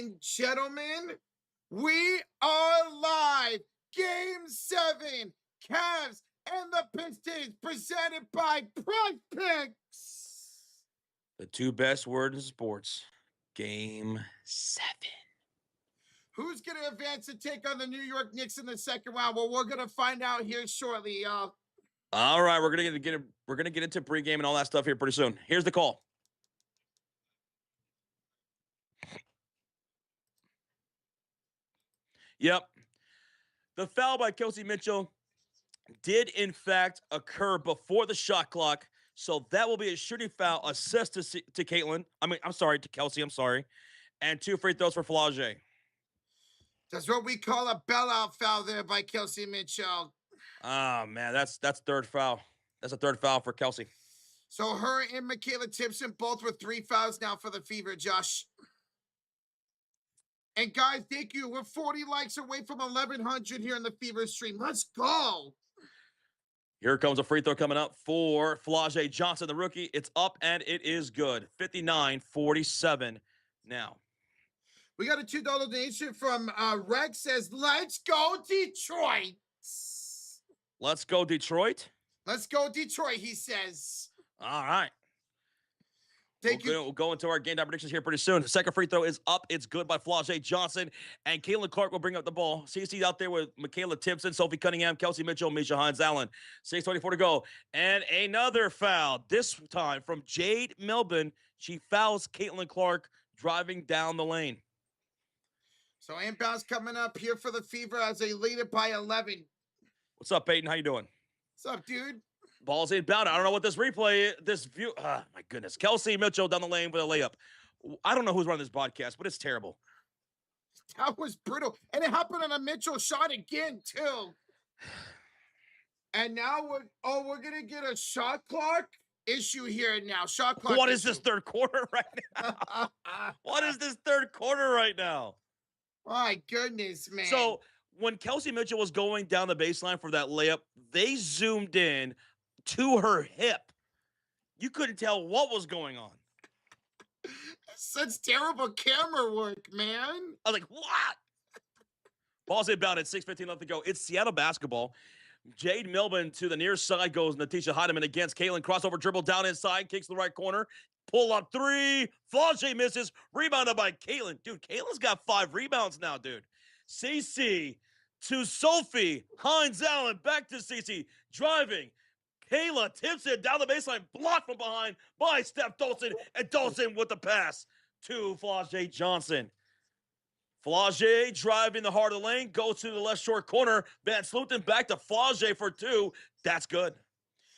and gentlemen, we are live. Game 7, Cavs and the Pistons, presented by PrizePicks. The two best words in sports. Game 7. Who's going to advance and take on the New York Knicks in the second round? Well, we're going to find out here shortly, y'all. All right, we're gonna get into pregame and all that stuff here pretty soon. Here's the call. Yep. The foul by Kelsey Mitchell did, in fact, occur before the shot clock. So that will be a shooting foul assist to Caitlin. To Kelsey, And 2 free throws for Flage. That's what we call a bailout foul there by Kelsey Mitchell. Oh, man, that's third foul. That's a third foul for Kelsey. So her and Michaela Timpson both with 3 fouls now for the Fever, Josh. And guys, thank you. We're 40 likes away from 1,100 here in the Fever stream. Let's go. Here comes a free throw coming up for Flage Johnson, the rookie. It's up and it is good. 59-47 now. We got a $2 donation from Rex. Says, let's go Detroit. Let's go Detroit. Let's go Detroit, he says. All right. Thank you. We'll go into our game time predictions here pretty soon. The second free throw is up. It's good by Flage Johnson. And Caitlin Clark will bring up the ball. CC out there with Michaela Timpson, Sophie Cunningham, Kelsey Mitchell, Misha Hines-Allen. 6:24 to go. And another foul, this time from Jade Milburn. She fouls Caitlin Clark driving down the lane. So inbounds coming up here for the Fever as they lead it by 11. What's up, Peyton? How you doing? What's up, dude? Ball's inbound. I don't know what this replay, this view. My goodness. Kelsey Mitchell down the lane with a layup. I don't know who's running this podcast, but it's terrible. That was brutal. And it happened on a Mitchell shot again, too. And now we're going to get a shot clock issue here now. Shot clock What issue. is this third quarter right now? What is this third quarter right now? My goodness, man. So when Kelsey Mitchell was going down the baseline for that layup, they zoomed in to her hip. You couldn't tell what was going on. Such terrible camera work, man. I was like, what? Ball's inbound at 6:15 left to go. It's Seattle basketball. Jade Milburn to the near side goes Natisha Heidemann against Caitlin. Crossover dribble down inside, kicks to the right corner. Pull up 3. Flage misses. Rebounded by Caitlin. Dude, Caitlin's got 5 rebounds now, dude. CC to Sophie Hines-Allen. Back to CC. Driving. Kayla tips it down the baseline. Blocked from behind by Steph Dolson. And Dolson with the pass to Flage Johnson. Flage driving the heart of the lane. Goes to the left short corner. Van Sloten back to Flage for 2. That's good.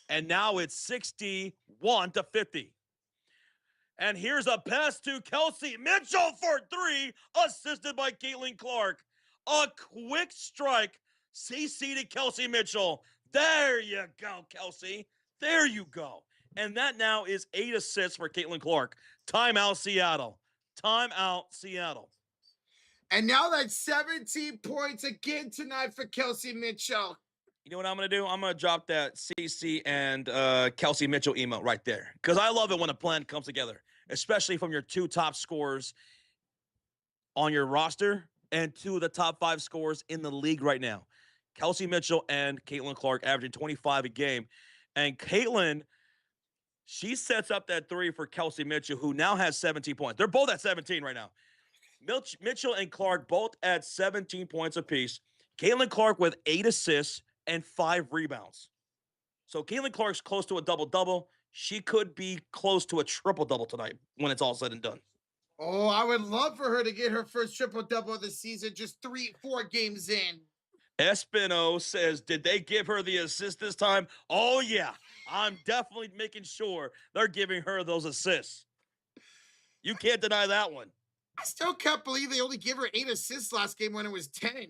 And now it's 61-50. And here's a pass to Kelsey Mitchell for 3, assisted by Caitlin Clark. A quick strike, CC to Kelsey Mitchell. There you go, Kelsey. There you go. And that now is 8 assists for Caitlin Clark. Timeout, Seattle. Timeout, Seattle. And now that's 17 points again tonight for Kelsey Mitchell. You know what I'm going to do? I'm going to drop that CC and Kelsey Mitchell email right there. Because I love it when a plan comes together, especially from your 2 top scorers on your roster and 2 of the top 5 scorers in the league right now. Kelsey Mitchell and Caitlin Clark averaging 25 a game. And Caitlin, she sets up that 3 for Kelsey Mitchell, who now has 17 points. They're both at 17 right now. Mitchell and Clark both at 17 points apiece. Caitlin Clark with 8 assists and 5 rebounds. So Caitlin Clark's close to a double-double. She could be close to a triple-double tonight when it's all said and done. Oh, I would love for her to get her first triple-double of the season just 3-4 games in. Espino says, did they give her the assist this time? Oh, yeah. I'm definitely making sure they're giving her those assists. You can't deny that one. I still can't believe they only gave her 8 assists last game when it was 10.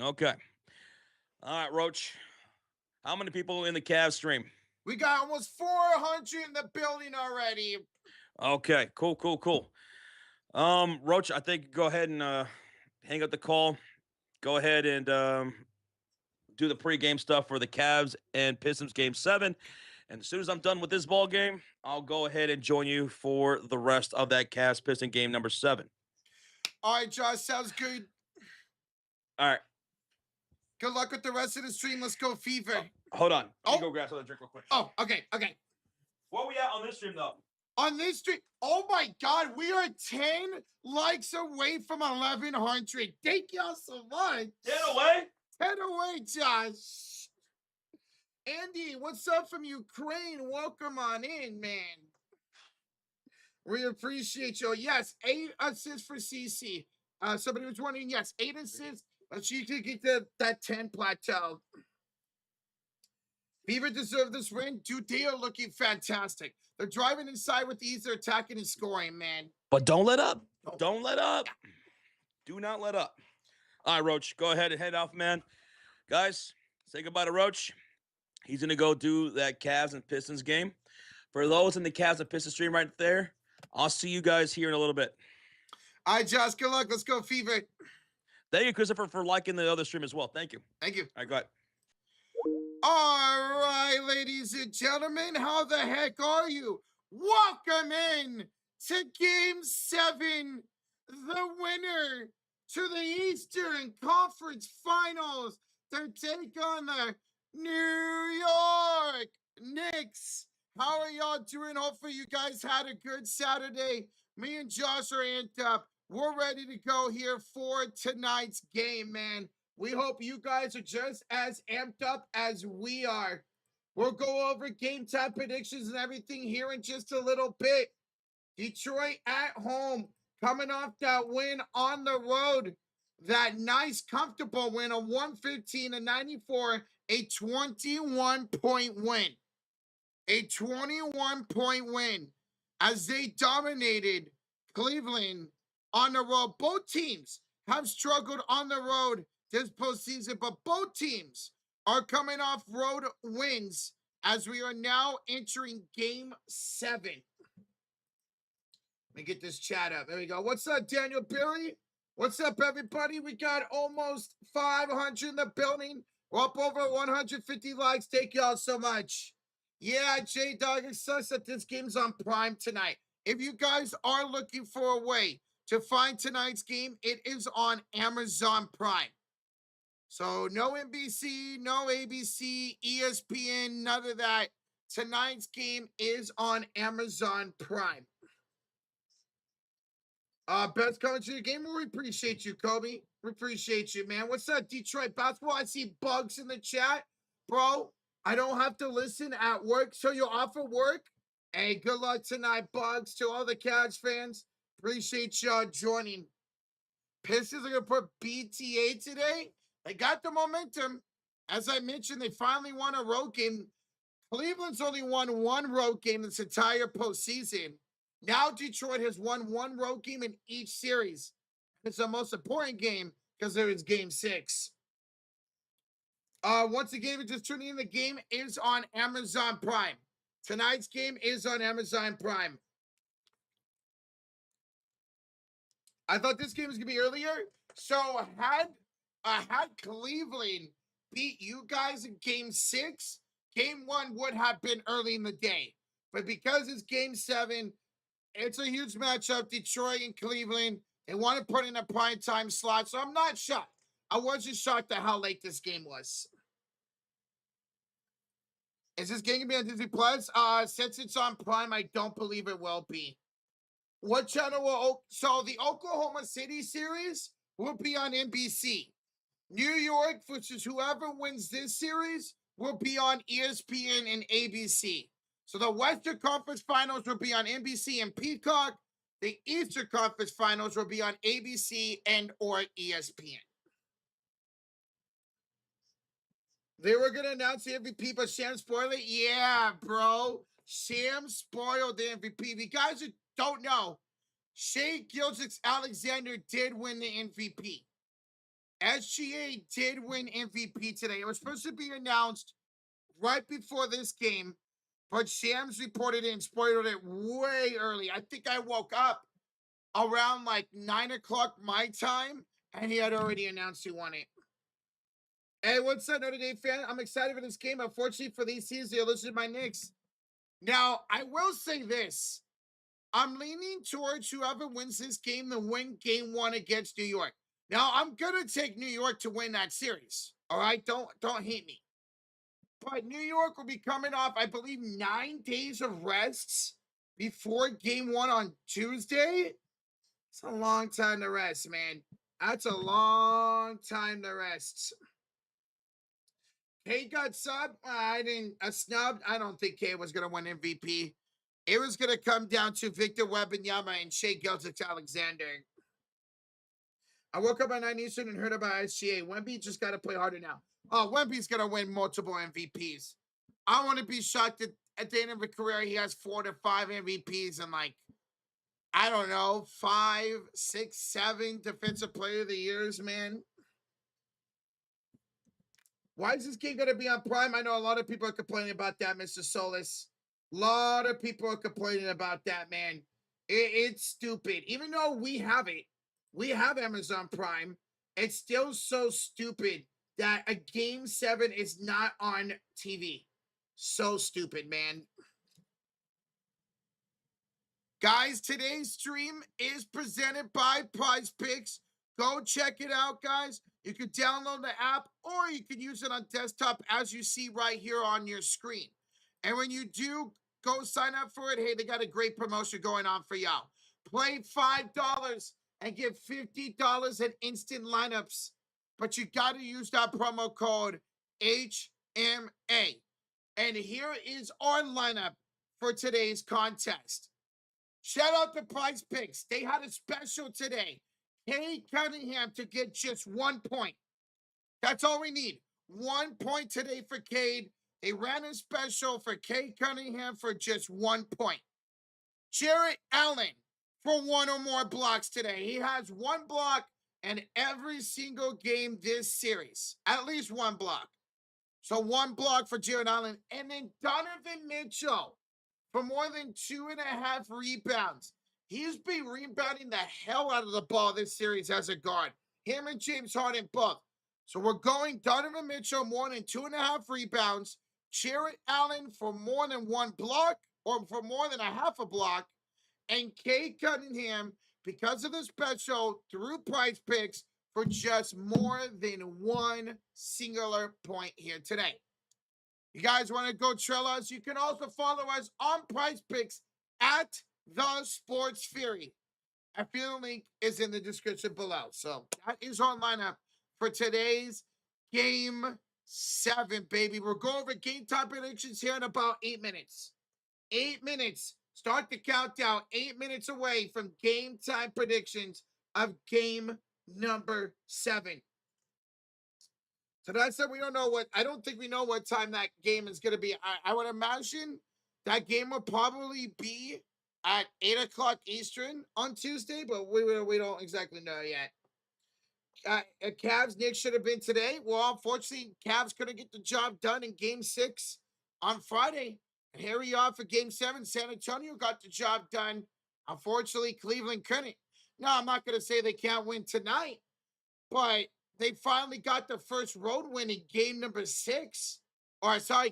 Okay. All right, Roach. How many people in the Cavs stream? We got almost 400 in the building already. Okay, cool. Roach, I think go ahead and hang up the call. Go ahead and do the pregame stuff for the Cavs and Pistons game 7. And as soon as I'm done with this ball game, I'll go ahead and join you for the rest of that Cavs Piston game number 7. All right, Josh, sounds good. All right. Good luck with the rest of the stream. Let's go, Fever. Hold on. Let me Oh. go grab something to drink real quick. Oh, okay. What we at on this stream, though? On this stream, oh my God, we are 10 likes away from 1,100. Thank y'all so much. 10 away? 10 away, Josh. Andy, what's up from Ukraine? Welcome on in, man. We appreciate you. Yes, 8 assists for CC. Somebody was wondering, yes, 8 assists, but she could get that 10 plateau. Beaver deserve this win. Dude, they are looking fantastic. They're driving inside with ease. They're attacking and scoring, man. But don't let up. Don't let up. Do not let up. All right, Roach, go ahead and head off, man. Guys, say goodbye to Roach. He's going to go do that Cavs and Pistons game. For those in the Cavs and Pistons stream right there, I'll see you guys here in a little bit. All right, Josh, good luck. Let's go, Fever. Thank you, Christopher, for liking the other stream as well. Thank you. Thank you. All right, go ahead. All right, ladies and gentlemen, how the heck are you? Welcome in to Game 7, the winner to the Eastern Conference Finals to take on the New York Knicks. How are y'all doing? Hopefully you guys had a good Saturday. Me and Josh are amped up. We're ready to go here for tonight's game, man. We hope you guys are just as amped up as we are. We'll go over game time predictions and everything here in just a little bit. Detroit at home, coming off that win on the road. That nice, comfortable win of 115-94, a 21-point win. A 21-point win as they dominated Cleveland on the road. Both teams have struggled on the road this postseason, but both teams are coming off road wins as we are now entering Game 7. Let me get this chat up. There we go. What's up, Daniel Berry? What's up, everybody? We got almost 500 in the building. We're up over 150 likes. Thank y'all so much. Yeah, J-Dog, it sucks that this game's on Prime tonight. If you guys are looking for a way to find tonight's game, it is on Amazon Prime. So no NBC, no ABC, ESPN, none of that. Tonight's game is on Amazon Prime. Best commentary game. We appreciate you, Kobe. We appreciate you, man. What's up, Detroit basketball? I see Bugs in the chat. Bro, I don't have to listen at work, so you're off of work? Hey, good luck tonight, Bugs. To all the Cavs fans, appreciate y'all joining. Pistons are going to put BTA today. They got the momentum. As I mentioned, they finally won a road game. Cleveland's only won one road game this entire postseason. Now Detroit has won one road game in each series. It's the most important game because there is Game 6. Once again, we're just tuning in. The game is on Amazon Prime. Tonight's game is on Amazon Prime. I thought this game was going to be earlier. So had Cleveland beat you guys in Game 6, Game 1 would have been early in the day. But because it's Game 7, it's a huge matchup, Detroit and Cleveland. They want to put in a primetime slot, so I'm not shocked. I wasn't shocked at how late this game was. Is this game going to be on Disney Plus? Since it's on Prime, I don't believe it will be. What channel will... So the Oklahoma City series will be on NBC. New York, which is whoever wins this series, will be on ESPN and ABC. So the Western Conference Finals will be on NBC and Peacock. The Eastern Conference Finals will be on ABC and or ESPN. They were going to announce the MVP, but Sham spoiled it? Yeah, bro. Sham spoiled the MVP. If you guys who don't know, Shai Gilgeous-Alexander did win the MVP. SGA did win MVP today. It was supposed to be announced right before this game, but Shams reported it and spoiled it way early. I think I woke up around like 9 o'clock my time, and he had already announced he won it. Hey, what's up, Notre Dame fan? I'm excited for this game. Unfortunately for these seasons, they listed my Knicks. Now, I will say this. I'm leaning towards whoever wins this game to win game 1 against New York. Now, I'm gonna take New York to win that series. All right, don't hate me. But New York will be coming off, I believe, 9 days of rests before game 1 on Tuesday. It's a long time to rest, man. That's a long time to rest. K got subbed. Snubbed. I don't think K was gonna win MVP. It was gonna come down to Victor Wembanyama and Shai Gilgeous-Alexander. I woke up at 9 Eastern and heard about SGA. Wemby just got to play harder now. Oh, Wemby's going to win multiple MVPs. I want to be shocked that at the end of a career, he has 4 to 5 MVPs and I don't know, 5, 6, 7 Defensive Player of the Years, man. Why is this game going to be on Prime? I know a lot of people are complaining about that, Mr. Solis. A lot of people are complaining about that, man. It's stupid. Even though we have it, we have Amazon Prime, it's still so stupid that a Game 7 is not on TV. So stupid, man. Guys, today's stream is presented by PrizePicks. Go check it out, guys. You can download the app or you can use it on desktop as you see right here on your screen. And when you do go sign up for it, hey, they got a great promotion going on for y'all. Play $5 and get $50 in instant lineups. But you got to use that promo code HMA. And here is our lineup for today's contest. Shout out to PrizePicks. They had a special today. Kay Cunningham to get just 1 point. That's all we need. 1 point today for Cade. They ran a special for Kay Cunningham for just 1 point. Jarrett Allen for 1 or more blocks today. He has 1 block in every single game this series. At least 1 block. So 1 block for Jarrett Allen. And then Donovan Mitchell for more than 2.5 rebounds. He's been rebounding the hell out of the ball this series as a guard. Him and James Harden both. So we're going Donovan Mitchell more than 2.5 rebounds. Jarrett Allen for more than 1 block or for more than a half a block. And Cade Cunningham, because of the special through PrizePicks, for just more than 1 singular point here today. You guys want to go trail us? You can also follow us on PrizePicks at The Sports Fury. I feel the link is in the description below. So that is our lineup for today's Game 7, baby. We're going over game time predictions here in about 8 minutes. 8 minutes. Start the countdown. 8 minutes away from game time predictions of game number 7. So that's it. I don't think we know what time that game is going to be. I would imagine that game will probably be at 8 o'clock Eastern on Tuesday, but we don't exactly know yet. Cavs, Knicks should have been today. Well, unfortunately, Cavs couldn't get the job done in game 6 on Friday. And here we are for game 7. San Antonio got the job done. Unfortunately, Cleveland couldn't. Now, I'm not going to say they can't win tonight, but they finally got the first road win in game number 6.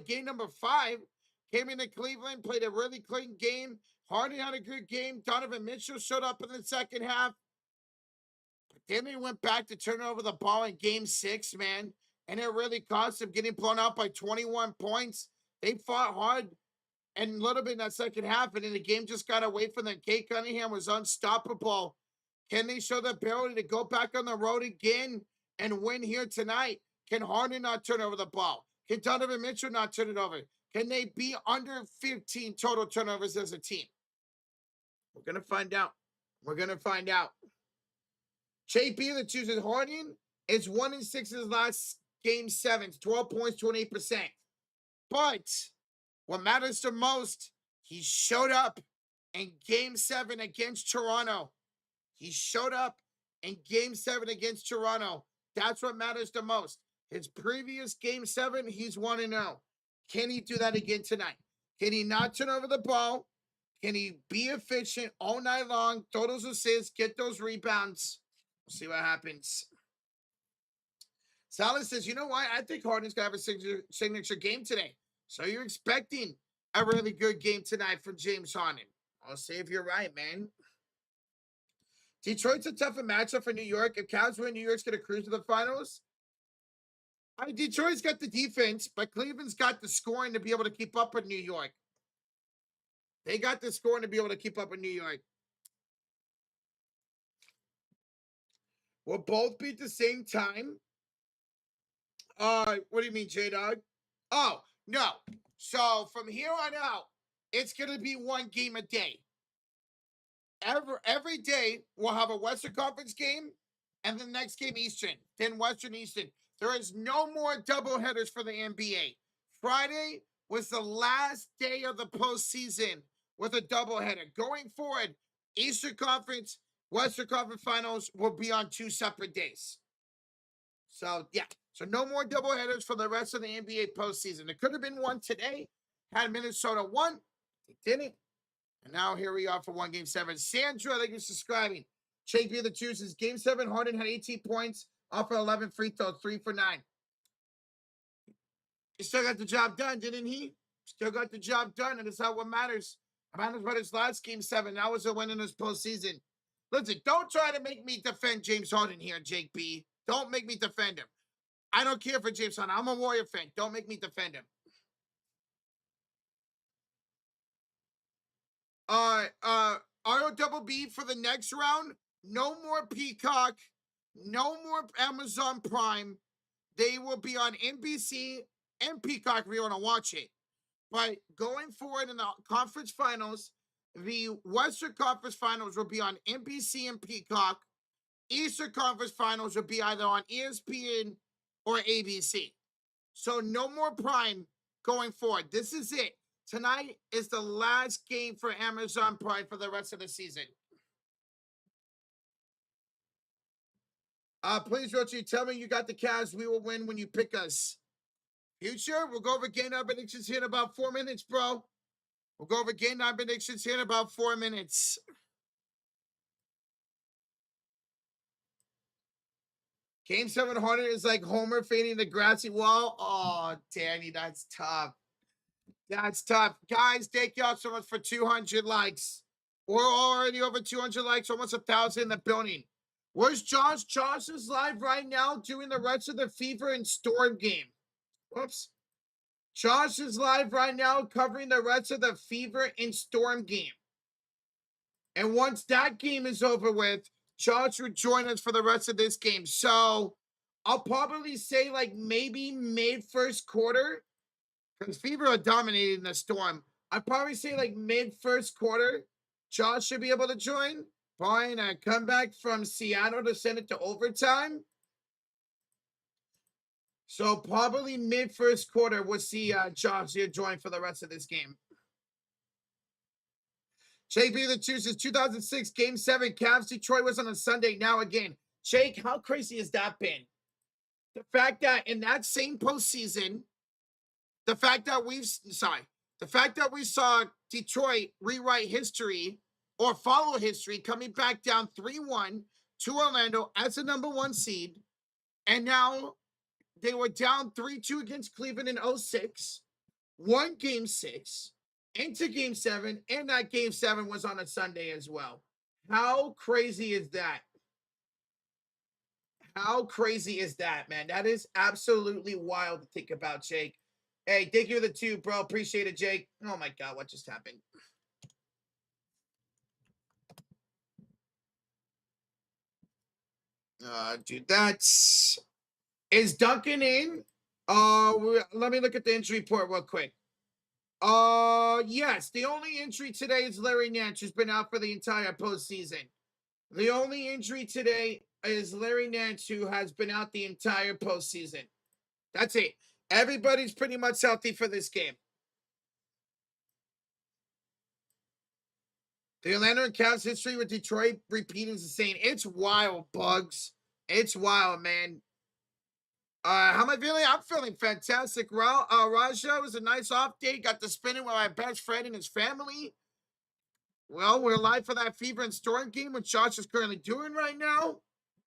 Game number 5. Came into Cleveland, played a really clean game. Harden had a good game. Donovan Mitchell showed up in the second half. But then they went back to turn over the ball in game 6, man. And it really cost them getting blown out by 21 points. They fought hard and a little bit in that second half. And then the game just got away from them. Cade Cunningham was unstoppable. Can they show the ability to go back on the road again and win here tonight? Can Harden not turn over the ball? Can Donovan Mitchell not turn it over? Can they be under 15 total turnovers as a team? We're going to find out. We're going to find out. JP that chooses Harden is 1-6 in his last game 7, 12 points, 28%. But what matters the most, he showed up in game 7 against Toronto. He showed up in game 7 against Toronto. That's what matters the most. His previous game 7, he's 1-0. Can he do that again tonight? Can he not turn over the ball? Can he be efficient all night long, throw those assists, get those rebounds? We'll see what happens. Salas says, you know what? I think Harden's going to have a signature game today. So you're expecting a really good game tonight from James Harden. I'll see if you're right, man. Detroit's a tougher matchup for New York. If Cavs win, New York's going to cruise to the finals. I mean, Detroit's got the defense, but Cleveland's got the scoring to be able to keep up with New York. They got the scoring to be able to keep up with New York. We'll both be at the same time. What do you mean, J-Dog? Oh, no. So from here on out, it's going to be one game a day. Every day, we'll have a Western Conference game, and the next game Eastern, then Western Eastern. There is no more doubleheaders for the NBA. Friday was the last day of the postseason with a doubleheader. Going forward, Eastern Conference, Western Conference Finals will be on 2 separate days. So, yeah. So, no more doubleheaders for the rest of the NBA postseason. There could have been one today. Had Minnesota won. They didn't. And now here we are for one Game 7. Sandra, thank you for subscribing. Jake the chooses. Game 7, Harden had 18 points off of 11 free throws, 3 for 9. He still got the job done, didn't he? Still got the job done, and it's not what matters. It matters about his last Game 7. That was a win in his postseason. Listen, don't try to make me defend James Harden here, Jake B. Don't make me defend him. I don't care for James Harden. I'm a Warrior fan. Don't make me defend him. ROBB for the next round. No more Peacock. No more Amazon Prime. They will be on NBC and Peacock if you want to watch it. But going forward in the conference finals, the Western Conference Finals will be on NBC and Peacock. Eastern Conference Finals will be either on ESPN or ABC. So no more Prime going forward. This is it. Tonight is the last game for Amazon Prime for the rest of the season. Please, Rochi, tell me you got the Cavs. We will win when you pick us. Future, we'll go over game 9 predictions here in about 4 minutes, bro. We'll go over game 9 predictions here in about 4 minutes. Game 7 Harden is like Homer fading the grassy wall. Oh, Danny, that's tough. That's tough. Guys, thank y'all so much for 200 likes. We're already over 200 likes, almost 1,000 in the building. Where's Josh? Josh is live right now doing the rest of the Fever and Storm game. Whoops. Josh is live right now covering the rest of the Fever and Storm game. And once that game is over with, Josh will join us for the rest of this game. So I'll probably say like maybe mid-first quarter, because Fever are dominating the Storm. I'd probably say like mid-first quarter, Josh should be able to join. Fine, I come back from Seattle to send it to overtime. So probably mid-first quarter, we'll see Josh here join for the rest of this game. Jake B. the chooses 2006 Game 7. Cavs Detroit was on a Sunday. Now again, Jake, how crazy has that been? The fact that in that same postseason, the fact that we saw Detroit rewrite history or follow history, coming back down 3-1 to Orlando as the number 1 seed, and now they were down 3-2 against Cleveland in 2006, won Game 6, into Game 7, and that Game 7 was on a Sunday as well. How crazy is that? How crazy is that, man? That is absolutely wild to think about, Jake. Hey, thank you for the 2, bro. Appreciate it, Jake. Oh, my God, what just happened? Dude, is Duncan in? Let me look at the injury report real quick. Yes, the only injury today is Larry Nance, who's been out for the entire postseason. The only injury today is Larry Nance, who has been out the entire postseason. That's it. Everybody's pretty much healthy for this game. The Orlando and Cavs history with Detroit repeating is insane. It's wild, Bugs. It's wild, man. How am I feeling? I'm feeling fantastic. Raja was a nice off day. Got to spend it with my best friend and his family. Well, we're live for that Fever and Storm game, which Josh is currently doing right now.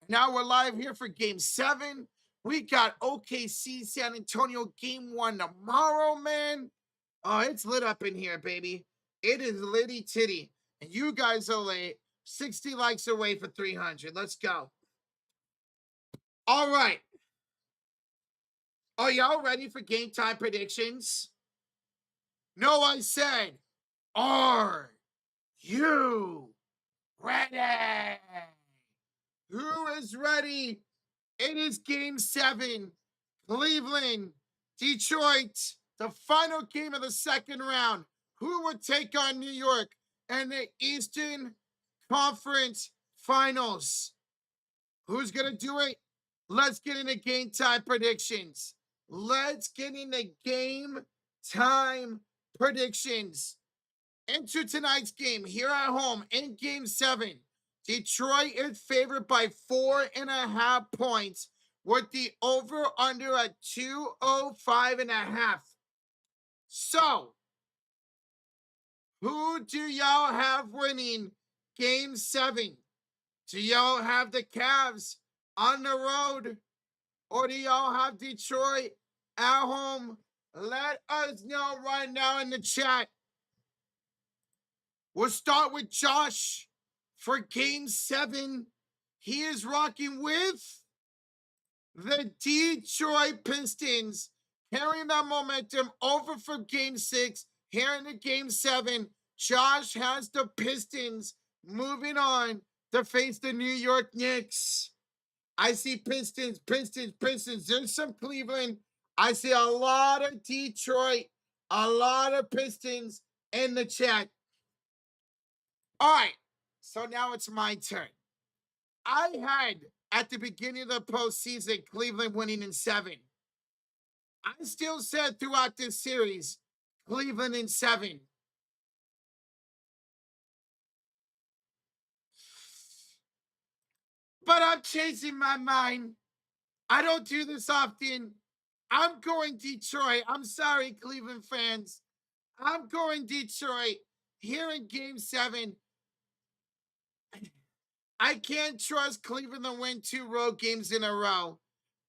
Now we're live here for Game 7. We got OKC San Antonio Game 1 tomorrow, man. Oh, it's lit up in here, baby. It is litty titty. And you guys are late. 60 likes away for 300. Let's go. All right. Are y'all ready for game time predictions? No, I said, are you ready? Who is ready? It is game 7. Cleveland, Detroit, the final game of the second round. Who would take on New York in the Eastern Conference Finals? Who's going to do it? Let's get into game time predictions. Let's get into game time predictions. Into tonight's game here at home in game 7. Detroit is favored by 4.5 points with the over-under at 205.5. So, who do y'all have winning game 7? Do y'all have the Cavs on the road? Or do y'all have Detroit at home? Let us know right now in the chat. We'll start with Josh for game 7. He is rocking with the Detroit Pistons, carrying that momentum over for game 6 here in the game 7. Josh has the Pistons moving on to face the New York Knicks. I see Pistons. There's some Cleveland. I see a lot of Detroit, a lot of Pistons in the chat. All right, so now it's my turn. I had, at the beginning of the postseason, Cleveland winning in 7. I still said throughout this series, Cleveland in 7. But I'm changing my mind. I don't do this often. I'm going Detroit. I'm sorry, Cleveland fans. I'm going Detroit here in game 7. I can't trust Cleveland to win 2 road games in a row.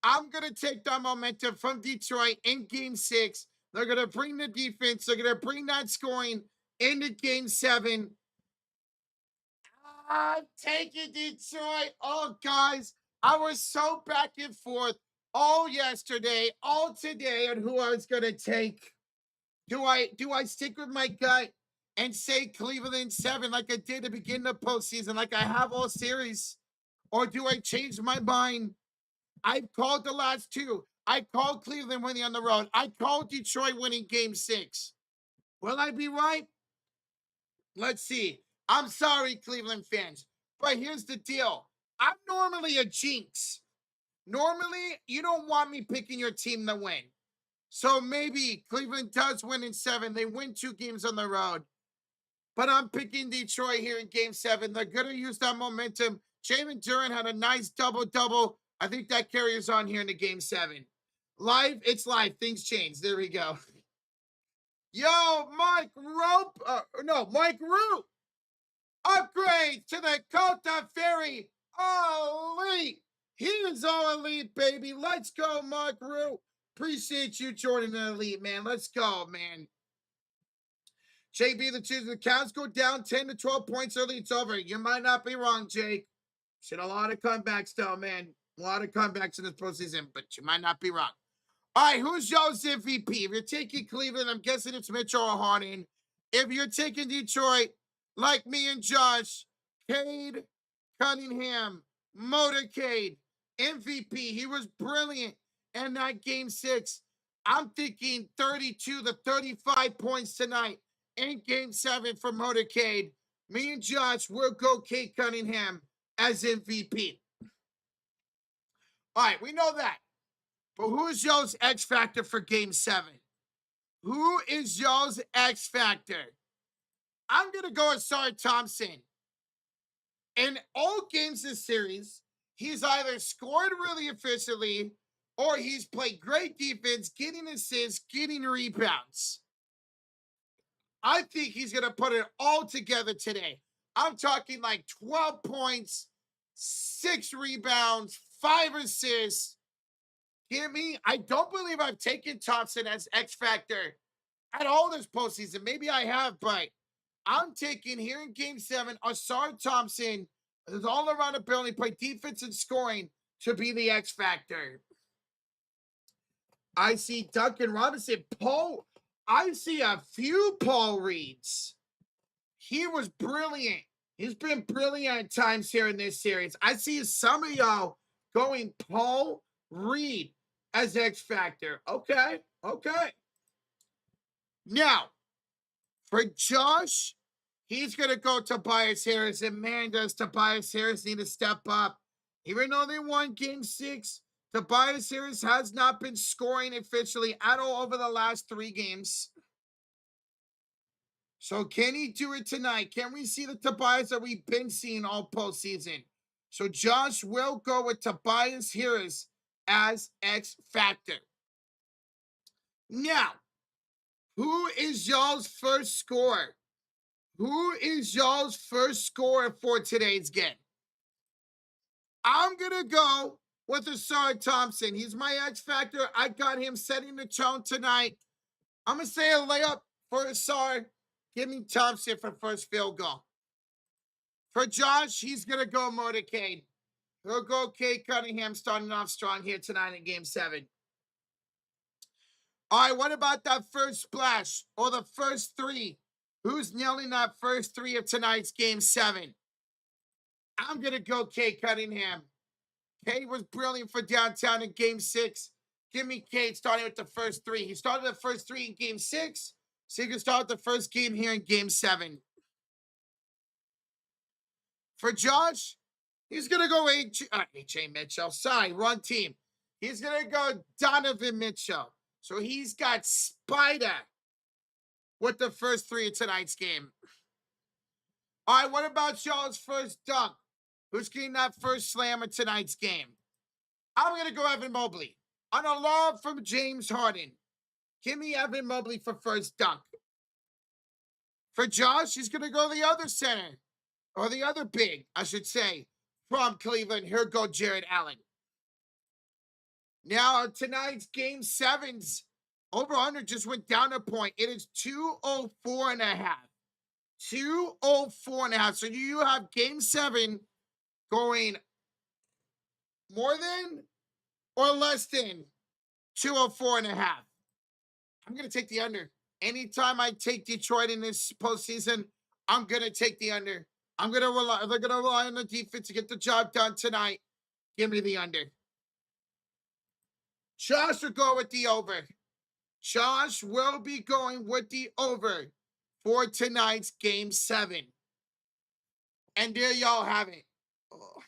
I'm going to take that momentum from Detroit in game 6. They're going to bring the defense. They're going to bring that scoring into game 7. I'm taking Detroit. Oh, guys, I was so back and forth all yesterday, all today on who I was going to take. Do I stick with my gut and say Cleveland 7 like I did to begin the postseason, like I have all series? Or do I change my mind? I've called the last 2. I called Cleveland winning on the road. I called Detroit winning game 6. Will I be right? Let's see. I'm sorry, Cleveland fans, but here's the deal. I'm normally a jinx. Normally, you don't want me picking your team to win. So maybe Cleveland does win in 7. They win 2 games on the road. But I'm picking Detroit here in game 7. They're going to use that momentum. Jalen Duren had a nice double-double. I think that carries on here in the game 7. Live, it's live. Things change. There we go. Yo, Mike Root. Upgrade to the Kota Ferry Elite. He is all elite, baby. Let's go, Mike Root. Appreciate you joining the elite, man. Let's go, man. JB, the Tuesday, the Cavs go down 10 to 12 points early. It's over. You might not be wrong, Jake. Seen a lot of comebacks, though, man. A lot of comebacks in this postseason, but you might not be wrong. All right, who's y'all's MVP? If you're taking Cleveland, I'm guessing it's Mitchell or Harden. If you're taking Detroit, like me and Josh, Cade Cunningham, Motorcade, MVP. He was brilliant in that game 6. I'm thinking 32 to 35 points tonight in game 7 for Motorcade. Me and Josh will go Cade Cunningham as MVP. All right, we know that. But who is y'all's X Factor for game 7? Who is y'all's X Factor? I'm going to go with Sarge Thompson. In all games this series, he's either scored really efficiently or he's played great defense, getting assists, getting rebounds. I think he's going to put it all together today. I'm talking like 12 points, 6 rebounds, 5 assists. Hear me? I don't believe I've taken Thompson as X Factor at all this postseason. Maybe I have, but I'm taking here in game 7, Asar Thompson is all around ability, play defense and scoring to be the X factor. I see Duncan Robinson. I see a few Paul Reeds. He was brilliant. He's been brilliant at times here in this series. I see some of y'all going Paul Reed as X Factor. Okay. Now, for Josh, he's going to go Tobias Harris. And man, does Tobias Harris need to step up. Even though they won game 6, Tobias Harris has not been scoring officially at all over the last 3 games. So can he do it tonight? Can we see the Tobias that we've been seeing all postseason? So Josh will go with Tobias Harris as X Factor. Now, who is y'all's first scorer? Who is y'all's first scorer for today's game? I'm going to go with Asar Thompson. He's my X Factor. I got him setting the tone tonight. I'm going to say a layup for Asar. Give me Thompson for first field goal. For Josh, he's going to go Motorcade. He'll go Cade Cunningham starting off strong here tonight in game 7. All right, what about that first splash or the first 3? Who's nailing that first 3 of tonight's game 7? I'm going to go Cade Cunningham. Cade was brilliant for downtown in game 6. Give me Cade starting with the first 3. He started the first 3 in game 6, so he can start the first game here in game 7. For Josh, he's going to go H.A. Mitchell. Sorry, wrong team. He's going to go Donovan Mitchell. So he's got Spider with the first 3 of tonight's game. All right, what about y'all's first dunk? Who's getting that first slam of tonight's game? I'm going to go Evan Mobley. On a lob from James Harden. Give me Evan Mobley for first dunk. For Josh, he's going to go the other center. Or the other big, I should say, from Cleveland. Here go Jared Allen. Now, tonight's game 7's over-under just went down a point. It is 204.5. 204.5. So you have game 7 going more than or less than 204.5. I'm going to take the under. Anytime I take Detroit in this postseason, I'm going to take the under. They're going to rely on the defense to get the job done tonight. Give me the under. Josh will go with the over. Josh will be going with the over for tonight's game 7. And there y'all have it. Oh,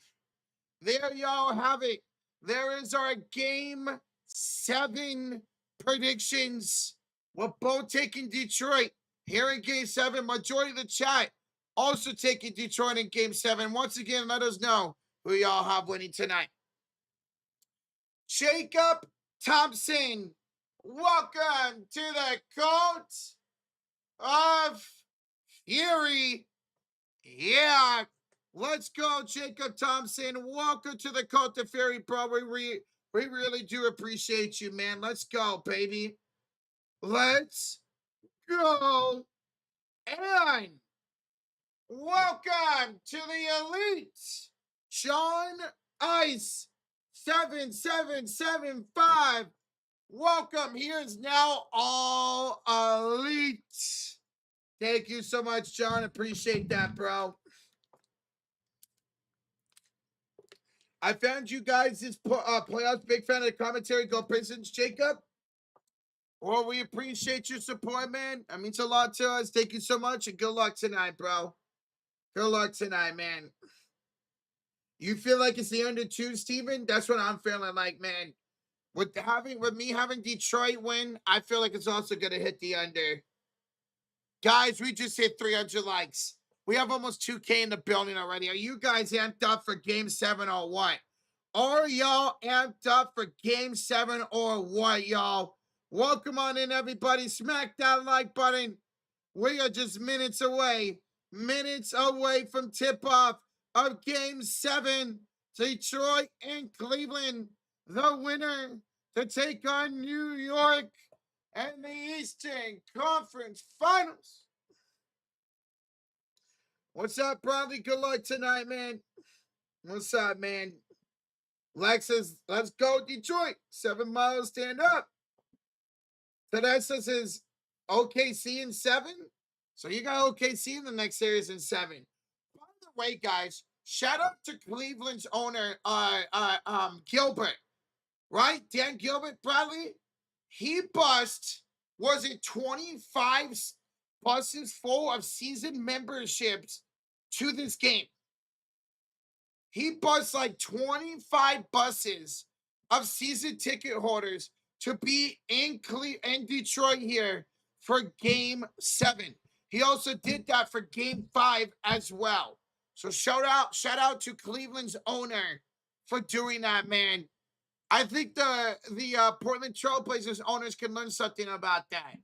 there y'all have it. There is our game 7 predictions. We're both taking Detroit here in game 7. Majority of the chat also taking Detroit in game 7. Once again, let us know who y'all have winning tonight. Jacob Thompson, welcome to the Cult of Fury. Yeah, let's go, Jacob Thompson. Welcome to the Cult of Fury, bro. We really do appreciate you, man. Let's go, baby. Let's go. And welcome to the Elite, Sean Ice 7775. Welcome. Here's now all Elite. Thank you so much, John. Appreciate that, bro. I found you guys this playoffs. Big fan of the commentary. Go Pistons, Jacob. Well, we appreciate your support, man. That means a lot to us. Thank you so much, and good luck tonight, bro. Good luck tonight, man. You feel like it's the under 2, Steven? That's what I'm feeling like, man. With me having Detroit win, I feel like it's also going to hit the under. Guys, we just hit 300 likes. We have almost 2K in the building already. Are you guys amped up for game 7 or what? Are y'all amped up for game 7 or what, y'all? Welcome on in, everybody. Smack that like button. We are just minutes away from tip-off of game 7. Detroit and Cleveland, the winner to take on New York and the Eastern Conference Finals. What's up, Bradley? Good luck tonight, man. What's up, man? Lex says, let's go, Detroit. 7 miles, stand up. Tedesca says OKC in 7. So you got OKC in the next series in 7. By the way, guys, shout out to Cleveland's owner, Gilbert. Right? Dan Gilbert, Bradley. He bust, was it 25 buses full of season memberships to this game? He busts like 25 buses of season ticket holders to be in Detroit here for game 7. He also did that for game 5 as well. So shout out to Cleveland's owner for doing that, man. I think the Portland Trailblazers owners can learn something about that.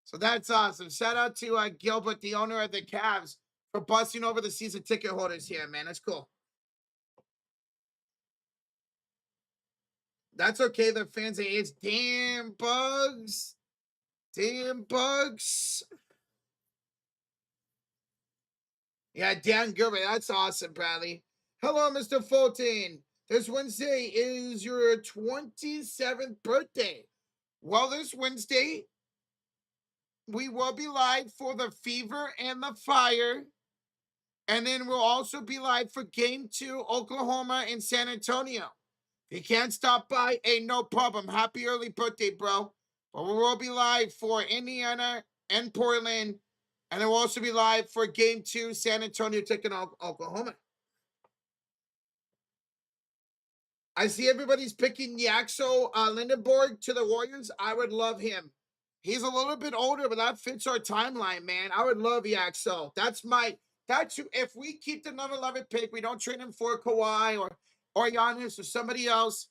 So that's awesome. Shout out to Gilbert, the owner of the Cavs, for busting over the season ticket holders here, man. That's cool. That's okay. The fans say it's damn bugs. Damn bugs. Yeah, Dan Gilbert. That's awesome, Bradley. Hello, Mr. Fulton. This Wednesday is your 27th birthday. Well, this Wednesday, we will be live for the Fever and the Fire. And then we'll also be live for Game 2, Oklahoma and San Antonio. If you can't stop by, ain't no problem. Happy early birthday, bro. But we will be live for Indiana and Portland. And then we'll also be live for Game 2, San Antonio taking on Oklahoma. I see everybody's picking Yaxo Lindenborg to the Warriors. I would love him. He's a little bit older, but that fits our timeline, man. I would love Yaxo. If we keep the number 11 pick, we don't trade him for Kawhi or Giannis or somebody else.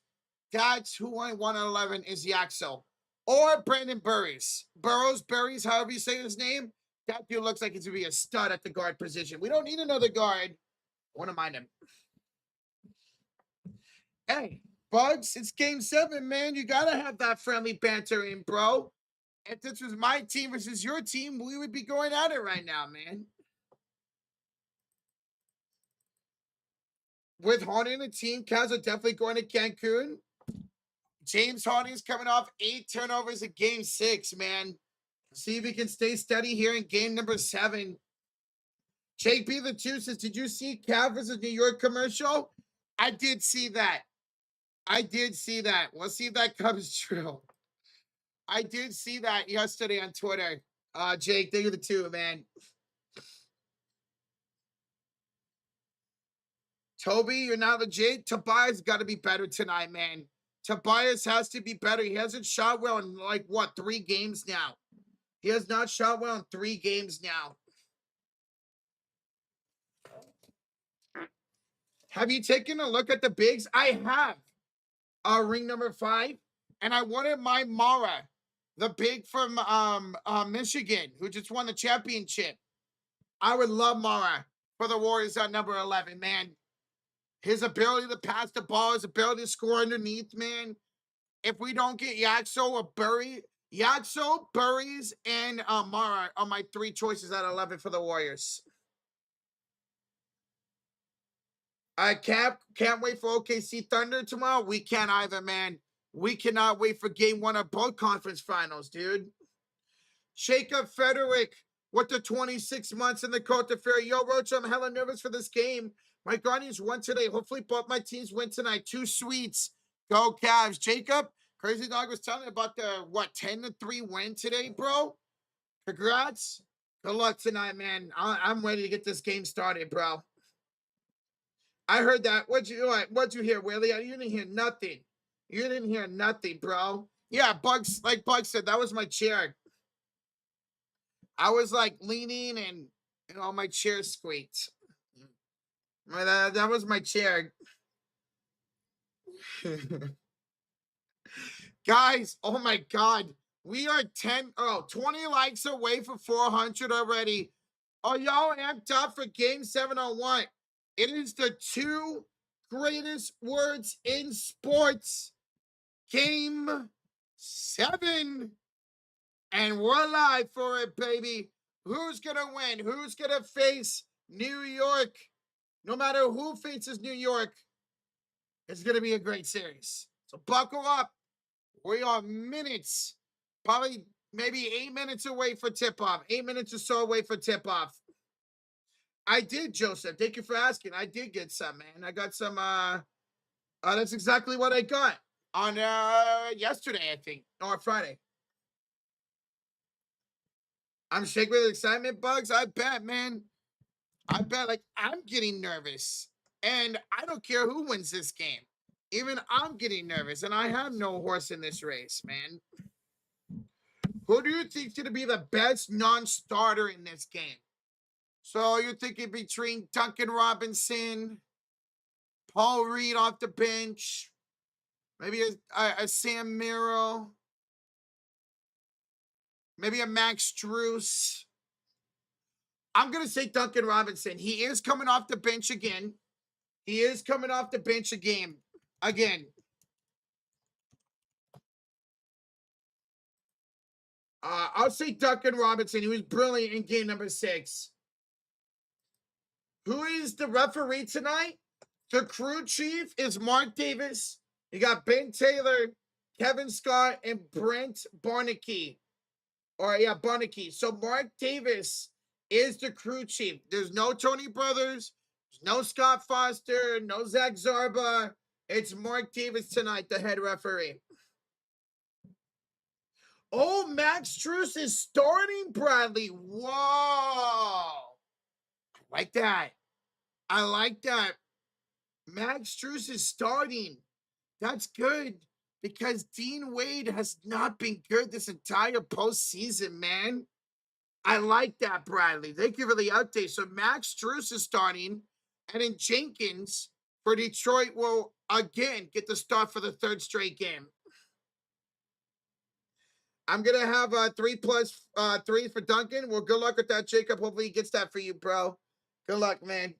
That's who I want at 11 is Yaxo. Or Brandon Burries. Burries, however you say his name. That dude looks like he's going to be a stud at the guard position. We don't need another guard. I want to mind him. Hey, Bugs, it's game 7, man. You got to have that friendly banter in, bro. If this was my team versus your team, we would be going at it right now, man. With Harden and the team, Cavs are definitely going to Cancun. James Harden is coming off 8 turnovers in game 6, man. See if he can stay steady here in game number 7. Jake B. the 2 says, did you see Cavs versus New York commercial? I did see that. We'll see if that comes true. I did see that yesterday on Twitter. Jake, thank you the 2, man. Toby, you're not legit. Tobias got to be better tonight, man. Tobias has to be better. He hasn't shot well in, 3 games now. He has not shot well in 3 games now. Have you taken a look at the bigs? I have. Ring number 5. And I wanted my Mara, the big from Michigan, who just won the championship. I would love Mara for the Warriors at number 11, man. His ability to pass the ball, his ability to score underneath, man. If we don't get Yaxo or Yaxo, Burries, and Mara are my 3 choices at 11 for the Warriors. I can't wait for OKC Thunder tomorrow. We can't either, man. We cannot wait for game 1 of both conference finals, dude. Jacob Frederick with the 26 months in the Côte d'Ivoire. Yo, Roach, I'm hella nervous for this game. My Guardians won today. Hopefully both my teams win tonight. 2 sweets. Go Cavs. Jacob, Crazy Dog was telling me about the, 10-3 win today, bro? Congrats. Good luck tonight, man. I'm ready to get this game started, bro. I heard that. What'd you hear, Willie? You didn't hear nothing. You didn't hear nothing, bro. Yeah, Bugs, like Bugs said, that was my chair. I was leaning and my chair squeaked. That was my chair. Guys, oh my God. We are 20 likes away for 400 already. Are y'all amped up for game 7 or what? It is the 2 greatest words in sports. Game 7. And we're live for it, baby. Who's going to win? Who's going to face New York? No matter who faces New York, it's going to be a great series. So buckle up. We are minutes, probably maybe 8 minutes away for tip-off. 8 minutes or so away for tip-off. I did, Joseph. Thank you for asking. I did get some, man. I got some, that's exactly what I got on yesterday, I think, or Friday. I'm shaking with excitement, Bugs. I bet, man. I bet, like, I'm getting nervous. And I don't care who wins this game. Even I'm getting nervous, and I have no horse in this race, man. Who do you think is going to be the best non-starter in this game? So you're thinking between Duncan Robinson, Paul Reed off the bench, maybe a Sam Merrill, maybe a Max Strus. I'm going to say Duncan Robinson. He is coming off the bench again. He is coming off the bench again. I'll say Duncan Robinson. He was brilliant in game number 6. Who is the referee tonight? The crew chief is Mark Davis. You got Ben Taylor, Kevin Scott, and Brent Barnaky. Barnaky. So Mark Davis is the crew chief. There's no Tony Brothers. There's no Scott Foster. No Zach Zarba. It's Mark Davis tonight, the head referee. Oh, Max Strus is starting, Bradley. Whoa. I like that. Max Strus is starting. That's good because Dean Wade has not been good this entire postseason, man. I like that, Bradley. Thank you for the update. So Max Strus is starting, and then Jenkins for Detroit will again get the start for the 3rd straight game. I'm going to have 3+3 for Duncan. Well, good luck with that, Jacob. Hopefully he gets that for you, bro. Good luck, man.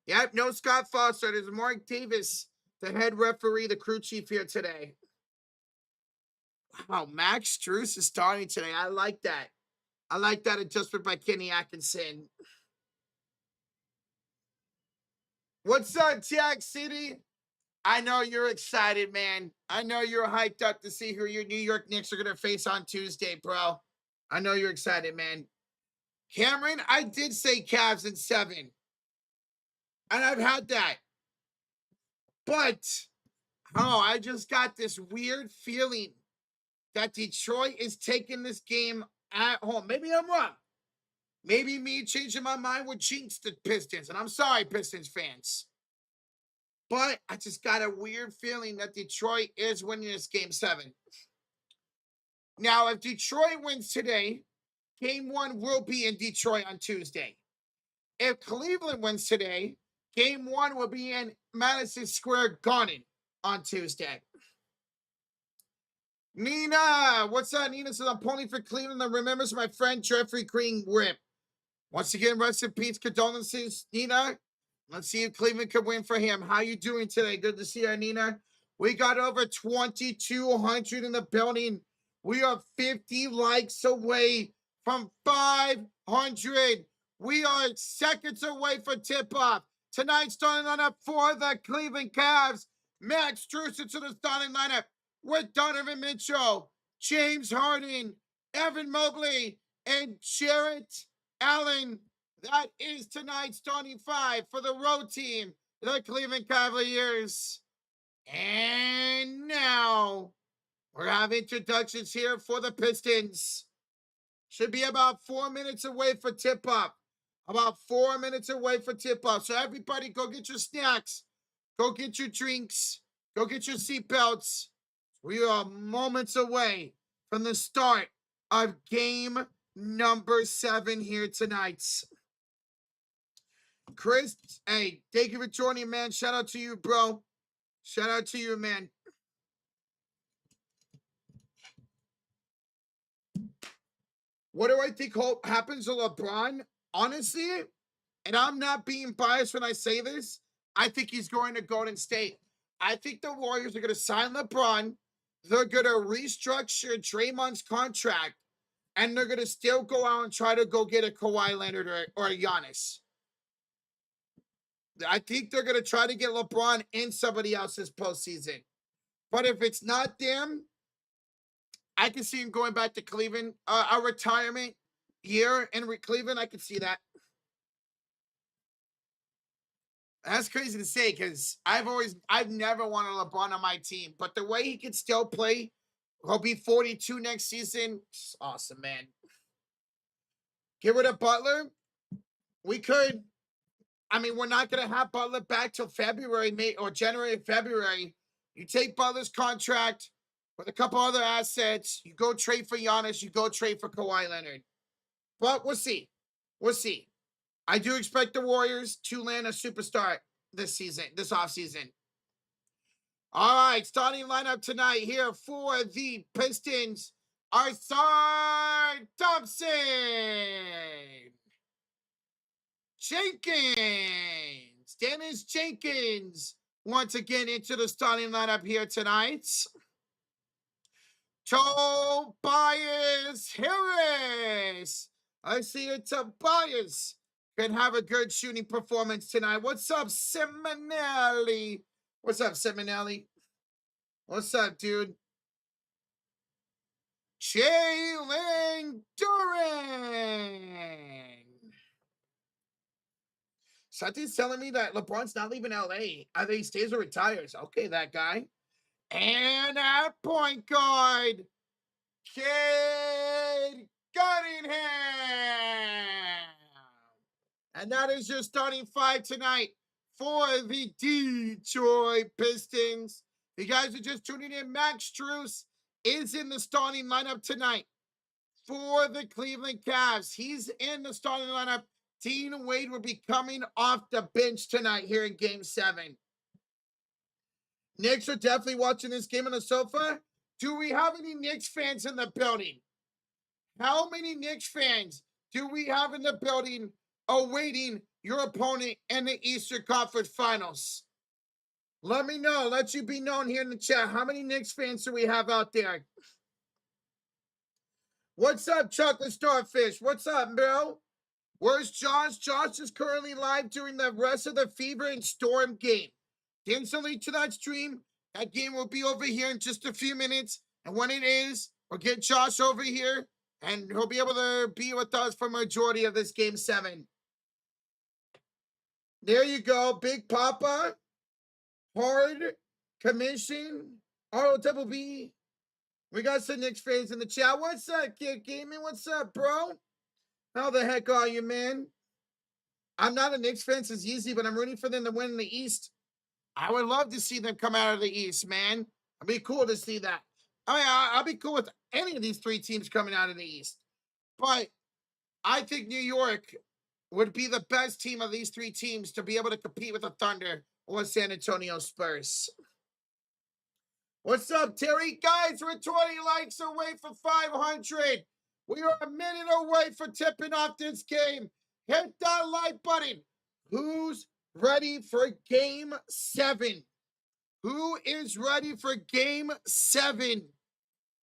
Yep, no Scott Foster. There's Mark Davis, the head referee, the crew chief here today. Wow, Max Strus is starting today. I like that. I like that adjustment by Kenny Atkinson. What's up, Jack City? I know you're excited, man. I know you're hyped up to see who your New York Knicks are going to face on Tuesday, bro. I know you're excited, man. Cameron, I did say Cavs in 7. And I've had that. But, I just got this weird feeling that Detroit is taking this game at home. Maybe I'm wrong. Maybe me changing my mind would jinx the Pistons. And I'm sorry, Pistons fans. But I just got a weird feeling that Detroit is winning this game 7. Now, if Detroit wins today, game 1 will be in Detroit on Tuesday. If Cleveland wins today, game 1 will be in Madison Square Garden on Tuesday. Nina, what's up? Nina says, I'm pulling for Cleveland and remembers my friend Jeffrey Green Rip. Once again, rest in peace, condolences, Nina. Let's see if Cleveland can win for him. How you doing today? Good to see you, Nina. We got over 2,200 in the building. We are 50 likes away from 500. We are seconds away for tip-off. Tonight's starting lineup for the Cleveland Cavs. Max Strus into the starting lineup with Donovan Mitchell, James Harden, Evan Mobley, and Jarrett Allen. That is tonight's starting 5 for the road team, the Cleveland Cavaliers. And now we're having introductions here for the Pistons. Should be about 4 minutes away for tip-off. About 4 minutes away for tip-off. So everybody go get your snacks. Go get your drinks. Go get your seatbelts. We are moments away from the start of game number 7 here tonight. Chris, hey, thank you for joining, man. Shout out to you, bro. Shout out to you, man. What do I think happens to LeBron? Honestly, and I'm not being biased when I say this, I think he's going to Golden State. I think the Warriors are going to sign LeBron. They're going to restructure Draymond's contract. and they're going to still go out and try to go get a Kawhi Leonard or a Giannis. I think they're going to try to get LeBron and somebody else this postseason. But if it's not them, I can see him going back to Cleveland, a retirement year in Cleveland. I can see that. That's crazy to say because I've never wanted LeBron on my team, but the way he can still play, he'll be 42 next season. It's awesome, man. Get rid of Butler. We could. I mean, we're not going to have Butler back till February, or January, February. You take Butler's contract with a couple other assets. You go trade for Giannis. You go trade for Kawhi Leonard. But we'll see. We'll see. I do expect the Warriors to land a superstar this offseason. All right, starting lineup tonight here for the Pistons. Arsar Thompson. Jenkins. Dennis Jenkins once again into the starting lineup here tonight. Tobias Harris. I see it. Tobias can have a good shooting performance tonight. What's up, Seminelli? What's up, Seminelli? What's up, dude? Jalen Duran. Something's telling me that LeBron's not leaving LA. Either he stays or retires. Okay, that guy. And at point guard, Cade Cunningham. And that is your starting five tonight for the Detroit Pistons. You guys are just tuning in. Max Strus is in the starting lineup tonight for the Cleveland Cavs. He's in the starting lineup. Dean Wade will be coming off the bench tonight here in Game 7. Knicks are definitely watching this game on the sofa. Do we have any Knicks fans in the building? How many Knicks fans do we have in the building awaiting your opponent in the Eastern Conference Finals? Let me know. Let you be known here in the chat. How many Knicks fans do we have out there? What's up, Chocolate Starfish? What's up, bro? Where's Josh? Josh is currently live during the rest of the Fever and Storm game. Dance a link to that stream. That game will be over here in just a few minutes. And when it is, we'll get Josh over here. And he'll be able to be with us for majority of this Game 7. There you go. Big Papa. Hard. Commission. ROBB. We got some Knicks fans in the chat. What's up, Kid Gaming? What's up, bro? How the heck are you, man? I'm not a Knicks fan since easy, but I'm rooting for them to win in the East. I would love to see them come out of the East, man. It'd be cool to see that. I mean, I'll be cool with any of these three teams coming out of the East. But I think New York would be the best team of these three teams to be able to compete with the Thunder or San Antonio Spurs. What's up, Terry? Guys, we're 20 likes away for 500. We are a minute away for tipping off this game. Hit that like button. Who's ready for Game 7? Who is ready for Game 7?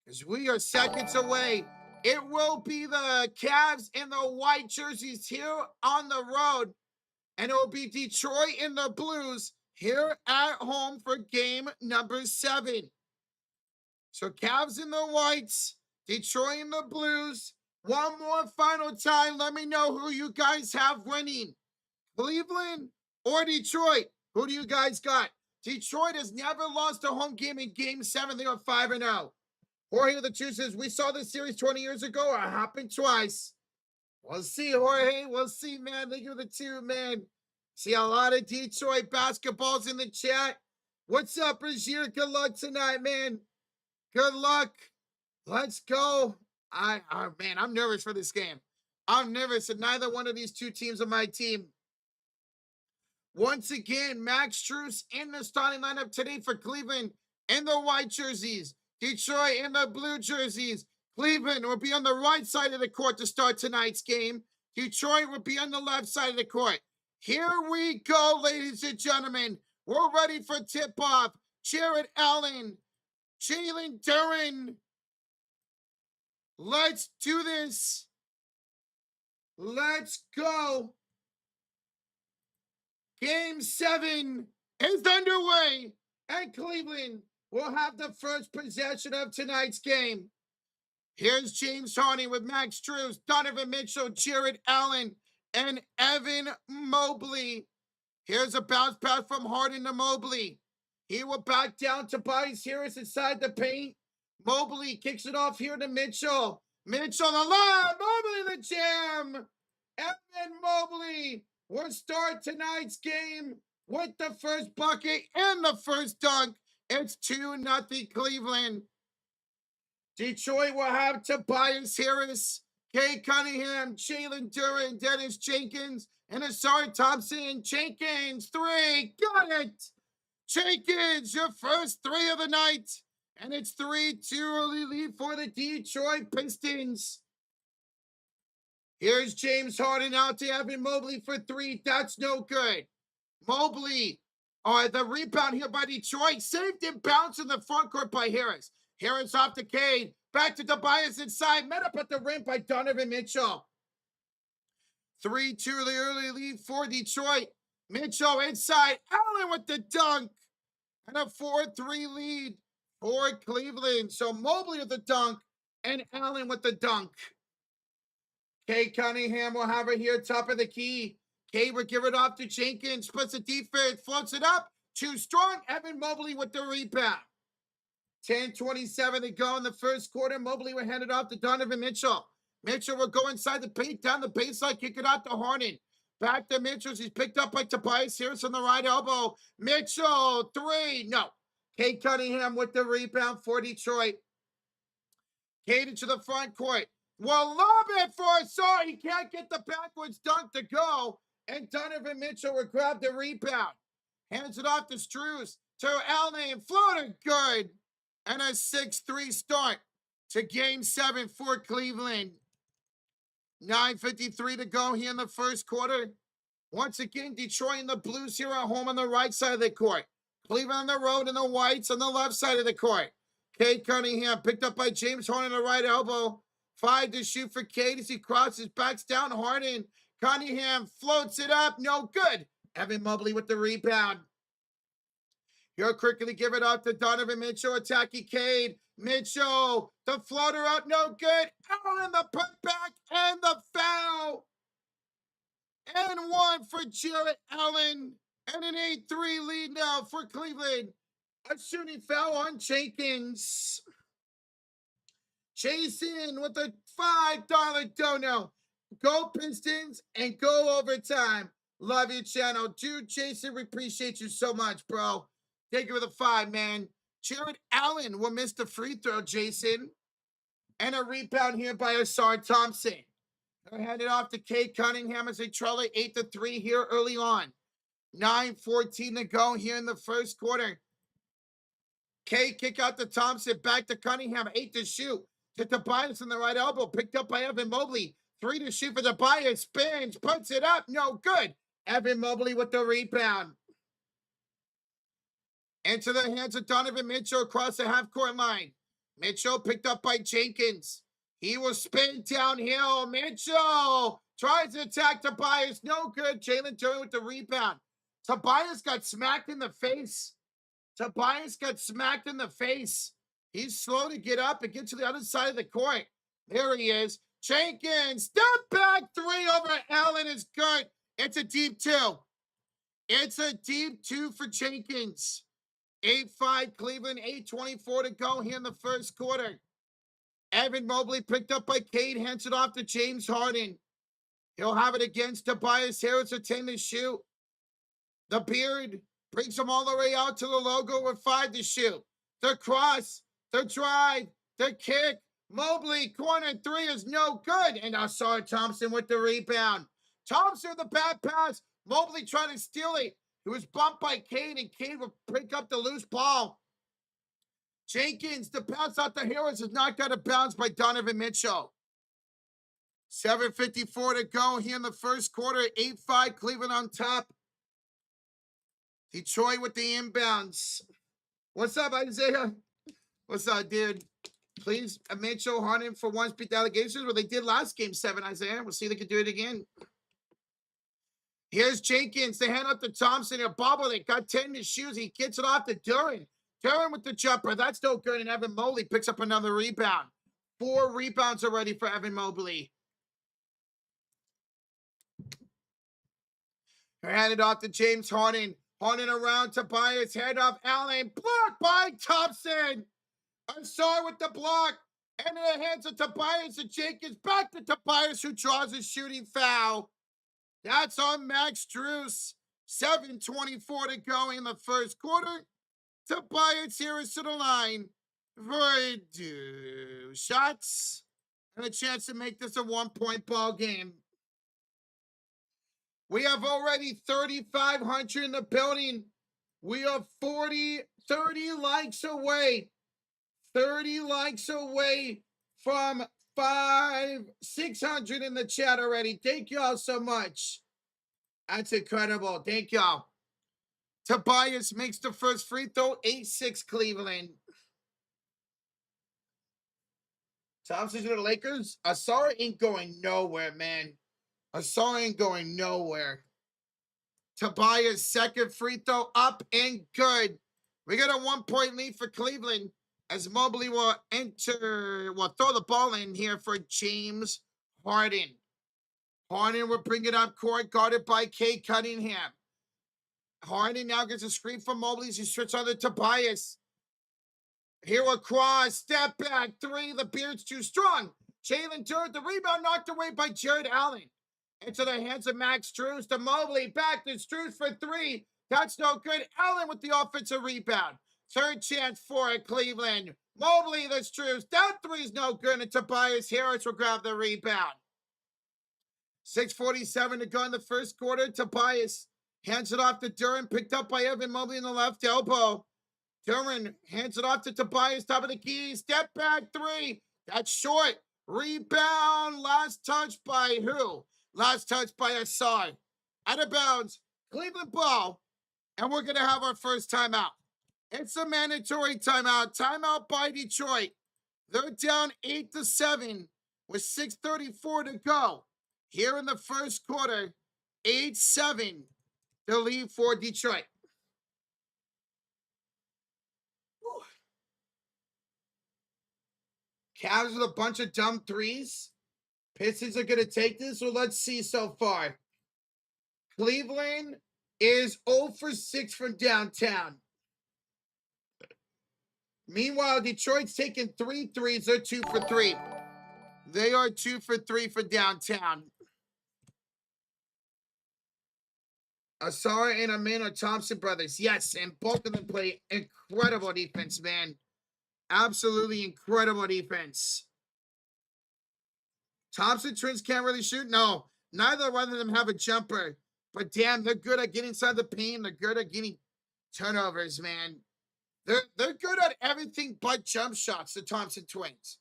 Because we are seconds away. It will be the Cavs in the white jerseys here on the road. And it will be Detroit in the blues here at home for game number 7. So Cavs in the whites, Detroit in the blues. One more final time. Let me know who you guys have winning. Cleveland or Detroit? Who do you guys got? Detroit has never lost a home game in Game 7. They are 5-0. Jorge the Two says, we saw this series 20 years ago. It happened twice. We'll see, Jorge. We'll see, man. Thank you, the two, man. See a lot of Detroit basketballs in the chat. What's up, Brazier? Good luck tonight, man. Good luck. Let's go. Man, I'm nervous for this game. I'm nervous, and neither one of these two teams are my team. Once again, Max Strus in the starting lineup today for Cleveland in the white jerseys. Detroit in the blue jerseys. Cleveland will be on the right side of the court to start tonight's game. Detroit will be on the left side of the court. Here we go, ladies and gentlemen. We're ready for tip-off. Jared Allen, Jalen Duran, Let's do this. Let's go. Game 7 is underway, and Cleveland will have the first possession of tonight's game. Here's James Harden with Max Strus, Donovan Mitchell, Jared Allen, and Evan Mobley. Here's a bounce pass from Harden to Mobley. He will back down to Tobias Harris inside the paint. Mobley kicks it off here to Mitchell. Mitchell the line, Mobley the jam. Evan Mobley will start tonight's game with the first bucket and the first dunk. It's 2-0 Cleveland. Detroit will have Tobias Harris, Kay Cunningham, Jalen Duren, Dennis Jenkins, and Asar Thompson. Jenkins, 3, got it! Jenkins, your first 3 of the night. And it's 3-2 early lead for the Detroit Pistons. Here's James Harden out to Evan Mobley for 3. That's no good. Mobley, the rebound here by Detroit. Saved and bounced in the front court by Harris. Harris off to Cade. Back to Tobias inside. Met up at the rim by Donovan Mitchell. 3-2 the early lead for Detroit. Mitchell inside. Allen with the dunk. And a 4-3 lead for Cleveland. So Mobley with the dunk and Allen with the dunk. Kay Cunningham will have it here top of the key. Kay will give it off to Jenkins. Splits the defense. Floats it up. Too strong. Evan Mobley with the rebound. 10:27 to go in the first quarter. Mobley will hand it off to Donovan Mitchell. Mitchell will go inside the paint, down the baseline, kick it out to Harden. Back to Mitchell. He's picked up by Tobias Harris on the right elbow. Mitchell, 3. No. Kay Cunningham with the rebound for Detroit. Kate into the front court. Well, lob it for Asar. He can't get the backwards dunk to go. And Donovan Mitchell will grab the rebound. Hands it off to Strus. To Allen. Floater good. And a 6-3 start to Game 7 for Cleveland. 9:53 to go here in the first quarter. Once again, Detroit and the Blues here at home on the right side of the court. Cleveland on the road and the Whites on the left side of the court. Cade Cunningham picked up by James Harden on the right elbow. 5 to shoot for Cade as he crosses, backs down Harden. Cunningham floats it up. No good. Evan Mobley with the rebound. He'll quickly give it up to Donovan Mitchell, attacking Cade. Mitchell, the floater out, no good. Allen, the putback, and the foul. And 1 for Jared Allen. And an 8-3 lead now for Cleveland. A shooting foul on Jenkins. Jason with a $5 dono. Go Pistons and go overtime. Love your channel. Dude, Jason, we appreciate you so much, bro. Thank you for the 5, man. Jared Allen will miss the free throw, Jason. And a rebound here by Asar Thompson. They'll hand it off to Cade Cunningham as they trail it 8-3 here early on. 9:14 to go here in the first quarter. Cade kick out to Thompson. Back to Cunningham. 8 to shoot. To Tobias on the right elbow. Picked up by Evan Mobley. 3 to shoot for Tobias. Spins. Puts it up. No good. Evan Mobley with the rebound. Into the hands of Donovan Mitchell across the half-court line. Mitchell picked up by Jenkins. He will spin downhill. Mitchell tries to attack Tobias. No good. Jalen Duren with the rebound. Tobias got smacked in the face. Tobias got smacked in the face. He's slow to get up and get to the other side of the court. There he is. Jenkins, step back 3 over Allen is good. It's a deep 2. It's a deep 2 for Jenkins. 8-5 Cleveland, 8:24 to go here in the first quarter. Evan Mobley picked up by Cade, hands it off to James Harden. He'll have it against Tobias Harris, a 10 to shoot. The beard brings him all the way out to the logo with 5 to shoot. The cross, the drive, the kick. Mobley, corner 3 is no good. And Asar Thompson with the rebound. Thompson with the bad pass. Mobley trying to steal it. He was bumped by Cade, and Cade will pick up the loose ball. Jenkins, the pass out to Harris is knocked out of bounds by Donovan Mitchell. 7:54 to go here in the first quarter. 8-5 Cleveland on top. Detroit with the inbounds. What's up, Isaiah? What's up, dude? Please, Mitchell Harden for once beat the allegations. Well, they did last game 7, Isaiah. We'll see if they can do it again. Here's Jenkins. They hand up to Thompson. A bobble. They got 10 in his shoes. He gets it off to Duran. Duran with the jumper. That's no good. And Evan Mobley picks up another rebound. 4 rebounds already for Evan Mobley. Handed off to James Harden. Harden around Tobias. Head off Allen. Blocked by Thompson. Asar with the block. And in the hands of Tobias and Jenkins. Back to Tobias, who draws a shooting foul. That's on Max Strus. 7:24 to go in the first quarter. Tobias Harris to the line for 2 shots. And a chance to make this a 1-point ball game. We have already 3,500 in the building. We are 30 likes away. 30 likes away from 600 in the chat already. Thank y'all so much. That's incredible. Thank y'all. Tobias makes the first free throw. 8-6 Cleveland. Thompson to the Lakers. Asar ain't going nowhere, man. Asar ain't going nowhere. Tobias' second free throw up and good. We got a 1-point lead for Cleveland as Mobley will throw the ball in here for James Harden. Harden will bring it up court, guarded by Cade Cunningham. Harden now gets a screen from Mobley as he switches on to Tobias. Here across, step back, 3. The beard's too strong. Jalen Duren, the rebound knocked away by Jared Allen. Into the hands of Max Strus to Mobley. Back to Strus for 3. That's no good. Allen with the offensive rebound. Third chance for it, Cleveland. Mobley to Strus. That 3's no good. And Tobias Harris will grab the rebound. 6:47 to go in the first quarter. Tobias hands it off to Duren. Picked up by Evan Mobley in the left elbow. Duren hands it off to Tobias. Top of the key. Step back 3. That's short. Rebound. Last touch by who? Last touch by Asar. Out of bounds. Cleveland ball. And we're going to have our first timeout. It's a mandatory timeout. Timeout by Detroit. They're down 8-7 with 6:34 to go. Here in the first quarter. 8-7. The lead for Detroit. Cavs with a bunch of dumb 3s. Pistons are going to take this. So let's see so far. Cleveland is 0 for 6 from downtown. Meanwhile, Detroit's taking 3 threes. They're 2 for 3. They are 2 for 3 for downtown. Asar and Amin are Thompson brothers. Yes, and both of them play incredible defense, man. Absolutely incredible defense. Thompson twins can't really shoot. No, neither one of them have a jumper. But damn, they're good at getting inside the paint. They're good at getting turnovers, man. They're good at everything but jump shots, the Thompson twins.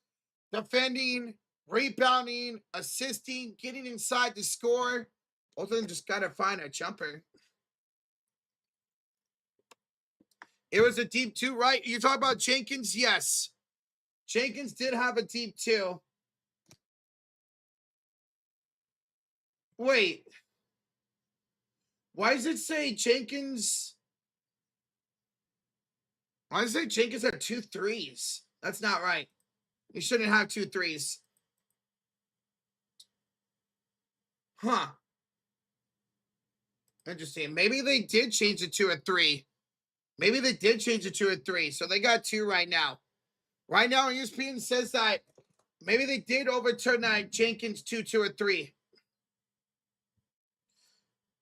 Defending, rebounding, assisting, getting inside to score. Both of them just got to find a jumper. It was a deep 2, right? You're talking about Jenkins? Yes. Jenkins did have a deep 2. Wait. Why does it say Jenkins? Why does it say Jenkins had 2 threes? That's not right. He shouldn't have 2 threes. Huh. Interesting. Maybe they did change it to a 3. Maybe they did change it to a 3. So they got 2 right now. Right now, ESPN says that maybe they did overturn that Jenkins 2 to a 3.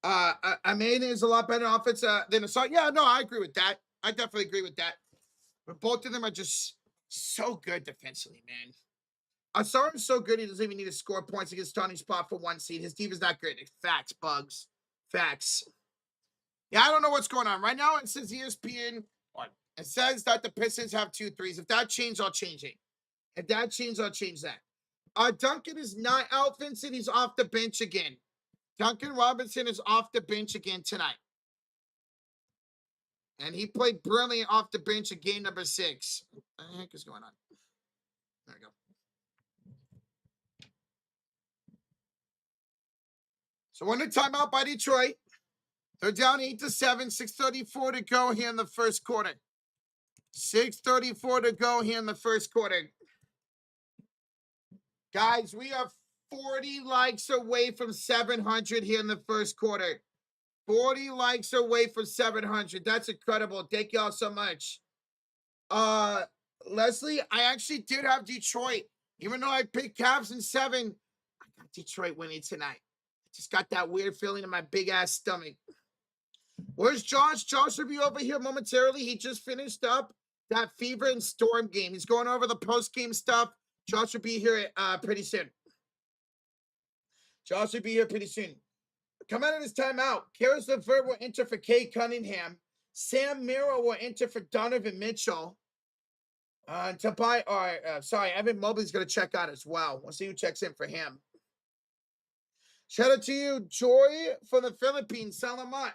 I mean, is a lot better offense than Asar. Yeah, no, I agree with that. I definitely agree with that. But both of them are just so good defensively, man. Asar is so good, he doesn't even need to score points against starting spot for 1 seed. His team is not good. Facts, Bugs. Facts. Yeah, I don't know what's going on. Right now, it says ESPN. It says that the Pistons have 2 threes. If that changes, I'll change it. If that changes, I'll change that. Duncan is not out, Vincent. He's off the bench again. Duncan Robinson is off the bench again tonight. And he played brilliant off the bench in game number 6. What the heck is going on? There we go. So we're in a timeout by Detroit. They're down 8-7, 6:34 to go here in the first quarter. 6:34 to go here in the first quarter. Guys, we are 40 likes away from 700 here in the first quarter. 40 likes away from 700. That's incredible. Thank y'all so much. Leslie, I actually did have Detroit. Even though I picked Cavs in 7, I got Detroit winning tonight. I just got that weird feeling in my big-ass stomach. Where's Josh? Josh will be over here momentarily. He just finished up that Fever and Storm game. He's going over the post-game stuff. Josh will be here pretty soon. Josh will be here pretty soon. Come out of this timeout. Karis LeVert will enter for Kay Cunningham. Sam Miro will enter for Donovan Mitchell. Evan Mobley's going to check out as well. We'll see who checks in for him. Shout out to you, Joy from the Philippines. Salamat.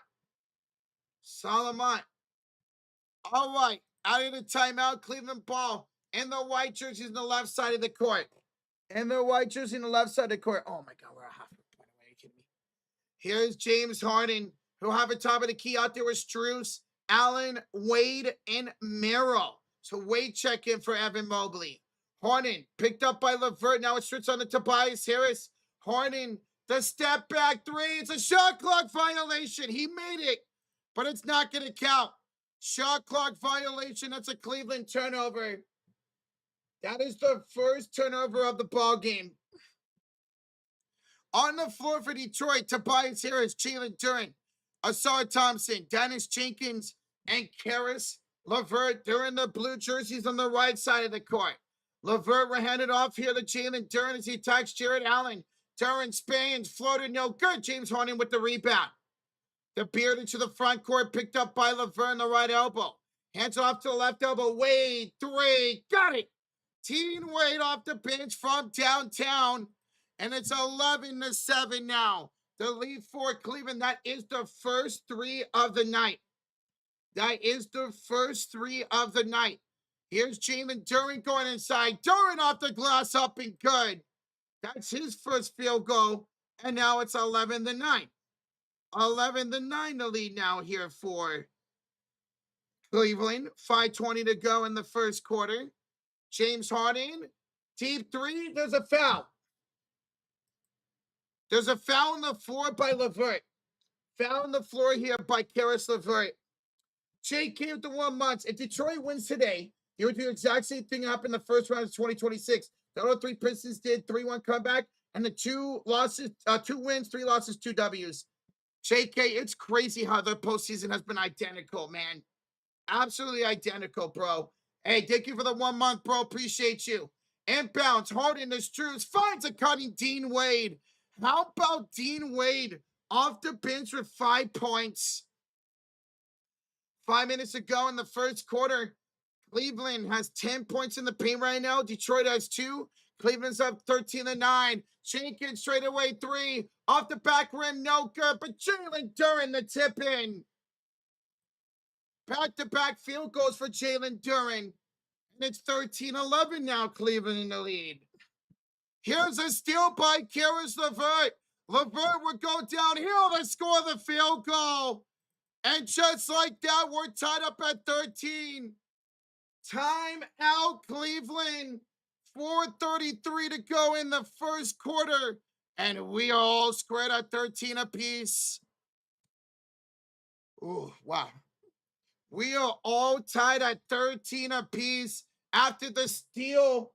All right. Out of the timeout, Cleveland ball. And the white jerseys on the left side of the court. Oh, my God. We're a half a point away. Are you kidding me? Here's James Harden, who'll have a top of the key out there with Strus, Allen, Wade, and Merrill. So Wade check in for Evan Mobley. Harden picked up by LeVert. Now it's Strus on the Tobias Harris. Harden, the step back three. It's a shot clock violation. He made it, but it's not going to count. Shot clock violation. That's a Cleveland turnover. That is the first turnover of the ball game. On the floor for Detroit, Tobias Harris, Jalen Duren, Asar Thompson, Dennis Jenkins, and Karis LeVert. They're in the blue jerseys on the right side of the court. LeVert will hand it off here to Jalen Duren as he attacks Jared Allen. Duren spins, floated, no good. James Harden with the rebound. The bearded to the front court, picked up by LeVert in the right elbow. Hands off to the left elbow. Wade, three, got it. Teen Wade off the bench from downtown. And it's 11-7 now. The lead for Cleveland. That is the first three of the night. Here's Jalen Duren going inside. Duren off the glass, up and good. That's his first field goal. And now it's 11-9. 11-9 the lead now here for Cleveland. 5:20 to go in the first quarter. James Harden, deep three. There's a foul. There's a foul on the floor by LeVert. Foul on the floor here by Karis LeVert. JK with the 1 month. If Detroit wins today, they would do the exact same thing happened in the first round of 2026. The other 3 Pistons did 3-1 comeback, and the 2 wins, 3 losses, 2 Ws. JK, it's crazy how the postseason has been identical, man. Absolutely identical, bro. Hey, thank you for the 1 month, bro. Appreciate you. Inbounds, Harden, the Strus finds a cutting Dean Wade. How about Dean Wade off the bench with 5 points? 5 minutes to go in the first quarter. Cleveland has 10 points in the paint right now. Detroit has 2. Cleveland's up 13-9. Jenkins straight away 3. Off the back rim, no good. But Jalen Duren, the tip in. Back-to-back field goals for Jalen Duren. And it's 13-11 now, Cleveland in the lead. Here's a steal by Karis LeVert. LeVert would go downhill to score the field goal. And just like that, we're tied up at 13. Time out, Cleveland. 4:33 to go in the first quarter. And we are all squared at 13 apiece. Ooh, wow. We are all tied at 13 apiece after the steal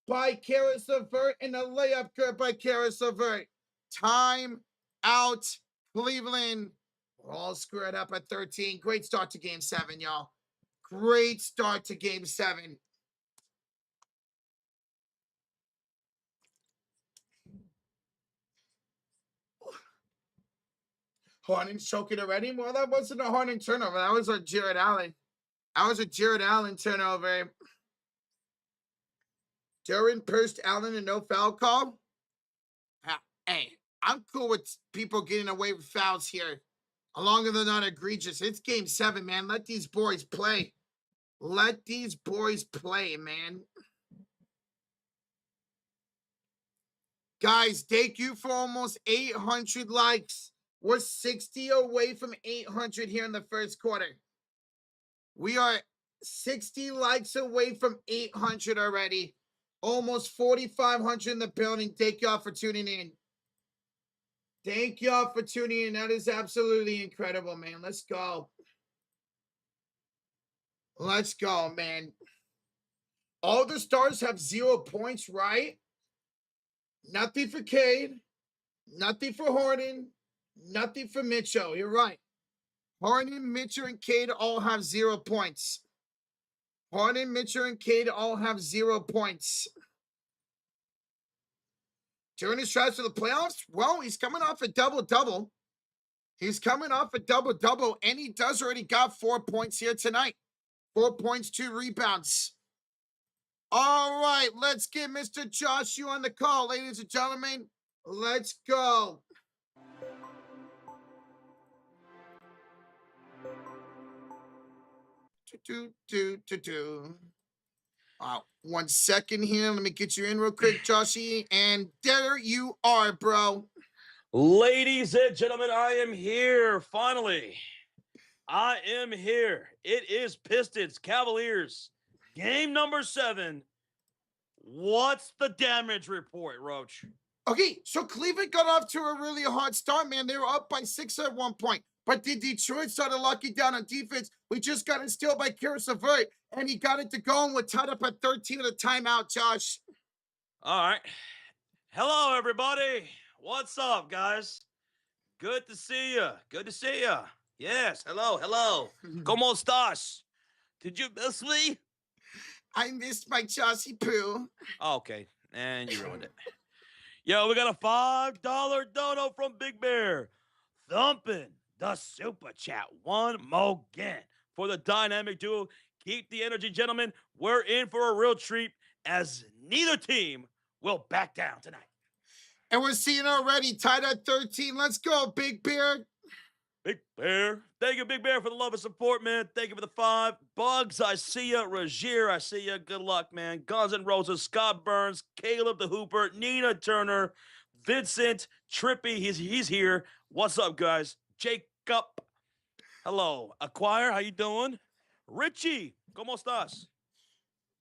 by Karis LeVert and the layup good by Karis LeVert. Time out, Cleveland. We're all squared up at 13. Great start to Game 7, y'all. Great start to Game 7. Harden choking already? Well, that wasn't a Harden turnover. That was a Jared Allen. Turnover. Duren pushed Allen and no foul call. Hey, I'm cool with people getting away with fouls here. As long as they're not egregious. It's Game 7, man. Let these boys play. Man. Guys, thank you for almost 800 likes. We're 60 away from 800 here in the first quarter. We are 60 likes away from 800 already. Almost 4,500 in the building. Thank y'all for tuning in. Thank y'all for tuning in. That is absolutely incredible, man. Let's go. Let's go, man. All the stars have 0 points, right? Nothing for Cade. Nothing for Harden. Nothing for Mitchell. You're right. Harden, Mitchell, and Cade all have 0 points. Harden, Mitchell, and Cade all have 0 points. Turning his tries for the playoffs? Well, he's coming off a double-double. He's coming off a double-double, and he does already got 4 points here tonight. 4 points, 2 rebounds. All right, let's get Mr. Joshua on the call, ladies and gentlemen. Let's go. One second here. Let me get you in real quick, Joshy. And there you are, bro. Ladies and gentlemen, I am here, finally. I am here. It is Pistons, Cavaliers, game number 7. What's the damage report, Roach? Okay, so Cleveland got off to a really hot start, man. They were up by 6 at one point. But the Detroit started locking down on defense. We just got it steal by Karis LeVert, and he got it to go, and we're tied up at 13 at a timeout, Josh. All right. Hello, everybody. What's up, guys? Good to see you. Good to see you. Yes, hello. ¿Cómo estás? Did you miss me? I missed my Joshy Poo. Okay, and you ruined it. Yo, we got a $5 dono from Big Bear. Thumping the super chat one more again for the dynamic duo. Keep the energy, gentlemen. We're in for a real treat as neither team will back down tonight. And we're seeing already tied at 13. Let's go, Big Bear. Big Bear. Thank you, Big Bear, for the love and support, man. Thank you for the 5. Bugs, I see ya. Rajier, I see ya. Good luck, man. Guns N' Roses, Scott Burns, Caleb the Hooper, Nina Turner, Vincent, Trippy, he's here. What's up, guys? Jacob. Hello. Acquire, how you doing? Richie, ¿cómo estás?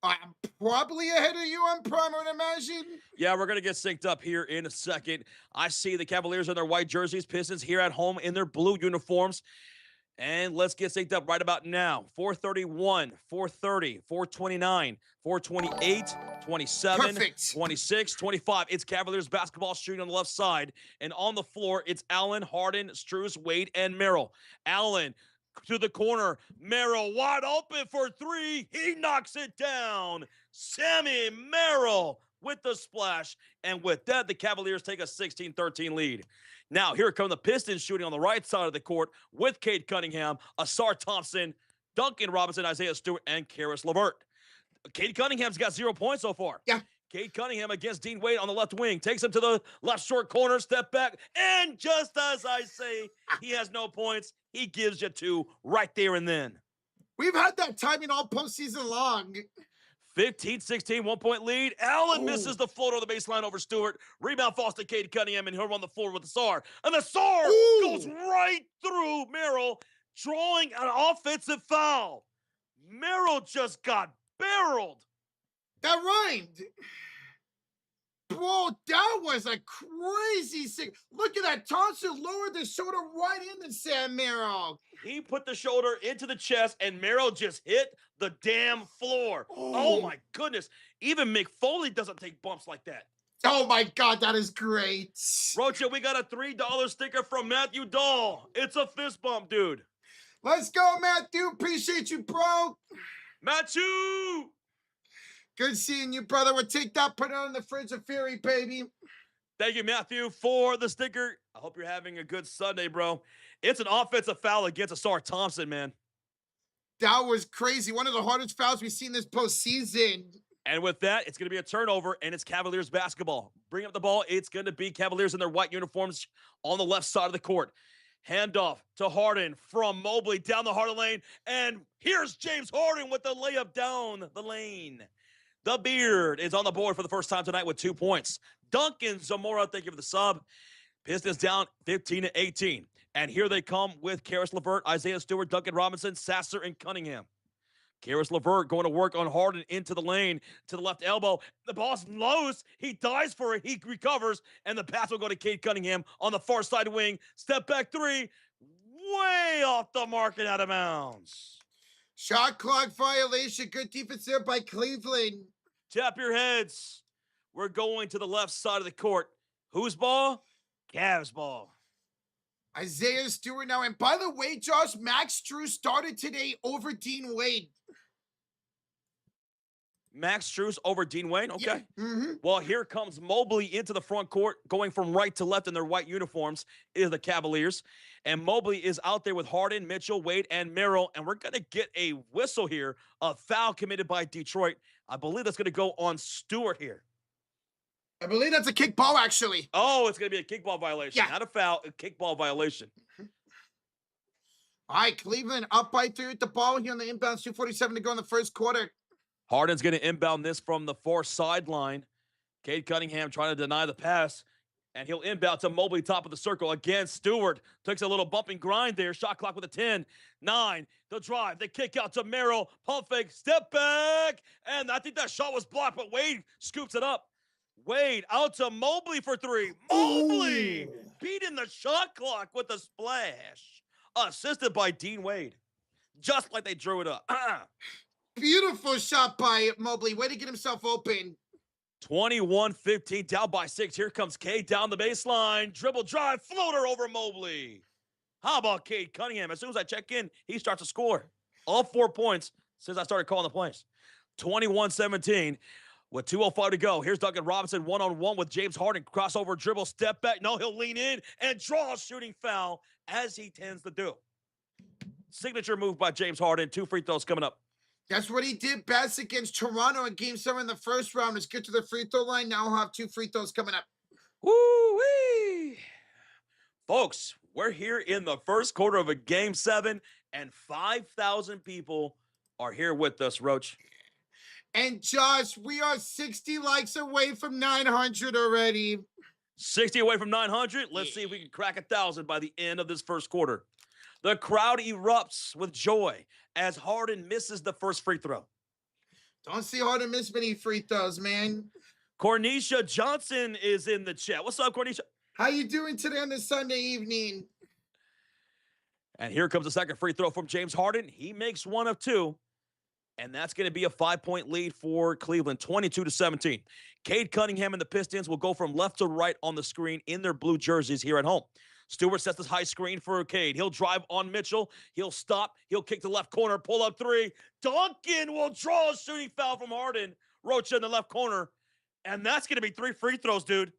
I'm probably ahead of you on Prime, I would imagine. Yeah, we're going to get synced up here in a second. I see the Cavaliers in their white jerseys, Pistons here at home in their blue uniforms. And let's get synced up right about now. 431, 430, 429, 428, 27, Perfect. 26, 25. It's Cavaliers basketball shooting on the left side. And on the floor, it's Allen, Harden, Strus, Wade, and Merrill. Allen to the corner. Merrill wide open for 3. He knocks it down. Sammy Merrill with the splash. And with that, the Cavaliers take a 16-13 lead. Now, here come the Pistons shooting on the right side of the court with Cade Cunningham, Asar Thompson, Duncan Robinson, Isaiah Stewart, and Karis LeVert. Cade Cunningham's got 0 points so far. Yeah. Cade Cunningham against Dean Wade on the left wing. Takes him to the left short corner, step back. And just as I say, he has no points. He gives you 2 right there and then. We've had that timing all postseason long. 15-16, 1-point lead. Allen misses the float on the baseline over Stewart. Rebound falls to Cade Cunningham, and he'll run the floor with the SAR. And the SAR goes right through Merrill, drawing an offensive foul. Merrill just got barreled. That rhymed. Bro, that was a crazy sick. Look at that. Thompson lowered the shoulder right into Sam Merrill. He put the shoulder into the chest, and Merrill just hit the damn floor. Oh my goodness. Even Mick Foley doesn't take bumps like that. Oh my God, that is great. Rocha, we got a $3 sticker from Matthew Dahl. It's a fist bump, dude. Let's go, Matthew. Appreciate you, bro. Matthew! Good seeing you, brother. We'll take that, put it on the fridge of Fury, baby. Thank you, Matthew, for the sticker. I hope you're having a good Sunday, bro. It's an offensive foul against Asar Thompson, man. That was crazy. One of the hardest fouls we've seen this postseason. And with that, it's going to be a turnover, and it's Cavaliers basketball. Bring up the ball. It's going to be Cavaliers in their white uniforms on the left side of the court. Handoff to Harden from Mobley down the Harden lane. And here's James Harden with the layup down the lane. The Beard is on the board for the first time tonight with 2 points. Duncan Zamora, thank you for the sub. Pistons down 15-18. And here they come with Karis LeVert, Isaiah Stewart, Duncan Robinson, Sasser, and Cunningham. Karis LeVert going to work on Harden into the lane to the left elbow. The ball's loose. He dives for it. He recovers. And the pass will go to Cade Cunningham on the far side wing. Step back three. Way off the mark and out of bounds. Shot clock violation. Good defense there by Cleveland. Tap your heads. We're going to the left side of the court. Whose ball? Cavs ball. Isaiah Stewart now. And by the way, Josh, Max Strus started today over Dean Wade. Max Strus over Dean Wade? Okay. Yeah. Well, here comes Mobley into the front court, going from right to left in their white uniforms, is the Cavaliers. And Mobley is out there with Harden, Mitchell, Wade, and Merrill. And we're going to get a whistle here, a foul committed by Detroit. I believe that's going to go on Stewart here. I believe that's a kickball, actually. Oh, it's going to be a kickball violation. Yeah. Not a foul, a kickball violation. All right, Cleveland up by 3 with the ball here on the inbounds. 2:47 to go in the first quarter. Harden's going to inbound this from the far sideline. Cade Cunningham trying to deny the pass. And he'll inbound to Mobley, top of the circle. Again, Stewart takes a little bump and grind there. Shot clock with a 10, 9. The drive, the kick out to Merrill. Pump fake, step back. And I think that shot was blocked, but Wade scoops it up. Wade out to Mobley for 3. Mobley beating the shot clock with a splash. Assisted by Dean Wade. Just like they drew it up. Beautiful shot by Mobley. Way to get himself open. 21-15, down by 6. Here comes Cade down the baseline. Dribble drive, floater over Mobley. How about Cade Cunningham? As soon as I check in, he starts to score. All 4 points since I started calling the plays. 21-17 with 2:05 to go. Here's Duncan Robinson one-on-one with James Harden. Crossover dribble, step back. No, he'll lean in and draw a shooting foul, as he tends to do. Signature move by James Harden. 2 free throws coming up. That's what he did best against Toronto in Game 7 in the first round. Let's get to the free throw line. Now he'll have 2 free throws coming up. Woo-wee! Folks, we're here in the first quarter of a Game 7, and 5,000 people are here with us, Roach. And Josh, we are 60 likes away from 900 already. 60 away from 900. Let's see if we can crack 1,000 by the end of this first quarter. The crowd erupts with joy as Harden misses the first free throw. Don't see Harden miss many free throws, man. Cornisha Johnson is in the chat. What's up, Cornisha? How you doing today on this Sunday evening? And here comes the second free throw from James Harden. He makes 1 of 2. And that's going to be a 5-point lead for Cleveland, 22-17. Cade Cunningham and the Pistons will go from left to right on the screen in their blue jerseys here at home. Stewart sets this high screen for Cade. He'll drive on Mitchell. He'll stop. He'll kick the left corner, pull up 3. Duncan will draw a shooting foul from Harden. Rocha in the left corner. And that's going to be 3 free throws, dude.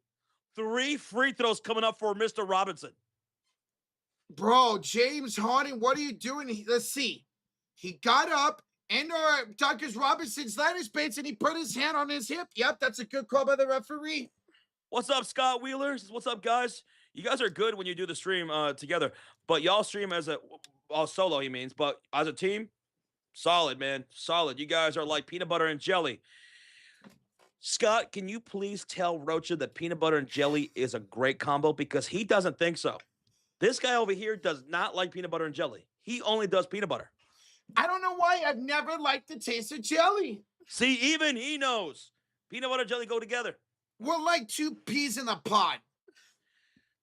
3 free throws coming up for Mr. Robinson. Bro, James Harden, what are you doing? Let's see. He got up. And Duncan Robinson's ladder space, and he put his hand on his hip. Yep, that's a good call by the referee. What's up, Scott Wheeler? What's up, guys? You guys are good when you do the stream together, but y'all stream as a solo, he means, but as a team, solid, man. Solid. You guys are like peanut butter and jelly. Scott, can you please tell Rocha that peanut butter and jelly is a great combo? Because he doesn't think so. This guy over here does not like peanut butter and jelly. He only does peanut butter. I don't know why. I've never liked the taste of jelly. See, even he knows. Peanut butter and jelly go together. We're like 2 peas in a pod.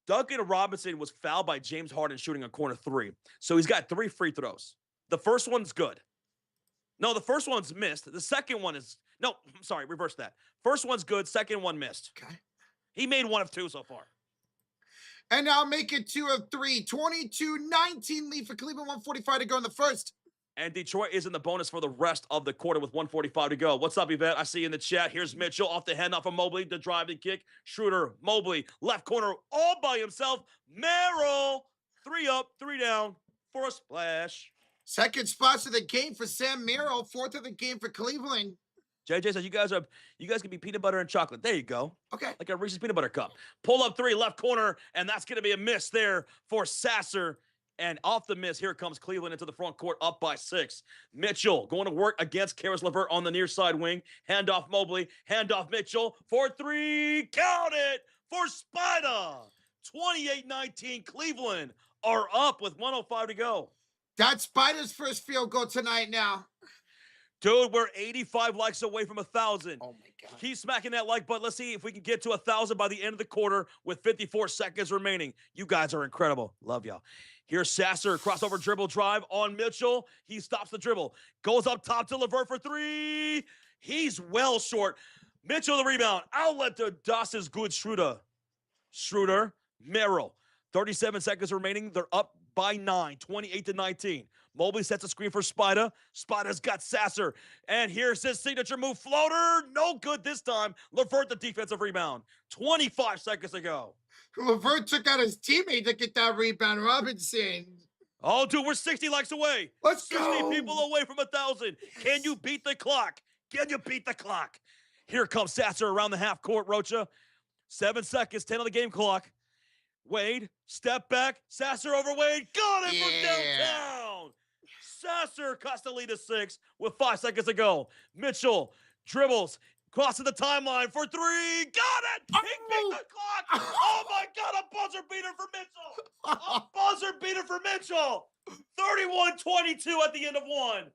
Duncan Robinson was fouled by James Harden shooting a corner 3. So he's got 3 free throws. The first one's good. No, the first one's missed. The second one is... No, I'm sorry, reverse that. First one's good, second one missed. Okay. He made 1 of 2 so far. And now make it 2 of 3. 22-19 lead for Cleveland, 1:45 to go in the first. And Detroit is in the bonus for the rest of the quarter with 1:45 to go. What's up, Yvette? I see you in the chat. Here's Mitchell off the handoff of Mobley. The drive and kick. Schroeder, Mobley, left corner all by himself. Merrill, 3 up, 3 down for a splash. Second spots of the game for Sam Merrill. 4th of the game for Cleveland. JJ says you guys can be peanut butter and chocolate. There you go. Okay. Like a Reese's peanut butter cup. Pull up 3, left corner, and that's going to be a miss there for Sasser. And off the miss, here comes Cleveland into the front court, up by 6. Mitchell going to work against Karis LeVert on the near side wing. Handoff Mobley, handoff Mitchell for 3. Count it for Spida. 28-19, Cleveland are up with 1:05 to go. That's Spider's first field goal tonight now. Dude, we're 85 likes away from 1,000. Oh, my God. Keep smacking that like button. Let's see if we can get to 1,000 by the end of the quarter with 54 seconds remaining. You guys are incredible. Love y'all. Here's Sasser, crossover dribble drive on Mitchell. He stops the dribble. Goes up top to LeVert for 3. He's well short. Mitchell the rebound. Outlet to Das's good Schroeder, Merrill. 37 seconds remaining. They're up by 9, 28-19. Mobley sets a screen for Spida. Spida's got Sasser. And here's his signature move floater. No good this time. LeVert the defensive rebound. 25 seconds to go. LeVert took out his teammate to get that rebound. Robinson. Oh, dude, we're 60 likes away. Let's 60 go. people away from 1,000. Can you beat the clock? Can you beat the clock? Here comes Sasser around the half court, Rocha. 7 seconds, 10 on the game clock. Wade, step back. Sasser over Wade. Got it from downtown. Sasser cuts the lead to 6 with 5 seconds to go. Mitchell dribbles, crosses the timeline for 3. Got it. He beat the clock. Oh, my God, a buzzer beater for Mitchell. A buzzer beater for Mitchell. 31-22 at the end of 1.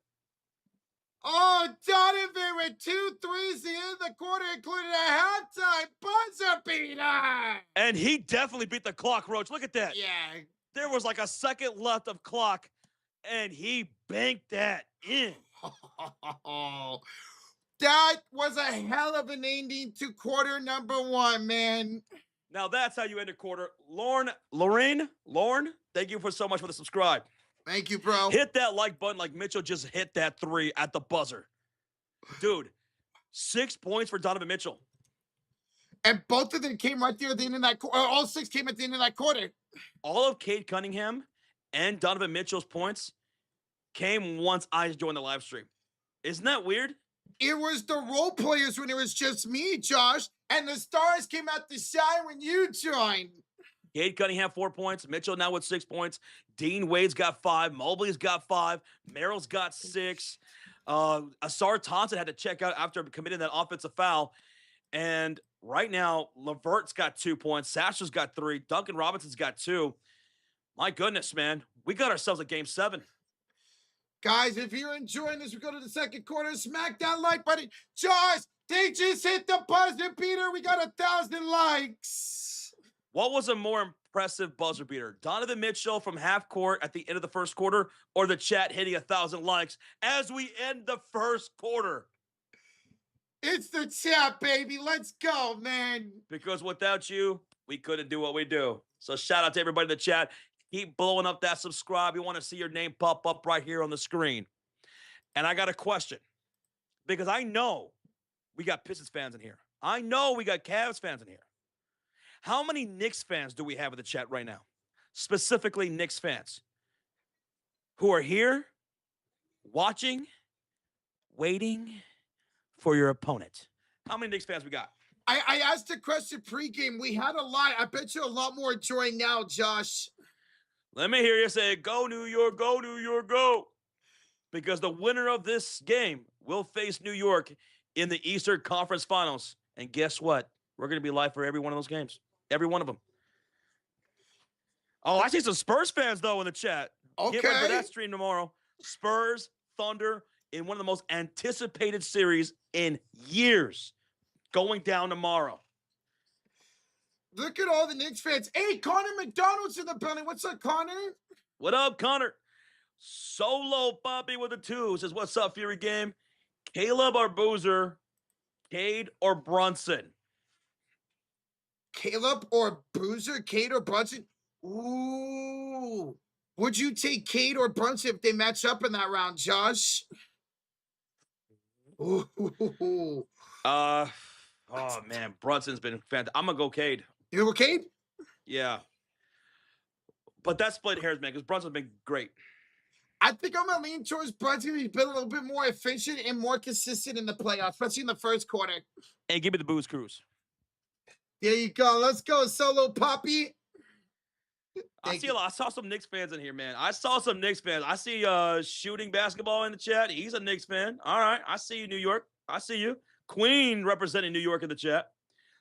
Oh, Donovan with 2 threes the end of the quarter, including a halftime buzzer beater. And he definitely beat the clock, Roach. Look at that. Yeah. There was like a second left of clock, and he banked that in. That was a hell of an ending to quarter number 1, man. Now that's how you end a quarter. Lauren, thank you so much for the subscribe. Thank you, bro. Hit that like button like Mitchell just hit that 3 at the buzzer. Dude, 6 points for Donovan Mitchell. And both of them came right there at the end of that quarter. All 6 came at the end of that quarter. All of Cade Cunningham and Donovan Mitchell's points came once I joined the live stream. Isn't that weird? It was the role players when it was just me, Josh, and the stars came out to shine when you joined. Cade Cunningham 4 points. Mitchell now with 6 points. Dean Wade's got 5. Mobley's got 5. Merrill's got 6. Asar Thompson had to check out after committing that offensive foul. And right now, LeVert's got 2 points. Sasser's got 3. Duncan Robinson's got 2. My goodness, man. We got ourselves a game 7. Guys, if you're enjoying this, we go to the second quarter. Smack that like button. Josh, they just hit the buzzer beater. We got 1,000 likes. What was a more impressive buzzer beater? Donovan Mitchell from half court at the end of the first quarter, or the chat hitting 1,000 likes as we end the first quarter? It's the chat, baby. Let's go, man. Because without you, we couldn't do what we do. So shout out to everybody in the chat. Keep blowing up that subscribe. We want to see your name pop up right here on the screen. And I got a question, because I know we got Pistons fans in here. I know we got Cavs fans in here. How many Knicks fans do we have in the chat right now? Specifically Knicks fans who are here watching, waiting for your opponent. How many Knicks fans we got? I asked a question pregame. We had a lot. I bet you a lot more join now, Josh. Let me hear you say, go New York, go New York, go. Because the winner of this game will face New York in the Eastern Conference Finals. And guess what? We're going to be live for every one of those games. Every one of them. Oh, I see some Spurs fans, though, in the chat. Okay. Get ready for that stream tomorrow. Spurs, Thunder, in one of the most anticipated series in years, going down tomorrow. Look at all the Knicks fans. Hey, Connor McDonald's in the building. What's up, Connor? What up, Connor? Solo Bobby with the 2 says, what's up, Fury Game? Caleb or Boozer? Cade or Brunson? Caleb or Boozer? Cade or Brunson? Ooh. Would you take Cade or Brunson if they match up in that round, Josh? Ooh. Oh, man. Brunson's been fantastic. I'm going to go Cade. You know Cade? Yeah. But that's split hairs, man, because Brunson's been great. I think I'm going to lean towards Brunson. He's been a little bit more efficient and more consistent in the playoffs, especially in the first quarter. And give me the Booze Cruise. There you go. Let's go, Solo Poppy. Thank you. I saw some Knicks fans in here, man. I saw some Knicks fans. I see shooting basketball in the chat. He's a Knicks fan. All right. I see you, New York. I see you. Queen representing New York in the chat.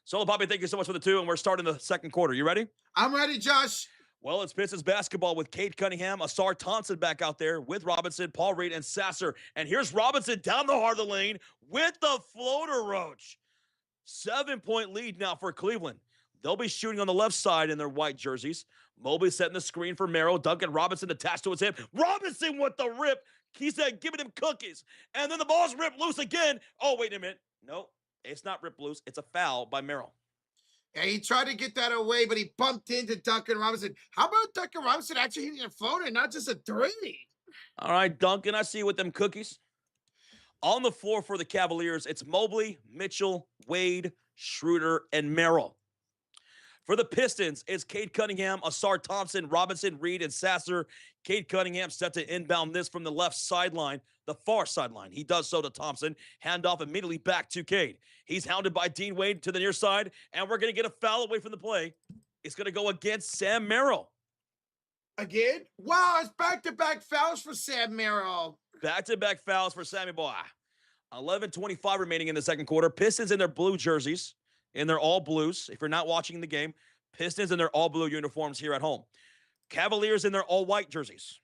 Solo Poppy, thank you so much for the 2, and we're starting the second quarter. You ready? I'm ready, Josh. Well, it's Pistons basketball with Cade Cunningham, Asar Thompson back out there with Robinson, Paul Reed, and Sasser. And here's Robinson down the heart of the lane with the floater roach. 7-point lead now for Cleveland. They'll be shooting on the left side in their white jerseys. Mobley setting the screen for Merrill. Duncan Robinson attached to his hip. Robinson with the rip. He said, giving him cookies. And then the ball's ripped loose again. Oh, wait a minute. No, it's not ripped loose. It's a foul by Merrill. Yeah, he tried to get that away, but he bumped into Duncan Robinson. How about Duncan Robinson actually hitting a floater, not just a 3? All right, Duncan, I see you with them cookies. On the floor for the Cavaliers, it's Mobley, Mitchell, Wade, Schroeder, and Merrill. For the Pistons, it's Cade Cunningham, Asar Thompson, Robinson, Reed, and Sasser. Cade Cunningham set to inbound this from the left sideline, the far sideline. He does so to Thompson. Handoff immediately back to Cade. He's hounded by Dean Wade to the near side, and we're going to get a foul away from the play. It's going to go against Sam Merrill. Again? Wow, it's back-to-back fouls for Sam Merrill. Back-to-back fouls for Sammy Boy. 11:25 remaining in the second quarter. Pistons in their blue jerseys, in their all blues. If you're not watching the game, Pistons in their all blue uniforms here at home. Cavaliers in their all white jerseys.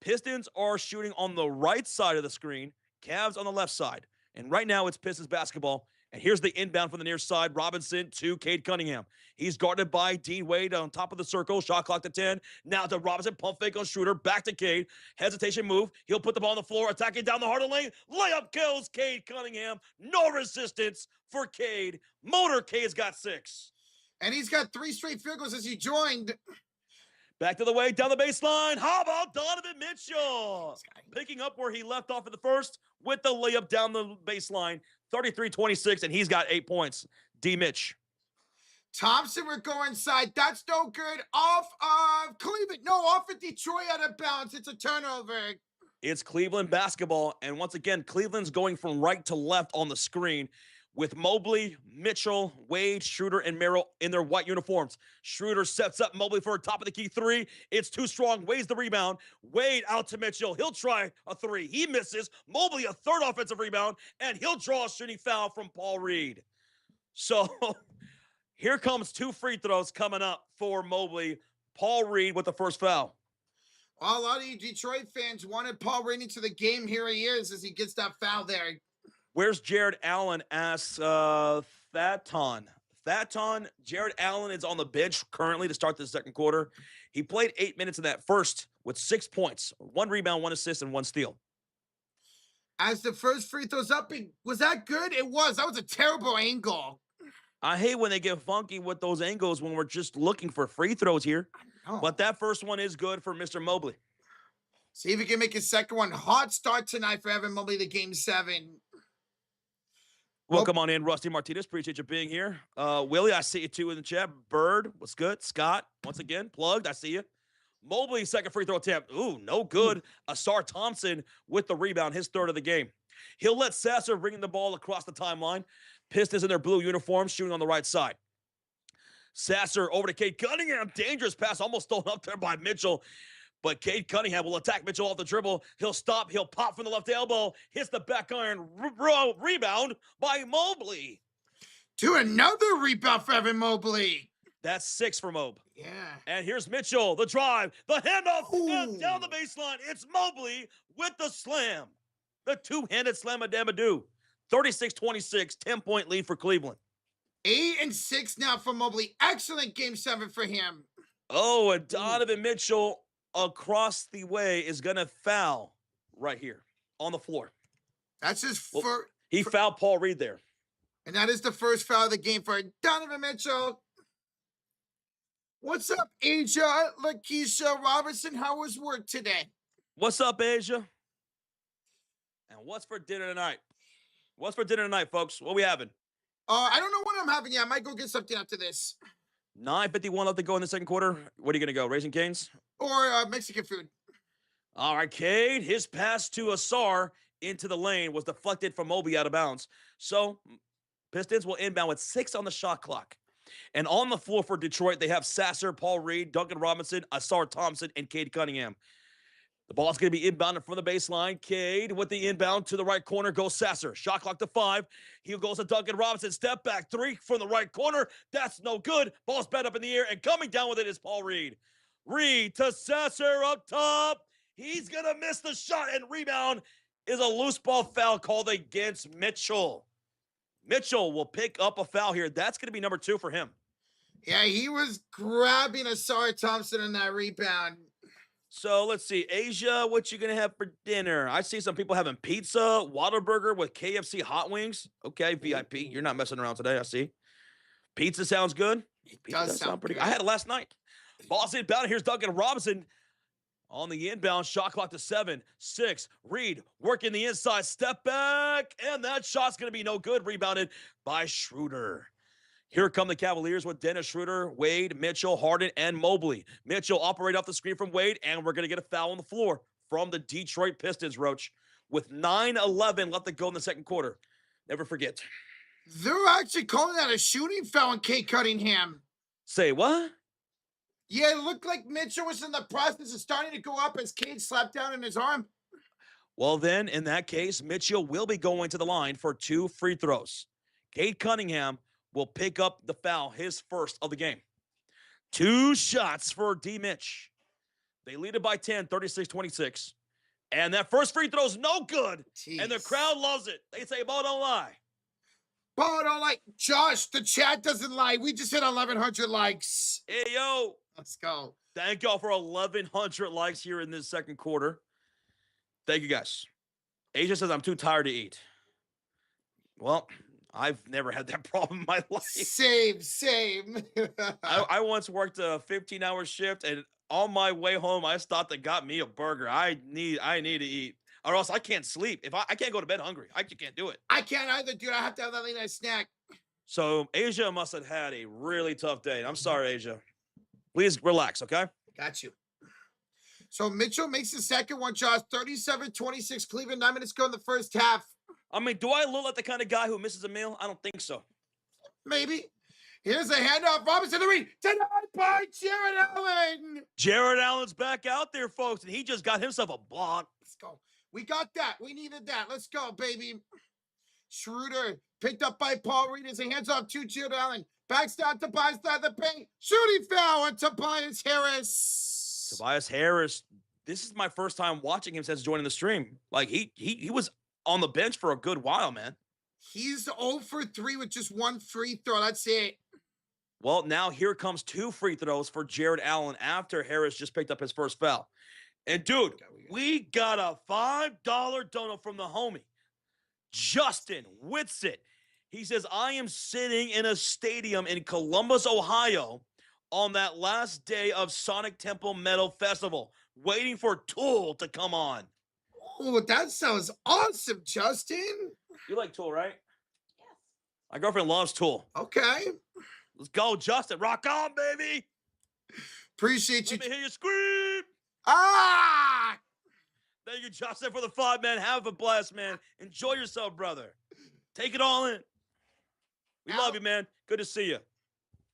Pistons are shooting on the right side of the screen. Cavs on the left side. And right now it's Pistons basketball. And here's the inbound from the near side. Robinson to Cade Cunningham. He's guarded by Dean Wade on top of the circle. Shot clock to 10. Now to Robinson. Pump fake on Schroeder. Back to Cade. Hesitation move. He'll put the ball on the floor. Attacking down the heart of the lane. Layup kills Cade Cunningham. No resistance for Cade. Motorcade's got 6. And he's got 3 straight field goals as he joined. Back to the way, down the baseline. How about Donovan Mitchell? Picking up where he left off in the first with the layup down the baseline. 33-26, and he's got 8 points. D. Mitch. Thompson will go inside. That's no good. Off of Cleveland. No, off of Detroit out of bounds. It's a turnover. It's Cleveland basketball, and once again, Cleveland's going from right to left on the screen with Mobley, Mitchell, Wade, Schroeder, and Merrill in their white uniforms. Schroeder sets up Mobley for a top of the key 3. It's too strong. Wade's the rebound. Wade out to Mitchell. He'll try a 3. He misses. Mobley a 3rd offensive rebound, and he'll draw a shooting foul from Paul Reed. So here comes 2 free throws coming up for Mobley. Paul Reed with the first foul. Well, a lot of you Detroit fans wanted Paul Reed into the game. Here he is as he gets that foul there. Where's Jared Allen? Asks Thaton. Jared Allen is on the bench currently to start the second quarter. He played 8 minutes in that first with 6 points, 1 rebound, 1 assist, and 1 steal. As the first free throws up, was that good? It was. That was a terrible angle. I hate when they get funky with those angles when we're just looking for free throws here. But that first one is good for Mr. Mobley. See if he can make his second one. Hot start tonight for Evan Mobley to Game 7. Welcome on in, Rusty Martinez. Appreciate you being here. Willie, I see you too in the chat. Bird, what's good? Scott, once again, plugged. I see you. Mobley, second free throw attempt. Ooh, no good. Asar Thompson with the rebound, his 3rd of the game. He'll let Sasser bring the ball across the timeline. Pistons in their blue uniforms, shooting on the right side. Sasser over to Cade Cunningham. Dangerous pass, almost thrown up there by Mitchell. But Cade Cunningham will attack Mitchell off the dribble. He'll stop. He'll pop from the left elbow. Hits the back iron. Rebound by Mobley. To another rebound for Evan Mobley. That's 6 for Mob. Yeah. And here's Mitchell. The drive. The handoff. And down the baseline. It's Mobley with the slam. The two-handed slam-a-dam-a-doo. 36-26. 10-point lead for Cleveland. 8 and 6 now for Mobley. Excellent Game 7 for him. Oh, and Donovan Mitchell across the way is going to foul right here on the floor. That's his first. He fouled Paul Reed there. And that is the first foul of the game for Donovan Mitchell. What's up, Asia Lakeisha Robertson? How was work today? What's up, Asia? And what's for dinner tonight? What's for dinner tonight, folks? What we having? I don't know what I'm having yet. I might go get something after this. 9:51 left to go in the second quarter. What are you going to go? Raising Cane's? Or Mexican food. All right, Cade. His pass to Asar into the lane was deflected from Mobley out of bounds. So Pistons will inbound with 6 on the shot clock. And on the floor for Detroit, they have Sasser, Paul Reed, Duncan Robinson, Asar Thompson, and Cade Cunningham. The ball's going to be inbounded from the baseline. Cade with the inbound to the right corner goes Sasser. Shot clock to 5. He goes to Duncan Robinson. Step back 3 from the right corner. That's no good. Ball's bent up in the air, and coming down with it is Paul Reed. Reed to Sasser up top. He's going to miss the shot, and rebound is a loose ball foul called against Mitchell. Mitchell will pick up a foul here. That's going to be number 2 for him. Yeah, he was grabbing Asar Thompson in that rebound. So let's see. Asia, what you going to have for dinner? I see some people having pizza, Whataburger with KFC hot wings. Okay, VIP. You're not messing around today, I see. Pizza sounds good. Pizza does sound pretty good. I had it last night. Ball's inbound. Here's Duncan Robinson. On the inbound, shot clock to 7, 6. Reed working the inside, step back, and that shot's going to be no good. Rebounded by Schroeder. Here come the Cavaliers with Dennis Schroeder, Wade, Mitchell, Harden, and Mobley. Mitchell operate off the screen from Wade, and we're going to get a foul on the floor from the Detroit Pistons, Roach, with 9:11 left to go in the second quarter. Never forget. They're actually calling that a shooting foul on Cade Cunningham. Say what? Yeah, it looked like Mitchell was in the process of starting to go up as Cade slapped down in his arm. Well, then, in that case, Mitchell will be going to the line for 2 free throws. Cade Cunningham will pick up the foul, his first of the game. 2 shots for D. Mitch. They lead it by 10, 36-26. And that first free throw is no good. Jeez. And the crowd loves it. They say, ball don't lie. Ball don't lie. Josh, the chat doesn't lie. We just hit 1,100 likes. Hey, yo. Let's go. Thank y'all for 1,100 likes here in this second quarter. Thank you, guys. Asia says, I'm too tired to eat. Well, I've never had that problem in my life. Same. I once worked a 15-hour shift, and on my way home, I stopped and got me a burger. I need to eat, or else I can't sleep. If I can't go to bed hungry. I just can't do it. I can't either, dude. I have to have that late night snack. So Asia must have had a really tough day. I'm sorry, Asia. Please relax, okay? Got you. So Mitchell makes the second one, Josh. 37-26 Cleveland. 9 minutes go in the first half. I mean, do I look like the kind of guy who misses a meal? I don't think so. Maybe. Here's a handoff. Robinson the Reed. Denied by Jared Allen. Jared Allen's back out there, folks, and he just got himself a block. Let's go. We got that. We needed that. Let's go, baby. Schroeder picked up by Paul Reed as he hands off to Jared Allen. Backs down to Tobias down the paint. Shooting foul on Tobias Harris. Tobias Harris. This is my first time watching him since joining the stream. Like, he was on the bench for a good while, man. He's 0 for 3 with just 1 free throw. That's it. Well, now here comes 2 free throws for Jared Allen after Harris just picked up his first foul. And, dude, we got a $5 donut from the homie, Justin Whitsitt. He says, I am sitting in a stadium in Columbus, Ohio on that last day of Sonic Temple Metal Festival, waiting for Tool to come on. Oh, that sounds awesome, Justin. You like Tool, right? Yes. My girlfriend loves Tool. Okay. Let's go, Justin. Rock on, baby. Appreciate you. Let me hear you scream. Ah! Thank you, Justin, for the 5, man. Have a blast, man. Enjoy yourself, brother. Take it all in. We love you, man. Good to see you.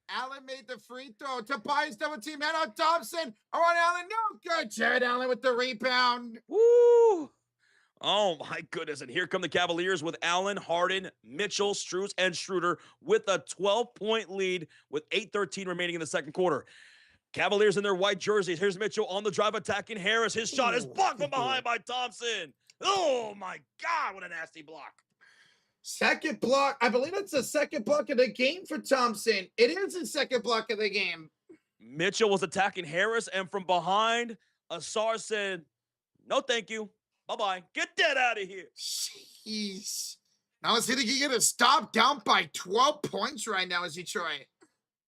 Allen made the free throw. Tobias double team. Head on Thompson. Around Allen. No good. Jared Allen with the rebound. Woo! Oh, my goodness. And here come the Cavaliers with Allen, Harden, Mitchell, Strus, and Schroeder with a 12-point lead with 8:13 remaining in the second quarter. Cavaliers in their white jerseys. Here's Mitchell on the drive attacking Harris. His shot is blocked from behind by Thompson. Oh, my God. What a nasty block. Second block. I believe it's the second block of the game for Thompson. It is the second block of the game. Mitchell was attacking Harris, and from behind, Asar said, no, thank you. Bye-bye. Get that out of here. Jeez. Now let's see if he can get a stop down by 12 points right now as Detroit.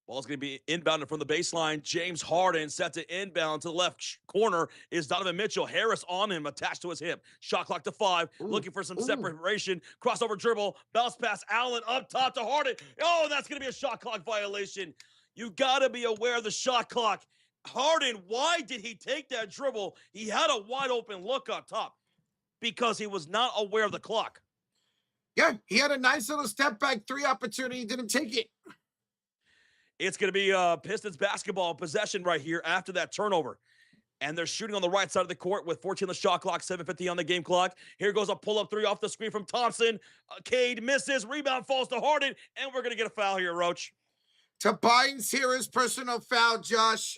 Ball's going to be inbounded from the baseline. James Harden set to inbound to the left corner is Donovan Mitchell. Harris on him, attached to his hip. Shot clock to 5, looking for some separation. Crossover dribble, bounce pass, Allen up top to Harden. Oh, that's going to be a shot clock violation. You got to be aware of the shot clock. Harden, why did he take that dribble? He had a wide open look up top because he was not aware of the clock. Yeah, he had a nice little step back 3 opportunity. He didn't take it. It's going to be Pistons basketball possession right here after that turnover. And they're shooting on the right side of the court with 14 on the shot clock, 7:50 on the game clock. Here goes a pull-up three off the screen from Thompson. Cade misses, rebound falls to Harden, and we're going to get a foul here, Roach. Tobias Harris personal foul, Josh.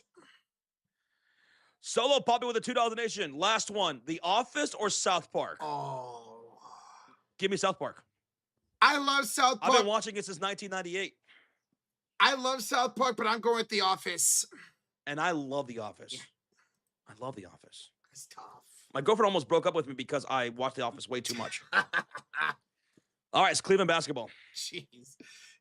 Solo Poppy with a $2 donation. Last one, The Office or South Park? Oh. Give me South Park. I love South Park. I've been watching it since 1998. I love South Park, but I'm going with The Office. And I love The Office. Yeah. I love The Office. It's tough. My girlfriend almost broke up with me because I watched The Office way too much. All right, it's Cleveland basketball. Jeez.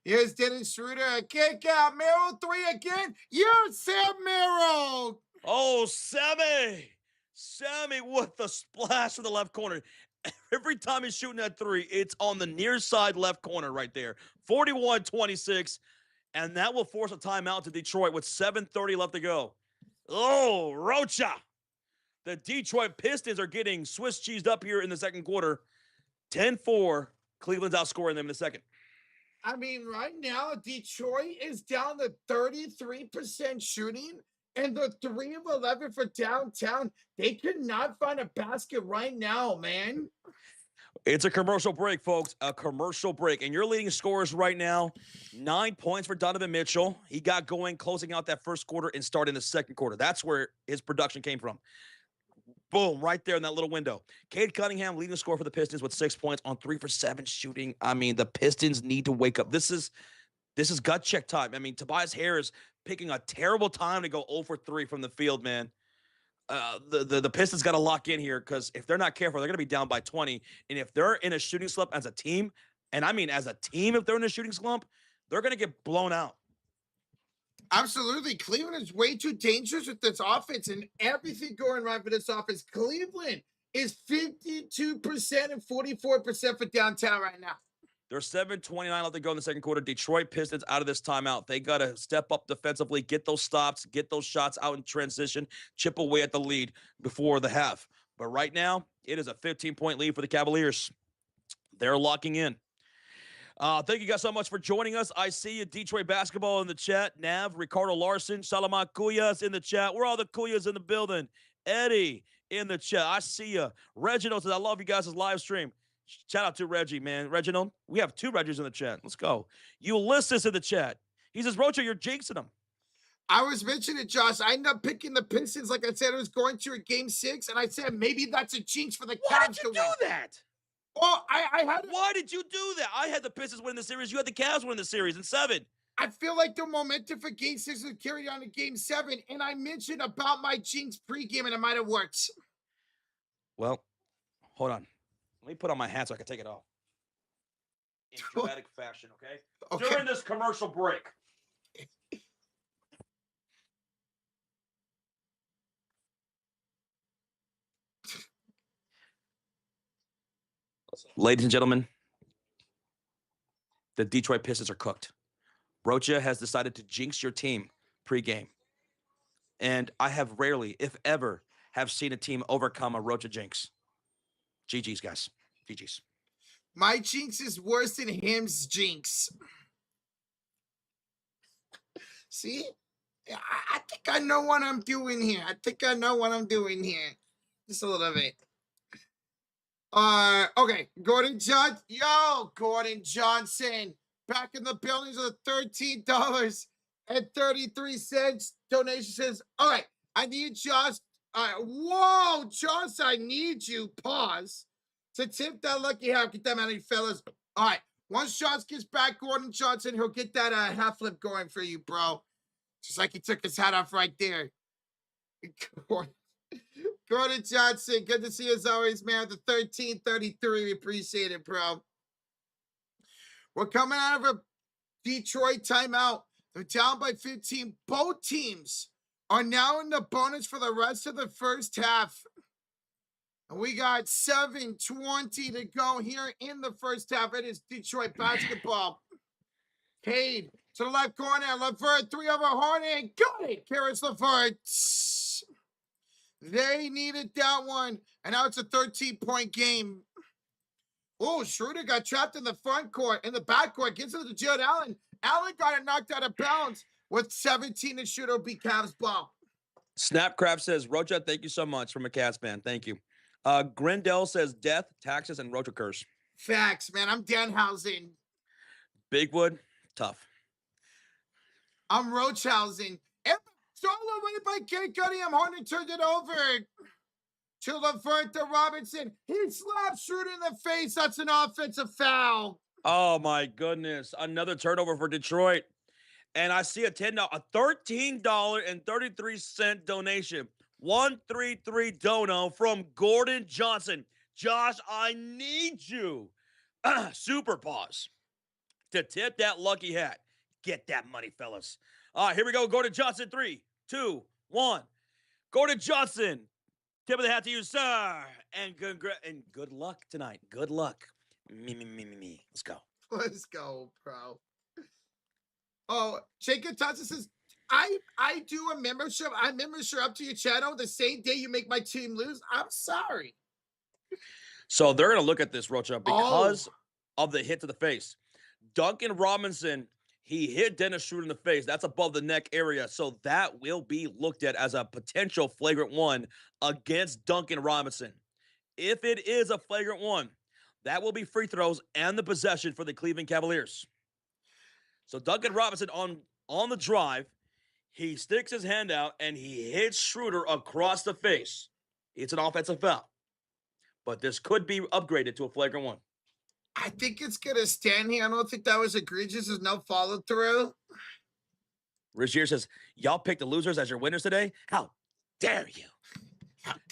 Here's Dennis Schroeder. Kick out. Merrill 3 again. You're Sam Merrill. Oh, Sammy. Sammy with the splash in the left corner. Every time he's shooting that three, it's on the near side left corner right there. 41-26. And that will force a timeout to Detroit with 7:30 left to go. Oh, Rocha. The Detroit Pistons are getting Swiss cheesed up here in the second quarter. 10-4. Cleveland's outscoring them in the second. I mean, right now, Detroit is down to 33% shooting, and the 3 of 11 for downtown. They could not find a basket right now, man. It's a commercial break, folks. A commercial break. And your leading scorers right now, 9 points for Donovan Mitchell. He got going, closing out that first quarter and starting the second quarter. That's where his production came from. Boom, right there in that little window. Cade Cunningham leading the score for the Pistons with 6 points on 3 for 7 shooting. I mean, the Pistons need to wake up. This is gut check time. I mean, Tobias Harris picking a terrible time to go 0 for 3 from the field, man. The Pistons got to lock in here because if they're not careful, they're going to be down by 20. And if they're in a shooting slump as a team, and I mean as a team, if they're in a shooting slump, they're going to get blown out. Absolutely. Cleveland is way too dangerous with this offense and everything going right for this offense. Cleveland is 52% and 44% for downtown right now. There's 7:29 left to go in the second quarter. Detroit Pistons out of this timeout. They got to step up defensively, get those stops, get those shots out in transition, chip away at the lead before the half. But right now, it is a 15-point lead for the Cavaliers. They're locking in. Thank you guys so much for joining us. I see you, Detroit basketball in the chat. Nav, Ricardo Larson, Salaman Cuyas in the chat. We're all the Cuyas in the building. Eddie in the chat. I see you. Reginald says, I love you guys' live stream. Shout out to Reggie, man. Reginald, we have 2 Reggies in the chat. Let's go. Ulysses in the chat. He says, Rocha, you're jinxing them. I was mentioning it, Josh. I ended up picking the Pistons like I said it was going to in Game 6, and I said maybe that's a jinx for the Cavs. Why did you do that? Well, I had. Why did you do that? I had the Pistons win the series. You had the Cavs win the series in 7. I feel like the momentum for Game 6 was carried on to Game 7, and I mentioned about my jinx pregame, and it might have worked. Well, hold on. Let me put on my hat so I can take it off. In dramatic fashion, okay? During this commercial break. Ladies and gentlemen, the Detroit Pistons are cooked. Rocha has decided to jinx your team pregame. And I have rarely, if ever, have seen a team overcome a Rocha jinx. GG's, guys. GG's. My jinx is worse than him's jinx. See? I think I know what I'm doing here. Just a little bit. Okay. Gordon Johnson. Yo, Gordon Johnson. Back in the buildings with $13.33. Donation says, all right, I need Josh. Whoa, Josh, I need you. Pause. To tip that lucky half, get that money, fellas. All right. Once Josh gets back, Gordon Johnson, he'll get that half flip going for you, bro. Just like he took his hat off right there. Gordon Johnson, good to see you as always, man. The 1333, we appreciate it, bro. We're coming out of a Detroit timeout. They're down by 15. Both teams are now in the bonus for the rest of the first half. And we got 7:20 to go here in the first half. It is Detroit basketball. Cade to the left corner. LeVert, 3 over Harden. Got it. Karis LeVert. They needed that one. And now it's a 13-point game. Oh, Schroeder got trapped in the front court. In the back court. Gets it to Jared Allen. Allen got it knocked out of bounds. With 17 to shoot, it'll be Cavs ball. Snapcraft says, Rocha, thank you so much from a Cats fan. Thank you. Grindel says death, taxes, and Rocha curse. Facts, man. I'm Danhausen. Bigwood, tough. I'm Roachhausen. Solo away by Kid Cunningham. Harden turned it over to LeVert to Robinson. He slaps Schroeder in the face. That's an offensive foul. Oh, my goodness. Another turnover for Detroit. And I see a $13.33 donation. 133 dono from Gordon Johnson. Josh, I need you. Super pause to tip that lucky hat. Get that money, fellas. All right, here we go. Gordon Johnson, 3, 2, 1. Gordon Johnson, tip of the hat to you, sir. And good luck tonight. Good luck. Me. Let's go. Let's go, bro. Oh, Jacob Thompson says, I do a membership. I membership up to your channel the same day you make my team lose. I'm sorry. So they're going to look at this, Rocha, because of the hit to the face. Duncan Robinson, he hit Dennis Schroeder in the face. That's above the neck area. So that will be looked at as a potential flagrant one against Duncan Robinson. If it is a flagrant one, that will be free throws and the possession for the Cleveland Cavaliers. So Duncan Robinson on the drive, he sticks his hand out and he hits Schroeder across the face. It's an offensive foul. But this could be upgraded to a flagrant one. I think it's going to stand here. I don't think that was egregious. There's no follow through. Rozier says, y'all picked the losers as your winners today? How dare you?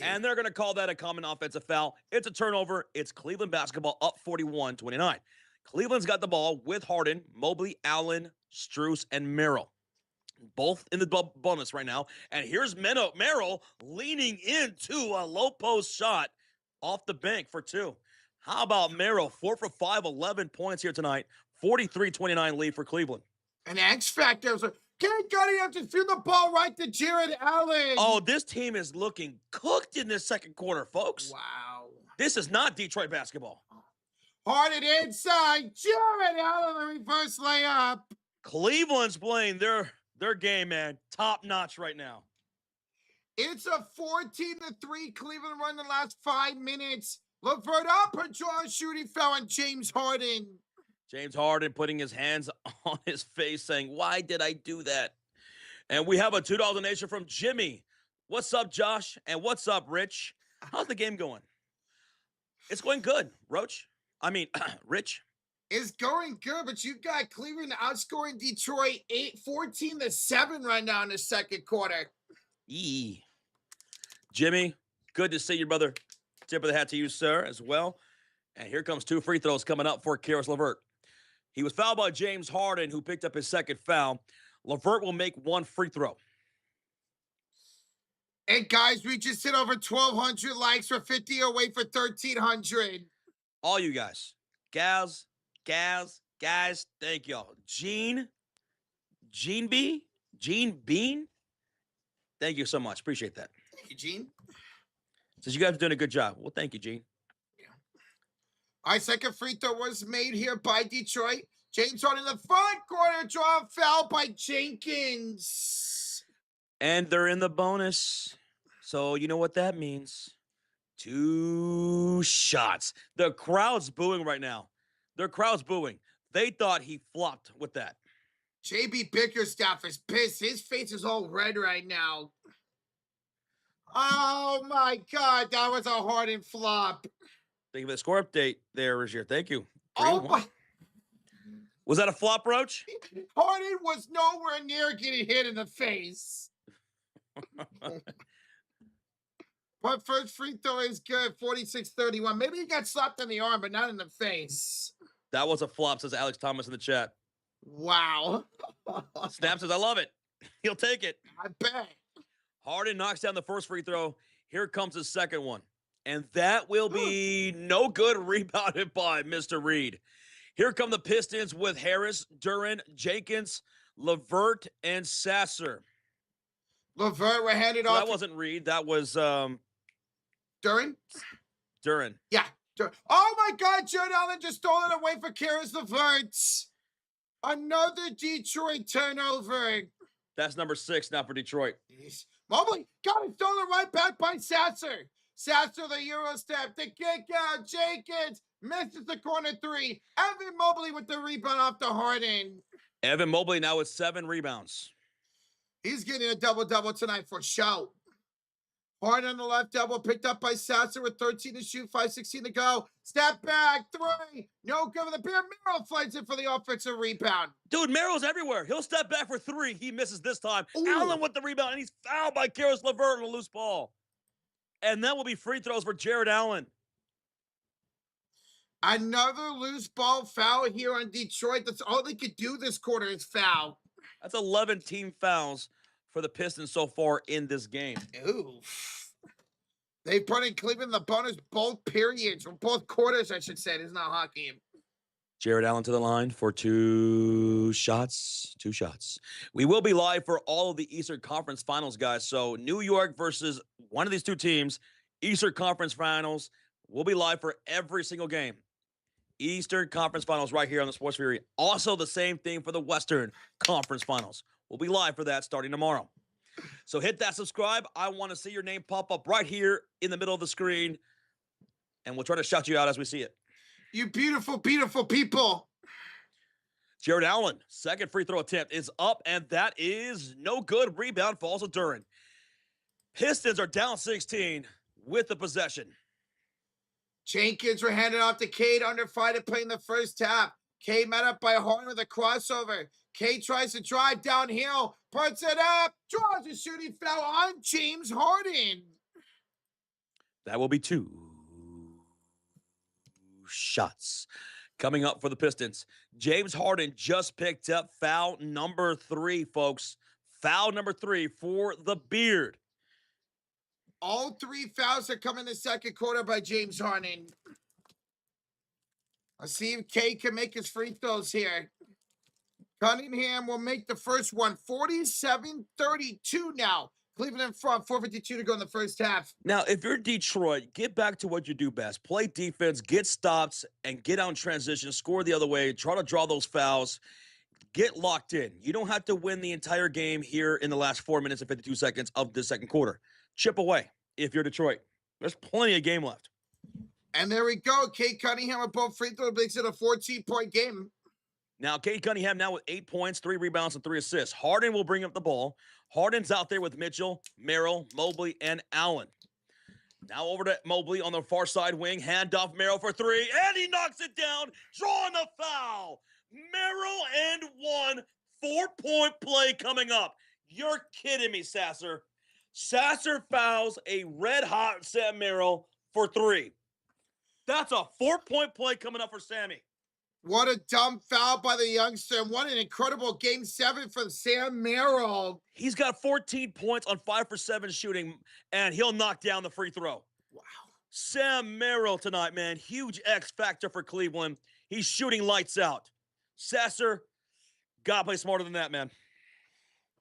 And they're going to call that a common offensive foul. It's a turnover. It's Cleveland basketball up 41-29. Cleveland's got the ball with Harden, Mobley, Allen, Strus, and Merrill. Both in the bonus right now. And here's Merrill leaning into a low post shot off the bank for 2. How about Merrill? 4 for 5, 11 points here tonight. 43-29 lead for Cleveland. An X factor. Can't Cunningham just threw the ball right to Jared Allen. Oh, this team is looking cooked in this second quarter, folks. Wow. This is not Detroit basketball. Harden inside. Jared Allen, the reverse layup. Cleveland's playing their game, man. Top notch right now. It's a 14-3 Cleveland run in the last 5 minutes. LeVert up, a draw shooting foul on James Harden. James Harden putting his hands on his face saying, why did I do that? And we have a $2 donation from Jimmy. What's up, Josh? And what's up, Rich? How's the game going? It's going good, Rich. It's going good, but you got Cleveland outscoring Detroit 14-7 right now in the second quarter. Jimmy, good to see you, brother. Tip of the hat to you, sir, as well. And here comes 2 free throws coming up for Caris LeVert. He was fouled by James Harden, who picked up his second foul. LeVert will make 1 free throw. And guys, we just hit over 1,200 likes for 50 away for 1,300. All you guys, guys, thank y'all. Gene Bean, thank you so much. Appreciate that. Thank you, Gene. Says you guys are doing a good job. Well, thank you, Gene. Yeah. Our second free throw was made here by Detroit. James Harden in the front corner, draw foul by Jenkins. And they're in the bonus. So you know what that means. 2 shots. The crowd's booing right now. Their crowd's booing. They thought he flopped with that. JB Bickerstaff is pissed. His face is all red right now. Oh, my God. That was a Harden flop. Thank you for the score update there, Rozier. Thank you. Oh, my. Was that a flop, Roach? Harden was nowhere near getting hit in the face. But first free throw is good. 46-31. Maybe he got slapped in the arm, but not in the face. That was a flop, says Alex Thomas in the chat. Wow. Snap says, I love it. He'll take it. I bet. Harden knocks down the first free throw. Here comes the second one. And that will be no good, rebounded by Mr. Reed. Here come the Pistons with Harris, Duran, Jenkins, LeVert, and Sasser. LeVert were handed off. That wasn't Reed. That was Duran? Duran. Yeah. Oh, my God. Jared Allen just stole it away for Caris LeVert. Another Detroit turnover. That's number 6 now for Detroit. Jeez. Mobley got it stolen right back by Sasser. Sasser, the Euro step, the kick out. Jenkins misses the corner 3. Evan Mobley with the rebound off the Harden. Evan Mobley now with 7 rebounds. He's getting a double-double tonight for show. Harden on the left double, picked up by Sasser with 13 to shoot, 5:16 to go. Step back, 3. No good for the pair. Merrill finds it for the offensive rebound. Dude, Merrill's everywhere. He'll step back for 3. He misses this time. Ooh. Allen with the rebound, and he's fouled by Karis LeVert on a loose ball. And that will be free throws for Jared Allen. Another loose ball foul here on Detroit. That's all they could do this quarter is foul. That's 11 team fouls for the Pistons so far in this game. Ooh. They've put in Cleveland the bonus both periods, or both quarters, I should say. It is not a hockey game. Jared Allen to the line for 2 shots. 2 shots. We will be live for all of the Eastern Conference Finals, guys. So New York versus one of these 2 teams, Eastern Conference Finals. We'll be live for every single game. Eastern Conference Finals right here on the Sports Fury. Also the same thing for the Western Conference Finals. We'll be live for that starting tomorrow. So hit that subscribe. I want to see your name pop up right here in the middle of the screen, and we'll try to shout you out as we see it. You beautiful, beautiful people. Jared Allen, second free throw attempt is up, and that is no good. Rebound falls to Duren. Pistons are down 16 with the possession. Jenkins were handed off to Cade under 5 to play in the first half. Cade met up by Horn with a crossover. Cade tries to drive downhill, puts it up, draws a shooting foul on James Harden. That will be 2 shots coming up for the Pistons. James Harden just picked up foul number 3, folks. Foul number 3 for the Beard. All 3 fouls are coming in the second quarter by James Harden. Let's see if Cade can make his free throws here. Cunningham will make the first one. 47-32 now. Cleveland in front, 4:52 to go in the first half. Now, if you're Detroit, get back to what you do best. Play defense, get stops, and get out in transition. Score the other way. Try to draw those fouls. Get locked in. You don't have to win the entire game here in the last 4 minutes and 52 seconds of the second quarter. Chip away if you're Detroit. There's plenty of game left. And there we go. Cade Cunningham with both free throws makes it a 14-point game. Now, Cade Cunningham now with 8 points, 3 rebounds, and 3 assists. Harden will bring up the ball. Harden's out there with Mitchell, Merrill, Mobley, and Allen. Now over to Mobley on the far side wing. Handoff Merrill for 3, and he knocks it down, drawing the foul. Merrill and 1, 4-point play coming up. You're kidding me, Sasser. Sasser fouls a red-hot Sam Merrill for 3. That's a 4-point play coming up for Sammy. What a dumb foul by the youngster. And what an incredible game 7 for Sam Merrill. He's got 14 points on 5 for 7 shooting, and he'll knock down the free throw. Wow. Sam Merrill tonight, man. Huge X factor for Cleveland. He's shooting lights out. Sasser, gotta play smarter than that, man.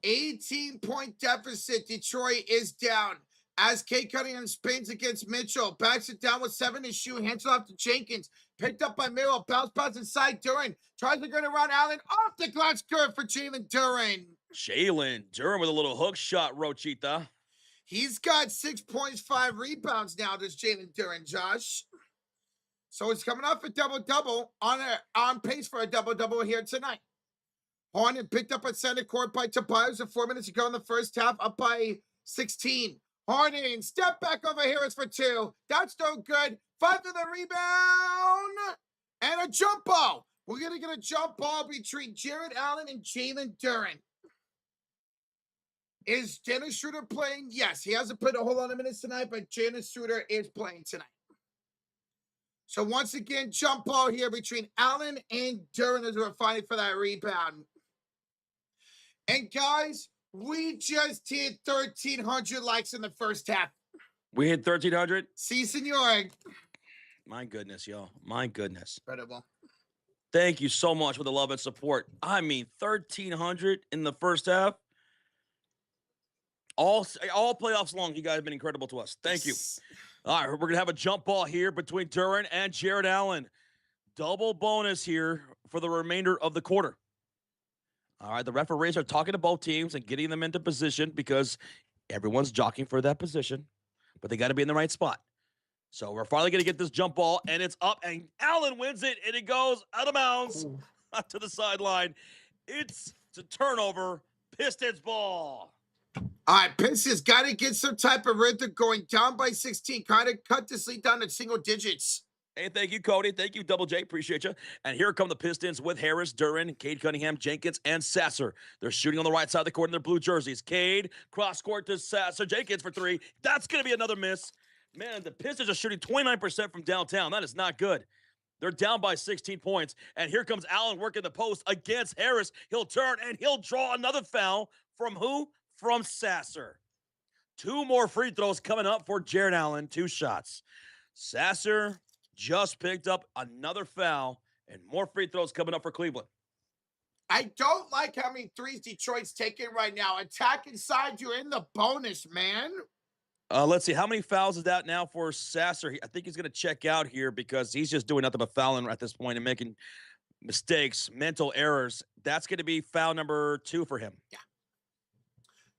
18-point deficit. Detroit is down. As Cade Cunningham spins against Mitchell. Backs it down with 7 to shoot. Hands it off to Jenkins. Picked up by Merrill. Bounce pass inside Duren. Tries to go around Allen. Off the glass curve for Jalen Duren. Jalen Duren with a little hook shot, Rochita. He's got 6 points, 5 rebounds now, this Jalen Duren, Josh. So it's coming off a double-double, on pace for a double-double here tonight. Hornet picked up at center court by Tobias with 4 minutes to go in the first half, up by 16. Harden, step back over here is for 2. That's no good. 5 to the rebound. And a jump ball. We're going to get a jump ball between Jared Allen and Jalen Duren. Is Dennis Schroeder playing? Yes, he hasn't played a whole lot of minutes tonight, but Dennis Schroeder is playing tonight. So once again, jump ball here between Allen and Duren as we're fighting for that rebound. And guys, we just hit 1,300 likes in the first half. We hit 1,300? Si, senor. My goodness, y'all. My goodness. Incredible. Thank you so much for the love and support. I mean, 1,300 in the first half. All playoffs long, you guys have been incredible to us. Thank you. All right, we're going to have a jump ball here between Duren and Jared Allen. Double bonus here for the remainder of the quarter. All right, the referees are talking to both teams and getting them into position because everyone's jockeying for that position, but they got to be in the right spot. So we're finally going to get this jump ball, and it's up, and Allen wins it, and it goes out of bounds to the sideline. It's a turnover, Pistons ball. All right, Pistons got to get some type of rhythm going. Down by 16, kind of cut this lead down to single digits. Hey, thank you, Cody. Thank you, Double J. Appreciate you. And here come the Pistons with Harris, Duran, Cade Cunningham, Jenkins, and Sasser. They're shooting on the right side of the court in their blue jerseys. Cade, cross court to Sasser. Jenkins for three. That's going to be another miss. Man, the Pistons are shooting 29% from downtown. That is not good. They're down by 16 points. And here comes Allen working the post against Harris. He'll turn and he'll draw another foul from who? From Sasser. Two more free throws coming up for Jared Allen. 2 shots. Sasser just picked up another foul, and more free throws coming up for Cleveland. I don't like how many threes Detroit's taking right now. Attack inside, you're in the bonus, man. Let's see. How many fouls is that now for Sasser? I think he's going to check out here because he's just doing nothing but fouling at this point and making mistakes, mental errors. That's going to be foul number 2 for him. Yeah.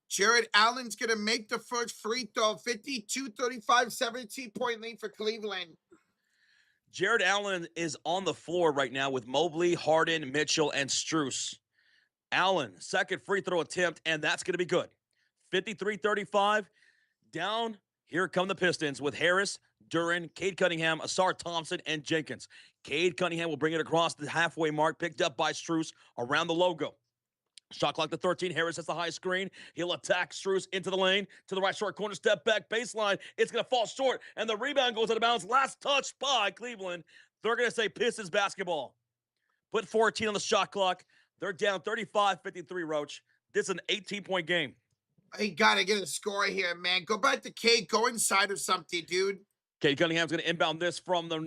Jared Allen's going to make the first free throw. 52-35, 17-point lead for Cleveland. Jared Allen is on the floor right now with Mobley, Harden, Mitchell, and Strus. Allen, second free throw attempt, and that's going to be good. 53-35. Down, here come the Pistons with Harris, Duran, Cade Cunningham, Asar Thompson, and Jenkins. Cade Cunningham will bring it across the halfway mark, picked up by Strus around the logo. Shot clock to 13. Harris has the high screen. He'll attack Strus into the lane. To the right short corner. Step back. Baseline. It's going to fall short. And the rebound goes out of bounds. Last touch by Cleveland. They're going to say Pistons basketball. Put 14 on the shot clock. They're down 35-53, Roach. This is an 18-point game. You got to get a score here, man. Go back to Cade. Go inside or something, dude. Cade Cunningham's going to inbound this from the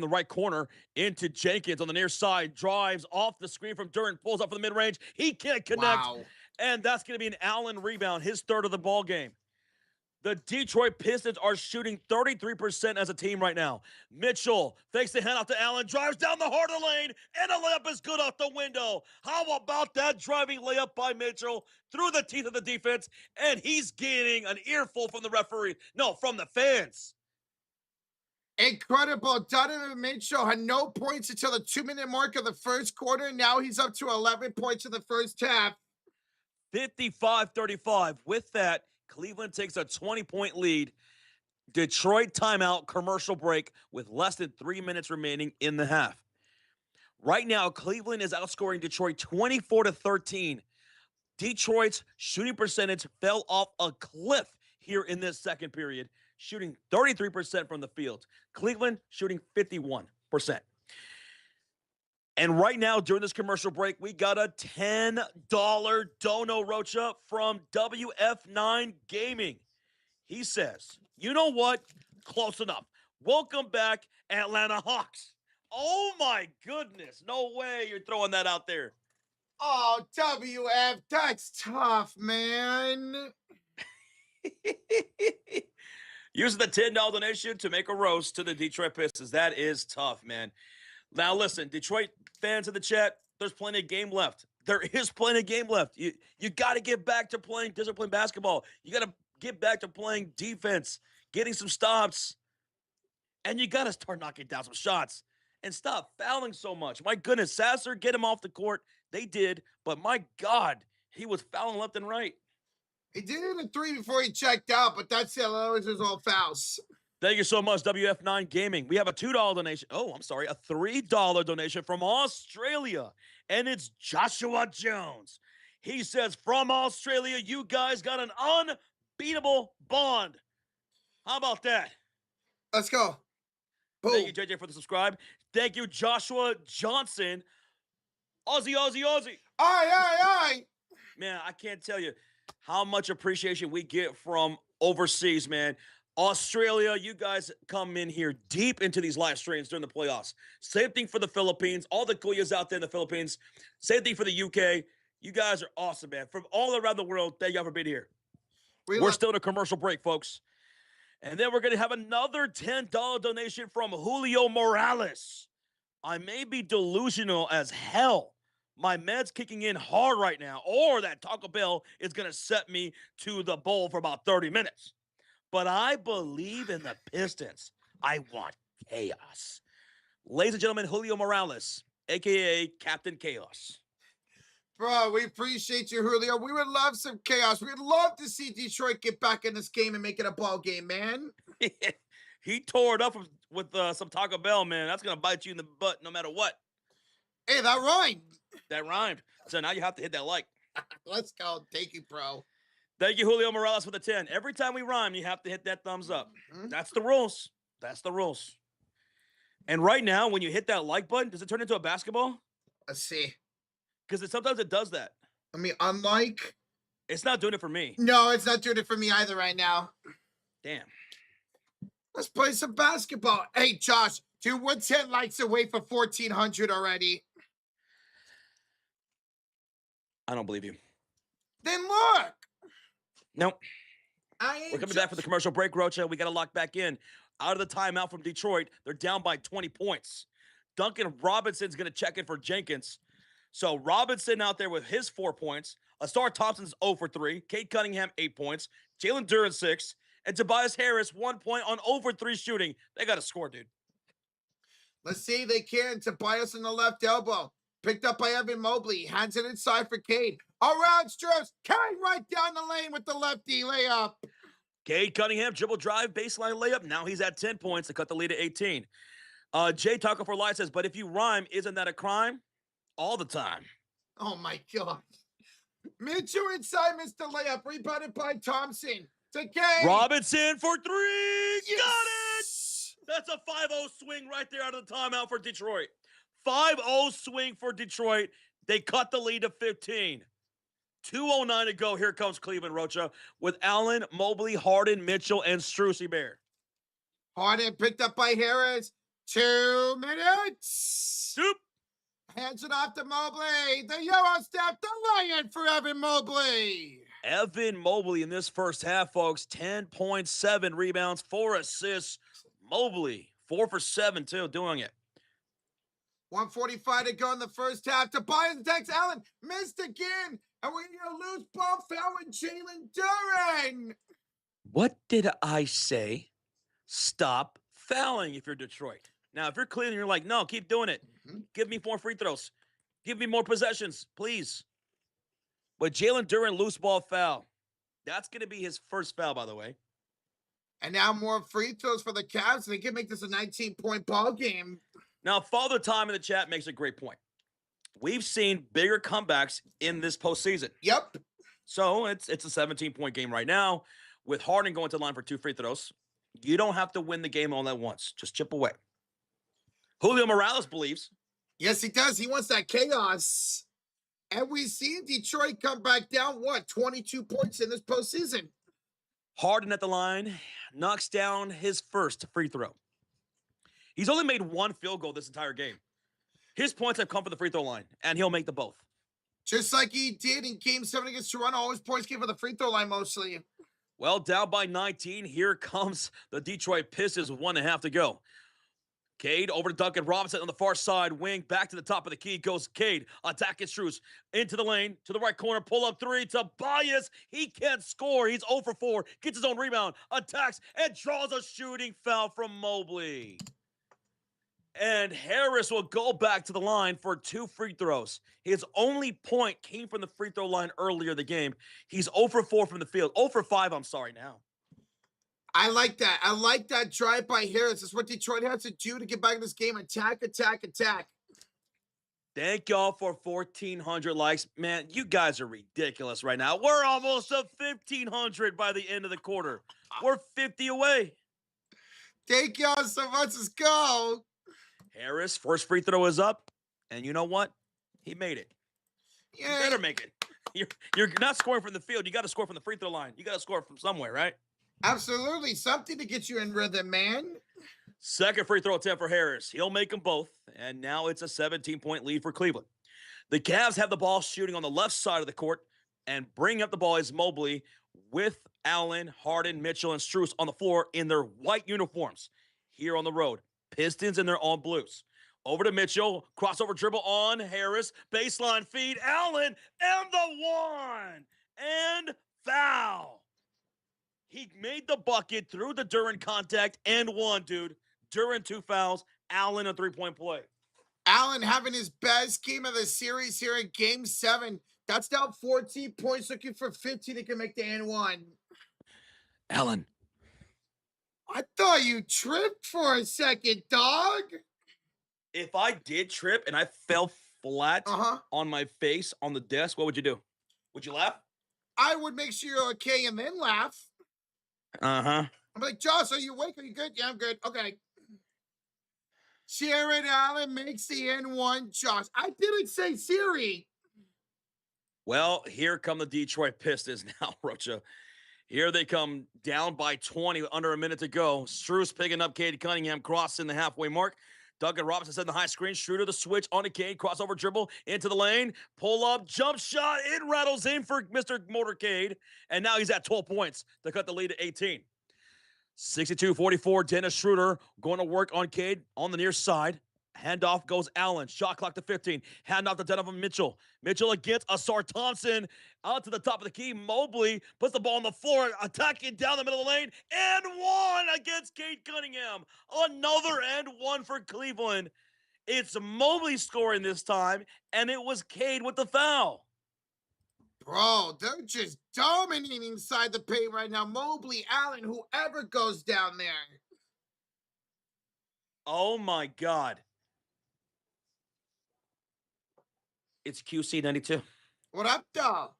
right corner into Jenkins on the near side. Drives off the screen from Duran. Pulls up for the mid-range. He can't connect. Wow. And that's going to be an Allen rebound, his third of the ball game. The Detroit Pistons are shooting 33% as a team right now. Mitchell fakes the handoff to Allen, drives down the heart of the lane, and a layup is good off the window. How about that driving layup by Mitchell through the teeth of the defense? And he's gaining an earful from the referee. No, from the fans. Incredible. Donovan Mitchell had no points until the 2-minute mark of the first quarter. Now he's up to 11 points in the first half. 55-35. With that, Cleveland takes a 20-point lead. Detroit timeout, commercial break with less than 3 minutes remaining in the half. Right now, Cleveland is outscoring Detroit 24-13. Detroit's shooting percentage fell off a cliff here in this second period, shooting 33% from the field. Cleveland shooting 51%. And right now, during this commercial break, we got a $10 dono Rocha from WF9 Gaming. He says, you know what? Close enough. Welcome back, Atlanta Hawks. Oh, my goodness. No way you're throwing that out there. Oh, WF, that's tough, man. Using the $10 donation to make a roast to the Detroit Pistons. That is tough, man. Now, listen, Detroit fans in the chat, there's plenty of game left. There is plenty of game left. You got to get back to playing disciplined basketball. You got to get back to playing defense, getting some stops, and you got to start knocking down some shots and stop fouling so much. My goodness, Sasser, get him off the court. They did, but my God, he was fouling left and right. He did it in 3 before he checked out, but that's it. Those are all fouls. Thank you so much, WF9 Gaming. We have a $2 donation. Oh, I'm sorry, a $3 donation from Australia. And it's Joshua Jones. He says, from Australia, you guys got an unbeatable bond. How about that? Let's go. Boom. Thank you, JJ, for the subscribe. Thank you, Joshua Johnson. Aussie, Aussie, Aussie. Aye, aye, aye. Man, I can't tell you how much appreciation we get from overseas, man. Australia, you guys come in here deep into these live streams during the playoffs. Same thing for the Philippines. All the Kuyas out there in the Philippines. Same thing for the UK. You guys are awesome, man. From all around the world, thank y'all for being here. We're still in a commercial break, folks. And then we're going to have another $10 donation from Julio Morales. I may be delusional as hell, my meds kicking in hard right now, or that Taco Bell is going to set me to the bowl for about 30 minutes. But I believe in the Pistons. I want chaos. Ladies and gentlemen, Julio Morales, a.k.a. Captain Chaos. Bro, we appreciate you, Julio. We would love some chaos. We'd love to see Detroit get back in this game and make it a ball game, man. He tore it up with some Taco Bell, man. That's going to bite you in the butt no matter what. Hey, that rhymed. That rhymed. So now you have to hit that like. Let's go. Thank you, bro. Thank you, Julio Morales, for the 10. Every time we rhyme, you have to hit that thumbs up. That's the rules. That's the rules. And right now, when you hit that like button, does it turn into a basketball? Let's see. Because sometimes it does that. I mean, unlike. It's not doing it for me. No, it's not doing it for me either right now. Damn. Let's play some basketball. Hey, Josh, dude, we're 10 likes away for 1,400 already. I don't believe you. Then look. Nope. We're coming back for the commercial break, Rocha. We got to lock back in. Out of the timeout from Detroit, they're down by 20 points. Duncan Robinson's going to check in for Jenkins. So Robinson out there with his 4 points. Astar Thompson's 0 for 3. Cade Cunningham, 8 points. Jalen Duren, 6. And Tobias Harris, 1 point on 0 for 3 shooting. They got to score, dude. Let's see if they can. Tobias in the left elbow. Picked up by Evan Mobley. Hands it inside for Cade. Around Strauss. Cade right down the lane with the lefty layup. Cade Cunningham, dribble drive, baseline layup. Now he's at 10 points to cut the lead to 18. Jay Taco for Life says, but if you rhyme, isn't that a crime? All the time. Oh, my God. Mitchell inside missed the layup. Rebounded by Thompson. To Cade. Robinson for 3. Yes. Got it. That's a 5-0 swing right there out of the timeout for Detroit. 5-0 swing for Detroit. They cut the lead to 15. 2:09 to go. Here comes Cleveland, Rocha, with Allen, Mobley, Harden, Mitchell, and Strucy Bear. Harden picked up by Harris. 2 minutes. Soup. Hands it off to Mobley. The Euro step, the lay-in for Evan Mobley. Evan Mobley in this first half, folks. 10.7 rebounds, 4 assists. Mobley, 4 for 7, too, doing it. 1:45 to go in the first half. Tobias attacks Allen. Missed again. And we're going to lose ball foul with Jalen Duren. What did I say? Stop fouling if you're Detroit. Now, if you're Cleveland, you're like, no, keep doing it. Give me more free throws. Give me more possessions, please. But Jalen Duren, loose ball foul. That's going to be his first foul, by the way. And now more free throws for the Cavs. They can make this a 19-point ball game. Now, Father Time in the chat makes a great point. We've seen bigger comebacks in this postseason. Yep. So it's a 17-point game right now. With Harden going to the line for 2 free throws, you don't have to win the game all at once. Just chip away. Julio Morales believes. Yes, he does. He wants that chaos. And we've seen Detroit come back down, 22 points in this postseason. Harden at the line knocks down his first free throw. He's only made 1 field goal this entire game. His points have come from the free throw line, and he'll make the both. Just like he did in Game 7 against Toronto, all his points came from the free throw line mostly. Well, down by 19, here comes the Detroit Pistons with 1.5 to go. Cade over to Duncan Robinson on the far side wing. Back to the top of the key goes Cade. Attacking Strus into the lane. To the right corner. Pull up 3. Tobias. He can't score. He's 0 for 4. Gets his own rebound. Attacks and draws a shooting foul from Mobley. And Harris will go back to the line for 2 free throws. His only point came from the free throw line earlier in the game. He's 0 for 4 from the field. 0 for 5, I'm sorry, now. I like that. I like that drive by Harris. That's what Detroit has to do to get back in this game. Attack, attack, attack. Thank y'all for 1,400 likes. Man, you guys are ridiculous right now. We're almost at 1,500 by the end of the quarter. We're 50 away. Thank y'all so much. Let's go. Harris, first free throw is up. And you know what? He made it. Yeah. You better make it. You're not scoring from the field. You got to score from the free throw line. You got to score from somewhere, right? Absolutely. Something to get you in rhythm, man. Second free throw attempt for Harris. He'll make them both. And now it's a 17-point lead for Cleveland. The Cavs have the ball shooting on the left side of the court. And bringing up the ball is Mobley with Allen, Harden, Mitchell, and Strus on the floor in their white uniforms here on the road. Pistons in their own blues. Over to Mitchell. Crossover dribble on Harris. Baseline feed. Allen. And the one. And foul. He made the bucket through the Duren contact and one, dude. Duren 2 fouls. Allen a 3-point play. Allen having his best game of the series here in Game 7. That's down 14 points, looking for 15. He can make the and one. Allen. I thought you tripped for a second, dog. If I did trip and I fell flat on my face on the desk, what would you do? Would you laugh? I would make sure you're okay and then laugh. I'm like, Josh, are you awake? Are you good? Yeah, I'm good. Okay. Jared Allen makes the N1, Josh. I didn't say Siri. Well, here come the Detroit Pistons now, Rocha. Here they come down by 20, under a minute to go. Strus picking up Cade Cunningham, crossing the halfway mark. Duncan Robinson setting the high screen. Schroeder the switch on to Cade. Crossover dribble into the lane. Pull up, jump shot. It rattles in for Mr. Motorcade. And now he's at 12 points to cut the lead to 18. 62-44, Dennis Schroeder going to work on Cade on the near side. Handoff goes Allen. Shot clock to 15. Handoff to Donovan Mitchell. Mitchell against Asar Thompson. Out to the top of the key. Mobley puts the ball on the floor, attacking down the middle of the lane. And one against Cade Cunningham. Another and one for Cleveland. It's Mobley scoring this time, and it was Cade with the foul. Bro, they're just dominating inside the paint right now. Mobley, Allen, whoever goes down there. Oh, my God. It's QC92. What up, dog?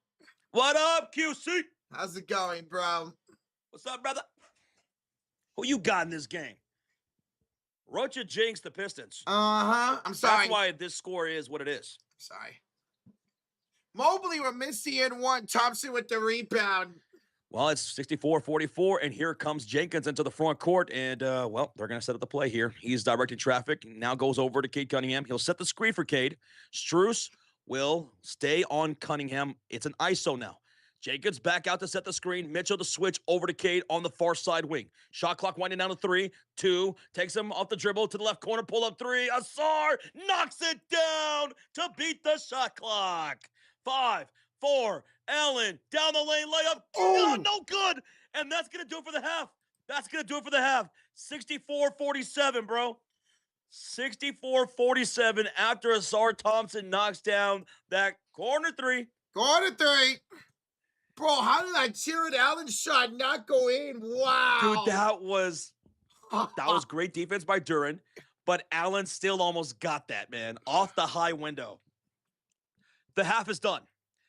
What up, QC? How's it going, bro? What's up, brother? Who you got in this game? Rocha jinxed the Pistons. I'm sorry. That's why this score is what it is. Sorry. Mobley with Missy in one. Thompson with the rebound. Well, it's 64-44, and here comes Jenkins into the front court, and, well, they're going to set up the play here. He's directing traffic, now goes over to Cade Cunningham. He'll set the screen for Cade. Strus will stay on Cunningham. It's an ISO now. Jenkins back out to set the screen. Mitchell to switch over to Cade on the far side wing. Shot clock winding down to 3, 2. Takes him off the dribble to the left corner. Pull up 3. Asar knocks it down to beat the shot clock. 5, 4. Allen down the lane layup. Oh, no good. And that's going to do it for the half. That's going to do it for the half. 64-47, bro. 64-47 after Asar Thompson knocks down that corner 3. Corner 3. Bro, how did that Jared Allen shot not go in? Wow. Dude, that was great defense by Duren, but Allen still almost got that, man, off the high window. The half is done.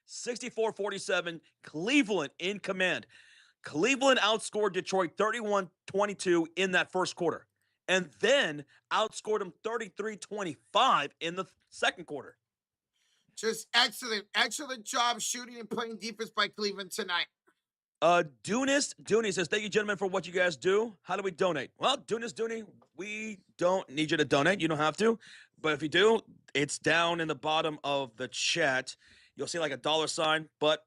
64-47, Cleveland in command. Cleveland outscored Detroit 31-22 in that first quarter, and then outscored them 33-25 in the second quarter. Just excellent job shooting and playing defense by Cleveland tonight. Dooney says, thank you, gentlemen, for what you guys do. How do we donate? Well, Dooney, we don't need you to donate. You don't have to. But if you do, it's down in the bottom of the chat. You'll see like a $sign. But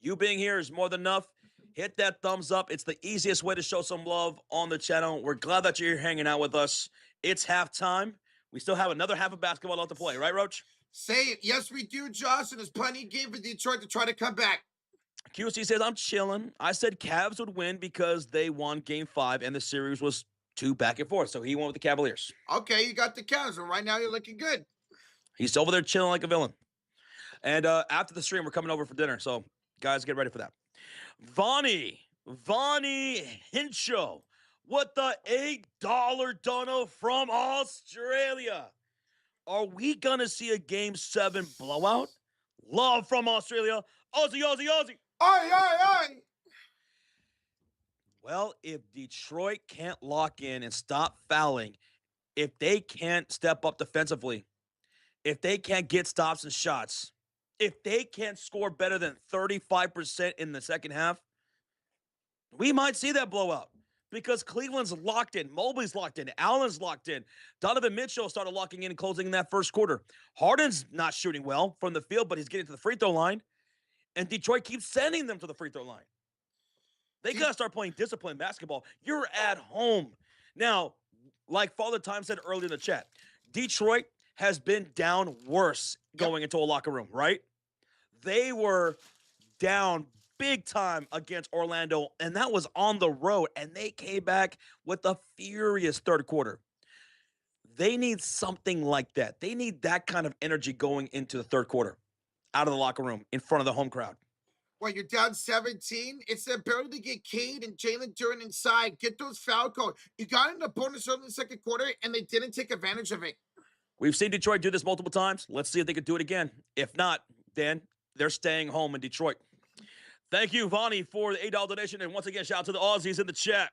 you being here is more than enough. Hit that thumbs up. It's the easiest way to show some love on the channel. We're glad that you're here hanging out with us. It's halftime. We still have another half of basketball left to play. Right, Roach? Say it. Yes, we do, Josh. And there's plenty of game for Detroit to try to come back. QC says, I'm chilling. I said Cavs would win because they won Game 5 and the series was 2 back and forth. So he went with the Cavaliers. Okay, you got the Cavs. And right now you're looking good. He's over there chilling like a villain. And after the stream, we're coming over for dinner. So, guys, get ready for that. Vonnie Hincho with the $8 dono from Australia. Are we going to see a Game 7 blowout? Love from Australia. Aussie. Aye. Well, if Detroit can't lock in and stop fouling, if they can't step up defensively, if they can't get stops and shots, if they can't score better than 35% in the second half, we might see that blowout because Cleveland's locked in. Mobley's locked in. Allen's locked in. Donovan Mitchell started locking in and closing in that first quarter. Harden's not shooting well from the field, but he's getting to the free throw line. And Detroit keeps sending them to the free throw line. They got to start playing disciplined basketball. You're at home. Now, like Father Time said earlier in the chat, Detroit has been down worse going into a locker room, right? They were down big time against Orlando, and that was on the road, and they came back with a furious third quarter. They need something like that. They need that kind of energy going into the third quarter, out of the locker room, in front of the home crowd. When you're down 17, it's the ability to get Cade and Jalen Duren inside, get those foul calls. You got in the bonus early in the second quarter, and they didn't take advantage of it. We've seen Detroit do this multiple times. Let's see if they could do it again. If not, then they're staying home in Detroit. Thank you, Vonnie, for the $8 donation. And once again, shout out to the Aussies in the chat.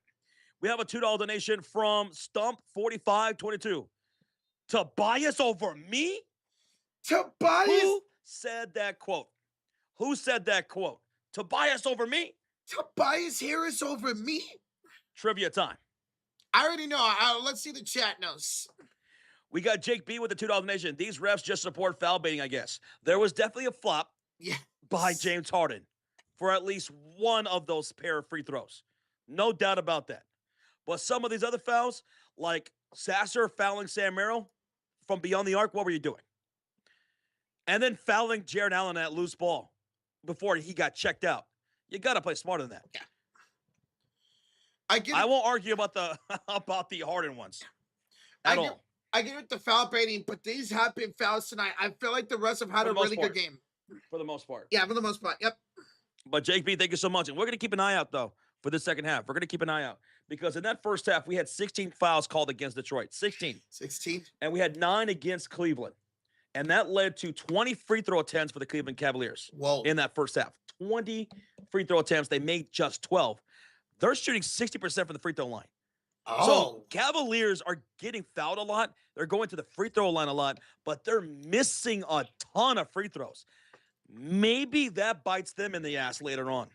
We have a $2 donation from Stump4522. Tobias over me? Tobias? Who said that quote? Who said that quote? Tobias over me? Tobias Harris over me? Trivia time. I already know. Let's see the chat notes. We got Jake B with the $2 donation. These refs just support foul baiting, I guess. There was definitely a flop by James Harden for at least one of those pair of free throws. No doubt about that. But some of these other fouls, like Sasser fouling Sam Merrill from beyond the arc, what were you doing? And then fouling Jared Allen at loose ball before he got checked out. You got to play smarter than that. Yeah. I won't argue about the Harden ones at all. I get with the foul baiting, but these have been fouls tonight. I feel like the refs have had a really good game. For the most part. Yeah, for the most part. Yep. But Jake B, thank you so much. And we're going to keep an eye out, though, for the second half. We're going to keep an eye out. Because in that first half, we had 16 fouls called against Detroit. 16. 16. And we had 9 against Cleveland. And that led to 20 free throw attempts for the Cleveland Cavaliers. Whoa. In that first half. 20 free throw attempts. They made just 12. They're shooting 60% from the free throw line. Oh. So Cavaliers are getting fouled a lot. They're going to the free throw line a lot, but they're missing a ton of free throws. Maybe that bites them in the ass later on,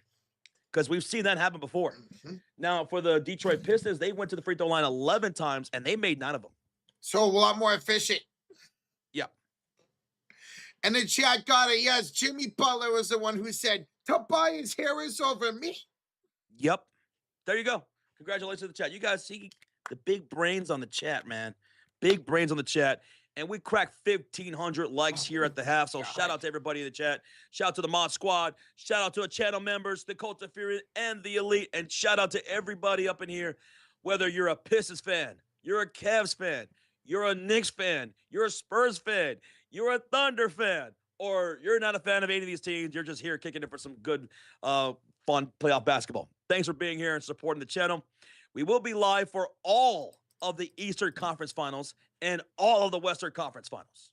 because we've seen that happen before. Mm-hmm. Now, for the Detroit Pistons, they went to the free throw line 11 times, and they made 9 of them. So a lot more efficient. Yeah. And the chat got it. Yes, Jimmy Butler was the one who said, Tobias Harris over me. Yep. There you go. Congratulations to the chat. You guys see the big brains on the chat, man. Big brains on the chat. And we cracked 1,500 likes here at the half. So shout out to everybody in the chat. Shout out to the Mod Squad. Shout out to the channel members, the Cult of Fury, and the Elite. And shout out to everybody up in here. Whether you're a Pistons fan, you're a Cavs fan, you're a Knicks fan, you're a Spurs fan, you're a Thunder fan, or you're not a fan of any of these teams, you're just here kicking it for some good, fun playoff basketball. Thanks for being here and supporting the channel. We will be live for all of the Eastern Conference Finals and all of the Western Conference Finals.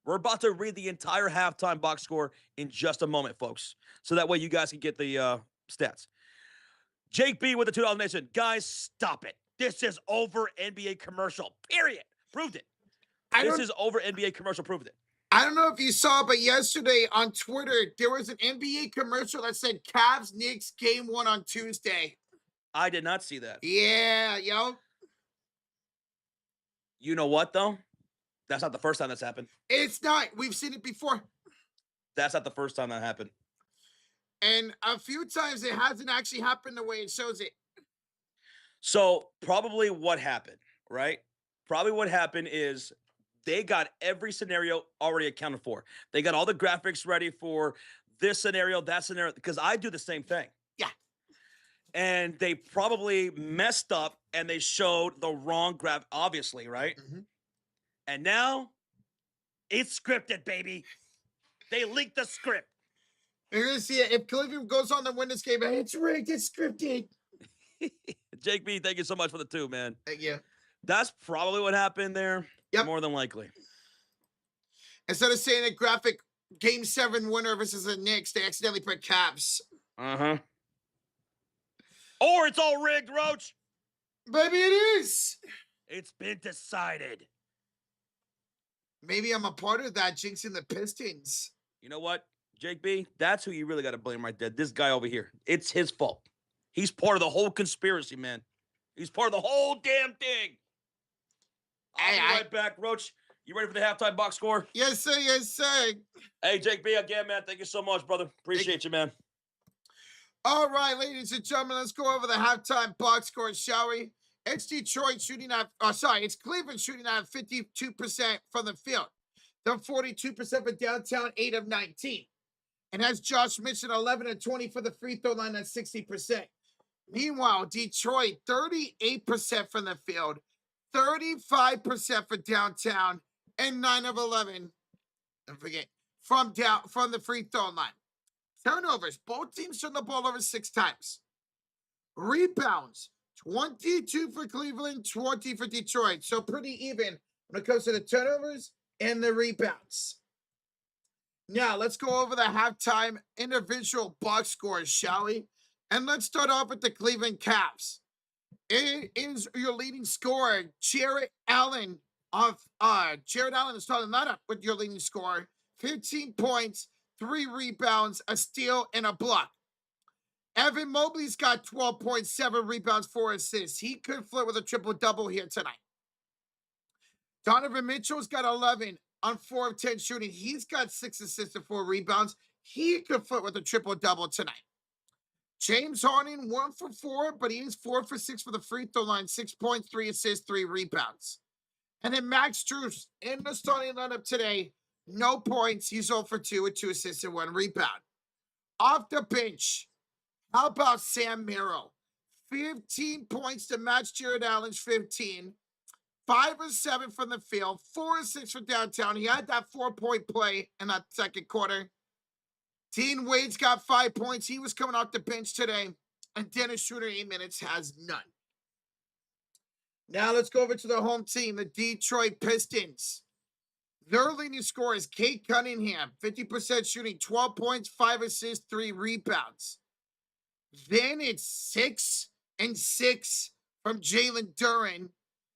We're about to read the entire halftime box score in just a moment, folks. So that way you guys can get the stats. Jake B with the $2 donation. Guys, stop it. This is over NBA commercial, period. Proved it. This is over NBA commercial, proved it. I don't know if you saw, but yesterday on Twitter, there was an NBA commercial that said Cavs Knicks game 1 on Tuesday. I did not see that. Yeah, yo. You know what, though? That's not the first time that's happened. It's not. We've seen it before. That's not the first time that happened. And a few times it hasn't actually happened the way it shows it. So probably what happened, right? Probably what happened is they got every scenario already accounted for. They got all the graphics ready for this scenario, that scenario, because I do the same thing. Yeah. And they probably messed up and they showed the wrong graph, obviously, right? Mm-hmm. And now it's scripted, baby. They leaked the script. You're going to see it. If Cleveland goes on to win this game, it's rigged, it's scripted. Jake B, thank you so much for the 2, man. Thank you. That's probably what happened there. Yep. More than likely. Instead of saying a graphic game 7 winner versus the Knicks, they accidentally put Cavs. Uh-huh. Or it's all rigged, Roach. Maybe it is. It's been decided. Maybe I'm a part of that, jinxing the Pistons. You know what, Jake B? That's who you really got to blame right there. This guy over here. It's his fault. He's part of the whole conspiracy, man. He's part of the whole damn thing. I'll be right back, Roach. You ready for the halftime box score? Yes, sir. Yes, sir. Hey, Jake B, again, man. Thank you so much, brother. Appreciate you, man. All right, ladies and gentlemen, let's go over the halftime box score, shall we? It's Detroit shooting at, it's Cleveland shooting at 52% from the field. They're 42% for downtown, 8 of 19. And as Josh mentioned, 11 of 20 for the free throw line, that's 60%. Meanwhile, Detroit, 38% from the field, 35% for downtown, and 9 of 11, don't forget, from the free throw line. Turnovers, both teams turned the ball over 6 times. Rebounds, 22 for Cleveland, 20 for Detroit. So pretty even when it comes to the turnovers and the rebounds. Now, let's go over the halftime individual box scores, shall we? And let's start off with the Cleveland Cavs. It is your leading scorer, Jared Allen. Jared Allen is starting lineup with your leading scorer. 15 points, 3 rebounds, a steal, and a block. Evan Mobley's got 12.7 rebounds, 4 assists. He could flirt with a triple-double here tonight. Donovan Mitchell's got 11 on 4 of 10 shooting. He's got 6 assists and 4 rebounds. He could flirt with a triple-double tonight. James Harden, 1 for 4, but he is 4 for 6 for the free throw line. 6 points, 3 assists, 3 rebounds. And then Max Strus in the starting lineup today. No points. He's 0 for 2 with 2 assists and 1 rebound. Off the bench, how about Sam Merrill? 15 points to match Jared Allen's 15. 5 of 7 from the field. 4 of 6 from downtown. He had that 4-point play in that second quarter. Dean Wade's got 5 points. He was coming off the bench today. And Dennis Schroeder, 8 minutes, has none. Now let's go over to the home team, the Detroit Pistons. Their leading scorer is Kate Cunningham, 50% shooting, 12 points, 5 assists, 3 rebounds. Then it's 6 and 6 from Jalen Duren,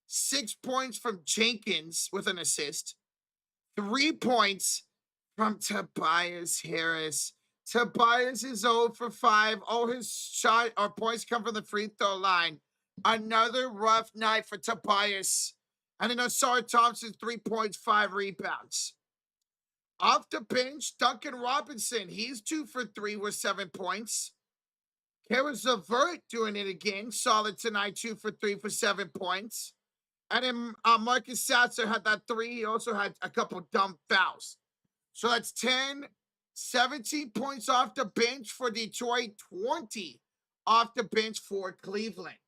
6 points from Jenkins with an assist, 3 points from Tobias Harris. Tobias is 0 for 5. All his shot or points come from the free throw line. Another rough night for Tobias. And then Osar Thompson, 3 points, 5 rebounds. Off the bench, Duncan Robinson. He's 2 for 3 with 7 points. Karis LeVert doing it again. Solid tonight, 2 for 3 for 7 points. And then Marcus Satzer had that 3. He also had a couple dumb fouls. So that's 10, 17 points off the bench for Detroit, 20 off the bench for Cleveland.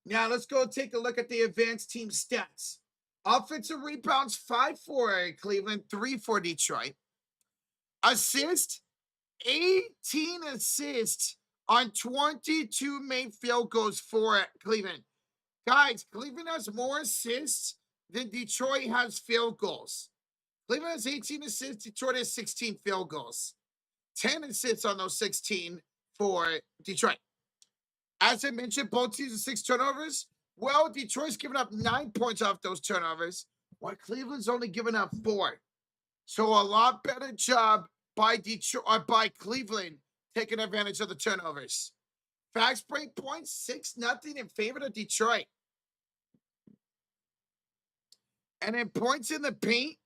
Now let's go take a look at the advanced team stats. Offensive rebounds, 5 for Cleveland, 3 for Detroit. Assist, 18 assists on 22 made field goals for Cleveland. Guys, Cleveland has more assists than Detroit has field goals. Cleveland has 18 assists, Detroit has 16 field goals. 10 assists on those 16 for Detroit. As I mentioned, both teams have 6 turnovers. Well, Detroit's given up 9 points off those turnovers, while Cleveland's only given up 4. So a lot better job by Detroit or by Cleveland taking advantage of the turnovers. Fast break points, 6-0 in favor of Detroit. And then points in the paint,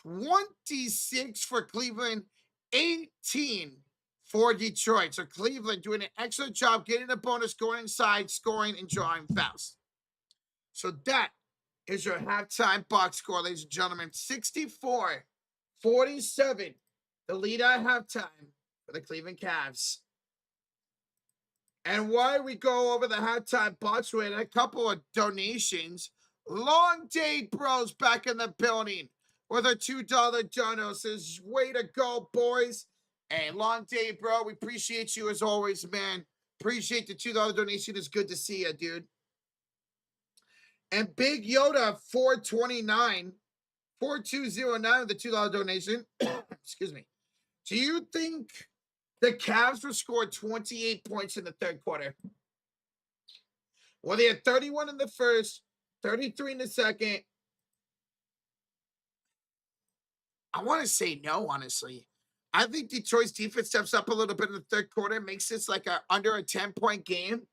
26 for Cleveland, 18 for Detroit. So Cleveland doing an excellent job getting the bonus, going inside, scoring, and drawing fouls. So that is your halftime box score, ladies and gentlemen. 64-47, the lead at halftime for the Cleveland Cavs. And while we go over the halftime box score, a couple of donations. Long Day Bros back in the building with a $2 dono. Says, way to go, boys. Hey, Long Day, bro. We appreciate you as always, man. Appreciate the $2 donation. It's good to see you, dude. And Big Yoda 429, 4209 with the $2 donation. Excuse me. Do you think the Cavs will score 28 points in the third quarter? Well, they had 31 in the first, 33 in the second. I want to say no, honestly. I think Detroit's defense steps up a little bit in the third quarter, makes this like under a 10-point game.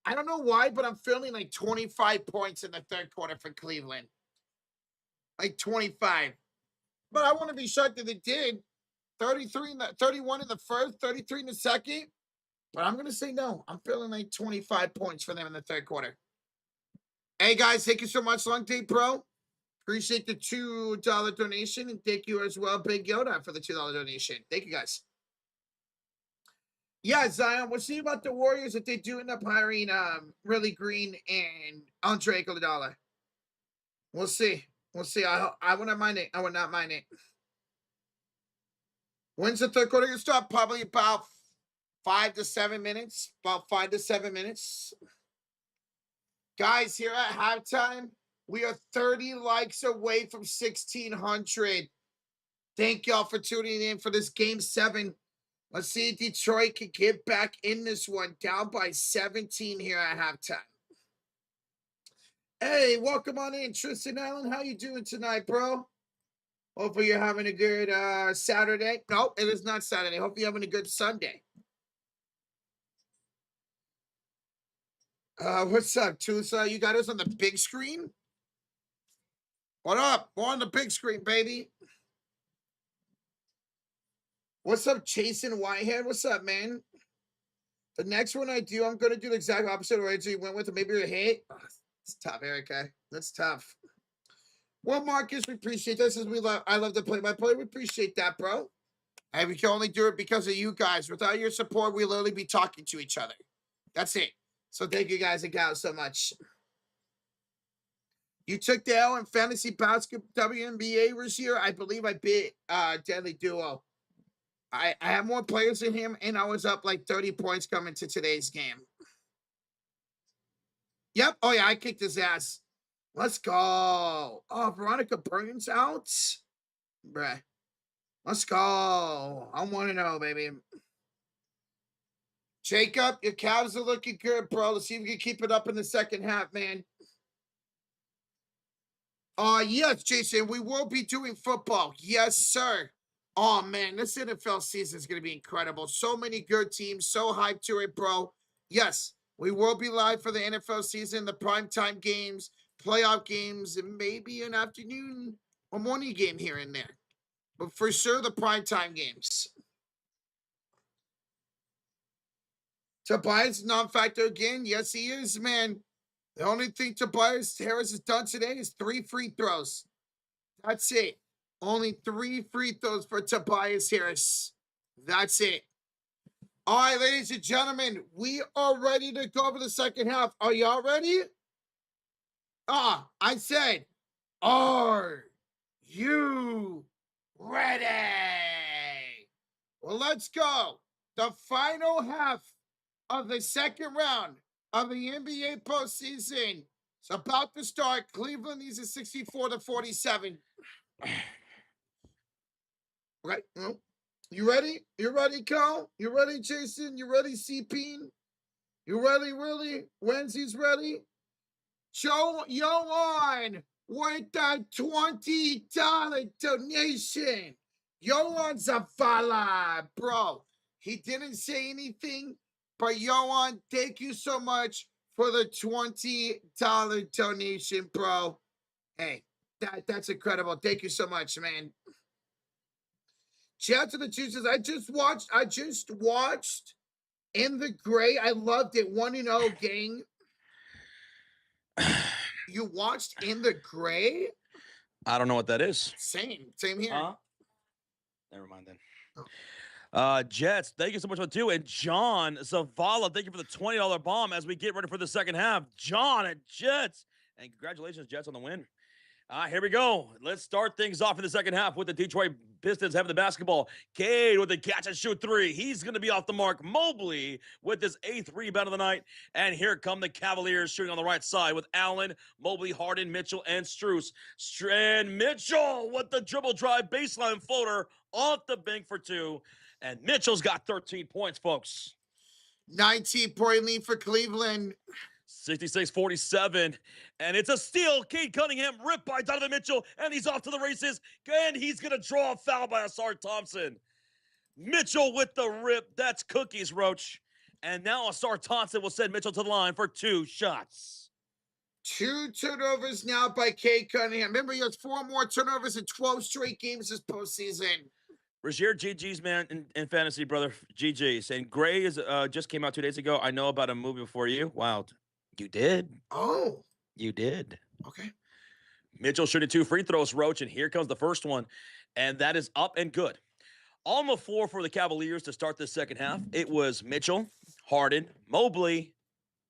I don't know why, but I'm feeling like 25 points in the third quarter for Cleveland. Like 25. But I want to be shocked that they did. 31 in the first, 33 in the second. But I'm going to say no. I'm feeling like 25 points for them in the third quarter. Hey, guys, thank you so much, Long Day Pro. Appreciate the $2 donation. And thank you as well, Big Yoda, for the $2 donation. Thank you, guys. Yeah, Zion, we'll see about the Warriors if they do end up hiring Willie Green and Andre Iguodala. We'll see. We'll see. I would not mind it. I would not mind it. When's the third quarter going to start? Probably about 5 to 7 minutes. About 5 to 7 minutes. Guys, here at halftime, we are 30 likes away from 1,600. Thank y'all for tuning in for this Game 7. Let's see if Detroit can get back in this one. Down by 17 here at halftime. Hey, welcome on in, Tristan Allen. How you doing tonight, bro? Hopefully you're having a good Saturday. No, it is not Saturday. Hopefully you're having a good Sunday. What's up, Tusa? You got us on the big screen? What up? We're on the big screen, baby. What's up, Jason Whitehead? What's up, man? The next one I do, I'm going to do the exact opposite of what you went with. Maybe a hit. Oh, it's tough, Erica. That's tough. Well, Marcus, we appreciate this. I love to play by play. We appreciate that, bro. And we can only do it because of you guys. Without your support, we'll literally be talking to each other. That's it. So thank you guys and gals so much. You took the L in fantasy basketball WNBA this year. I believe I beat Deadly Duo. I have more players than him, and I was up like 30 points coming to today's game. Yep. Oh, yeah, I kicked his ass. Let's go. Oh, Veronica Burns out? Bruh. Let's go. I want to know, baby. Jacob, your Cavs are looking good, bro. Let's see if we can keep it up in the second half, man. Yes, Jason, we will be doing football. Yes, sir. Oh, man, this NFL season is going to be incredible. So many good teams. So hyped to it, bro. Yes, we will be live for the NFL season, the primetime games, playoff games, and maybe an afternoon or morning game here and there. But for sure, the primetime games. Tobias non-factor again. Yes, he is, man. The only thing Tobias Harris has done today is 3 free throws. That's it. Only 3 free throws for Tobias Harris. That's it. All right, ladies and gentlemen, we are ready to go for the second half. Are y'all ready? I said, are you ready? Well, let's go. The final half of the second round of the NBA postseason. It's about to start. Cleveland needs a 64-47. Right? You ready? You ready, Carl? You ready, Jason? You ready, CP? You ready, really? Wednesday's ready? Joe Yohan with the $20 donation. Yohan Zavala, bro. He didn't say anything, but Yohan, thank you so much for the $20 donation, bro. Hey, that's incredible. Thank you so much, man. Shout out to the Juices. I just watched In the Gray. I loved it. 1-0 gang. You watched In the Gray? I don't know what that is. Same here. Never mind then. Jets, thank you so much for the 2. And John Zavala, thank you for the $20 bomb as we get ready for the second half. John at Jets. And congratulations, Jets, on the win. Here we go. Let's start things off in the second half with the Detroit Pistons having the basketball. Cade with the catch and shoot 3. He's going to be off the mark. Mobley with his 8th rebound of the night. And here come the Cavaliers shooting on the right side with Allen, Mobley, Harden, Mitchell, and Strus. And Mitchell with the dribble drive baseline floater off the bank for 2. And Mitchell's got 13 points, folks. 19-point lead for Cleveland. 66-47, and it's a steal. Cade Cunningham ripped by Donovan Mitchell, and he's off to the races, and he's going to draw a foul by Asar Thompson. Mitchell with the rip. That's cookies, Roach. And now Asar Thompson will send Mitchell to the line for 2 shots. 2 turnovers now by Cade Cunningham. Remember, he has 4 more turnovers in 12 straight games this postseason. Rozier GG's, man, in fantasy, brother. GG's. And Gray is just came out 2 days ago. I know about a movie before you. Wow. You did. Oh, You did. okay. Mitchell shooting 2 free throws, Roach, and here comes the first one. And that is up and good. On the floor for the Cavaliers to start this second half, it was Mitchell, Harden, Mobley,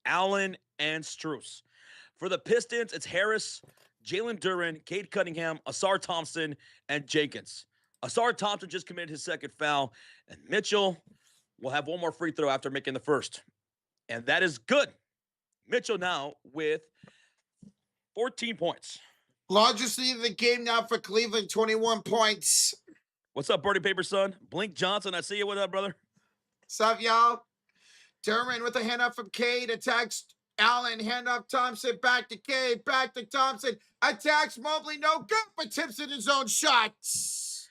Allen, and Strus. For the Pistons, it's Harris, Jalen Duren, Cade Cunningham, Asar Thompson, and Jenkins. Asar Thompson just committed his second foul, and Mitchell will have one more free throw after making the first. And that is good. Mitchell now with 14 points. Largest lead of the game now for Cleveland, 21 points. What's up, Birdie Paper Son? Blink Johnson, I see you. What up, brother? What's up, y'all? Duren with a handoff from Cade, attacks Allen, handoff Thompson, back to Cade, back to Thompson, attacks Mobley, no good, but tips in his own shots.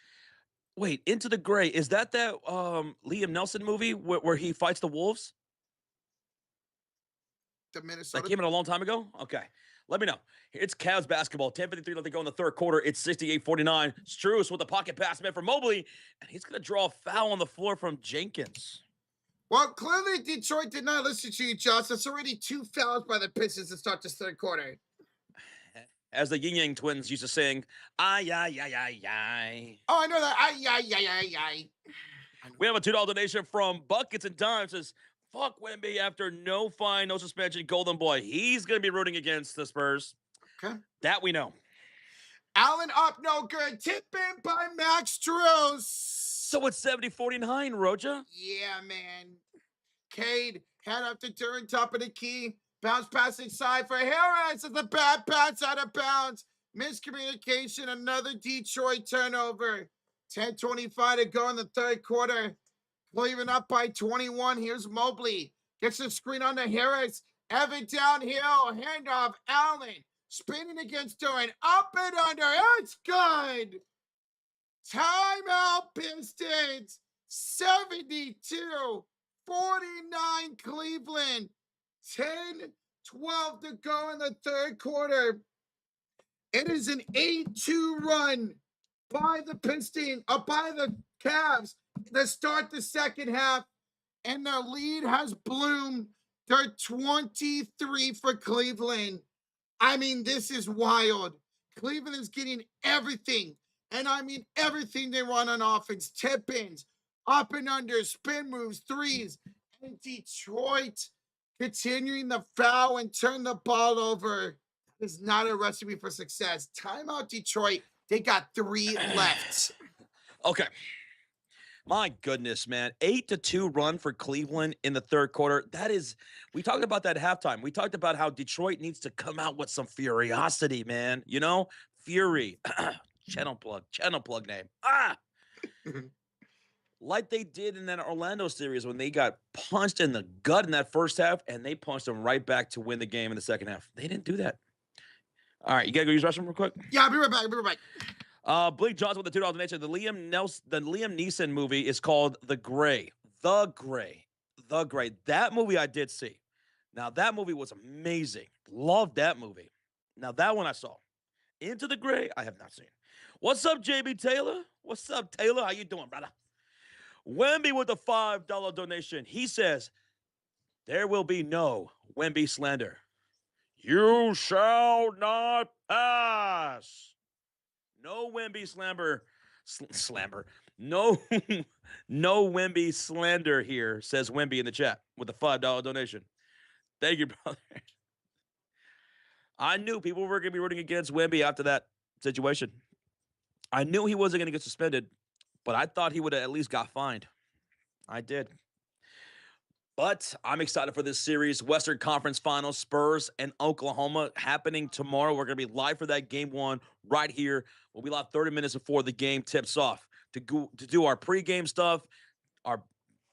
Wait, Into the Gray. Is that Liam Nelson movie where he fights the Wolves? The Minnesota. That came in a long time ago? Okay. Let me know. It's Cavs basketball. 10:53 left to go in the third quarter. It's 68-49. Strus with a pocket pass meant for Mobley, and he's going to draw a foul on the floor from Jenkins. Well, clearly Detroit did not listen to you, Josh. It's already 2 fouls by the Pistons to start this third quarter. As the Yin Yang twins used to sing, ay, ay, ay, ay, ay. Oh, I know that. Ay, ay, ay, ay, ay. We have a $2 donation from Buckets and Dimes. Says, fuck Wemby after no fine, no suspension. Golden Boy. He's going to be rooting against the Spurs. Okay. That we know. Allen up, no good. Tip in by Max Strus. So it's 70-49, Roja. Yeah, man. Cade, hand up to Duren, top of the key. Bounce pass inside for Harris. It's a bad pass out of bounds. Miscommunication, another Detroit turnover. 10:25 to go in the third quarter. Cleveland up by 21. Here's Mobley. Gets the screen on to Harris. Evan downhill. Handoff. Allen. Spinning against Duren. Up and under. It's good. Timeout Pistons. 72-49 Cleveland. 10-12 to go in the third quarter. It is an 8-2 run by the Pistons, by the Cavs to start the second half, and their lead has bloomed. They're 23 for Cleveland. I mean, this is wild. Cleveland is getting everything, and I mean everything they run on offense. Tip-ins, up and under, spin moves, threes, and Detroit continuing the foul and turn the ball over. That is not a recipe for success. Timeout Detroit. They got 3 left. Okay. My goodness, man. 8-2 run for Cleveland in the third quarter. That is, we talked about that at halftime. We talked about how Detroit needs to come out with some furiosity, man. You know? Fury. Channel plug name. Like they did in that Orlando series when they got punched in the gut in that first half, and they punched them right back to win the game in the second half. They didn't do that. All right, you got to go use the restroom real quick? Yeah, I'll be right back. Blake Johnson with the $2 donation. The Liam Neeson movie is called The Gray. The Gray. That movie I did see. Now, that movie was amazing. Loved that movie. Now, that one I saw. Into the Gray, I have not seen. What's up, JB Taylor? What's up, Taylor? How you doing, brother? Wemby with a $5 donation. He says, there will be no Wemby slander. You shall not pass. No Wemby slammer. No, no Wemby slander here, says Wemby in the chat with a $5 donation. Thank you, brother. I knew people were going to be rooting against Wemby after that situation. I knew he wasn't going to get suspended, but I thought he would have at least got fined. I did. But I'm excited for this series. Western Conference Finals, Spurs and Oklahoma happening tomorrow. We're going to be live for that game 1 right here. We'll be live 30 minutes before the game tips off to do our pregame stuff, our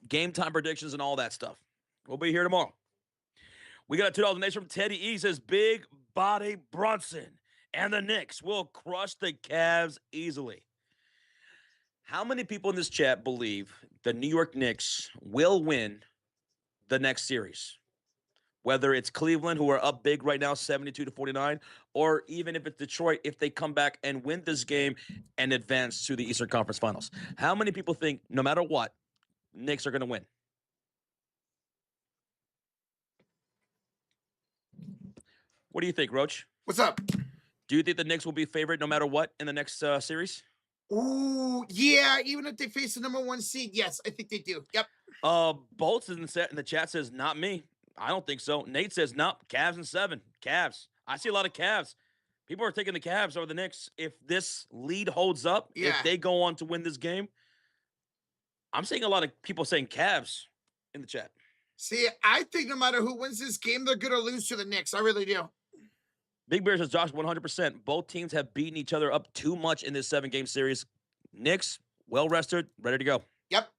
game time predictions, and all that stuff. We'll be here tomorrow. We got a $2 donation from Teddy E. Says, big body Brunson and the Knicks will crush the Cavs easily. How many people in this chat believe the New York Knicks will win the next series? Whether it's Cleveland, who are up big right now, 72-49, or even if it's Detroit, if they come back and win this game and advance to the Eastern Conference Finals. How many people think, no matter what, Knicks are going to win? What do you think, Roach? What's up? Do you think the Knicks will be favored no matter what in the next series? Ooh, yeah. Even if they face the number 1 seed, yes, I think they do. Yep. Bolts in the chat says not me. I don't think so. Nate says nope. Cavs in 7. Cavs. I see a lot of Cavs. People are taking the Cavs over the Knicks. If this lead holds up, if they go on to win this game, I'm seeing a lot of people saying Cavs in the chat. See, I think no matter who wins this game, they're going to lose to the Knicks. I really do. Big Bear says, Josh, 100%. Both teams have beaten each other up too much in this 7-game series. Knicks, well rested, ready to go. Yep.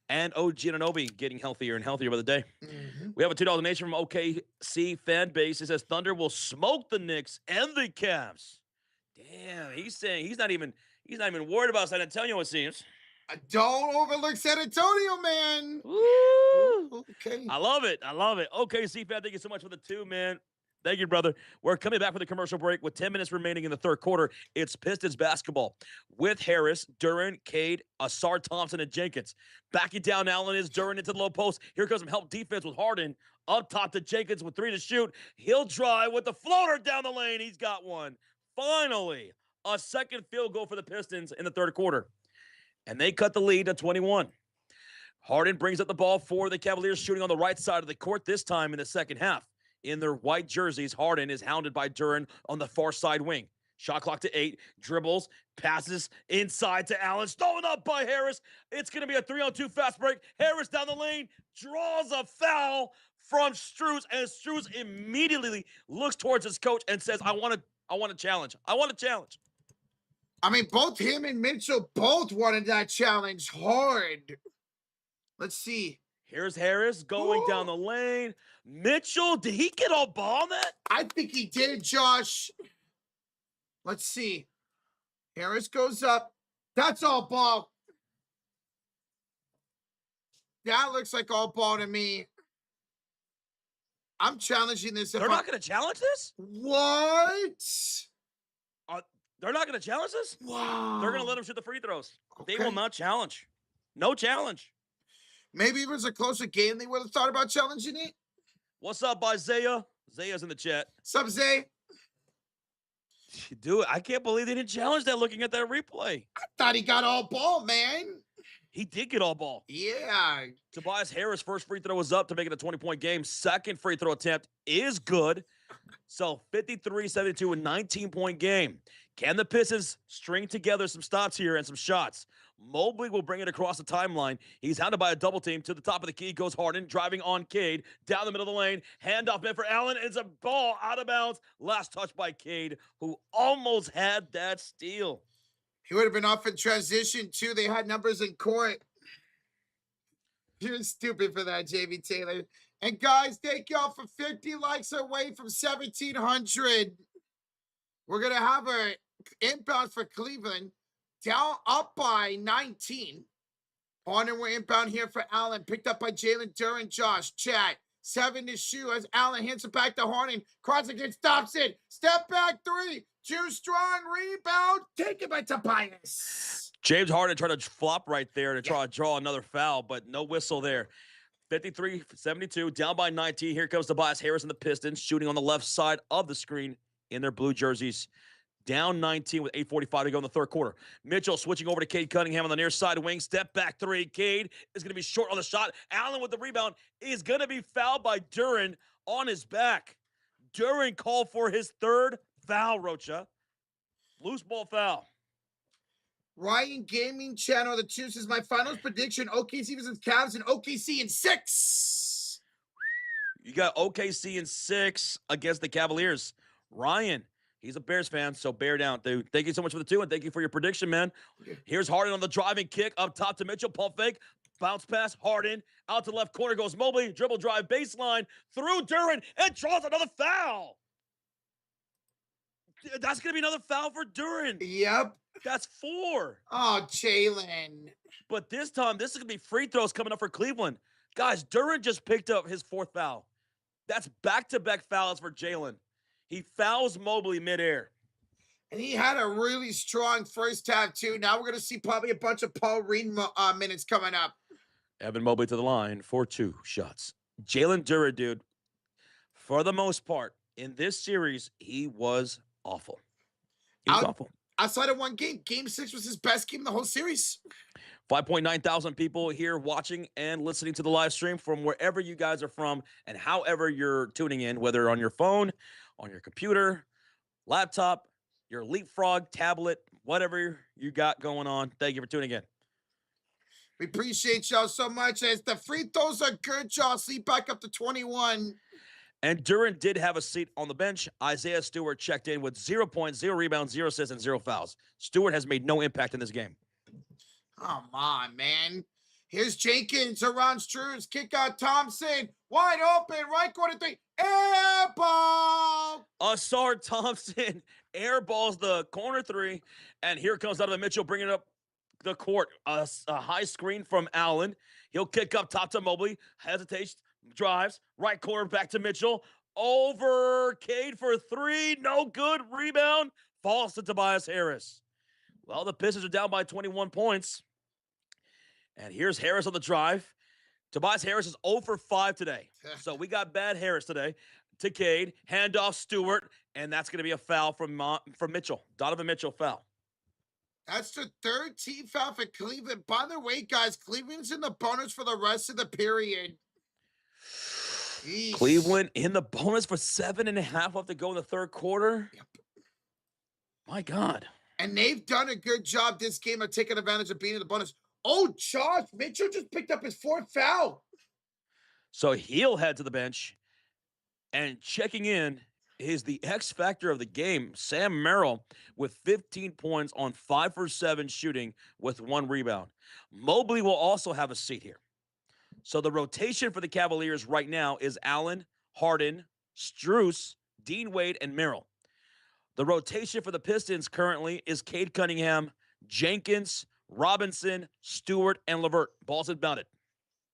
And OG Ananobi getting healthier and healthier by the day. Mm-hmm. We have a $2 donation from OKC fan base. It says Thunder will smoke the Knicks and the Cavs. Damn, he's saying he's not even worried about San Antonio, it seems. Don't overlook San Antonio, man. Woo! Okay. I love it. OKC fan, thank you so much for the 2, man. Thank you, brother. We're coming back for the commercial break with 10 minutes remaining in the third quarter. It's Pistons basketball with Harris, Duren, Cade, Asar Thompson, and Jenkins. Backing down Allen is Duren into the low post. Here comes some help defense with Harden. Up top to Jenkins with 3 to shoot. He'll drive with the floater down the lane. He's got one. Finally, a second field goal for the Pistons in the third quarter. And they cut the lead to 21. Harden brings up the ball for the Cavaliers, shooting on the right side of the court this time in the second half. In their white jerseys, Harden is hounded by Duren on the far side wing. Shot clock to 8, dribbles, passes inside to Allen, stolen up by Harris. It's going to be a 3-on-2 fast break. Harris down the lane, draws a foul from Strus, and Strus immediately looks towards his coach and says, I want to challenge. I want to challenge. I mean, both him and Mitchell both wanted that challenge hard. Let's see. Here's Harris going down the lane. Mitchell, did he get all ball on that? I think he did, Josh. Let's see. Harris goes up. That's all ball. That looks like all ball to me. I'm challenging this. They're not going to challenge this? What? They're not going to challenge this? Wow. They're going to let him shoot the free throws. Okay. They will not challenge. No challenge. Maybe if it was a closer game, they would have thought about challenging it. What's up, Isaiah? Isaiah's in the chat. Sup, Zay? Dude, I can't believe they didn't challenge that looking at that replay. I thought he got all ball, man. He did get all ball. Yeah. Tobias Harris' first free throw was up to make it a 20-point game. Second free throw attempt is good. So 53-72, a 19-point game. Can the Pistons string together some stops here and some shots? Mobley will bring it across the timeline. He's hounded by a double team. To the top of the key goes Harden, driving on Cade. Down the middle of the lane. Handoff meant for Allen. It's a ball out of bounds. Last touch by Cade, who almost had that steal. He would have been off in transition, too. They had numbers in court. You're stupid for that, JV Taylor. And, guys, thank y'all for 50 likes away from 1,700. We're going to have our inbound for Cleveland. Down up by 19. Harden, we're inbound here for Allen. Picked up by Jalen Duren, Josh, Chad. 7 to shoot as Allen hands it back to Harden. Cross against stops it. Step back 3. Too strong. Rebound. Taken by Tobias. James Harden tried to flop right there to try to draw another foul, but no whistle there. 53-72, down by 19. Here comes Tobias Harris and the Pistons, shooting on the left side of the screen in their blue jerseys. Down 19 with 8:45 to go in the third quarter. Mitchell switching over to Cade Cunningham on the near side wing. Step back 3. Cade is going to be short on the shot. Allen with the rebound is going to be fouled by Duren on his back. Duren called for his third foul, Rocha. Loose ball foul. Ryan Gaming Channel, the Chiefs is my finals prediction. OKC versus Cavs and OKC in 6. You got OKC in 6 against the Cavaliers. Ryan. He's a Bears fan, so bear down, dude. Thank you so much for the 2, and thank you for your prediction, man. Here's Harden on the driving kick up top to Mitchell. Pump fake. Bounce pass. Harden. Out to the left corner goes Mobley. Dribble drive baseline. Through Duren. And draws another foul. That's going to be another foul for Duren. Yep. That's 4. Oh, Jalen. But this time, this is going to be free throws coming up for Cleveland. Guys, Duren just picked up his 4th foul. That's back-to-back fouls for Jalen. He fouls Mobley midair. And he had a really strong first half, too. Now we're going to see probably a bunch of Paul Reed minutes coming up. Evan Mobley to the line for 2 shots. Jalen Duren, dude, for the most part, in this series, he was awful. He was awful. Outside of one game, Game 6 was his best game in the whole series. 5.9 thousand people here watching and listening to the live stream from wherever you guys are from and however you're tuning in, whether on your phone, on your computer, laptop, your Leapfrog, tablet, whatever you got going on. Thank you for tuning in. We appreciate y'all so much. As the free throws are good, y'all. Sleep back up to 21. And Duren did have a seat on the bench. Isaiah Stewart checked in with 0 points, 0 rebounds, 0 assists, and 0 fouls. Stewart has made no impact in this game. Come on, man. Here's Jenkins around Struz. Kick out Thompson. Wide open. Right corner 3. Air ball. Asar Thompson airballs the corner 3. And here comes Donovan Mitchell bringing it up the court. A high screen from Allen. He'll kick up top to Mobley. Hesitates. Drives. Right corner back to Mitchell. Over Cade for 3. No good. Rebound. Falls to Tobias Harris. Well, the Pistons are down by 21 points. And here's Harris on the drive. Tobias Harris is 0 for 5 today. So we got bad Harris today. To Cade. Handoff Stewart. And that's going to be a foul from Mitchell. Donovan Mitchell foul. That's the 3rd team foul for Cleveland. By the way, guys, Cleveland's in the bonus for the rest of the period. Jeez. Cleveland in the bonus for 7.5 left to go in the 3rd quarter. Yep. My God. And they've done a good job this game of taking advantage of being in the bonus. Oh, Josh Mitchell just picked up his 4th foul. So he'll head to the bench. And checking in is the X factor of the game, Sam Merrill, with 15 points on 5 for 7 shooting with 1 rebound. Mobley will also have a seat here. So the rotation for the Cavaliers right now is Allen, Harden, Strus, Dean Wade, and Merrill. The rotation for the Pistons currently is Cade Cunningham, Jenkins, Robinson, Stewart, and LeVert. Ball's inbounded.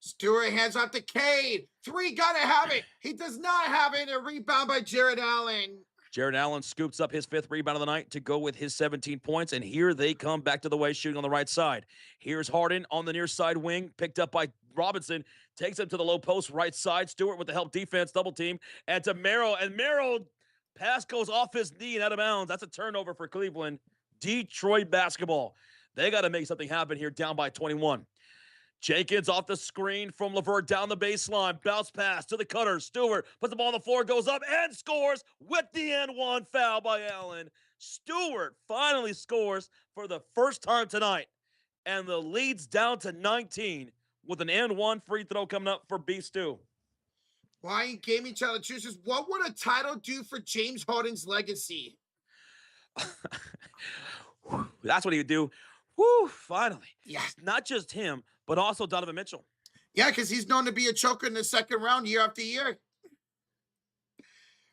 Stewart hands off to Cade. 3, gotta have it. He does not have it. A rebound by Jared Allen. Jared Allen scoops up his 5th rebound of the night to go with his 17 points, and here they come back to the way, shooting on the right side. Here's Harden on the near side wing, picked up by Robinson, takes him to the low post, right side. Stewart with the help defense, double team, and to Merrill, and Merrill, pass goes off his knee and out of bounds. That's a turnover for Cleveland. Detroit basketball. They got to make something happen here, down by 21. Jenkins off the screen from LeVert down the baseline. Bounce pass to the cutter. Stewart puts the ball on the floor, goes up, and scores with the N1 foul by Allen. Stewart finally scores for the first time tonight. And the lead's down to 19 with an N1 free throw coming up for Beast 2. Ryan gave each other choices. What would a title do for James Harden's legacy? That's what he would do. Woo, finally. Yeah. Not just him, but also Donovan Mitchell. Yeah, because he's known to be a choker in the 2nd round year after year.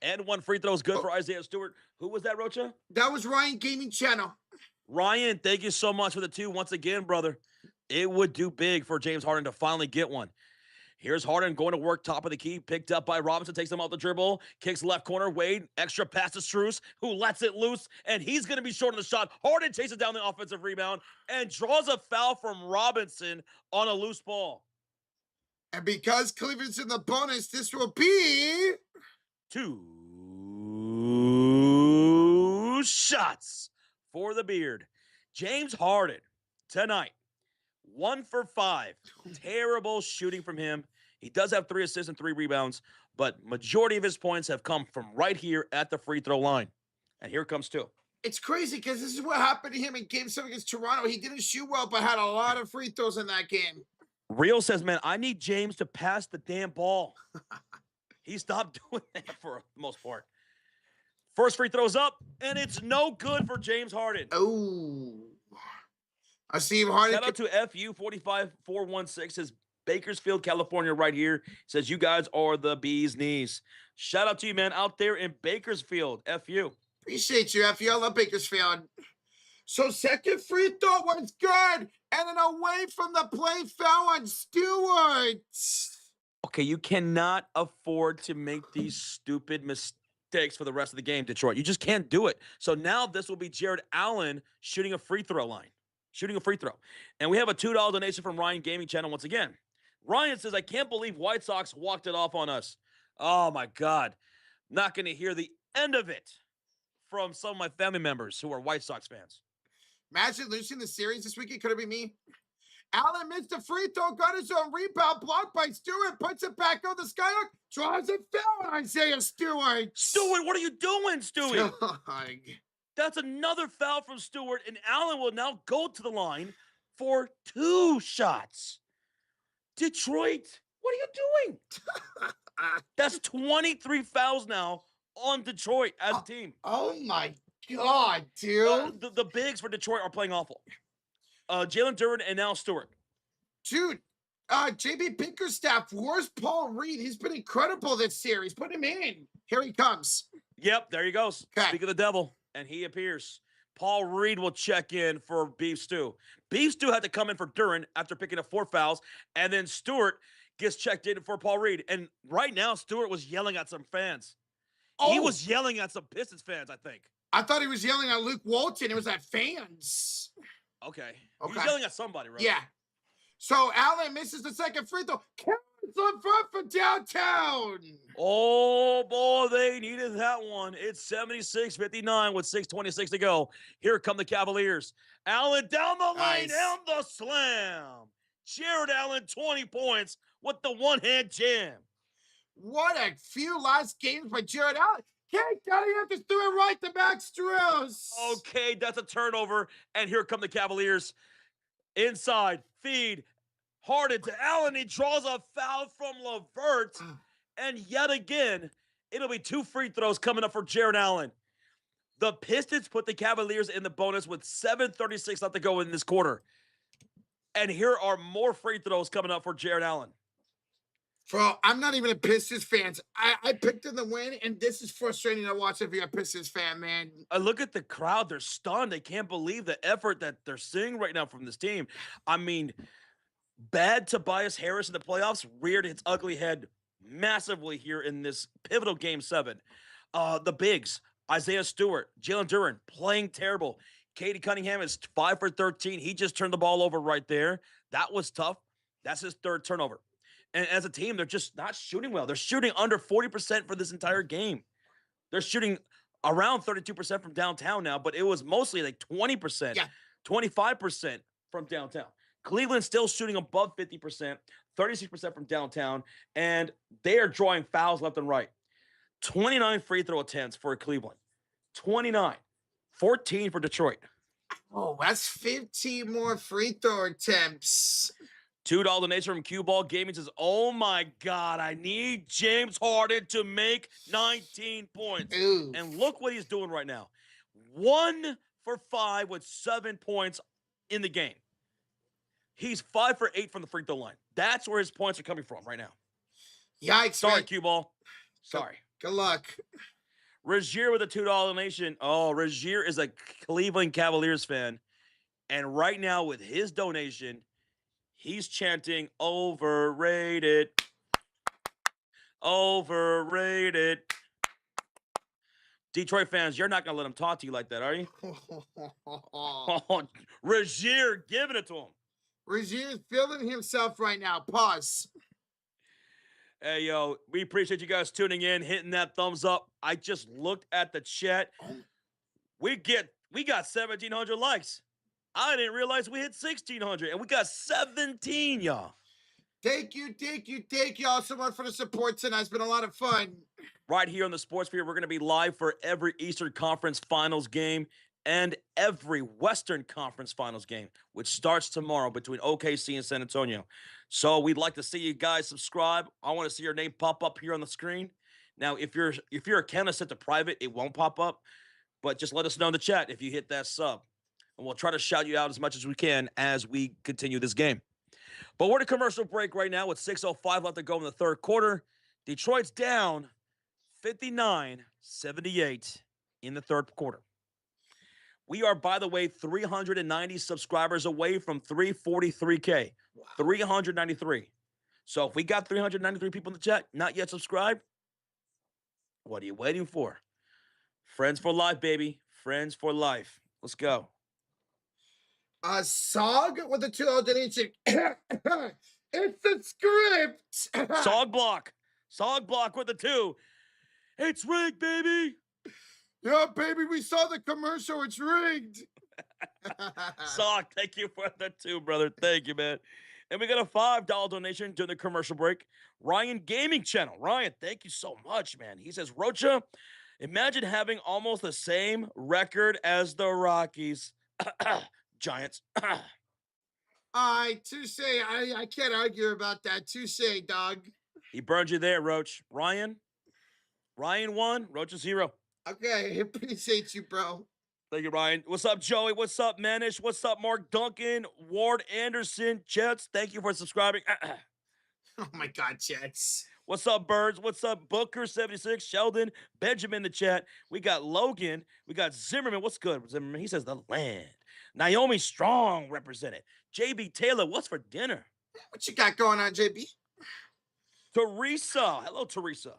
And 1 free throw is good for Isaiah Stewart. Who was that, Rocha? That was Ryan Gaming Channel. Ryan, thank you so much for the 2 once again, brother. It would do big for James Harden to finally get one. Here's Harden going to work top of the key, picked up by Robinson, takes him out the dribble, kicks left corner, Wade, extra pass to Strus, who lets it loose, and he's going to be short on the shot. Harden chases down the offensive rebound and draws a foul from Robinson on a loose ball. And because Cleveland's in the bonus, this will be 2 shots for the Beard. James Harden tonight, 1 for 5. Terrible shooting from him. He does have 3 assists and 3 rebounds, but majority of his points have come from right here at the free throw line. And here comes 2. It's crazy because this is what happened to him in Game 7 against Toronto. He didn't shoot well, but had a lot of free throws in that game. Real says, man, I need James to pass the damn ball. He stopped doing that for the most part. First free throw's up, and it's no good for James Harden. Oh. I see him Harden. Shout out to FU 45416, says Bakersfield, California, right here. Says you guys are the bee's knees. Shout out to you, man, out there in Bakersfield, FU. Appreciate you, FU. I love Bakersfield. So 2nd free throw was good, and then away from the play foul on Stewart. Okay, you cannot afford to make these stupid mistakes for the rest of the game, Detroit. You just can't do it. So now this will be Jared Allen shooting a free throw line, shooting a free throw. And we have a $2 donation from Ryan Gaming Channel once again. Ryan says, I can't believe White Sox walked it off on us. Oh my God. Not going to hear the end of it from some of my family members who are White Sox fans. Imagine losing the series this weekend. Could it be me? Allen missed a free throw, got his own rebound, blocked by Stewart, puts it back on the skyhook, draws a foul on Isaiah Stewart. Stewart, what are you doing, Stewie? That's another foul from Stewart, and Allen will now go to the line for 2 shots. Detroit, what are you doing? That's 23 fouls now on Detroit as a team. Oh my God, dude. The bigs for Detroit are playing awful. Jalen Duren and now Stewart. Dude, JB Bickerstaff, where's Paul Reed? He's been incredible this series. Put him in. Here he comes. Yep, there he goes. Okay. Speak of the devil, and he appears. Paul Reed will check in for Beef Stew. Beef Stew had to come in for Duren after picking up 4 fouls, and then Stewart gets checked in for Paul Reed. And right now, Stewart was yelling at some fans. Oh. He was yelling at some Pistons fans, I think. I thought he was yelling at Luke Walton. It was at fans. Okay. He's yelling at somebody, right? Yeah. So Allen misses the second free throw. Carroll's on front for downtown. Oh, boy, they needed that one. It's 76-59 with 6:26 to go. Here come the Cavaliers. Allen down the lane and the slam. Jared Allen, 20 points with the one-hand jam. What a few last games by Jared Allen. Can't get it, just threw it right to Max Strus. Okay, that's a turnover, and here come the Cavaliers. Inside, feed, Harden to Allen. He draws a foul from LeVert, and yet again, it'll be 2 free throws coming up for Jared Allen. The Pistons put the Cavaliers in the bonus with 7:36 left to go in this quarter. And here are more free throws coming up for Jared Allen. Bro, I'm not even a Pistons fan. I picked them to win, and this is frustrating to watch if you're a Pistons fan, man. Look at the crowd. They're stunned. They can't believe the effort that they're seeing right now from this team. I mean, bad Tobias Harris in the playoffs reared its ugly head massively here in this pivotal Game 7. The bigs, Isaiah Stewart, Jalen Duren, playing terrible. Katie Cunningham is 5 for 13. He just turned the ball over right there. That was tough. That's his 3rd turnover. And as a team, they're just not shooting well. They're shooting under 40% for this entire game. They're shooting around 32% from downtown now, but it was mostly like 20%, 25% from downtown. Cleveland's still shooting above 50%, 36% from downtown, and they are drawing fouls left and right. 29 free throw attempts for Cleveland. 29. 14 for Detroit. Oh, that's 15 more free throw attempts. $2 donation from Cue Ball Gaming says, oh my God, I need James Harden to make 19 points. Ooh. And look what he's doing right now. 1 for 5 with 7 points in the game. He's 5 for 8 from the free throw line. That's where his points are coming from right now. Yikes. Sorry, Cue Ball. Sorry. Good luck. Regier with a $2 donation. Oh, Regier is a Cleveland Cavaliers fan. And right now with his donation, he's chanting, overrated, overrated. Detroit fans, you're not going to let him talk to you like that, are you? Regier giving it to him. Regier is feeling himself right now. Pause. Hey, yo, we appreciate you guys tuning in, hitting that thumbs up. I just looked at the chat. We got 1,700 likes. I didn't realize we hit 1,600, and we got 17, y'all. Thank you all so much for the support tonight. It's been a lot of fun. Right here on the Sports Sphere, we're going to be live for every Eastern Conference Finals game and every Western Conference Finals game, which starts tomorrow between OKC and San Antonio. So we'd like to see you guys subscribe. I want to see your name pop up here on the screen. Now, if your account is set to private, it won't pop up, but just let us know in the chat if you hit that sub. And we'll try to shout you out as much as we can as we continue this game. But we're at a commercial break right now with 6:05 left to go in the 3rd quarter. Detroit's down 59-78 in the 3rd quarter. We are, by the way, 390 subscribers away from 343K. Wow. 393. So if we got 393 people in the chat, not yet subscribed, what are you waiting for? Friends for life, baby. Friends for life. Let's go. Sog with the $2 donation. It's the script. Sog block. Sog block with the 2. It's rigged, baby. Yeah, baby, we saw the commercial. It's rigged. Sog, thank you for the 2, brother. Thank you, man. And we got a $5 donation during the commercial break. Ryan Gaming Channel. Ryan, thank you so much, man. He says, Rocha, imagine having almost the same record as the Rockies. Giants. Touche. I can't argue about that. Touche, dog. He burned you there, Roach. Ryan 1, Roach is 0. Okay, I appreciate you, bro. Thank you, Ryan. What's up, Joey? What's up, Manish? What's up, Mark Duncan? Ward Anderson, Jets. Thank you for subscribing. Oh my God, Jets. What's up, Birds? What's up, Booker76, Sheldon, Benjamin in the chat. We got Logan. We got Zimmerman. What's good, Zimmerman? He says the land. Naomi Strong represented. JB Taylor, what's for dinner? What you got going on, JB? Teresa. Hello, Teresa.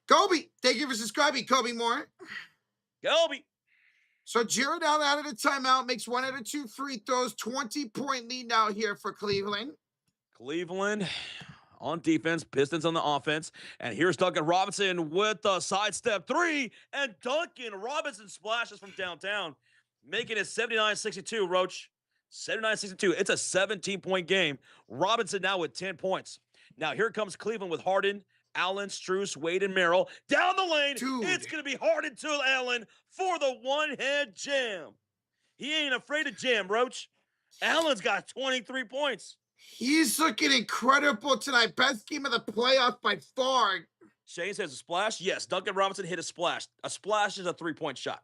Kobe, thank you for subscribing, Kobe Moore. Kobe. So Jared Allen out of the timeout, makes 1 out of 2 free throws, 20-point lead now here for Cleveland. Cleveland on defense, Pistons on the offense. And here's Duncan Robinson with a sidestep 3. And Duncan Robinson splashes from downtown, making it 79-62, Roach. 79-62. It's a 17-point game. Robinson now with 10 points. Now here comes Cleveland with Harden, Allen, Strus, Wade, and Merrill. Down the lane, Dude. It's going to be Harden to Allen for the one-hand jam. He ain't afraid to jam, Roach. Allen's got 23 points. He's looking incredible tonight. Best game of the playoffs by far. Shane says a splash. Yes, Duncan Robinson hit a splash. A splash is a 3-point shot.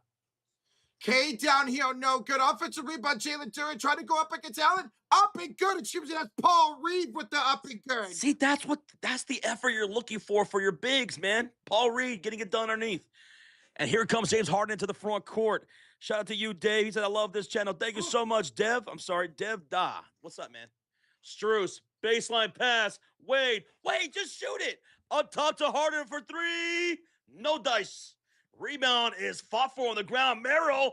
K down here, no good. Offensive rebound, Jalen Duren trying to go up against Allen. Up and good. Excuse me, that's Paul Reed with the up and good. See, that's the effort you're looking for your bigs, man. Paul Reed getting it done underneath. And here comes James Harden into the front court. Shout out to you, Dave. He said, I love this channel. Thank you so much, Dev. I'm sorry, Dev Da. What's up, man? Strus, baseline pass. Wade, just shoot it. Up top to Harden for 3. No dice. Rebound is fought for on the ground. Merrill,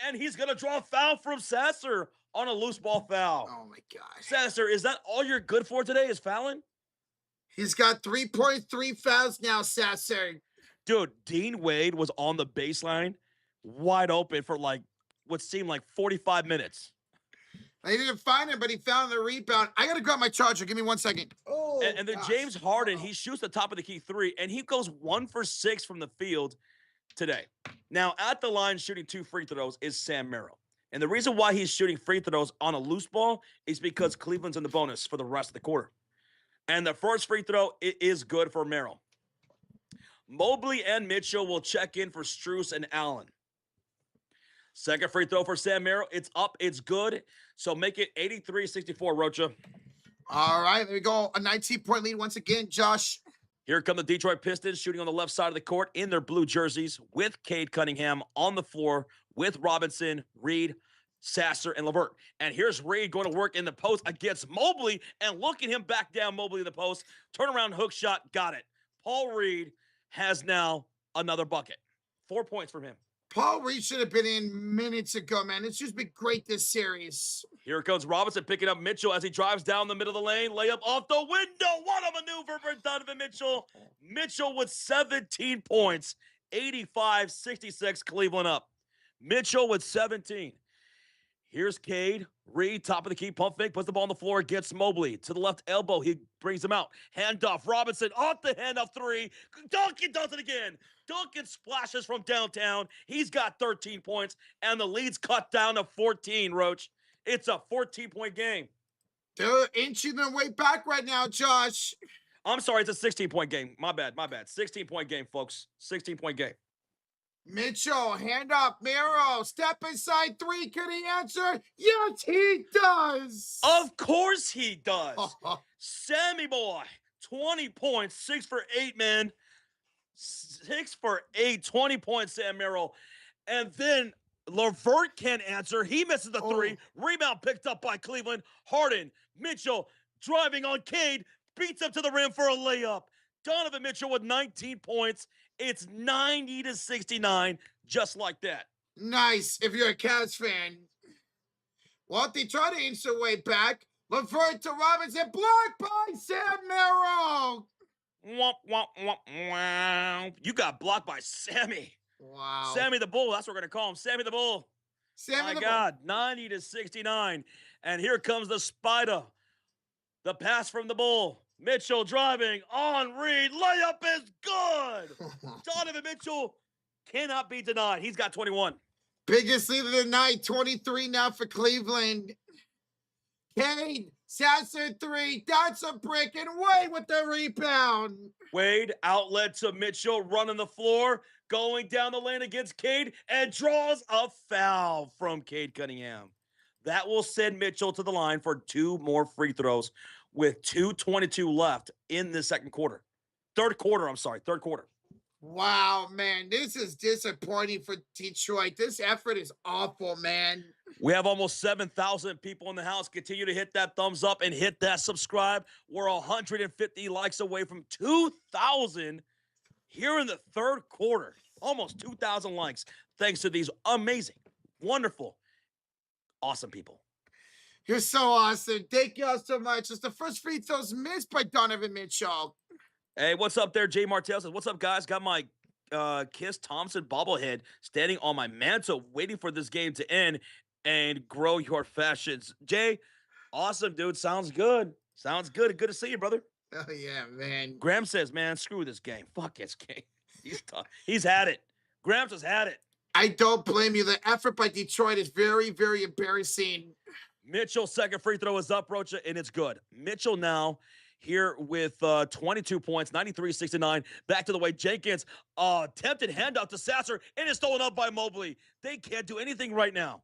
and he's going to draw a foul from Sasser on a loose ball foul. Oh, my God. Sasser, is that all you're good for today is fouling? He's got 3.3 fouls now, Sasser. Dude, Dean Wade was on the baseline wide open for like what seemed like 45 minutes. I didn't find him, but he found the rebound. I got to grab my charger. Give me 1 second. Oh, and then James Harden, he shoots the top of the key 3, and he goes 1 for 6 from the field today. Now, at the line shooting 2 free throws is Sam Merrill. And the reason why he's shooting free throws on a loose ball is because Cleveland's in the bonus for the rest of the quarter. And the first free throw is good for Merrill. Mobley and Mitchell will check in for Strus and Allen. Second free throw for Sam Merrill. It's up. It's good. So make it 83-64, Rocha. All right, there we go. A 19-point lead once again, Josh. Here come the Detroit Pistons shooting on the left side of the court in their blue jerseys with Cade Cunningham on the floor with Robinson, Reed, Sasser, and LeVert. And here's Reed going to work in the post against Mobley, and look at him back down Mobley in the post. Turnaround hook shot. Got it. Paul Reed has now another bucket. 4 points from him. Paul Reed should have been in minutes ago, man. It's just been great this series. Here comes Robinson picking up Mitchell as he drives down the middle of the lane. Layup off the window. What a maneuver for Donovan Mitchell. Mitchell with 17 points. 85-66, Cleveland up. Mitchell with 17. Here's Cade. Reed, top of the key, pump fake, puts the ball on the floor, gets Mobley. To the left elbow, he brings him out. Handoff, Robinson off the handoff 3. Duncan does it again. Duncan splashes from downtown. He's got 13 points, and the lead's cut down to 14, Roach. It's a 14-point game. They're inching their way back right now, Josh. I'm sorry, it's a 16-point game. My bad. 16-point game, folks. 16-point game. Mitchell, hand up, Miro, step inside 3. Can he answer? Yes, he does. Of course he does. Sammy boy, 20 points, 6 for 8, man. 6 for 8, 20 points, Sam Merrill. And then LeVert can't answer. He misses the 3. Rebound picked up by Cleveland. Harden, Mitchell, driving on Cade. beats him to the rim for a layup. Donovan Mitchell with 19 points. It's 90-69, just like that. Nice, if you're a Cavs fan. Well, they try to inch their way back. LeVert to Robinson, blocked by Sam Merrill. Womp, womp, womp, wow. You got blocked by Sammy. Wow. Sammy the Bull. That's what we're going to call him. Sammy the Bull. Sammy My the God, 90-69. And here comes the Spider. The pass from the Bull. Mitchell driving on Reed. Layup is good. Donovan Mitchell cannot be denied. He's got 21. Biggest lead of the night, 23 now for Cleveland. Cade, Sasser 3, that's a brick, and Wade with the rebound. Wade, outlet to Mitchell, running the floor, going down the lane against Cade, and draws a foul from Cade Cunningham. That will send Mitchell to the line for 2 more free throws with 2:22 left in the third quarter. Third quarter. Wow, man, this is disappointing for Detroit. This effort is awful, man. We have almost 7,000 people in the house. Continue to hit that thumbs up and hit that subscribe. We're 150 likes away from 2,000 here in the third quarter. Almost 2,000 likes thanks to these amazing, wonderful, awesome people. You're so awesome. Thank you all so much. It's the first free throws missed by Donovan Mitchell. Hey, what's up there? Jay Martell says, what's up, guys? Got my Kiss Thompson bobblehead standing on my mantle waiting for this game to end and grow your fashions. Jay, awesome, dude. Sounds good. Sounds good. Good to see you, brother. Oh, yeah, man. Graham says, man, screw this game. Fuck this game. He's tough. He's had it. Graham has had it. I don't blame you. The effort by Detroit is very, very embarrassing. Mitchell's second free throw is up, Rocha, and it's good. Mitchell now here with 22 points, 93-69. Back to the way Jenkins attempted handout to Sasser, and it's stolen up by Mobley. They can't do anything right now.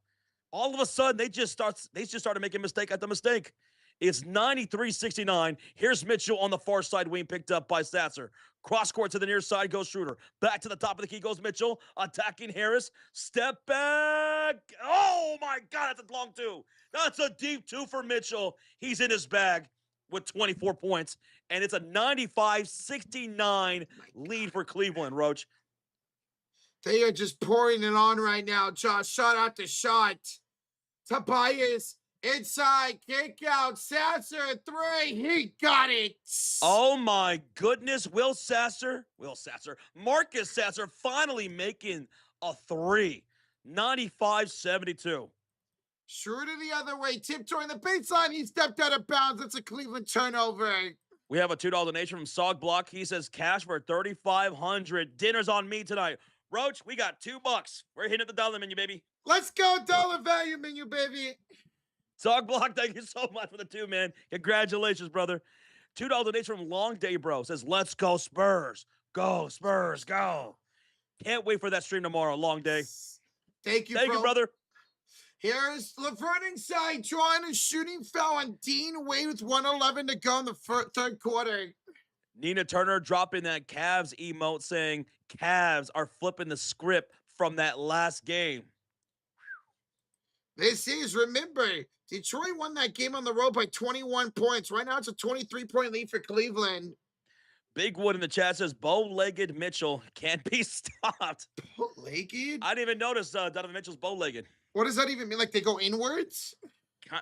All of a sudden, they just started making mistake after mistake. It's 93-69. Here's Mitchell on the far side wing, picked up by Sasser. Cross court to the near side goes Schroeder. Back to the top of the key goes Mitchell, attacking Harris. Step back. Oh, my God, that's a long 2. That's a deep 2 for Mitchell. He's in his bag with 24 points, and it's a 95-69 lead for Cleveland, Roach. They are just pouring it on right now, Josh. Shot after shot. Tobias inside, kick out, Sasser 3. He got it. Oh my goodness, Marcus Sasser finally making a 3. 95-72. Schroeder the other way, tiptoeing the baseline. He stepped out of bounds. It's a Cleveland turnover. We have a $2 donation from Sog Block. He says, cash for $3,500. Dinner's on me tonight. Roach, we got $2. We're hitting at the dollar menu, baby. Let's go, dollar value menu, baby. Sog Block, thank you so much for the 2, man. Congratulations, brother. $2 donation from Long Day Bro. Says, let's go Spurs. Go, Spurs, go. Can't wait for that stream tomorrow, Long Day. Thank you, Thank you, brother. Here's LeVert inside, drawing a shooting foul on Dean Wade with 1:11 to go in the third quarter. Nina Turner dropping that Cavs emote saying Cavs are flipping the script from that last game. This is, remember, Detroit won that game on the road by 21 points. Right now it's a 23-point lead for Cleveland. Big Wood in the chat says bow-legged Mitchell can't be stopped. Bow-legged? I didn't even notice Donovan Mitchell's bow-legged. What does that even mean? Like they go inwards?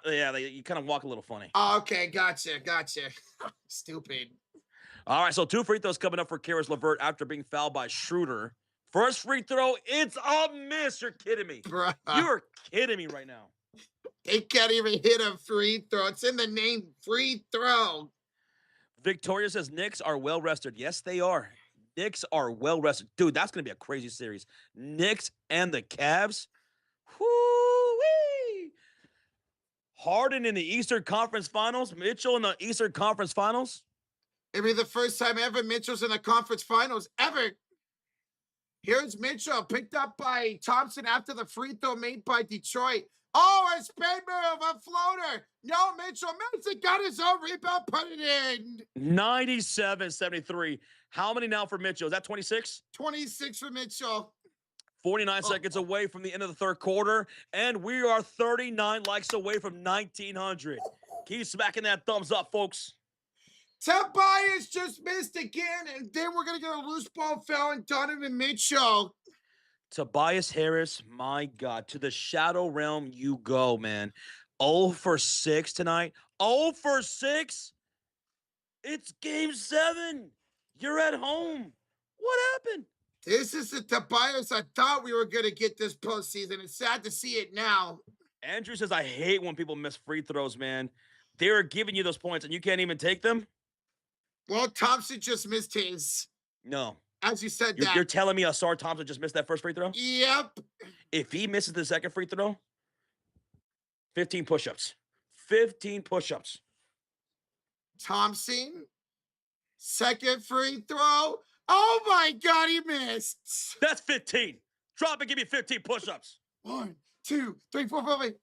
Yeah, you kind of walk a little funny. Oh, okay, gotcha. Stupid. All right, so 2 free throws coming up for Caris LeVert after being fouled by Schroeder. First free throw, it's a miss. You're kidding me. Bruh. You're kidding me right now. They can't even hit a free throw. It's in the name, free throw. Victoria says Knicks are well-rested. Yes, they are. Knicks are well-rested. Dude, that's going to be a crazy series. Knicks and the Cavs. Whoo-wee! Harden in the Eastern Conference Finals. Mitchell in the Eastern Conference Finals. It'll be the first time ever Mitchell's in the conference finals, ever. Here's Mitchell, picked up by Thompson after the free throw made by Detroit. Oh, a spin move, a floater. No, Mitchell got his own rebound, put it in. 97-73. How many now for Mitchell? Is that 26? 26 for Mitchell. 49 seconds away from the end of the third quarter, and we are 39 likes away from 1,900. Keep smacking that thumbs up, folks. Tobias just missed again, and then we're going to get a loose ball foul on Donovan Mitchell. Tobias Harris, my God, to the shadow realm you go, man. 0 for 6 tonight. 0 for 6? It's game 7. You're at home. What happened? This is the Tobias I thought we were going to get this postseason. It's sad to see it now. Andrew says, I hate when people miss free throws, man. They're giving you those points and you can't even take them? Well, Thompson just missed his. No. As you said You're, that. you're telling me Asar Thompson just missed that first free throw? Yep. If he misses the second free throw, 15 push-ups. 15 push-ups. Thompson, second free throw. Oh my God, he missed. That's 15. Drop and give me 15 push-ups. 1, 2, 3, 4, 5.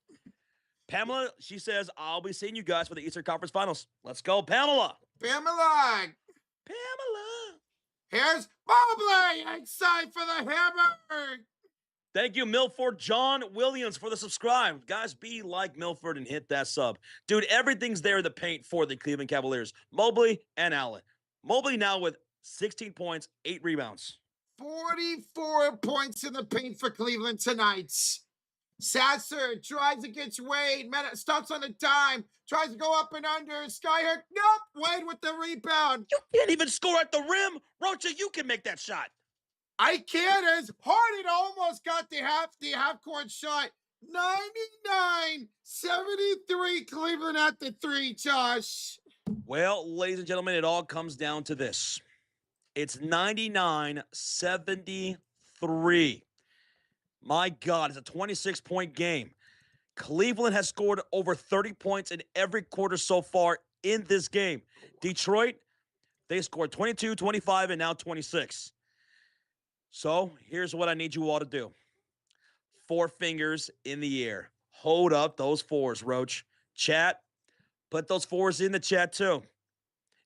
Pamela, she says, I'll be seeing you guys for the Eastern Conference Finals. Let's go, Pamela. Pamela. Here's Mobley inside for the hammer. Thank you, Milford John Williams, for the subscribe. Guys, be like Milford and hit that sub. Dude, everything's there in the paint for the Cleveland Cavaliers. Mobley and Allen. Mobley now with 16 points, 8 rebounds. 44 points in the paint for Cleveland tonight. Sasser drives against Wade. Stops on a dime. Tries to go up and under. Skyhook. Nope. Wade with the rebound. You can't even score at the rim. Rocha, you can make that shot. I can't. As Harden almost got the half-court shot. 99-73 Cleveland at the 3, Josh. Well, ladies and gentlemen, it all comes down to this. It's 99-73. My God, it's a 26-point game. Cleveland has scored over 30 points in every quarter so far in this game. Detroit, they scored 22, 25, and now 26. So here's what I need you all to do. 4 fingers in the air. Hold up those 4s, Roach. Chat, put those 4s in the chat too.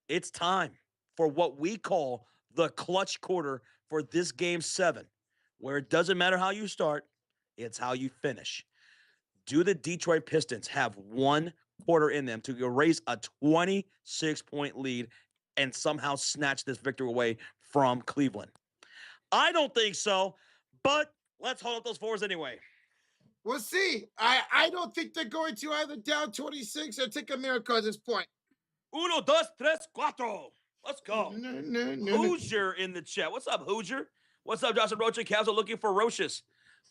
It's time for what we call the clutch quarter for this game 7, where it doesn't matter how you start, it's how you finish. Do the Detroit Pistons have 1 quarter in them to erase a 26-point lead and somehow snatch this victory away from Cleveland? I don't think so, but let's hold up those 4s anyway. We'll see. I don't think they're going to either down 26 or take a miracle at this point. 1, 2, 3, 4. Let's go. Hoosier in the chat. What's up, Hoosier? What's up, Josh and Rocha? Cavs are looking for Roches.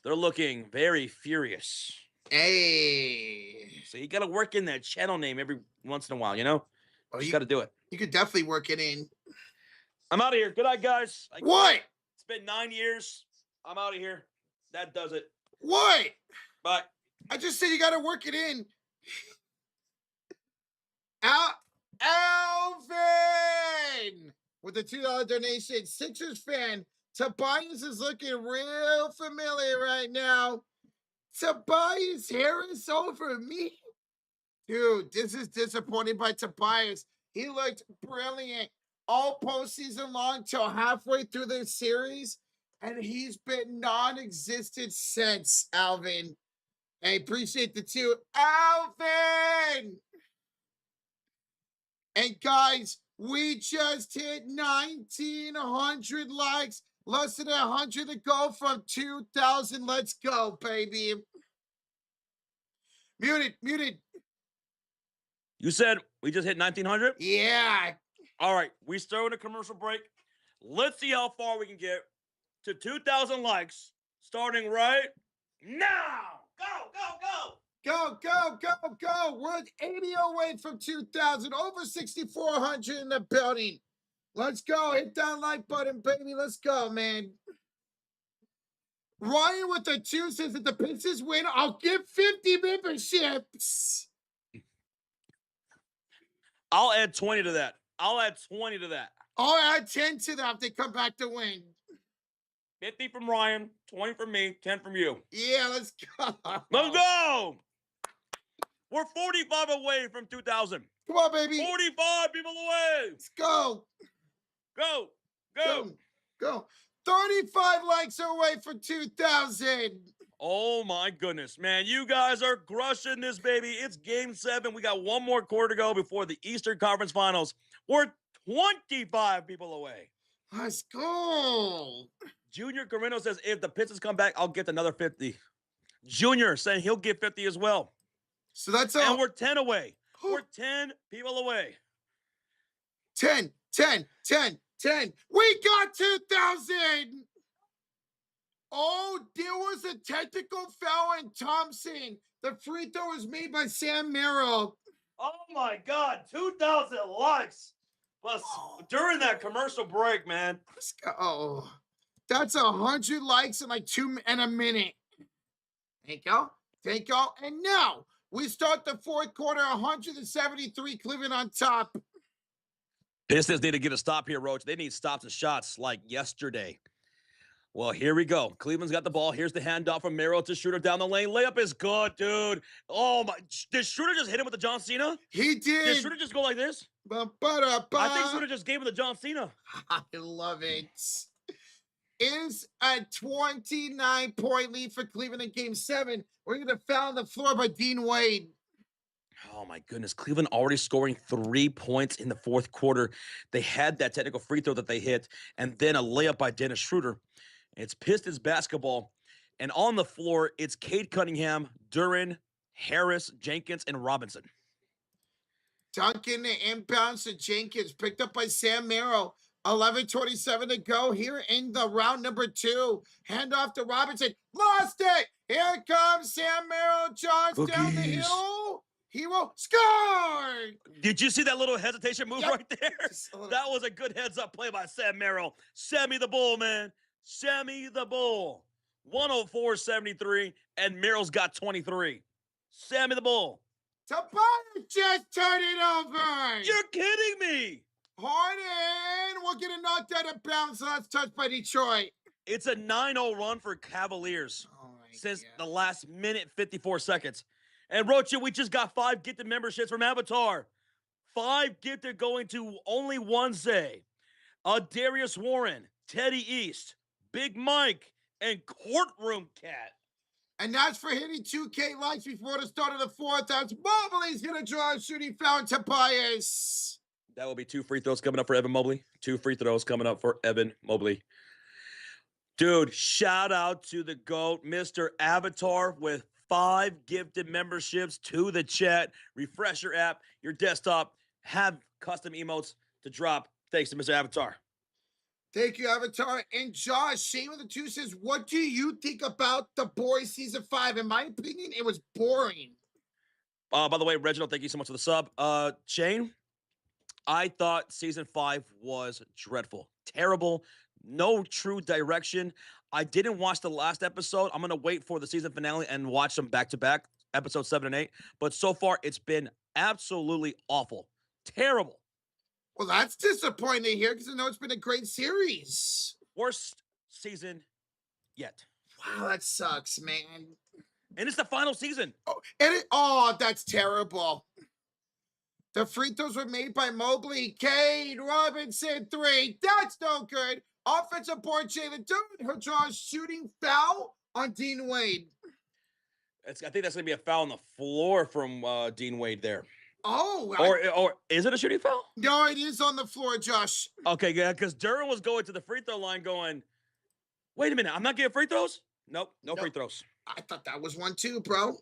They're looking very furious. Hey. So you got to work in that channel name every once in a while, you know? Oh, you got to do it. You could definitely work it in. I'm out of here. Good night, guys. What? It's been 9 years. I'm out of here. That does it. What? Bye. I just said you got to work it in. Alvin with the $2 donation. Sixers fan. Tobias is looking real familiar right now. Tobias Harris over me? Dude, this is disappointing by Tobias. He looked brilliant all postseason long till halfway through the series, and he's been non-existent since, Alvin. I appreciate the 2. Alvin! And guys, we just hit 1,900 likes. Less than 100 to go from 2,000. Let's go, baby. Muted. You said we just hit 1,900? Yeah. All right, we started a commercial break. Let's see how far we can get to 2,000 likes starting right now. Go. We're at 80 away from 2,000. Over 6,400 in the building. Let's go. Hit that like button, baby. Let's go, man. Ryan with the 2 says that the Pistons win, I'll give 50 memberships. I'll add 20 to that. I'll add 10 to that if they come back to win. 50 from Ryan, 20 from me, 10 from you. Yeah, let's go. Let's go. We're 45 away from 2,000. Come on, baby. 45 people away. Let's go. Go. 35 likes away from 2,000. Oh my goodness, man. You guys are crushing this, baby. It's game 7. We got one more quarter to go before the Eastern Conference Finals. We're 25 people away. Let's go. Junior Carino says, if the Pistons come back, I'll get another 50. Junior saying he'll get 50 as well. So that's And we're 10 away. We're 10 people away. 10. We got 2,000. Oh, there was a technical foul on Thompson. The free throw was made by Sam Merrill. Oh my God, 2,000 likes. Plus, during that commercial break, man. Oh, that's 100 likes in like a minute. Thank you. And now we start the fourth quarter, 173 Cleveland on top. Pistons need to get a stop here, Roach. They need stops and shots like yesterday. Well, here we go. Cleveland's got the ball. Here's the handoff from Merrill to Schroeder down the lane. Layup is good, dude. Oh, my. Did Schroeder just hit him with the John Cena? He did. Did Schroeder just go like this? I think Schroeder just gave him the John Cena. I love it. Is a 29-point lead for Cleveland in game 7. We're going to foul on the floor by Dean Wade. Oh, my goodness. Cleveland already scoring 3 points in the fourth quarter. They had that technical free throw that they hit, and then a layup by Dennis Schroeder. It's Pistons basketball, and on the floor, it's Cade Cunningham, Duren, Harris, Jenkins, and Robinson. Duncan inbounds to Jenkins, picked up by Sam Merrill. 11:27 to go here in the round number 2. Handoff to Robinson. Lost it. Here comes Sam Merrill. Jogs down the hill. He will score. Did you see that little hesitation move right there? That was a good heads-up play by Sam Merrill. Sammy the Bull, man. Sammy the Bull. 104-73, and Merrill's got 23. Sammy the Bull. Tobias just turned it over. You're kidding me. Harden will get a knocked out of bounds. Last touch by Detroit. It's a 9-0 run for Cavaliers since the last minute, 54 seconds. And Rocha, we just got 5 gifted memberships from Avatar. 5 gifted going to only one say. Darius Warren, Teddy East, Big Mike, and Courtroom Cat. And that's for hitting 2K likes before the start of the fourth. That's Mobley's going to draw a shooting foul on Tobias. That will be 2 free throws coming up for Evan Mobley. 2 free throws coming up for Evan Mobley. Dude, shout out to the GOAT, Mr. Avatar, with 5 gifted memberships to the chat. Refresh your app, your desktop, have custom emotes to drop. Thanks to Mr. Avatar. Thank you, Avatar. And Josh, Shane with the 2 says, what do you think about The Boys Season 5? In my opinion, it was boring. By the way, Reginald, thank you so much for the sub. Shane, I thought Season 5 was dreadful. Terrible. No true direction. I didn't watch the last episode. I'm going to wait for the season finale and watch them back-to-back, episodes 7 and 8. But so far, it's been absolutely awful. Terrible. Well, that's disappointing to hear because I know it's been a great series. Worst season yet. Wow, that sucks, man. And it's the final season. That's terrible. The free throws were made by Mobley. Cade Robinson, 3. That's no good. Offensive board, Jalen Duren. He'll draw a shooting foul on Dean Wade. I think that's going to be a foul on the floor from Dean Wade there. Oh. Or is it a shooting foul? No, it is on the floor, Josh. Okay, yeah, because Duren was going to the free throw line going, wait a minute, I'm not getting free throws? Nope, no free throws. I thought that was one too, bro.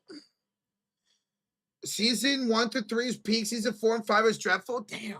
Season 1 through 3 is peak. Season 4 and 5 is dreadful. Damn.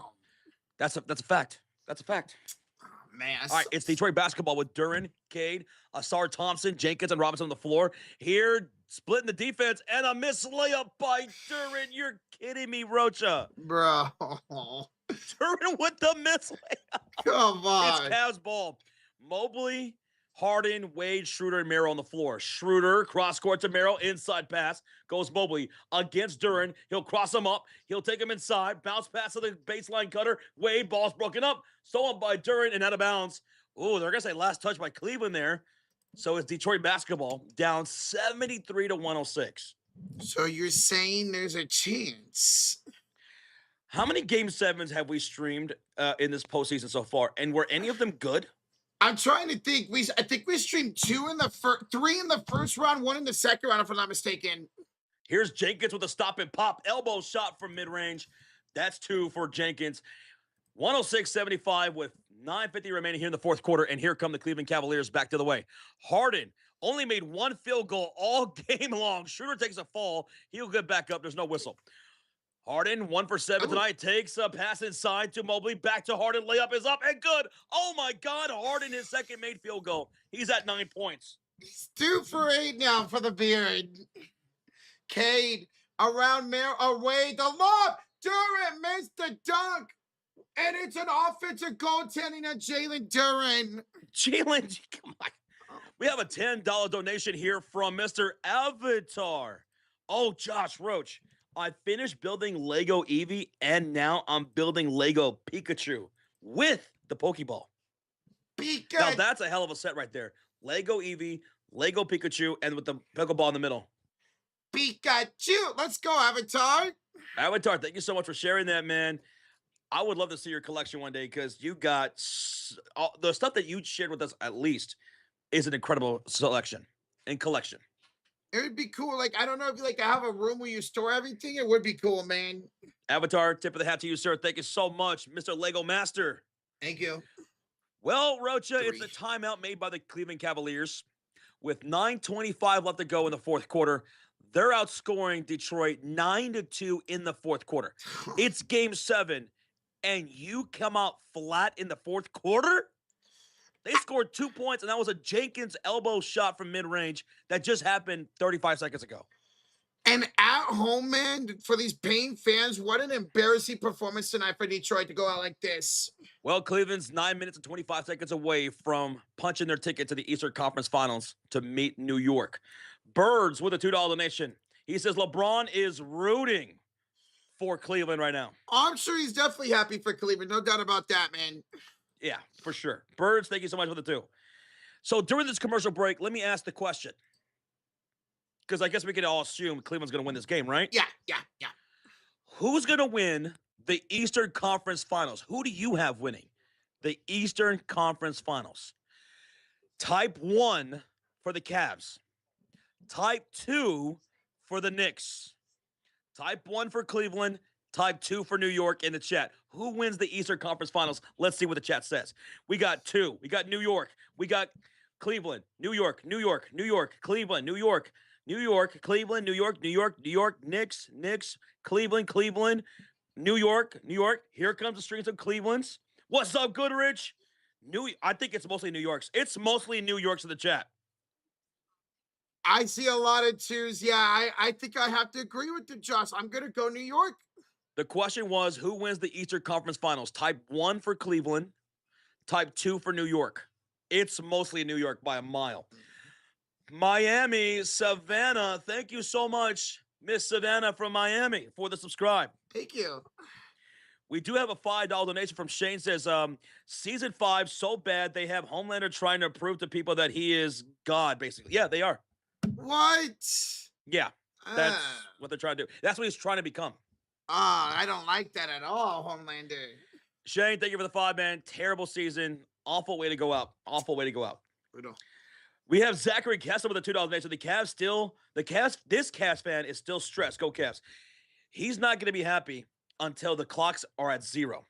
That's a fact. That's a fact. Oh, man. All right, it's Detroit basketball with Duren, Cade, Asar Thompson, Jenkins, and Robinson on the floor. Here, splitting the defense, and a missed layup by Duren. You're kidding me, Rocha. Bro. Duren with the missed layup. Come on. It's Cavs ball. Mobley, Harden, Wade, Schroeder, and Merrill on the floor. Schroeder, cross court to Merrill, inside pass. Goes Mobley against Duren. He'll cross him up. He'll take him inside. Bounce pass to the baseline cutter. Wade, ball's broken up. Stolen by Duren and out of bounds. Ooh, they're going to say last touch by Cleveland there. So it's Detroit basketball down 73-106. So you're saying there's a chance? How many Game 7s have we streamed in this postseason so far? And were any of them good? I'm trying to think. I think we streamed three in the first round, one in the second round, if I'm not mistaken. Here's Jenkins with a stop and pop elbow shot from mid-range. That's 2 for Jenkins. 106-75 with 9:50 remaining here in the fourth quarter. And here come the Cleveland Cavaliers back to the way. Harden only made 1 field goal all game long. Schroeder takes a fall. He'll get back up. There's no whistle. Harden, 1 for 7 tonight, takes a pass inside to Mobley. Back to Harden. Layup is up and good. Oh, my God. Harden, his second made field goal. He's at 9 points. He's 2 for 8 now for the beard. Cade around away. The lob. Duran missed the dunk. And it's an offensive goaltending on Jalen Duran. Jalen, come on. We have a $10 donation here from Mr. Avatar. Oh, Josh Roach. I finished building Lego Eevee, and now I'm building Lego Pikachu with the Pokeball. Pikachu. Now, that's a hell of a set right there. Lego Eevee, Lego Pikachu, and with the Pokeball in the middle. Pikachu. Let's go, Avatar. Avatar, thank you so much for sharing that, man. I would love to see your collection one day because you got the stuff that you shared with us at least is an incredible selection and collection. It would be cool. Like, I don't know if you like to have a room where you store everything. It would be cool, man. Avatar, tip of the hat to you, sir. Thank you so much, Mr. Lego Master. Thank you. Well, Rocha, it's a timeout made by the Cleveland Cavaliers. With 9:25 left to go in the fourth quarter, they're outscoring Detroit 9-2 in the fourth quarter. It's game 7. And you come out flat in the fourth quarter? They scored 2 points, and that was a Jenkins elbow shot from mid-range that just happened 35 seconds ago. And at home, man, for these paying fans, what an embarrassing performance tonight for Detroit to go out like this. Well, Cleveland's 9 minutes and 25 seconds away from punching their ticket to the Eastern Conference Finals to meet New York. Birds with a $2 donation. He says LeBron is rooting for Cleveland right now. I'm sure he's definitely happy for Cleveland. No doubt about that, man. Yeah, for sure. Birds, thank you so much for the 2. So during this commercial break, let me ask the question. Because I guess we can all assume Cleveland's going to win this game, right? Yeah. Who's going to win the Eastern Conference Finals? Who do you have winning the Eastern Conference Finals? Type 1 for the Cavs. Type 2 for the Knicks. Type 1 for Cleveland, type 2 for New York in the chat. Who wins the Eastern Conference Finals? Let's see what the chat says. We got 2. We got New York. We got Cleveland, New York, New York, New York, Cleveland, New York, New York, Cleveland, New York, New York, New York, Knicks, Cleveland, Cleveland, New York, New York. Here comes the strings of Cleveland's. What's up, Goodrich? I think it's mostly New York's. It's mostly New York's in the chat. I see a lot of 2s. Yeah, I think I have to agree with you, Josh. I'm going to go New York. The question was, who wins the Eastern Conference Finals? Type 1 for Cleveland, type 2 for New York. It's mostly New York by a mile. Miami, Savannah, thank you so much, Miss Savannah from Miami, for the subscribe. Thank you. We do have a $5 donation from Shane. Says, season 5, so bad they have Homelander trying to prove to people that he is God, basically. Yeah, they are. What? Yeah, that's what they're trying to do. That's what he's trying to become. I don't like that at all, Homelander. Shane, thank you for the 5, man. Terrible season. Awful way to go out. Awful way to go out. We have Zachary Kessler with a $2 donation. This Cavs fan is still stressed. Go Cavs. He's not going to be happy until the clocks are at 0.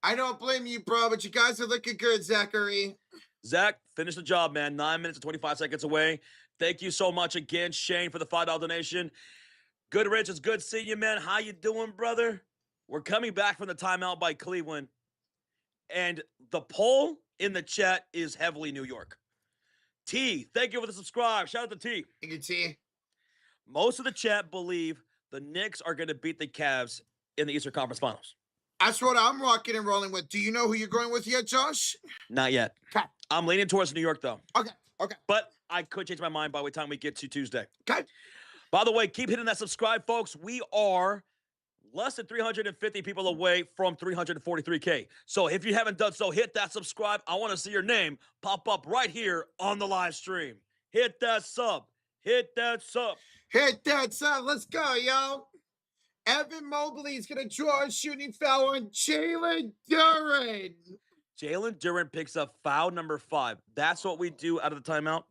I don't blame you, bro, but you guys are looking good, Zachary. Zach, finish the job, man. 9 minutes and 25 seconds away. Thank you so much again, Shane, for the $5 donation. Good, Rich. It's good seeing you, man. How you doing, brother? We're coming back from the timeout by Cleveland. And the poll in the chat is heavily New York. T, thank you for the subscribe. Shout out to T. Thank you, T. Most of the chat believe the Knicks are going to beat the Cavs in the Eastern Conference Finals. That's what I'm rocking and rolling with. Do you know who you're going with yet, Josh? Not yet. Okay. I'm leaning towards New York, though. Okay. But I could change my mind by the time we get to Tuesday. Okay. By the way, keep hitting that subscribe, folks. We are less than 350 people away from 343K. So if you haven't done so, hit that subscribe. I want to see your name pop up right here on the live stream. Hit that sub. Hit that sub. Hit that sub. Let's go, yo. Evan Mobley is going to draw a shooting foul on Jalen Duran. Jalen Duren picks up foul number 5. That's what we do out of the timeout.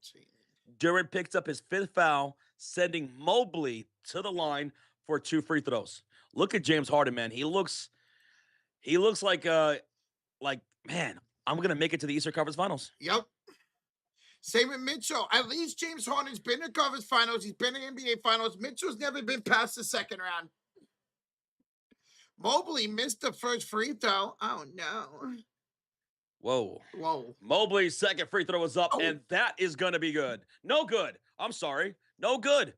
Duren picks up his 5th foul, sending Mobley to the line for 2 free throws. Look at James Harden, man. He looks like man, I'm gonna make it to the Eastern Conference Finals. Yep. Same with Mitchell. At least James Harden's been in conference finals. He's been in NBA finals. Mitchell's never been past the second round. Mobley missed the first free throw. Oh, no. Whoa. Mobley's second free throw is up, and that is going to be good. No good. I'm sorry. No good.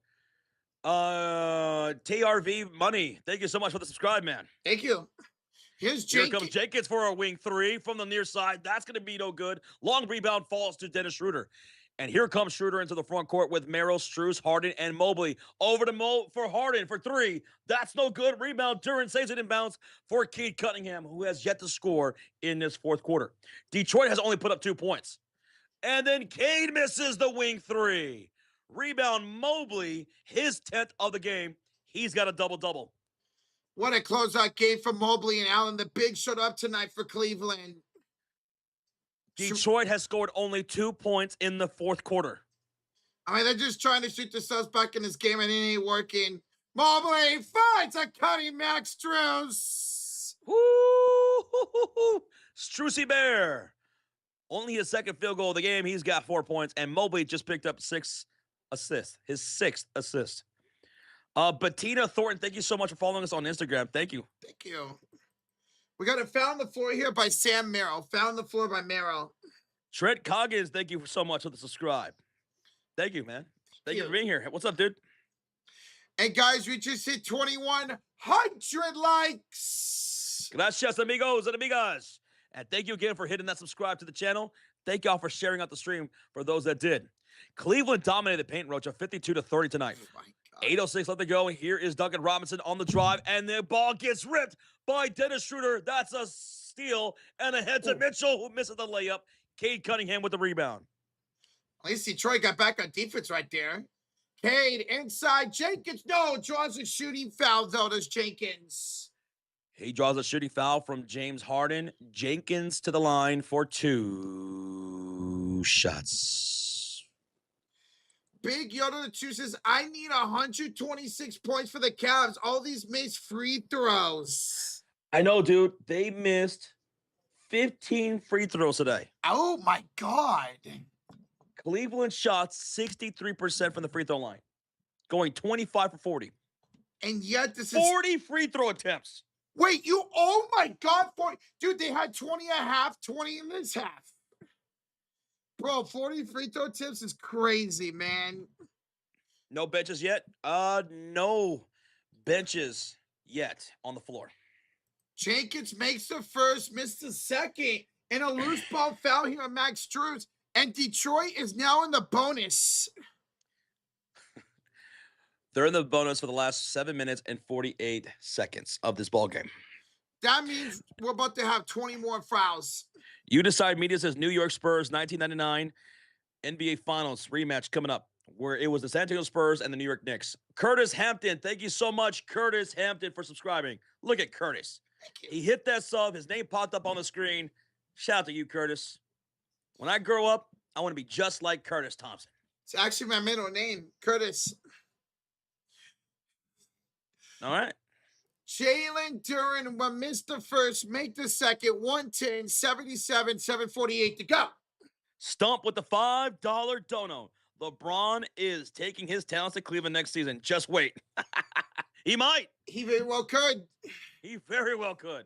TRV Money, thank you so much for the subscribe, man. Thank you. Here comes Jenkins for a wing 3 from the near side. That's going to be no good. Long rebound falls to Dennis Schroeder. And here comes Schroeder into the front court with Merrill, Strus, Harden, and Mobley. Over to for Harden for 3. That's no good. Rebound. Duren saves it in bounds for Cade Cunningham, who has yet to score in this fourth quarter. Detroit has only put up 2 points. And then Cade misses the wing 3. Rebound Mobley, his 10th of the game. He's got a double-double. What a closeout game for Mobley and Allen. The big showed up tonight for Cleveland. Detroit has scored only 2 points in the fourth quarter. I mean, they're just trying to shoot themselves back in this game, and it ain't working. Mobley finds a cutting Max Strus. Woo! Strusy Bear. Only his second field goal of the game. He's got 4 points, and Mobley just picked up 6 assists. His 6th assist. Bettina Thornton, thank you so much for following us on Instagram. Thank you. Thank you. We got a Found the Floor here by Sam Merrill. Found the Floor by Merrill. Trent Coggins, thank you so much for the subscribe. Thank you, man. Thank you for being here. What's up, dude? And guys, we just hit 2,100 likes. Gracias, amigos and amigas. And thank you again for hitting that subscribe to the channel. Thank y'all for sharing out the stream for those that did. Cleveland dominated the paint, Rocha, 52-30 tonight. Oh 8:06 left to go. Here is Duncan Robinson on the drive, and the ball gets ripped by Dennis Schroeder. That's a steal, and ahead to Mitchell, who misses the layup. Cade Cunningham with the rebound. At least Detroit got back on defense right there. Cade inside. Jenkins, no, draws a shooting foul, though, does Jenkins. He draws a shooting foul from James Harden. Jenkins to the line for 2 shots. Big Yoda chooses, I need 126 points for the Cavs. All these missed free throws. I know, dude. They missed 15 free throws today. Oh, my God. Cleveland shot 63% from the free throw line, going 25 for 40. And yet this 40 free throw attempts. Wait, oh, my God. Dude, they had 20 a half, 20 in this half. Bro, 40 free throw attempts is crazy, man. No benches yet? No benches yet on the floor. Jenkins makes the first, missed the second, and a loose ball foul here on Max Strus. And Detroit is now in the bonus. They're in the bonus for the last 7 minutes and 48 seconds of this ball game. That means we're about to have 20 more fouls. You Decide Media says New York Spurs 1999 NBA Finals rematch coming up, where it was the San Antonio Spurs and the New York Knicks. Curtis Hampton, thank you so much, Curtis Hampton, for subscribing. Look at Curtis. He hit that sub. His name popped up on the screen. Shout out to you, Curtis. When I grow up, I want to be just like Curtis Thompson. It's actually my middle name, Curtis. All right. Jalen Duren will miss the first, make the second, 110, 77, 7:48 to go. Stump with the $5 dono. LeBron is taking his talents to Cleveland next season. Just wait. He might. He very well could. He very well could.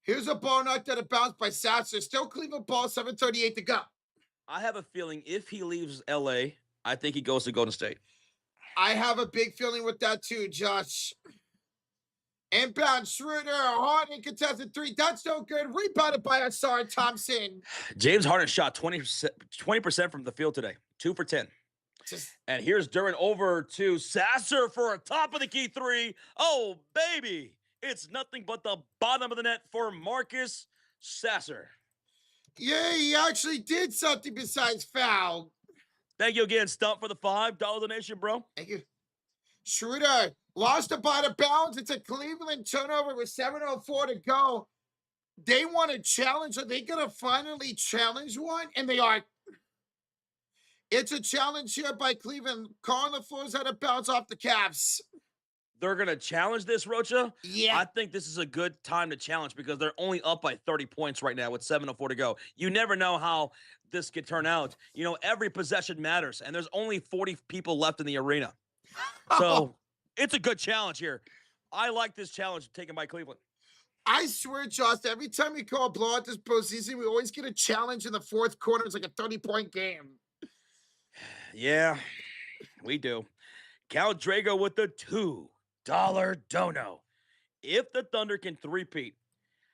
Here's a ball knocked out of bounds by Sasser. Still Cleveland ball, 7:38 to go. I have a feeling if he leaves L.A., I think he goes to Golden State. I have a big feeling with that too, Josh. Inbound, Schroeder, Harden contested 3. That's no good. Rebounded by Asar Thompson. James Harden shot 20% from the field today. 2 for 10. And here's Duren over to Sasser for a top-of-the-key 3. Oh, baby. It's nothing but the bottom of the net for Marcus Sasser. Yeah, he actually did something besides foul. Thank you again, Stump, for the $5 donation, bro. Thank you. Schroeder lost the ball out of bounds. It's a Cleveland turnover with 7:04 to go. They want a challenge. Are they going to finally challenge one? And they are. It's a challenge here by Cleveland. Calling the floors out of bounds off the Cavs. They're going to challenge this, Rocha? Yeah. I think this is a good time to challenge because they're only up by 30 points right now with 7:04 to go. You never know how this could turn out. You know, every possession matters, and there's only 40 people left in the arena. So it's a good challenge here. I like this challenge taken by Cleveland. I swear, Josh, every time we call a blowout this postseason, we always get a challenge in the fourth quarter. It's like a 30-point game. Yeah, we do. Cal Drago with the $2 dono. If the Thunder can three-peat,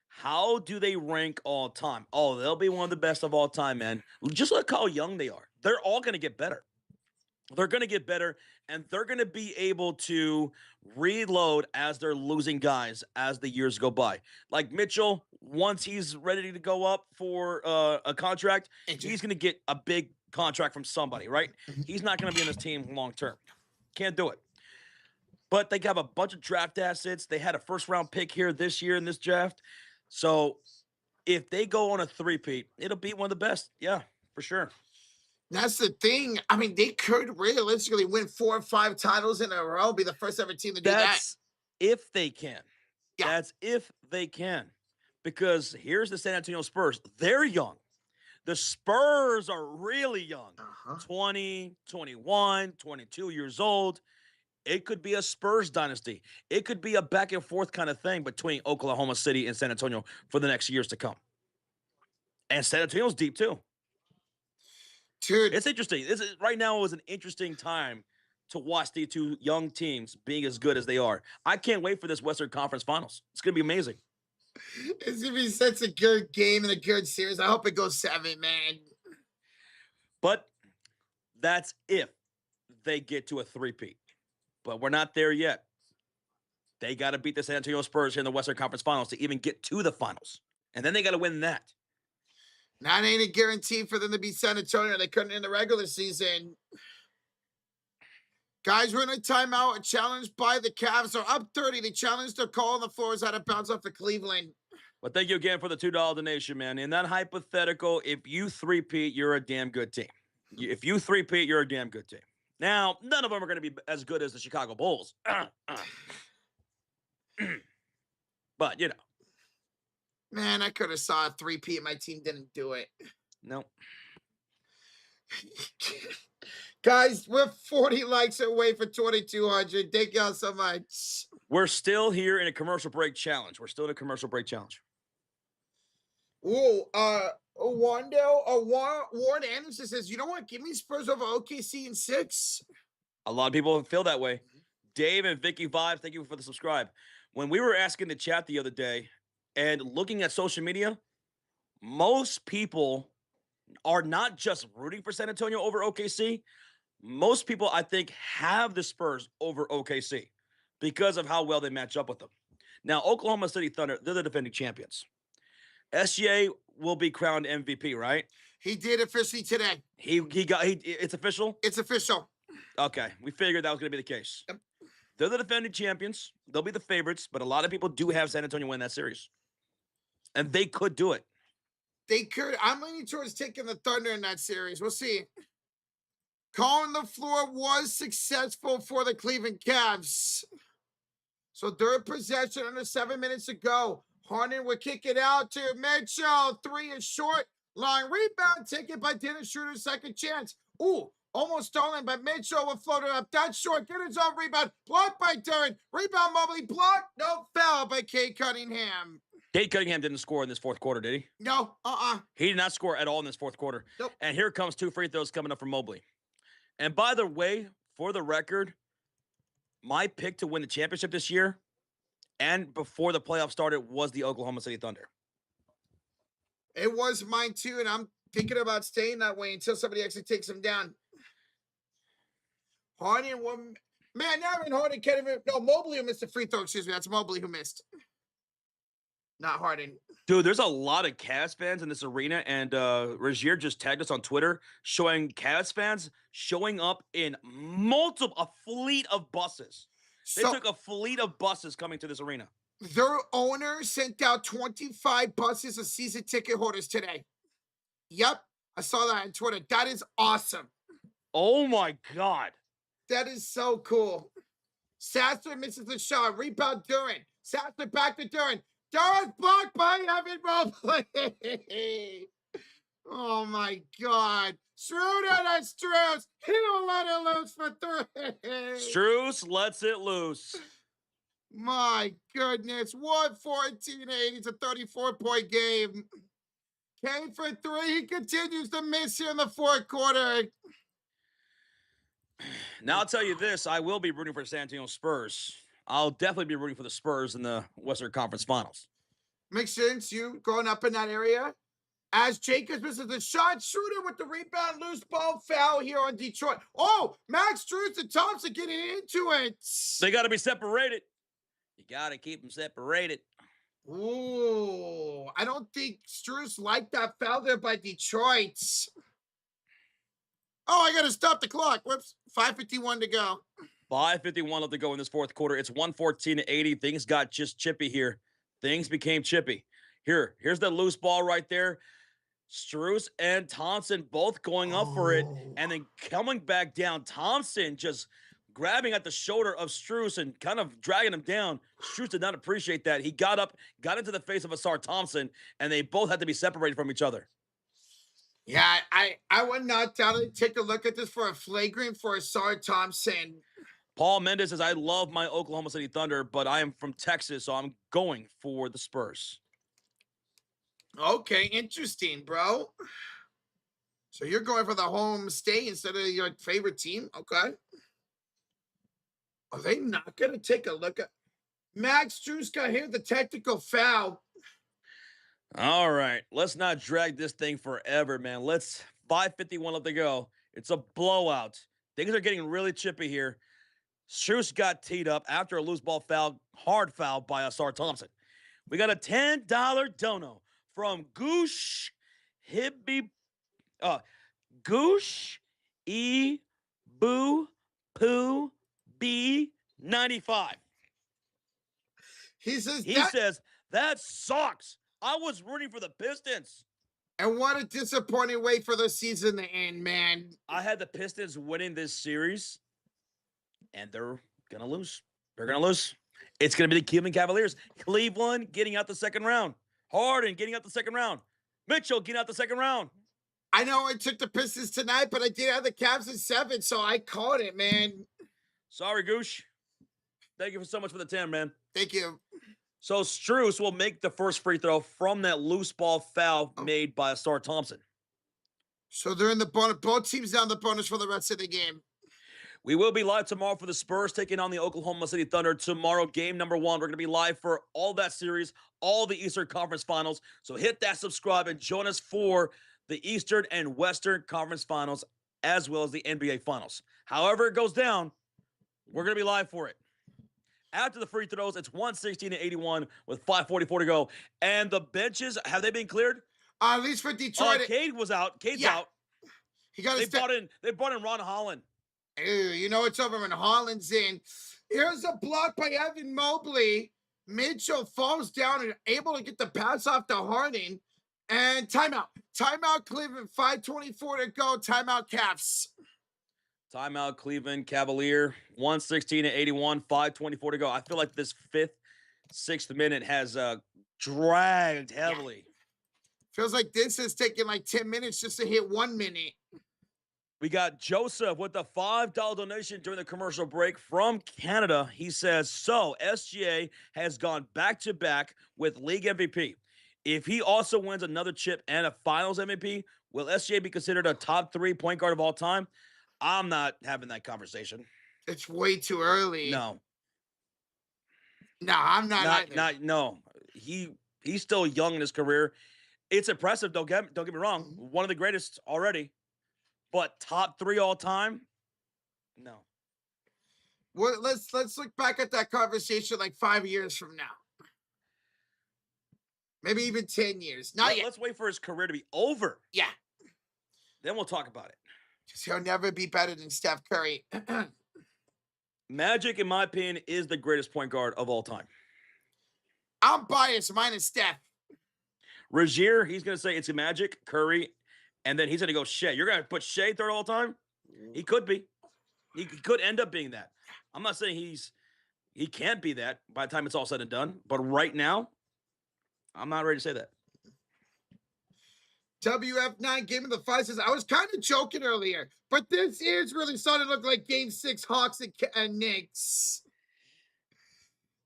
how do they rank all time? Oh, they'll be one of the best of all time, man. Just look how young they are. They're all going to get better. They're going to get better, and they're going to be able to reload as they're losing guys as the years go by. Like Mitchell, once he's ready to go up for a contract, he's going to get a big contract from somebody, right? He's not going to be on this team long term. Can't do it. But they have a bunch of draft assets. They had a first-round pick here this year in this draft. So if they go on a three-peat, it'll be one of the best. Yeah, for sure. That's the thing. I mean, they could realistically win 4 or 5 titles in a row, be the first ever team to do that. That's if they can. Yeah. That's if they can. Because here's the San Antonio Spurs. They're young. The Spurs are really young. 20, 21, 22 years old. It could be a Spurs dynasty. It could be a back and forth kind of thing between Oklahoma City and San Antonio for the next years to come. And San Antonio's deep too. Dude, it's interesting. Right now is an interesting time to watch these two young teams being as good as they are. I can't wait for this Western Conference Finals. It's going to be amazing. It's going to be such a good game and a good series. I hope it goes 7, man. But that's if they get to a three-peat. But we're not there yet. They got to beat the San Antonio Spurs here in the Western Conference Finals to even get to the finals. And then they got to win that. That ain't a guarantee for them to beat San Antonio. They couldn't in the regular season. Guys, we're in a timeout. A challenge by the Cavs. Are up 30. They challenged their call on the floors out of bounds off of Cleveland. Well, thank you again for the $2 donation, man. In that hypothetical, if you three-peat, you're a damn good team. If you three-peat, you're a damn good team. Now, none of them are going to be as good as the Chicago Bulls. But, you know. Man, I could have saw a 3-peat and my team didn't do it. No. Guys, we're 40 likes away for 2,200. Thank y'all so much. We're still here in a commercial break challenge. Ooh, Warren Anderson says, you know what? Give me Spurs over OKC in 6. A lot of people feel that way. Dave and Vicky Vibes, thank you for the subscribe. When we were asking the chat the other day and looking at social media, most people are not just rooting for San Antonio over OKC. Most people, I think, have the Spurs over OKC because of how well they match up with them. Now, Oklahoma City Thunder, they're the defending champions. SGA will be crowned MVP, right? He did officially today. It's official? It's official. Okay, we figured that was going to be the case. Yep. They're the defending champions. They'll be the favorites, but a lot of people do have San Antonio win that series. And they could do it. They could. I'm leaning towards taking the Thunder in that series. We'll see. Calling the floor was successful for the Cleveland Cavs. So third possession under 7 minutes to go. Harden will kick it out to Mitchell. 3 is short. Long rebound taken by Dennis Schroeder. Second chance. Ooh, almost stolen, but Mitchell will float it up. That's short. Get his own rebound. Blocked by Duran. Rebound Mobley. Blocked. No foul by Cade Cunningham. Cade Cunningham didn't score in this fourth quarter, did he? No. He did not score at all in this fourth quarter. Nope. And here comes 2 free throws coming up from Mobley. And by the way, for the record, my pick to win the championship this year and before the playoffs started was the Oklahoma City Thunder. It was mine too, and I'm thinking about staying that way until somebody actually takes him down. Harden, man, now Harden can't even. No, Mobley who missed the free throw. Excuse me, that's Mobley who missed. Not Harden. Dude, there's a lot of Cavs fans in this arena, and Regier just tagged us on Twitter showing Cavs fans showing up in a fleet of buses. They took a fleet of buses coming to this arena. Their owner sent out 25 buses of season ticket holders today. Yep, I saw that on Twitter. That is awesome. Oh my God. That is so cool. Sasser misses the shot. Rebound Duran. Sasser back to Duran. Duran's blocked by Evan Mobley. Oh my God. Schroeder and Strauss. He don't let it loose for three. Strus lets it loose. My goodness. 114-80. It's a 34-point game. Came for three. He continues to miss here in the fourth quarter. Now I'll tell you this, I will be rooting for San Antonio Spurs. I'll definitely be rooting for the Spurs in the Western Conference Finals. Makes sense. You growing up in that area? As Jacobs misses the shot, Schroeder with the rebound, loose ball foul here on Detroit. Oh, Max Strus and Thompson getting into it. They got to be separated. You got to keep them separated. Ooh, I don't think Strus liked that foul there by Detroit. Oh, I got to stop the clock. Whoops, 5:51 to go. 5:51 left to go in this fourth quarter. It's 114-80. Things got just chippy here. Things became chippy. Here's the loose ball right there. Strus and Thompson both going up for it and then coming back down. Thompson just grabbing at the shoulder of Strus and kind of dragging him down. Strus did not appreciate that. He got up, got into the face of Asar Thompson, and they both had to be separated from each other. Yeah, I would not doubt it. Take a look at this for a flagrant for Asar Thompson. Paul Mendes says, I love my Oklahoma City Thunder, but I am from Texas, so I'm going for the Spurs. Okay, interesting, bro. So you're going for the home state instead of your favorite team? Okay. Are they not going to take a look at Max Strus got here the technical foul? All right, let's not drag this thing forever, man. 5:51 left to go. It's a blowout. Things are getting really chippy here. Strus got teed up after a loose ball foul, hard foul by Asar Thompson. We got a $10 dono from Goosh E Boo Poo B95. He says that sucks. I was rooting for the Pistons. And what a disappointing way for the season to end, man. I had the Pistons winning this series, and they're gonna lose. They're gonna lose. It's gonna be the Cleveland Cavaliers. Cleveland getting out the second round. Harden getting out the second round. Mitchell getting out the second round. I know I took the Pistons tonight, but I did have the Cavs in 7, so I called it, man. Sorry, Goosh. Thank you so much for the 10, man. Thank you. So Strus will make the first free throw from that loose ball foul made by Asar Thompson. So they're in the bonus. Both teams down the bonus for the rest of the game. We will be live tomorrow for the Spurs taking on the Oklahoma City Thunder. Tomorrow, game number 1. We're going to be live for all that series, all the Eastern Conference Finals. So hit that subscribe and join us for the Eastern and Western Conference Finals, as well as the NBA Finals. However it goes down, we're going to be live for it. After the free throws, it's 116-81 with 5:44 to go. And the benches, have they been cleared? At least for Detroit. Cade was out. Cade's out. He got They brought in Ron Holland. Ew, you know it's over when Holland's in. Here's a block by Evan Mobley. Mitchell falls down and able to get the pass off to Harden. And timeout. Timeout Cleveland. 5:24 to go. Timeout Cavs. Timeout Cleveland Cavalier. 116-81. 5:24 to go. I feel like this 6th minute has dragged heavily. Yeah. Feels like this is taking like 10 minutes just to hit 1 minute. We got Joseph with a $5 donation during the commercial break from Canada. He says, so SGA has gone back-to-back with league MVP. If he also wins another chip and a finals MVP, will SGA be considered a top 3 point guard of all time? I'm not having that conversation. It's way too early. No. No, I'm not either. No. He's still young in his career. It's impressive, don't get me wrong. One of the greatest already. But top 3 all time? No. Well, let's look back at that conversation like 5 years from now. Maybe even 10 years. Not yet. Let's wait for his career to be over. Yeah. Then we'll talk about it. Because he'll never be better than Steph Curry. Magic, in my opinion, is the greatest point guard of all time. I'm biased, minus Steph. Rozier, he's going to say it's a Magic, Curry, and then he's going to go Shea. You're going to put Shea third all the time? He could be. He could end up being that. I'm not saying he can't be that by the time it's all said and done, but right now, I'm not ready to say that. WF9 Game of the Five says, I was kind of joking earlier, but this is really starting to look like Game 6 Hawks and Knicks.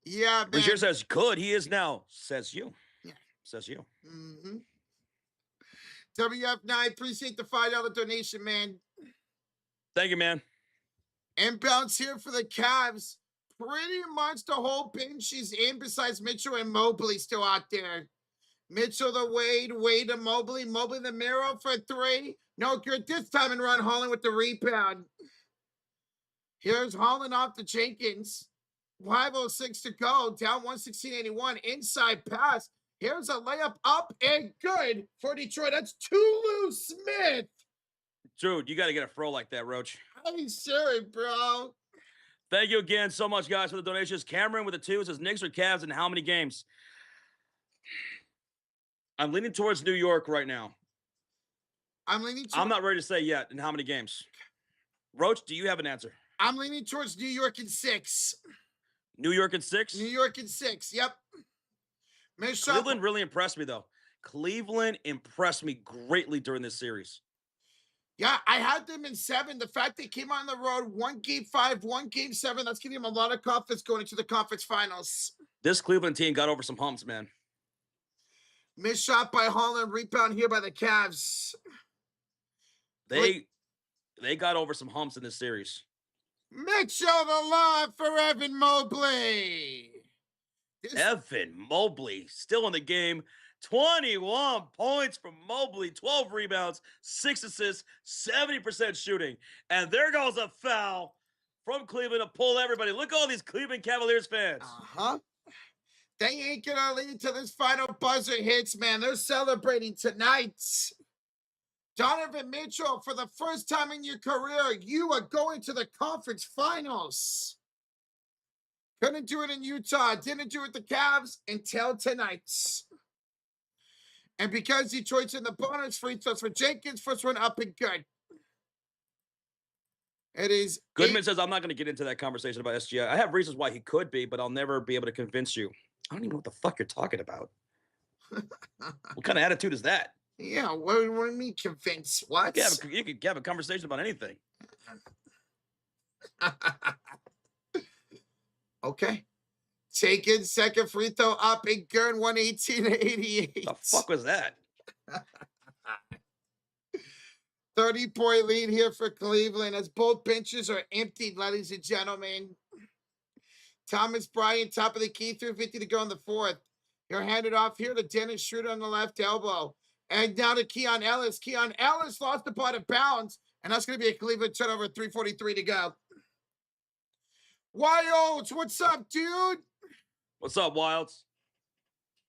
Yeah, man. Rozier says, could. He is now. Says you. Yeah. Says you. Mm-hmm. WF9, appreciate the $5 donation, man. Thank you, man. Inbounds here for the Cavs. Pretty much the whole bench is in besides Mitchell and Mobley still out there. Mitchell the Wade to Mobley. Mobley the Miro for 3. No good this time, and Ron Holland with the rebound. Here's Holland off to Jenkins. 5:06 to go. Down 116.81. Inside pass. Here's a layup up and good for Detroit. That's Tulu Smith. Dude, you got to get a fro like that, Roach. Hey, sorry, bro. Thank you again so much, guys, for the donations. Cameron with the 2 says Knicks or Cavs and how many games? I'm leaning towards New York right now. I'm not ready to say yet in how many games. Roach, do you have an answer? I'm leaning towards New York in 6. New York in 6? New York in 6, yep. Cleveland really impressed me, though. Cleveland impressed me greatly during this series. Yeah, I had them in 7. The fact they came on the road, 1 Game 5, 1 Game 7, that's giving them a lot of confidence going into the conference finals. This Cleveland team got over some humps, man. Missed shot by Holland, rebound here by the Cavs. They got over some humps in this series. Mitchell the love for Evan Mobley. Evan Mobley still in the game. 21 points from Mobley, 12 rebounds, 6 assists, 70% shooting. And there goes a foul from Cleveland to pull everybody. Look at all these Cleveland Cavaliers fans. They ain't gonna lead to this final buzzer hits, man. They're celebrating tonight. Donovan Mitchell, for the first time in your career, you are going to the conference finals. Couldn't do it in Utah. Didn't do it with the Cavs until tonight. And because Detroit's in the bonus, free throws for Jenkins. First one up and good. It is. Goodman says, I'm not going to get into that conversation about SGI. I have reasons why he could be, but I'll never be able to convince you. I don't even know what the fuck you're talking about. What kind of attitude is that? Yeah, what do you mean convince? What? You could have a conversation about anything. Okay. Taken, second free throw up and good, 118-88. The fuck was that? 30-point lead here for Cleveland as both benches are emptied, ladies and gentlemen. Thomas Bryant, top of the key, 3:50 to go in the 4th. You're handed off here to Dennis Schroeder on the left elbow. And now to Keon Ellis. Keon Ellis lost the ball out of bounds, and that's going to be a Cleveland turnover, 3:43 to go. Wilds, what's up, dude? What's up, Wilds?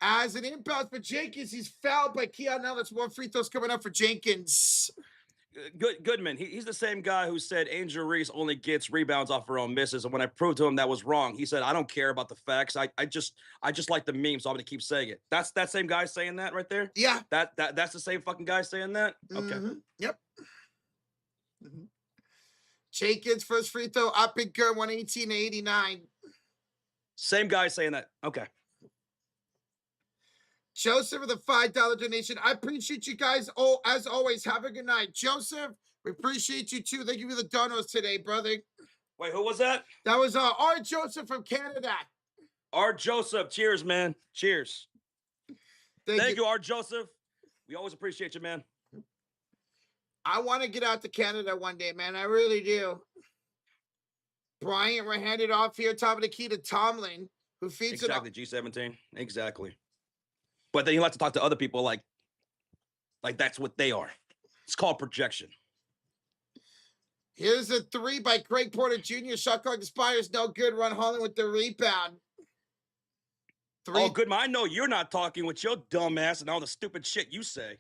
As an inbound for Jenkins, he's fouled by Keon Ellis. More free throws coming up for Jenkins. Goodman, he's the same guy who said Angel Reese only gets rebounds off her own misses. And when I proved to him that was wrong, he said, I don't care about the facts. I just like the meme, so I'm going to keep saying it. That's that same guy saying that right there? Yeah. That's the same fucking guy saying that? Okay. Mm-hmm. Yep. Mm-hmm. Jenkins, first free throw, up and good, 118-89. Same guy saying that. Okay. Joseph with a $5 donation. I appreciate you guys. Oh, as always, have a good night. Joseph, we appreciate you too. Thank you for the donos today, brother. Wait, who was that? That was R. Joseph from Canada. R. Joseph. Cheers, man. Cheers. Thank you, R. Joseph. We always appreciate you, man. I want to get out to Canada one day, man. I really do. Bryant, we're handed off here, top of the key to Tomlin, who feeds it up. Exactly, G17. Exactly. But then you have to talk to other people like that's what they are. It's called projection. Here's a 3 by Craig Porter Jr. Shot clock expires. No good. Ron Holland with the rebound. 3. Oh, Goodman, I know you're not talking with your dumb ass and all the stupid shit you say.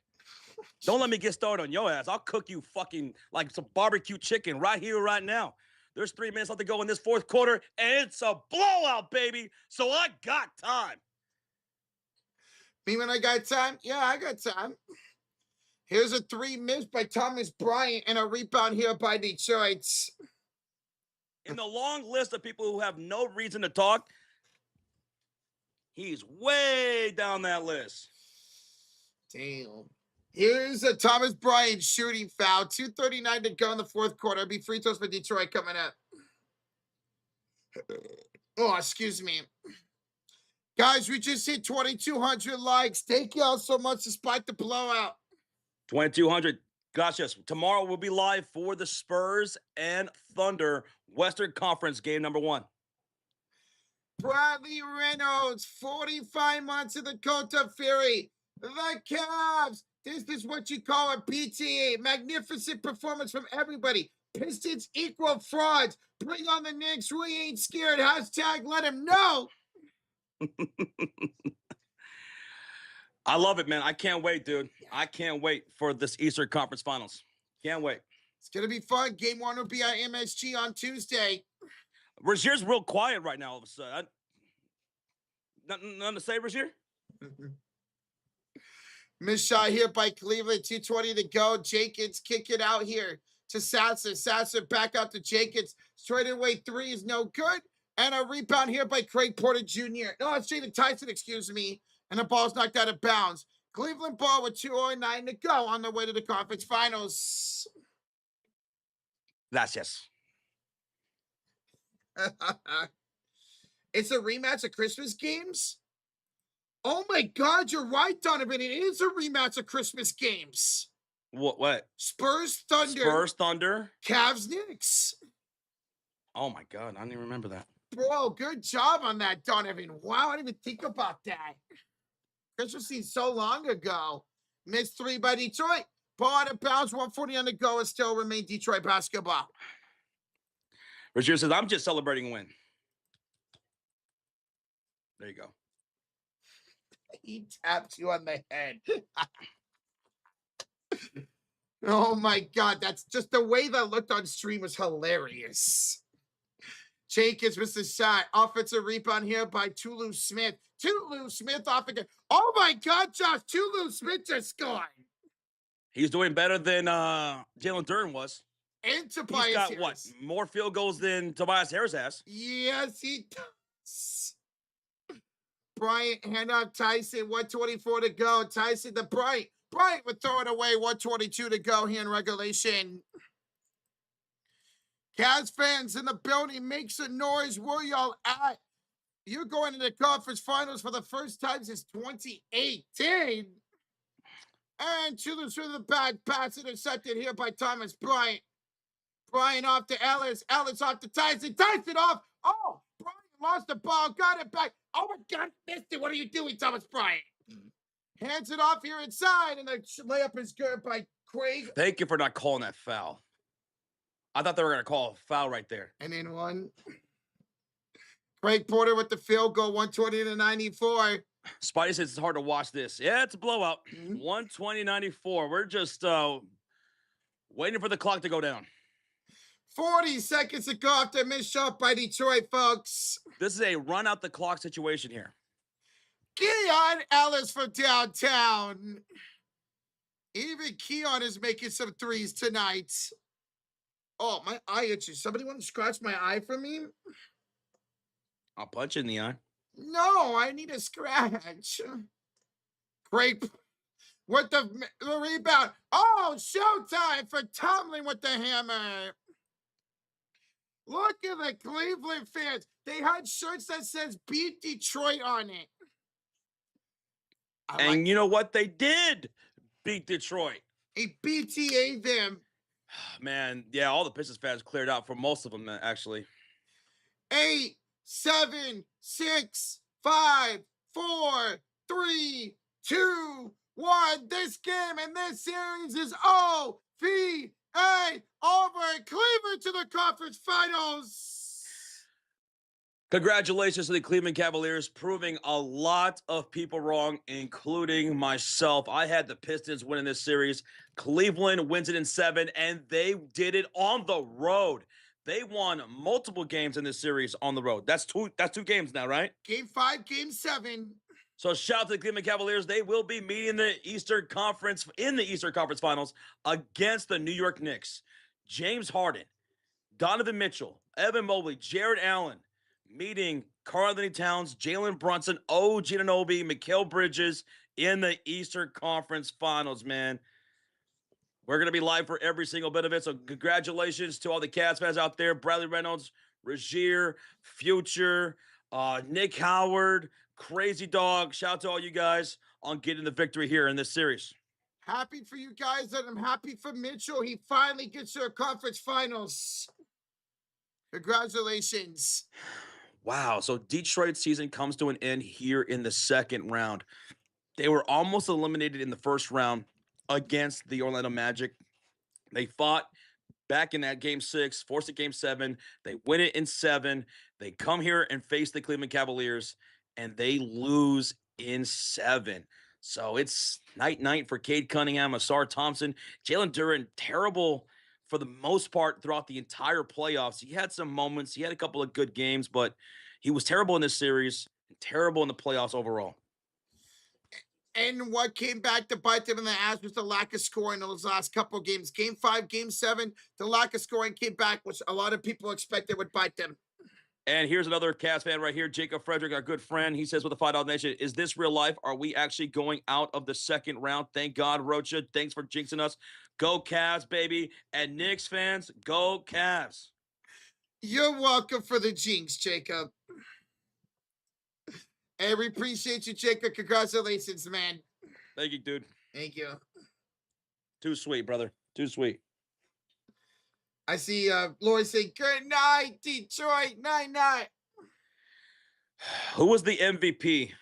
Don't let me get started on your ass. I'll cook you fucking like some barbecue chicken right here, right now. There's 3 minutes left to go in this 4th quarter, and it's a blowout, baby. So I got time. Me when I got time? Yeah, I got time. Here's a 3 missed by Thomas Bryant and a rebound here by Detroit. In the long list of people who have no reason to talk, he's way down that list. Damn. Here's a Thomas Bryant shooting foul. 2:39 to go in the fourth quarter. Be free throws for Detroit coming up. Oh, excuse me. Guys, we just hit 2,200 likes. Thank y'all so much despite the blowout. 2,200. Gosh, yes. Tomorrow we'll be live for the Spurs and Thunder Western Conference game number 1. Bradley Reynolds, 45 months in the Kota Fury. The Cavs. This is what you call a PTA. Magnificent performance from everybody. Pistons equal frauds. Bring on the Knicks. We ain't scared. Hashtag let him know. I love it, man. I can't wait, dude. I can't wait for this Eastern Conference Finals. Can't wait. It's going to be fun. Game 1 will be at MSG on Tuesday. Rozier's real quiet right now all of a sudden. Nothing to say, Rozier? Missed shot here by Cleveland. 2:20 to go. Jenkins kick it out here to Sasser. Sasser back out to Jenkins. Straight away 3 is no good. And a rebound here by Craig Porter Jr. No, it's Jaden Tyson, excuse me. And the ball's knocked out of bounds. Cleveland ball with 2:09 to go on the way to the conference finals. Gracias. It's a rematch of Christmas games? Oh my God, you're right, Donovan. It is a rematch of Christmas games. What? Spurs Thunder. Spurs Thunder. Cavs Knicks. Oh my God, I didn't even remember that. Bro, good job on that, Donovan. Wow, I didn't even think about that. Christmas seems so long ago. Missed 3 by Detroit. Ball out of bounds, 140 on the go, and still remain Detroit basketball. Rozier says, I'm just celebrating a win. There you go. He tapped you on the head. Oh my God, that's just the way that looked on stream was hilarious. Jenkins missed a shot. Offensive rebound here by Tulu Smith. Tulu Smith off again. Oh my God, Josh, Tulu Smith just scored. He's doing better than Jalen Duren was. And Tobias He's got Harris. what? More field goals than Tobias Harris has. Yes, he does. Bryant, hand off Tyson, 124 to go. Tyson to Bryant. Bryant would throw it away, 122 to go here in regulation. Cavs fans in the building, make some noise. Where y'all at? You're going to the conference finals for the first time since 2018. And to the back, pass intercepted here by Thomas Bryant. Bryant off to Ellis. Ellis off to Tyson. Tyson off. Oh, Bryant lost the ball. Got it back. Oh, my God, missed it. What are you doing, Thomas Bryant? Hands it off here inside, and the layup is good by Craig. Thank you for not calling that foul. I thought they were going to call a foul right there. And in one. Craig Porter with the field goal, 120 to 94. Spidey says it's hard to watch this. Yeah, it's a blowout. 120-94. We're just waiting for the clock to go down. 40 seconds to go after a missed shot by Detroit, folks. This is a run out the clock situation here. Keon Ellis from downtown. Even Keon is making some threes tonight. Oh, my eye itches. Somebody want to scratch my eye for me? I'll punch in the eye. No, I need a scratch. Great. With the rebound. Oh, showtime for Tomlin with the hammer. Look at the Cleveland fans. They had shirts that says Beat Detroit on it. And you know what? They did beat Detroit. He BTA them. Man, yeah, all the Pistons fans cleared out for most of them, actually. 8, 7, 6, 5, 4, 3, 2, 1. This game and this series is OVA over. Cleveland to the conference finals. Congratulations to the Cleveland Cavaliers, proving a lot of people wrong, including myself. I had the Pistons winning this series. Cleveland wins it in 7, and they did it on the road. They won multiple games in this series on the road. That's two games now, right? Game 5, Game 7. So shout out to the Cleveland Cavaliers. They will be meeting the Eastern Conference Finals against the New York Knicks. James Harden, Donovan Mitchell, Evan Mobley, Jared Allen meeting Karl-Anthony Towns, Jalen Brunson, OG Anunoby, Mikal Bridges in the Eastern Conference Finals, man. We're going to be live for every single bit of it. So congratulations to all the Cavs fans out there. Bradley Reynolds, Rajier, Future, Nick Howard, Crazy Dog. Shout out to all you guys on getting the victory here in this series. Happy for you guys, and I'm happy for Mitchell. He finally gets to a conference finals. Congratulations. Wow. So Detroit's season comes to an end here in the second round. They were almost eliminated in the first round against the Orlando Magic. They fought back in that game 6, forced it game 7. They win it in 7. They come here and face the Cleveland Cavaliers, and they lose in 7. So it's night for Cade Cunningham, Asar Thompson, Jalen Duren, terrible for the most part throughout the entire playoffs. He had some moments. He had a couple of good games, but he was terrible in this series and terrible in the playoffs overall. And what came back to bite them in the ass was the lack of scoring in those last couple of games. Game 5, Game 7, the lack of scoring came back, which a lot of people expected would bite them. And here's another Cavs fan right here, Jacob Frederick, our good friend. He says with the $5 donation, is this real life? Are we actually going out of the second round? Thank God, Rocha. Thanks for jinxing us. Go Cavs, baby. And Knicks fans, go Cavs. You're welcome for the jinx, Jacob. Hey, we appreciate you, Jacob. Congratulations, man. Thank you, dude. Thank you. Too sweet, brother. Too sweet. I see Lori saying, good night, Detroit. Night. Who was the MVP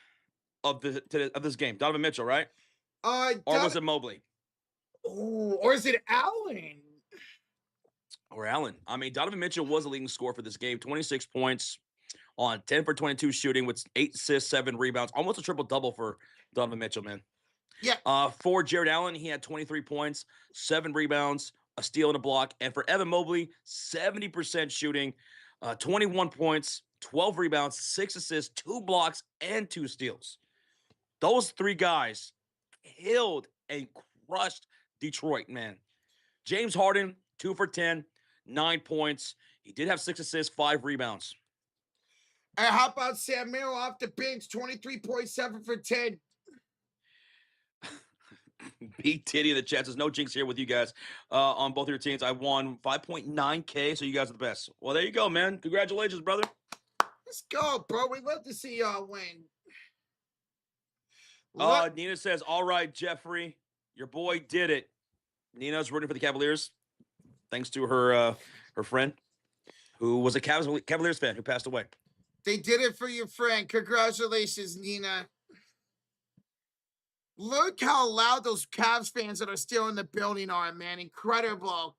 of this game? Donovan Mitchell, right? Or was it Mobley? Oh, or is it Allen? Or Allen. I mean, Donovan Mitchell was the leading scorer for this game. 26 points on 10 for 22 shooting with 8 assists, 7 rebounds. Almost a triple-double for Donovan Mitchell, man. Yeah. For Jared Allen, he had 23 points, 7 rebounds, a steal and a block. And for Evan Mobley, 70% shooting, 21 points, 12 rebounds, 6 assists, 2 blocks, and 2 steals. Those 3 guys killed and crushed Detroit, man. James Harden, 2 for 10, 9 points. He did have 6 assists, 5 rebounds. And how about Sam Merrill off the bench, 23.7 for 10? Big Titty in the chat says, no jinx here with you guys on both of your teams. I won 5.9K, so you guys are the best. Well, there you go, man. Congratulations, brother. Let's go, bro. We love to see y'all win. Nina says, all right, Jeffrey, your boy did it. Nina's rooting for the Cavaliers, thanks to her friend, who was a Cavaliers fan who passed away. They did it for your friend. Congratulations, Nina. Look how loud those Cavs fans that are still in the building are, man. Incredible.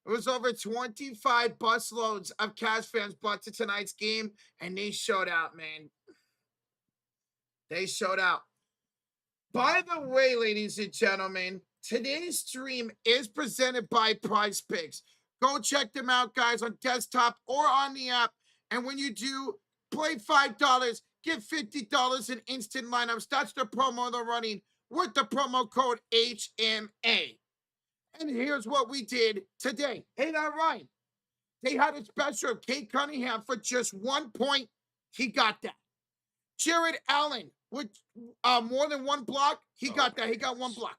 It was over 25 busloads of Cavs fans brought to tonight's game, and they showed out, man. They showed out. By the way, ladies and gentlemen, today's stream is presented by PrizePicks. Go check them out, guys, on desktop or on the app. And when you do, play $5, get $50 in instant lineups. That's the promo they're running with the promo code HMA. And here's what we did today. Ain't that right? They had a special of Cade Cunningham for just 1 point. He got that. Jared Allen with more than 1 block. He got that. He got 1 block.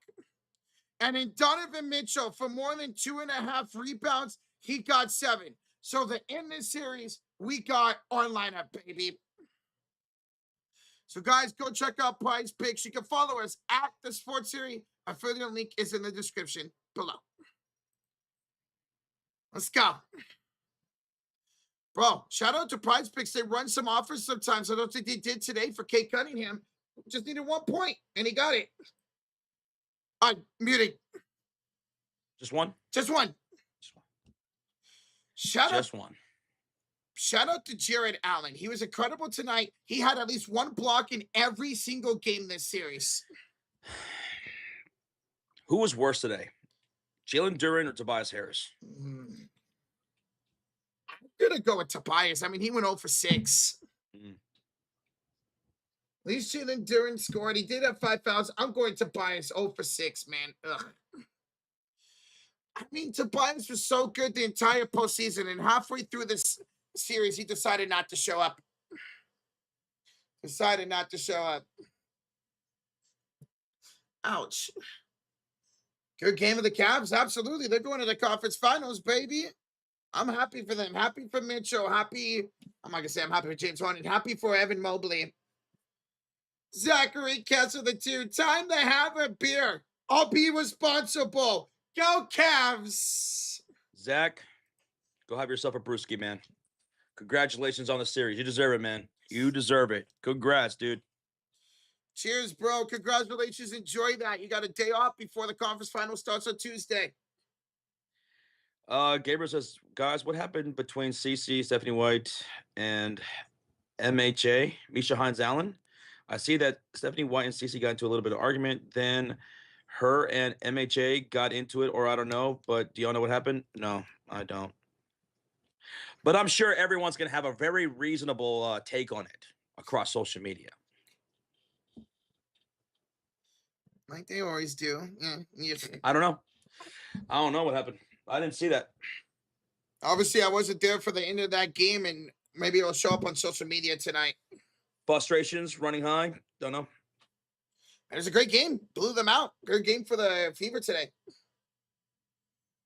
And then Donovan Mitchell for more than 2.5 rebounds. He got 7. So in this series, we got our lineup, baby. So, guys, go check out PrizePicks. You can follow us at the Sports Series. Our further link is in the description below. Let's go. Bro, shout out to PrizePicks. They run some offers sometimes. I don't think they did today for Cade Cunningham. Just needed 1 point, and he got it. Muted. Just one? Just one. Just one. Shout out to Jared Allen. He was incredible tonight. He had at least 1 block in every single game this series. Who was worse today? Jalen Duren or Tobias Harris? I'm going to go with Tobias. I mean, he went 0 for 6. least Jalen Duren scored. He did have 5 fouls. I'm going to Tobias 0 for 6, man. Ugh. I mean, Tobias was so good the entire postseason, and halfway through this series, he decided not to show up. Ouch. Good game of the Cavs. Absolutely. They're going to the conference finals, baby. I'm happy for them. Happy for Mitchell. I'm not going to say I'm happy for James Harden. Happy for Evan Mobley. Zachary Kessler, the 2. Time to have a beer. I'll be responsible. Go Cavs. Zach, go have yourself a brewski, man. Congratulations on the series. You deserve it, man. You deserve it. Congrats, dude. Cheers, bro. Congratulations. Enjoy that. You got a day off before the conference final starts on Tuesday. Gabriel says, guys, what happened between CC, Stephanie White, and MHA, Misha Hines-Allen? I see that Stephanie White and CC got into a little bit of argument. Then her and MHA got into it, or I don't know. But do y'all know what happened? No, I don't. But I'm sure everyone's going to have a very reasonable take on it across social media. Like they always do. Yeah. I don't know. I don't know what happened. I didn't see that. Obviously, I wasn't there for the end of that game, and maybe it'll show up on social media tonight. Frustrations running high. Don't know. It was a great game. Blew them out. Good game for the Fever today.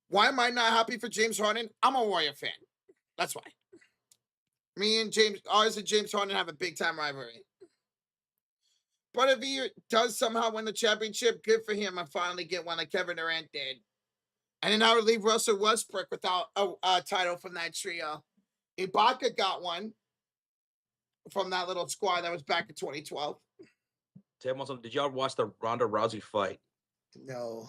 Why am I not happy for James Harden? I'm a Warrior fan. That's why. Me and James Harden have a big-time rivalry. But if he does somehow win the championship, good for him. I finally get one like Kevin Durant did. And then I would leave Russell Westbrook without a title from that trio. Ibaka got one from that little squad that was back in 2012. Tell me something. Did y'all watch the Ronda Rousey fight? No.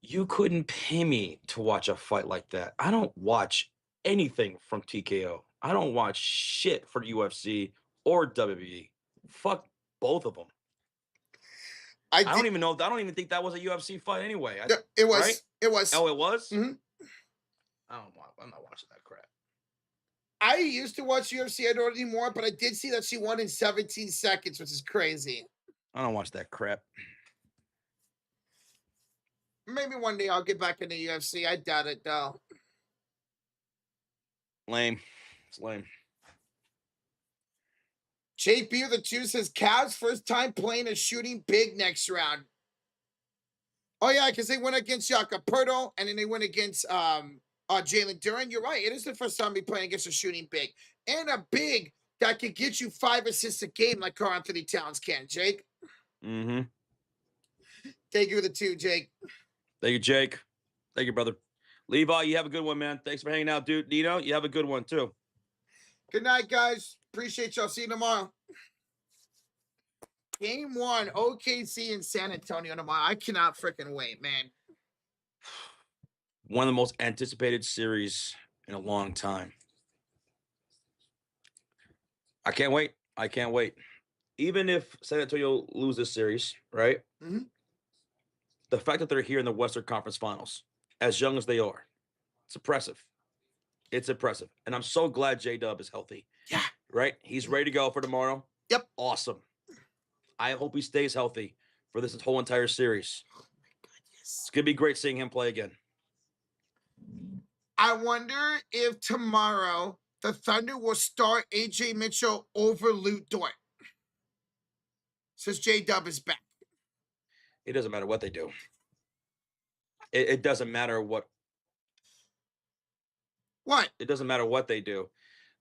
You couldn't pay me to watch a fight like that. I don't watch anything from TKO. I don't watch shit for UFC or WWE. Fuck both of them. I don't even know. I don't even think that was a UFC fight anyway. It was. Right? It was. Oh, it was? Mm-hmm. I'm not watching that crap. I used to watch UFC. I don't anymore, but I did see that she won in 17 seconds, which is crazy. I don't watch that crap. Maybe one day I'll get back into UFC. I doubt it, though. Lame. It's lame. JP the 2 says, Cavs first time playing a shooting big next round. Oh, yeah, because they went against Jakob Poeltl, and then they went against Jalen Duren. You're right. It is the first time we playing against a shooting big. And a big that can get you 5 assists a game like Karl Anthony Towns can, Jake. Mm-hmm. Thank you the 2, Jake. Thank you, Jake. Thank you, brother. Levi, you have a good one, man. Thanks for hanging out, dude. Nino, you have a good one, too. Good night, guys. Appreciate y'all. See you tomorrow. Game 1, OKC in San Antonio tomorrow. I cannot freaking wait, man. One of the most anticipated series in a long time. I can't wait. I can't wait. Even if San Antonio loses this series, right? Mm-hmm. The fact that they're here in the Western Conference Finals, as young as they are, it's impressive. It's impressive. And I'm so glad J-Dub is healthy. Yeah. Right? He's ready to go for tomorrow. Yep. Awesome. I hope he stays healthy for this whole entire series. Oh, my God, yes. It's going to be great seeing him play again. I wonder if tomorrow the Thunder will start AJ Mitchell over Lou Dort. Since J-Dub is back. It doesn't matter what they do. It doesn't matter what. What? It doesn't matter what they do.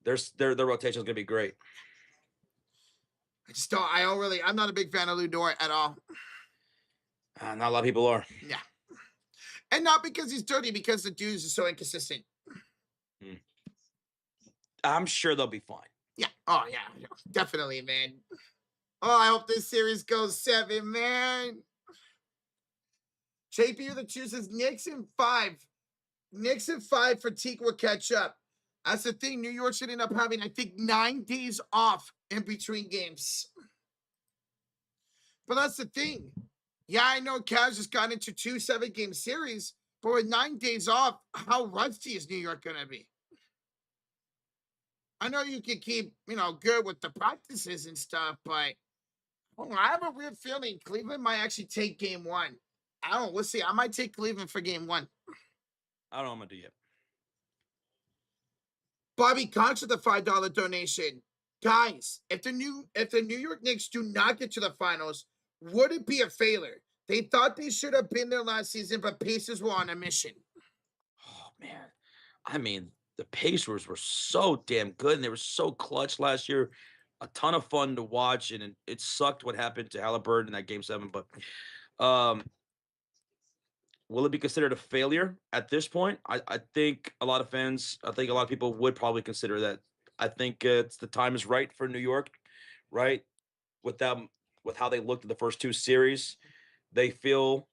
Their rotation is going to be great. I'm not a big fan of Lou Dort at all. Not a lot of people are. Yeah. And not because he's dirty, because the dudes are so inconsistent. I'm sure they'll be fine. Yeah. Oh, yeah. Definitely, man. Oh, I hope this series goes 7, man. JP the chooses Knicks in 5. Knicks in 5 for Teague will catch up. That's the thing. New York should end up having, I think, 9 days off in between games. But that's the thing. Yeah, I know Cavs just got into 2 7-game series, but with 9 days off, how rusty is New York going to be? I know you can keep, good with the practices and stuff, but I don't know, I have a weird feeling Cleveland might actually take game one. I don't know. We'll see. I might take Cleveland for game one. I don't know what I'm gonna do yet. Bobby Conch with the $5 donation. Guys, if the New York Knicks do not get to the finals, would it be a failure? They thought they should have been there last season, but Pacers were on a mission. Oh man, I mean, the Pacers were so damn good, and they were so clutch last year. A ton of fun to watch, and it sucked what happened to Halliburton in that Game 7. But um, will it be considered a failure at this point? I think a lot of fans, I think a lot of people would probably consider that. I think it's the time is right for New York, right? With them, with how they looked at the first two series, they feel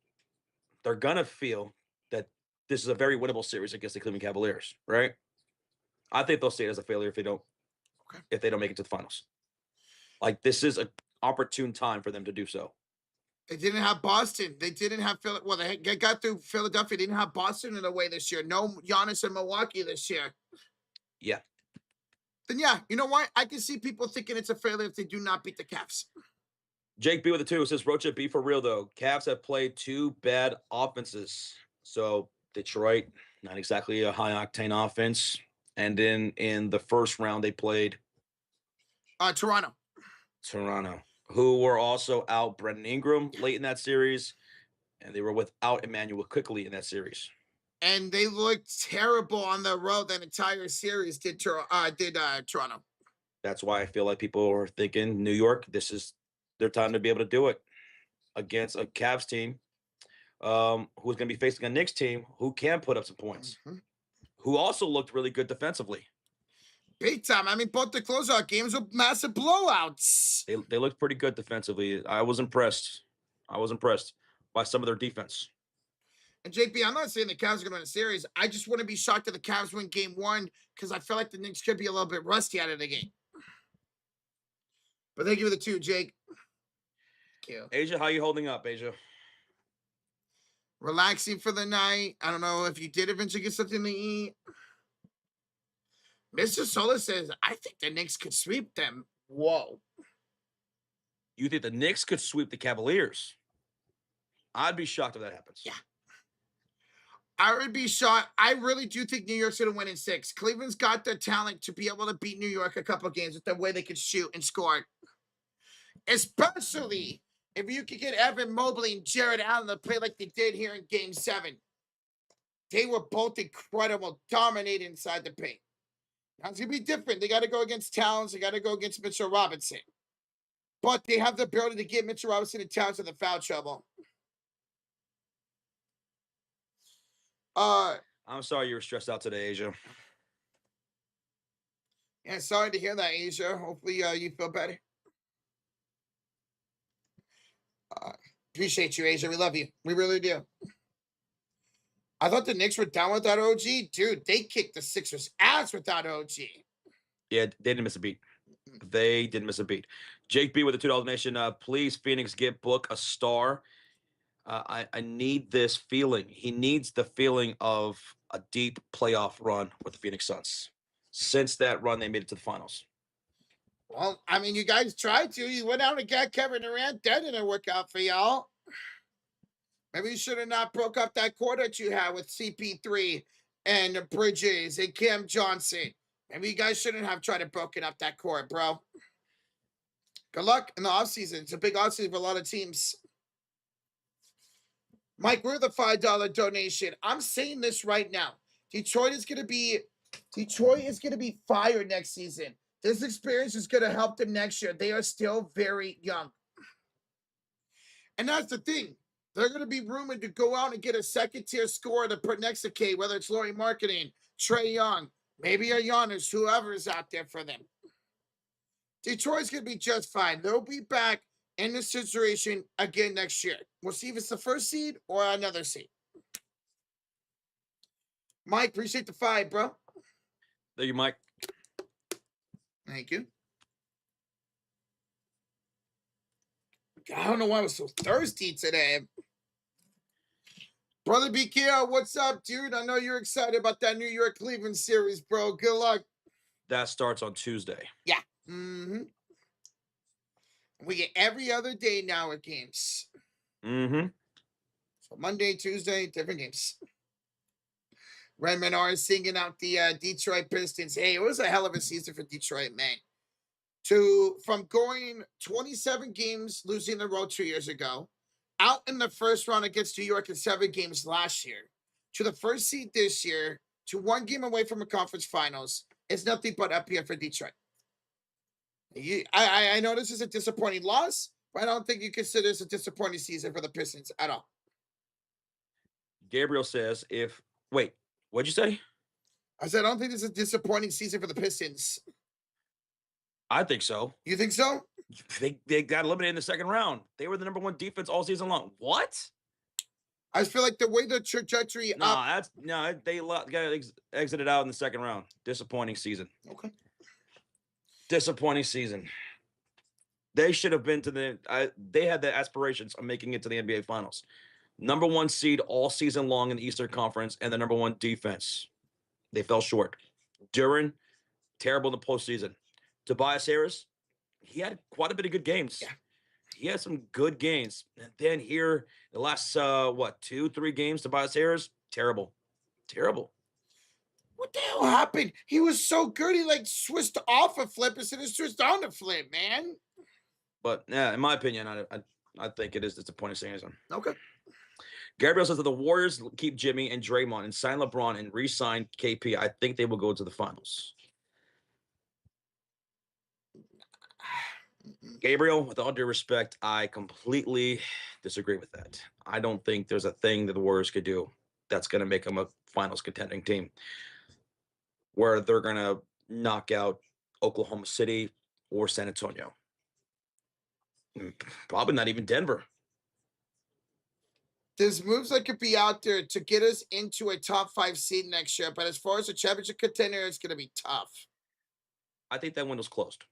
they're gonna feel that this is a very winnable series against the Cleveland Cavaliers, right? I think they'll see it as a failure Okay. if they don't make it to the finals. Like this is an opportune time for them to do so. They didn't have Boston. They didn't have Philly. Well, they got through Philadelphia. They didn't have Boston in a way this year. No Giannis in Milwaukee this year. Yeah. Then yeah, you know what? I can see people thinking it's a failure if they do not beat the Cavs. Jake B with the 2 says, Rocha, be for real though. Cavs have played two bad offenses. So Detroit, not exactly a high octane offense. And then in the first round, they played Toronto. who were also out Brendan Ingram late in that series. And they were without Emmanuel quickly in that series. And they looked terrible on the road that entire series did Toronto. That's why I feel like people are thinking New York, this is their time to be able to do it against a Cavs team who's going to be facing a Knicks team who can put up some points, who also looked really good defensively. Big time. I mean, both the closeout games were massive blowouts. They looked pretty good defensively. I was impressed by some of their defense. And JP, I'm not saying the Cavs are going to win a series. I just want to be shocked if the Cavs win game one because I feel like the Knicks could be a little bit rusty out of the game. But thank you for the 2, Jake. Thank you. Asia, how you holding up, Asia? Relaxing for the night. I don't know if you did eventually get something to eat. Mr. Sola says, I think the Knicks could sweep them. Whoa. You think the Knicks could sweep the Cavaliers? I'd be shocked if that happens. Yeah. I would be shocked. I really do think New York's going to win in 6. Cleveland's got the talent to be able to beat New York a couple of games with the way they can shoot and score. Especially if you could get Evan Mobley and Jared Allen to play like they did here in Game 7. They were both incredible, dominating inside the paint. Now it's going to be different. They got to go against Towns. They got to go against Mitchell Robinson. But they have the ability to get Mitchell Robinson and Towns in the foul trouble. I'm sorry you were stressed out today, Asia. Yeah, sorry to hear that, Asia. Hopefully you feel better. Appreciate you, Asia. We love you. We really do. I thought the Knicks were down without OG. Dude, they kicked the Sixers' ass without OG. Yeah, they didn't miss a beat. They didn't miss a beat. Jake B with the $2 donation. Please, Phoenix, get Book a star. I need this feeling. He needs the feeling of a deep playoff run with the Phoenix Suns. Since that run, they made it to the finals. Well, I mean, you guys tried to. You went out and got Kevin Durant. That didn't work out for y'all. Maybe you should have not broke up that core that you had with CP3 and Bridges and Cam Johnson. Maybe you guys shouldn't have tried to broken up that core, bro. Good luck in the offseason. It's a big offseason for a lot of teams. Mike, we're the $5 donation. I'm saying this right now. Detroit is going to be fired next season. This experience is going to help them next year. They are still very young. And that's the thing. They're going to be rumored to go out and get a second-tier scorer to put next to Kate, whether it's Laurie Marketing, Trae Young, maybe a Giannis, whoever is out there for them. Detroit's going to be just fine. They'll be back in this situation again next year. We'll see if it's the first seed or another seed. Mike, appreciate the 5, bro. Thank you, Mike. Thank you. I don't know why I was so thirsty today. Brother BKO, what's up, dude? I know you're excited about that New York Cleveland series, bro. Good luck. That starts on Tuesday. Yeah. We get every other day now with games. So Monday, Tuesday, different games. Redmond are singing out the Detroit Pistons. Hey, it was a hell of a season for Detroit, man. From going 27 games, losing in a row 2 years ago, out in the first round against New York in 7 games last year, to the first seed this year, to 1 game away from a conference finals. It's nothing but up here for Detroit. I know this is a disappointing loss, but I don't think you consider this a disappointing season for the Pistons at all. Gabriel says, wait, what'd you say? I said, I don't think this is a disappointing season for the Pistons. I think so. You think so? They got eliminated in the second round. They were the number 1 defense all season long. What? I just feel like the way the trajectory they got exited out in the second round. Disappointing season. Okay. Disappointing season. They should have been to they had the aspirations of making it to the NBA Finals. Number 1 seed all season long in the Eastern Conference and the number 1 defense. They fell short. Duren, terrible in the postseason. Tobias Harris, he had quite a bit of good games. Yeah. He had some good games. And then here, the last, 2-3 games, Tobias Harris, terrible. Terrible. What the hell happened? He was so good, he like switched off a flip instead of switched on a flip, man. But yeah, in my opinion, I think it is disappointing season. Okay. Gabriel says that the Warriors keep Jimmy and Draymond and sign LeBron and re-sign KP. I think they will go to the finals. Gabriel, with all due respect, I completely disagree with that. I don't think there's a thing that the Warriors could do that's going to make them a finals contending team where they're going to knock out Oklahoma City or San Antonio. Probably not even Denver. There's moves that could be out there to get us into a top 5 seed next year, but as far as a championship contender, it's going to be tough. I think that window's closed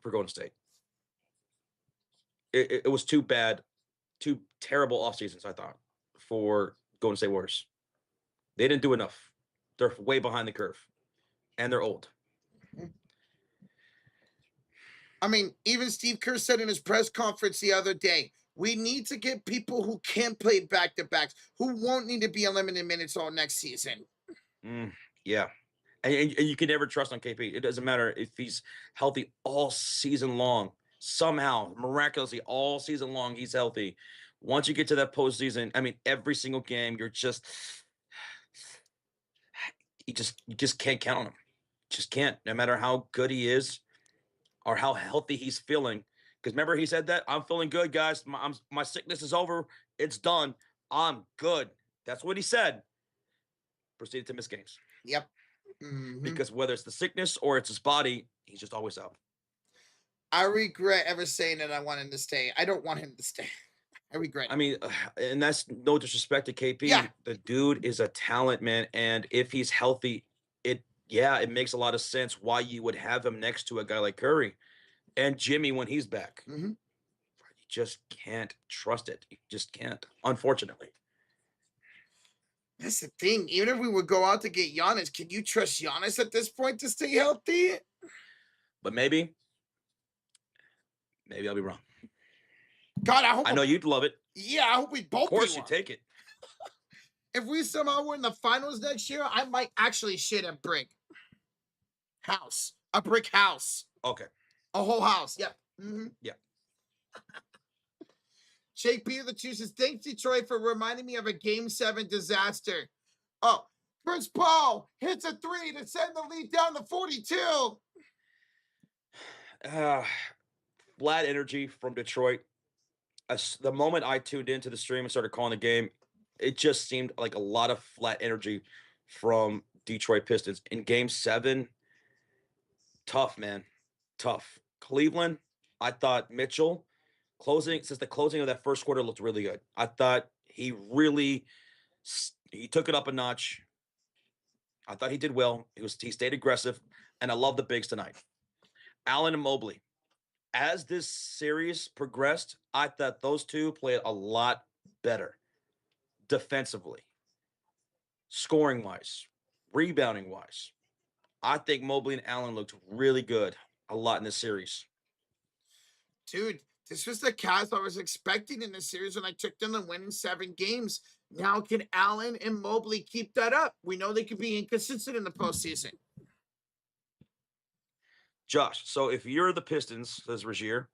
for Golden State. It was too bad, 2 terrible off seasons, I thought, for Golden State Warriors. They didn't do enough. They're way behind the curve, and they're old. I mean, even Steve Kerr said in his press conference the other day, we need to get people who can play back-to-backs, who won't need to be in limited minutes all next season. Yeah. And you can never trust on KP. It doesn't matter if he's healthy all season long. Somehow, miraculously, all season long, he's healthy. Once you get to that postseason, I mean, every single game, you just can't count on him. Just can't. No matter how good he is or how healthy he's feeling. Because remember, he said that, I'm feeling good, guys. My sickness is over. It's done. I'm good. That's what he said. Proceeded to miss games. Yep. Because whether it's the sickness or it's his body, he's just always out. I regret ever saying that I want him to stay. I don't want him to stay. I regret it. I mean, and that's no disrespect to KP. Yeah. The dude is a talent, man. And if he's healthy, it makes a lot of sense why you would have him next to a guy like Curry and Jimmy when he's back. You just can't trust it. You just can't, unfortunately. That's the thing. Even if we would go out to get Giannis, can you trust Giannis at this point to stay healthy? But maybe I'll be wrong. God, I know you'd love it. Yeah, I hope we both. Of course, you take it. If we somehow win the finals next year, I might actually shit a brick house. A brick house. Okay. A whole house. Yep. Yeah. Jake Peter the chooses. Thanks, Detroit, for reminding me of a Game 7 disaster. Oh, Chris Paul hits a 3 to send the lead down to 42. Flat energy from Detroit. The moment I tuned into the stream and started calling the game, it just seemed like a lot of flat energy from Detroit Pistons. In Game 7, tough, man. Tough. Cleveland, I thought Mitchell, since the closing of that first quarter looked really good. I thought he took it up a notch. I thought he did well. He stayed aggressive, and I love the bigs tonight. Allen and Mobley. As this series progressed, I thought those two played a lot better defensively, scoring-wise, rebounding-wise. I think Mobley and Allen looked really good a lot in this series. Dude, this was the Cavs I was expecting in the series when I took them to win in 7 games. Now can Allen and Mobley keep that up? We know they could be inconsistent in the postseason. Josh, so if you're the Pistons, says Regier,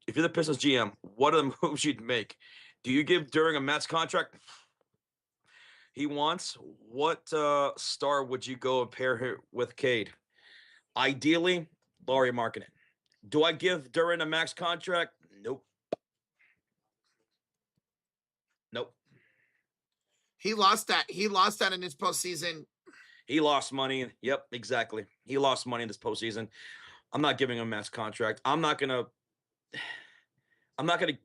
if you're the Pistons GM, what are the moves you'd make? Do you give During a max contract he wants? What star would you go and pair her with Cade? Ideally, Laurie Markkinen. Do I give Duran a max contract? Nope. Nope. He lost that. He lost that in his postseason. He lost money. Yep, exactly. He lost money in this postseason. I'm not giving him a max contract. I'm not gonna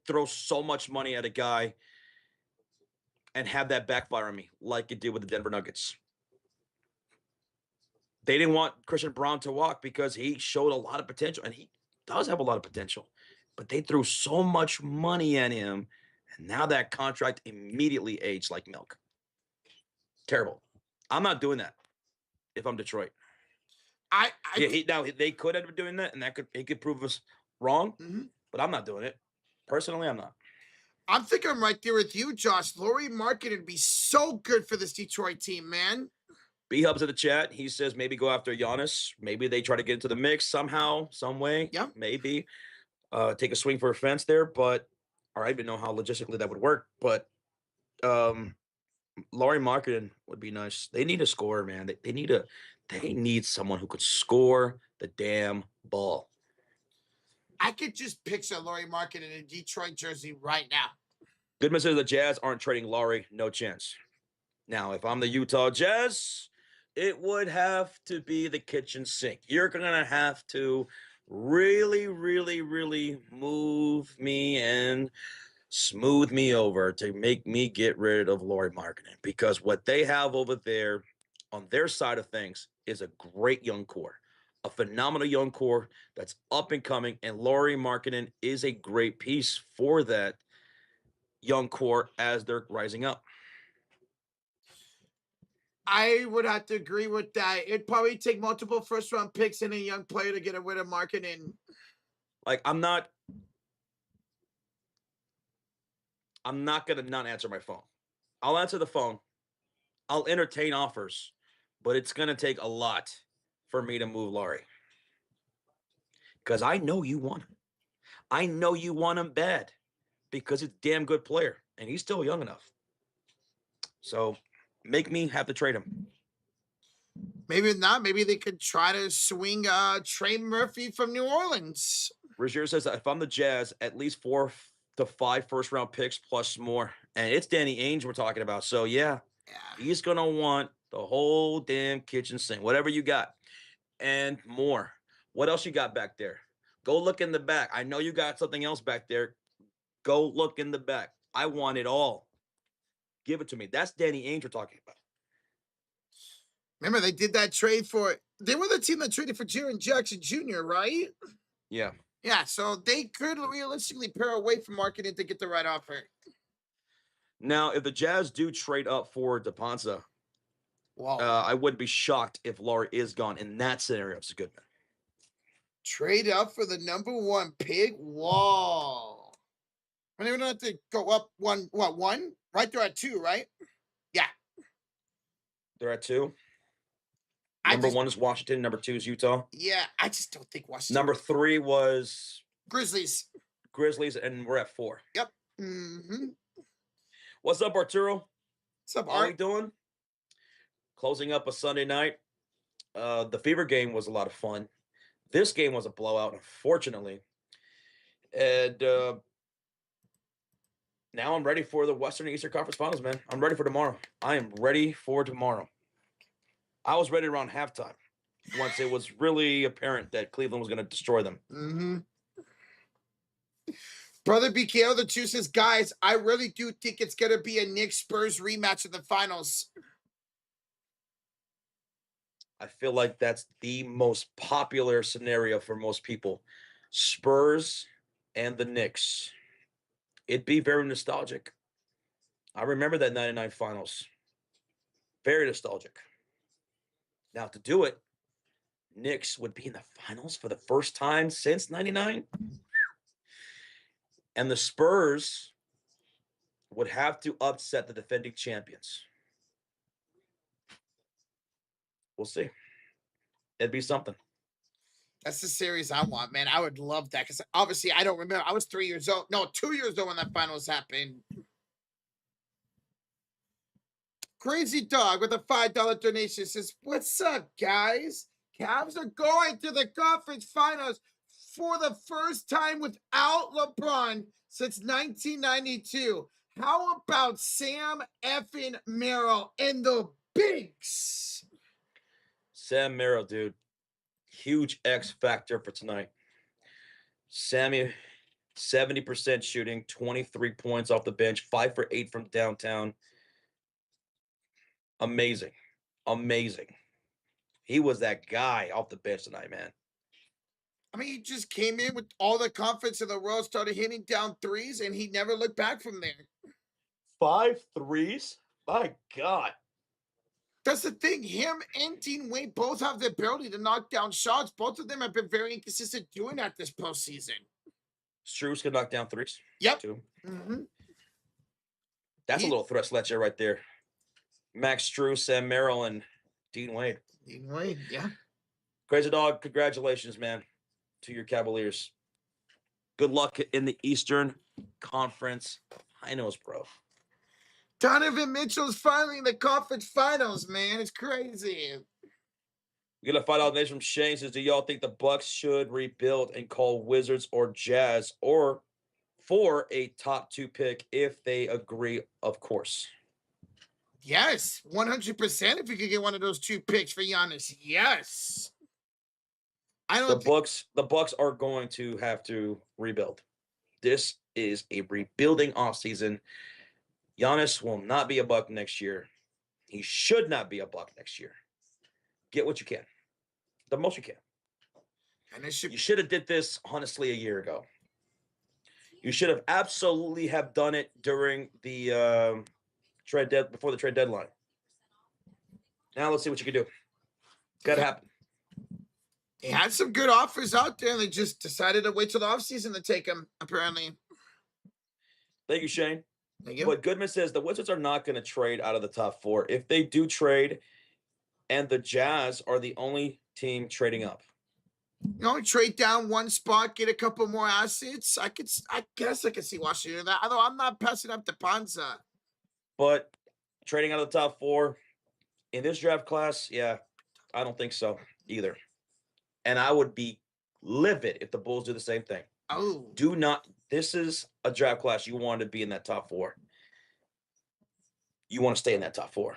throw so much money at a guy and have that backfire on me like it did with the Denver Nuggets. They didn't want Christian Braun to walk because he showed a lot of potential, and he does have a lot of potential. But they threw so much money at him, and now that contract immediately aged like milk. Terrible. I'm not doing that if I'm Detroit. Now they could have been doing that, and he could prove us wrong. Mhm. But I'm not doing it. Personally, I'm not. I'm thinking I'm right there with you, Josh. Laurie Markkinen would be so good for this Detroit team, man. B-Hub's in the chat. He says maybe go after Giannis. Maybe they try to get into the mix somehow, some way. Yeah. Maybe. Take a swing for a fence there, but I don't even know how logistically that would work. But Laurie Markkinen would be nice. They need a scorer, man. They need someone who could score the damn ball. I could just picture Laurie Markkinen in a Detroit jersey right now. Goodman says the Jazz aren't trading Laurie. No chance. Now, if I'm the Utah Jazz, it would have to be the kitchen sink. You're going to have to really, really, really move me and smooth me over to make me get rid of Laurie Markkinen, because what they have over there on their side of things is a great young core, a phenomenal young core that's up and coming, and Laurie Markkinen is a great piece for that young core as they're rising up. I would have to agree with that. It'd probably take multiple first-round picks and a young player to get rid of Markkinen. Like, I'm not going to not answer my phone. I'll answer the phone. I'll entertain offers, but it's going to take a lot for me to move Laurie. Because I know you want him. I know you want him bad because he's a damn good player, and he's still young enough. So make me have to trade him. Maybe not. Maybe they could try to swing Trey Murphy from New Orleans. Rozier says that if I'm the Jazz, at least 4 to 5 first-round picks plus more. And it's Danny Ainge we're talking about. So, yeah. He's going to want the whole damn kitchen sink, whatever you got, and more. What else you got back there? Go look in the back. I know you got something else back there. Go look in the back. I want it all. Give it to me. That's Danny Ainge we're talking about. Remember, they did that trade for – they were the team that traded for Jaren Jackson Jr., right? Yeah. Yeah, so they could realistically pair away from Markkinen to get the right offer. Now, if the Jazz do trade up for DePonza, I wouldn't be shocked if Laurie is gone in that scenario. It's a good man. Trade up for the number 1 pick? Whoa. And they would have to go up one? Right, they're at 2, right? Yeah. They're at 2. Number 1 is Washington. Number 2 is Utah. Yeah, I just don't think Washington. Number 3 was Grizzlies, and we're at 4. Yep. Mm-hmm. What's up, Arturo? What's up, Art? How are we doing? Closing up a Sunday night. The Fever game was a lot of fun. This game was a blowout, unfortunately. And now I'm ready for the Western and Eastern Conference Finals, man. I'm ready for tomorrow. I am ready for tomorrow. I was ready around halftime once it was really apparent that Cleveland was going to destroy them. Mm-hmm. Brother BKO, the 2 says, guys, I really do think it's going to be a Knicks Spurs rematch in the finals. I feel like that's the most popular scenario for most people. Spurs and the Knicks. It'd be very nostalgic. I remember that 99 finals. Very nostalgic. Now, to do it, Knicks would be in the finals for the first time since 99. And the Spurs would have to upset the defending champions. We'll see. It'd be something. That's the series I want, man. I would love that because obviously I don't remember. I was 3 years old. No, 2 years old when that finals happened. Crazy Dog with a $5 donation says, "What's up, guys? Cavs are going to the conference finals for the first time without LeBron since 1992. How about Sam effing Merrill and the Bigs?" Sam Merrill, dude. Huge X factor for tonight. Sammy, 70% shooting, 23 points off the bench, 5 for 8 from downtown. Amazing. Amazing. He was that guy off the bench tonight, man. I mean, he just came in with all the confidence in the world, started hitting down threes, and he never looked back from there. 5 threes? My God. That's the thing. Him and Dean Wade both have the ability to knock down shots. Both of them have been very inconsistent doing that this postseason. Strus could knock down threes. Yep. Too. Mm-hmm. That's a little threat sledger right there. Max Strus, Sam Merrill, and Dean Wade. Dean Wade, yeah. Crazy Dog, congratulations, man, to your Cavaliers. Good luck in the Eastern Conference Finals, bro. Donovan Mitchell's finally in the conference finals, man. It's crazy. We got a $5 donation from Shane. Says, do y'all think the Bucks should rebuild and call Wizards or Jazz or for a top 2 pick if they agree, of course? Yes, 100%. If you could get one of those 2 picks for Giannis, yes. I don't. The Bucks are going to have to rebuild. This is a rebuilding offseason. Giannis will not be a Buck next year. He should not be a Buck next year. Get what you can. The most you can. And you should have did this, honestly, a year ago. You should have absolutely have done it during the before the trade deadline. Now let's see what you can do. Got to happen. They had some good offers out there, and they just decided to wait till the offseason to take them, apparently. Thank you, Shane. Thank you. But Goodman says the Wizards are not going to trade out of the top 4. If they do trade, and the Jazz are the only team trading up. You know, trade down 1 spot, get a couple more assets. I guess I could see Washington do that. Although I'm not passing up to Panza. But trading out of the top 4 in this draft class, yeah, I don't think so either. And I would be livid if the Bulls do the same thing. Oh. Do not. This is a draft class you want to be in that top 4. You want to stay in that top 4.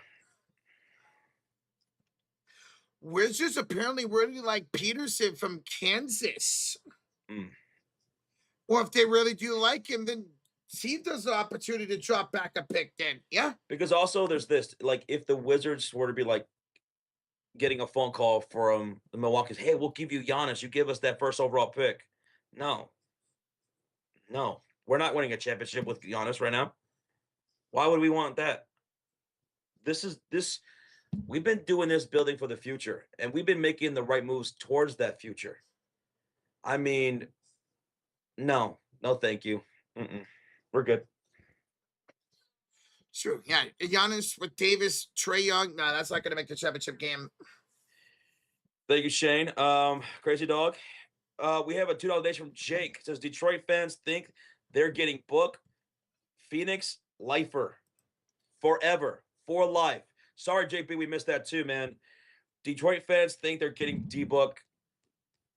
Wizards apparently really like Peterson from Kansas. Or if they really do like him, then see if there's an opportunity to drop back a pick then. Yeah. Because also there's this, like, if the Wizards were to be like getting a phone call from the Milwaukee's, hey, we'll give you Giannis. You give us that first overall pick. No. We're not winning a championship with Giannis right now. Why would we want that? We've been doing this building for the future, and we've been making the right moves towards that future. I mean, no, thank you. We're good. True. Yeah. Giannis with Davis, Trae Young. No, that's not going to make the championship game. Thank you, Shane. Crazy Dog. We have a $2 donation from Jake. It says Detroit fans think they're getting Book, Phoenix, lifer, forever, for life. Sorry, JP, we missed that too, man. Detroit fans think they're getting D-Book.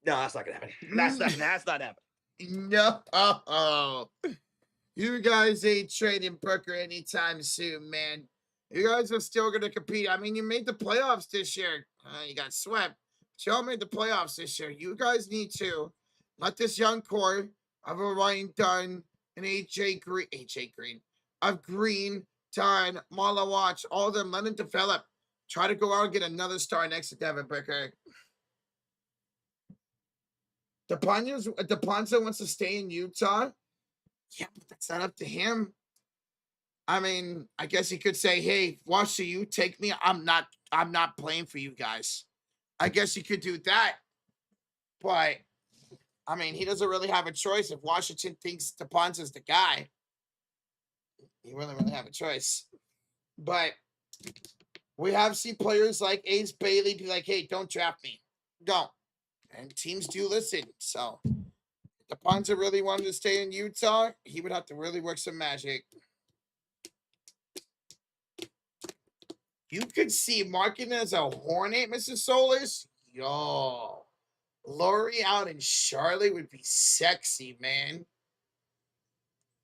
No, that's not gonna happen. That's not happening. No. You guys ain't trading Booker anytime soon, man. You guys are still gonna compete. I mean, you made the playoffs this year. You got swept. But y'all made the playoffs this year. You guys need to let this young core of a Ryan Dunn and AJ Green, of Green, Dunn, Marla Watch, all of them, let them develop. Try to go out and get another star next to Devin Booker. DePonzo wants to stay in Utah. Yeah, but that's not up to him. I mean, I guess he could say, hey, Washington, you take me. I'm not playing for you guys. I guess you could do that. But, I mean, he doesn't really have a choice. If Washington thinks DePonte is the guy, he really have a choice. But we have seen players like Ace Bailey be like, hey, don't draft me. Don't. And teams do listen. So, if DePonte really wanted to stay in Utah, he would have to really work some magic. You could see marketing as a Hornet, Mr. Solis. Yo. Lori out in Charlotte would be sexy, man.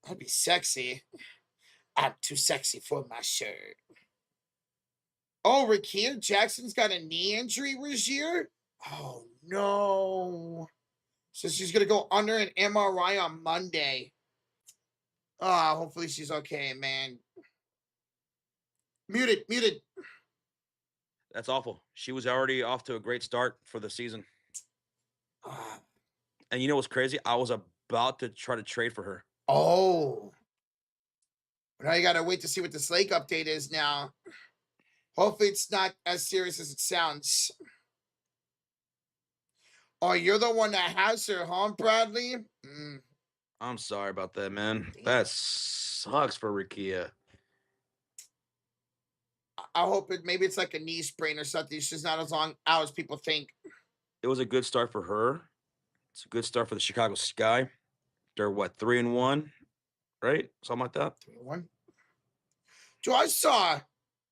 That'd be sexy. I'm too sexy for my shirt. Oh, Rakia Jackson's got a knee injury, Razier? Oh, no. So she's going to go under an MRI on Monday. Hopefully she's okay, man. Muted. That's awful. She was already off to a great start for the season. And you know what's crazy? I was about to try to trade for her. Oh. Now you got to wait to see what the Slake update is now. Hopefully it's not as serious as it sounds. Oh, you're the one that has her, huh, Bradley? I'm sorry about that, man. That sucks for Rakia. I hope maybe it's like a knee sprain or something. She's not as long out as people think. It was a good start for her. It's a good start for the Chicago Sky. They're what, 3-1, right? Something like that. 3-1. Joe, I saw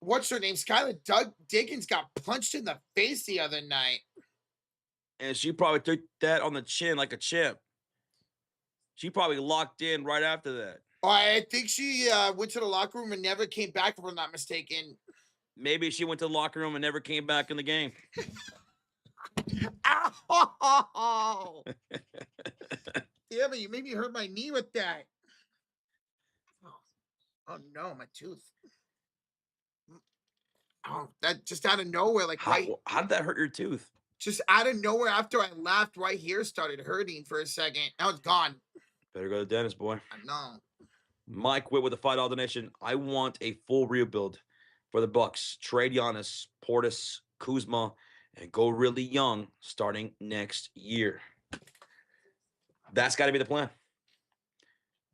what's her name? Skylar Diggins got punched in the face the other night. And she probably took that on the chin like a champ. She probably locked in right after that. Oh, I think she went to the locker room and never came back, if I'm not mistaken. Maybe she went to the locker room and never came back in the game. Ow! Yeah, but you made me hurt my knee with that. Oh no, my tooth. Oh, that just out of nowhere, like how did that hurt your tooth? Just out of nowhere after I laughed, right here started hurting for a second. Now it's gone. Better go to the dentist, boy. I know. Mike Witt with a $5 donation. I want a full rebuild for the Bucks. Trade Giannis, Portis, Kuzma, and go really young starting next year. That's got to be the plan.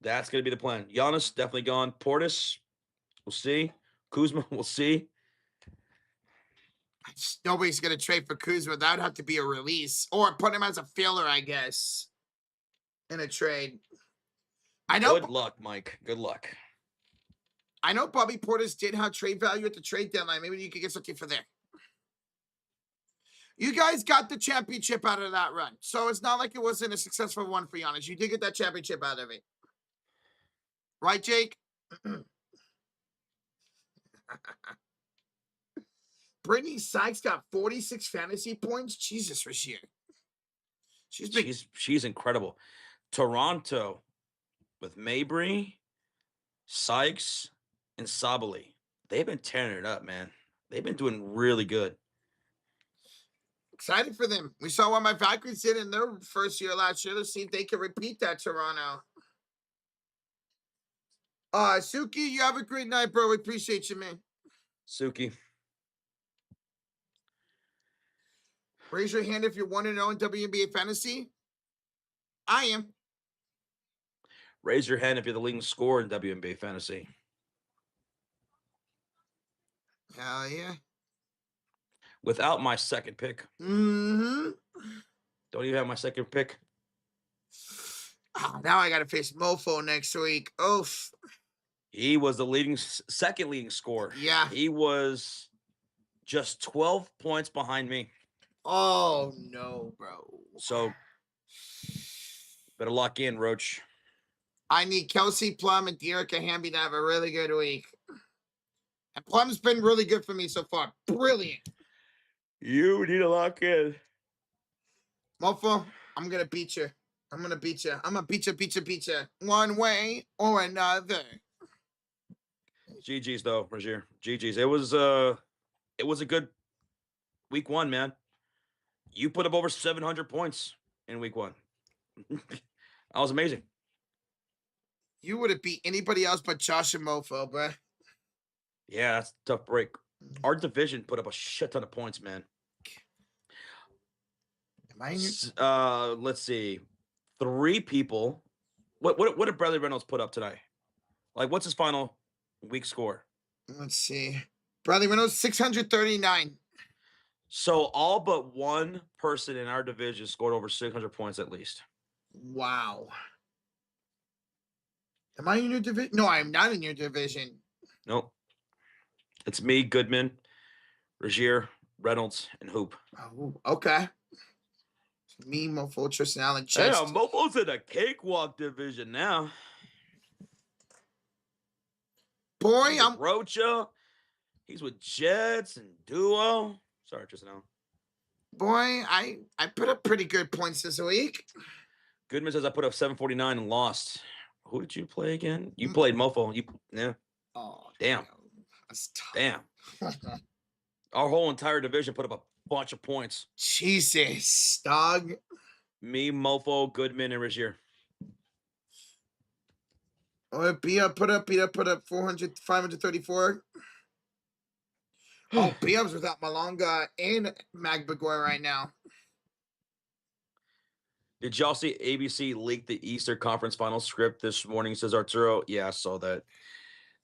That's going to be the plan. Giannis, definitely gone. Portis, we'll see. Kuzma, we'll see. Nobody's going to trade for Kuzma. That would have to be a release. Or put him as a filler, I guess, in a trade. I know. Good luck, Mike. Good luck. I know Bobby Portis did have trade value at the trade deadline. Maybe you could get something for there. You guys got the championship out of that run. So it's not like it wasn't a successful one for Giannis. You did get that championship out of it. Right, Jake? Brittany Sykes got 46 fantasy points. Jesus, Rasheed. She's incredible. Toronto with Mabry, Sykes, and Sabali. They've been tearing it up, man. They've been doing really good. Excited for them. We saw what my Valkyries did in their first year last year. Let's see if they can repeat that, Toronto. Suki, you have a great night, bro. We appreciate you, man. Suki. Raise your hand if you're 1-0 in WNBA fantasy. I am. Raise your hand if you're the leading scorer in WNBA fantasy. Hell yeah. Without my second pick. Mm-hmm. Don't even have my second pick. Oh, now I got to face Mofo next week. Oof. He was the second leading scorer. Yeah. He was just 12 points behind me. Oh, no, bro. So, better lock in, Roach. I need Kelsey Plum and Dearica Hamby to have a really good week. And Plum's been really good for me so far. Brilliant. You need to lock in. Mofo, I'm going to beat you. I'm going to beat you. I'm going to beat you. One way or another. GG's, though, Razier. GG's. It was a good week one, man. You put up over 700 points in week one. That was amazing. You would have beat anybody else but Josh and Mofo, bruh. Yeah, that's a tough break. Our division put up a shit ton of points, man. Am I in your... Let's see. 3 people. What did Bradley Reynolds put up tonight? Like, what's his final week score? Let's see. Bradley Reynolds, 639. So all but one person in our division scored over 600 points at least. Wow. Am I in your division? No, I am not in your division. Nope. It's me, Goodman, Regier, Reynolds, and Hoop. Oh, okay. It's me, Mofo, Tristan Allen, Hey, Chest. Mofo's in a cakewalk division now. Boy, He's with Rocha. He's with Jets and Duo. Sorry, Tristan Allen. Boy, I put up pretty good points this week. Goodman says I put up 749 and lost. Who did you play again? You played Mofo. Yeah. Oh, damn. That's tough. Damn. Our whole entire division put up a bunch of points. Jesus, dog. Me, Mofo, Goodman, and Regier. Oh, B-Up put up 534. Oh, B-Up's without Malonga and Magbagoy right now. Did y'all see ABC leak the Easter Conference Final script this morning, says Arturo? Yeah, I saw that.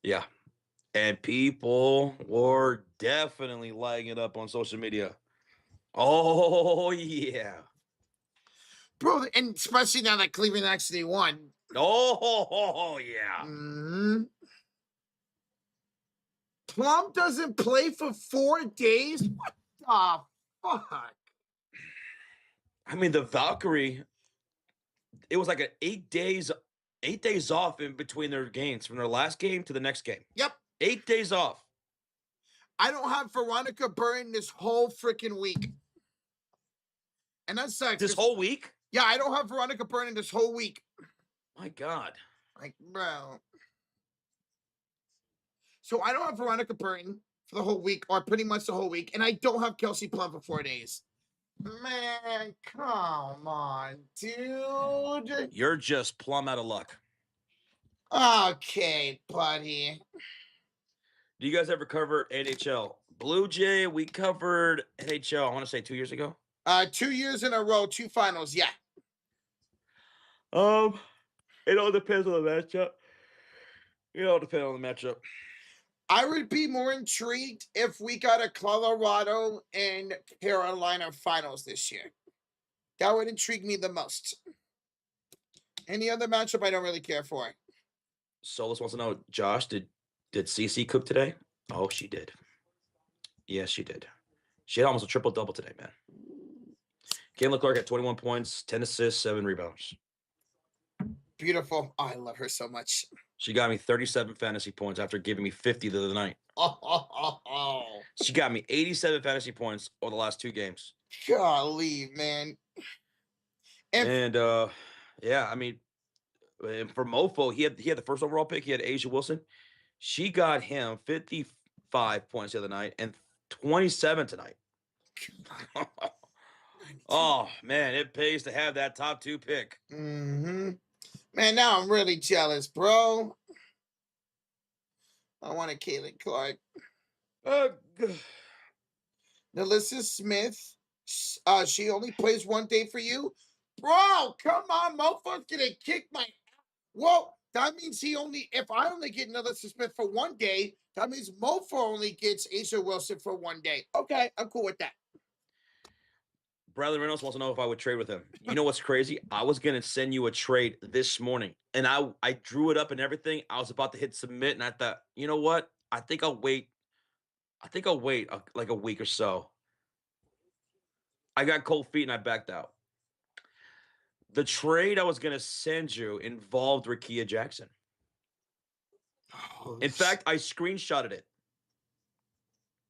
Yeah. And people were definitely lighting it up on social media. Oh, yeah. Bro, and especially now that Cleveland actually won. Oh, yeah. Mm-hmm. Plum doesn't play for 4 days? What the fuck? I mean, the Valkyrie, it was like 8 days off in between their games, from their last game to the next game. Yep. 8 days off. I don't have Veronica Burton this whole freaking week. And that sucks. This whole week? Yeah, I don't have Veronica Burton this whole week. My God. Like, bro. So I don't have Veronica Burton for the whole week, or pretty much the whole week, and I don't have Kelsey Plum for 4 days. Man, come on, dude. You're just plumb out of luck. Okay, buddy. Do you guys ever cover NHL? Blue Jay, we covered NHL, I want to say 2 years ago. 2 years in a row, 2 finals, yeah. It all depends on the matchup. It all depends on the matchup. I would be more intrigued if we got a Colorado and Carolina finals this year. That would intrigue me the most. Any other matchup I don't really care for. Solus wants to know, Josh, did CC cook today? Oh, she did. Yes, she did. She had almost a triple-double today, man. Caitlin Clark had 21 points, 10 assists, 7 rebounds. Beautiful. Oh, I love her so much. She got me 37 fantasy points after giving me 50 the other night. She got me 87 fantasy points over the last 2 games. Golly, man. And yeah, I mean, for Mofo, he had the first overall pick. He had Asia Wilson. She got him 55 points the other night and 27 tonight. Oh, man, it pays to have that top 2 pick. Mm-hmm. Man, now I'm really jealous, bro. I want a Caitlin Clark. Nalissa Smith. She only plays 1 day for you? Bro, come on, mofo's gonna kick my... Well, that means if I only get Nalissa Smith for 1 day, that means Mofo only gets Asa Wilson for 1 day. Okay, I'm cool with that. Bradley Reynolds wants to know if I would trade with him. You know what's crazy? I was going to send you a trade this morning, and I drew it up and everything. I was about to hit submit, and I thought, you know what? I think I'll wait like a week or so. I got cold feet, and I backed out. The trade I was going to send you involved Rickea Jackson. In fact, I screenshotted it.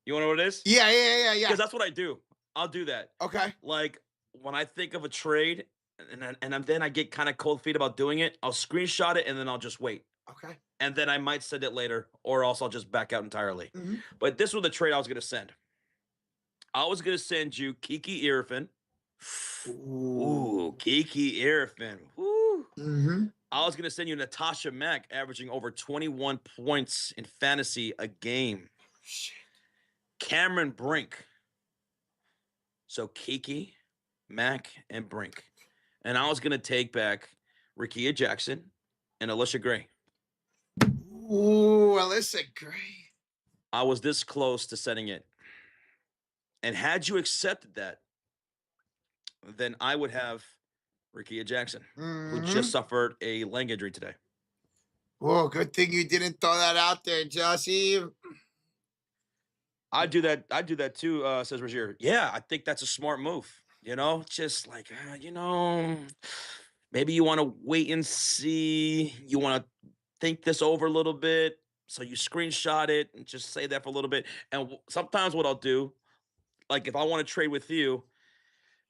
You want to know what it is? Yeah. Because that's what I do. I'll do that. Okay. Like, when I think of a trade and then I get kind of cold feet about doing it, I'll screenshot it and then I'll just wait. Okay. And then I might send it later, or else I'll just back out entirely. Mm-hmm. But this was the trade I was going to send. I was going to send you Kiki Irfin. Ooh, Kiki Irfin. Woo. Mm-hmm. I was going to send you Natasha Mack, averaging over 21 points in fantasy a game. Shit. Cameron Brink. So Kiki, Mack, and Brink. And I was going to take back Rickea Jackson and Alicia Gray. Ooh, Alyssa Gray. I was this close to setting it. And had you accepted that, then I would have Rickea Jackson, who just suffered a leg injury today. Oh, good thing you didn't throw that out there, Joshy. I do that too, says Rozier. Yeah, I think that's a smart move. Just like, maybe you want to wait and see. You want to think this over a little bit. So you screenshot it and just say that for a little bit. And sometimes what I'll do, like if I want to trade with you,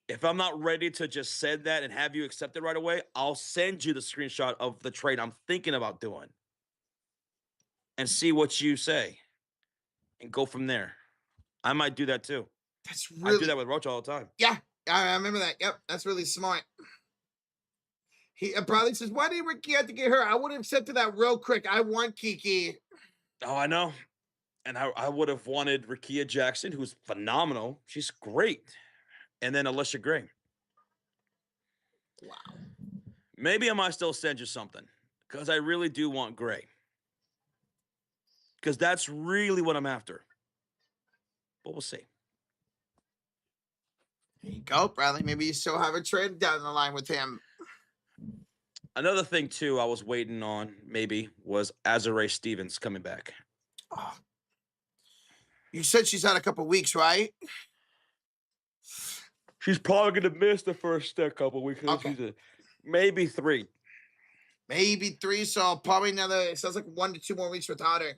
if I'm not ready to just send that and have you accept it right away, I'll send you the screenshot of the trade I'm thinking about doing and see what you say and go from there. I might do that too. That's I really. do that with Roach all the time. Yeah, I remember that. Yep, that's really smart. He probably says, "Why did Ricky have to get her? I would have accepted that real quick. I want Kiki." Oh, I know. And I would have wanted Rickea Jackson, who's phenomenal. She's great. And then Alicia Gray. Wow. Maybe I might still send you something because I really do want Gray. Because that's really what I'm after. But we'll see. There you go, Bradley. Maybe you still have a trade down the line with him. Another thing, too, I was waiting on, maybe, was Azurá Stevens coming back. Oh. You said she's had a couple weeks, right? She's probably going to miss the first couple weeks. Okay. Maybe 3. Maybe 3, so probably another, it sounds like 1 to 2 more weeks without her.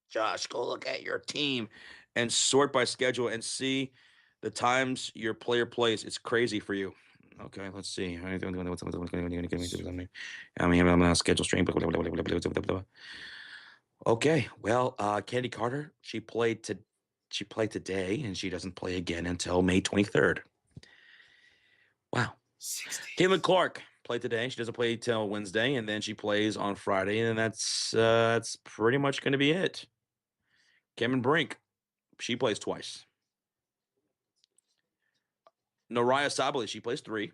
Josh, go look at your team and sort by schedule and see the times your player plays. It's crazy for you. Okay, let's see. I'm schedule stream. Okay, well, Candy Carter, she played today, and she doesn't play again until May 23rd. Wow. Caitlin Clark played today. She doesn't play till Wednesday, and then she plays on Friday, and that's pretty much going to be it. Cameron Brink, she plays twice. Noraya Sabali, she plays 3.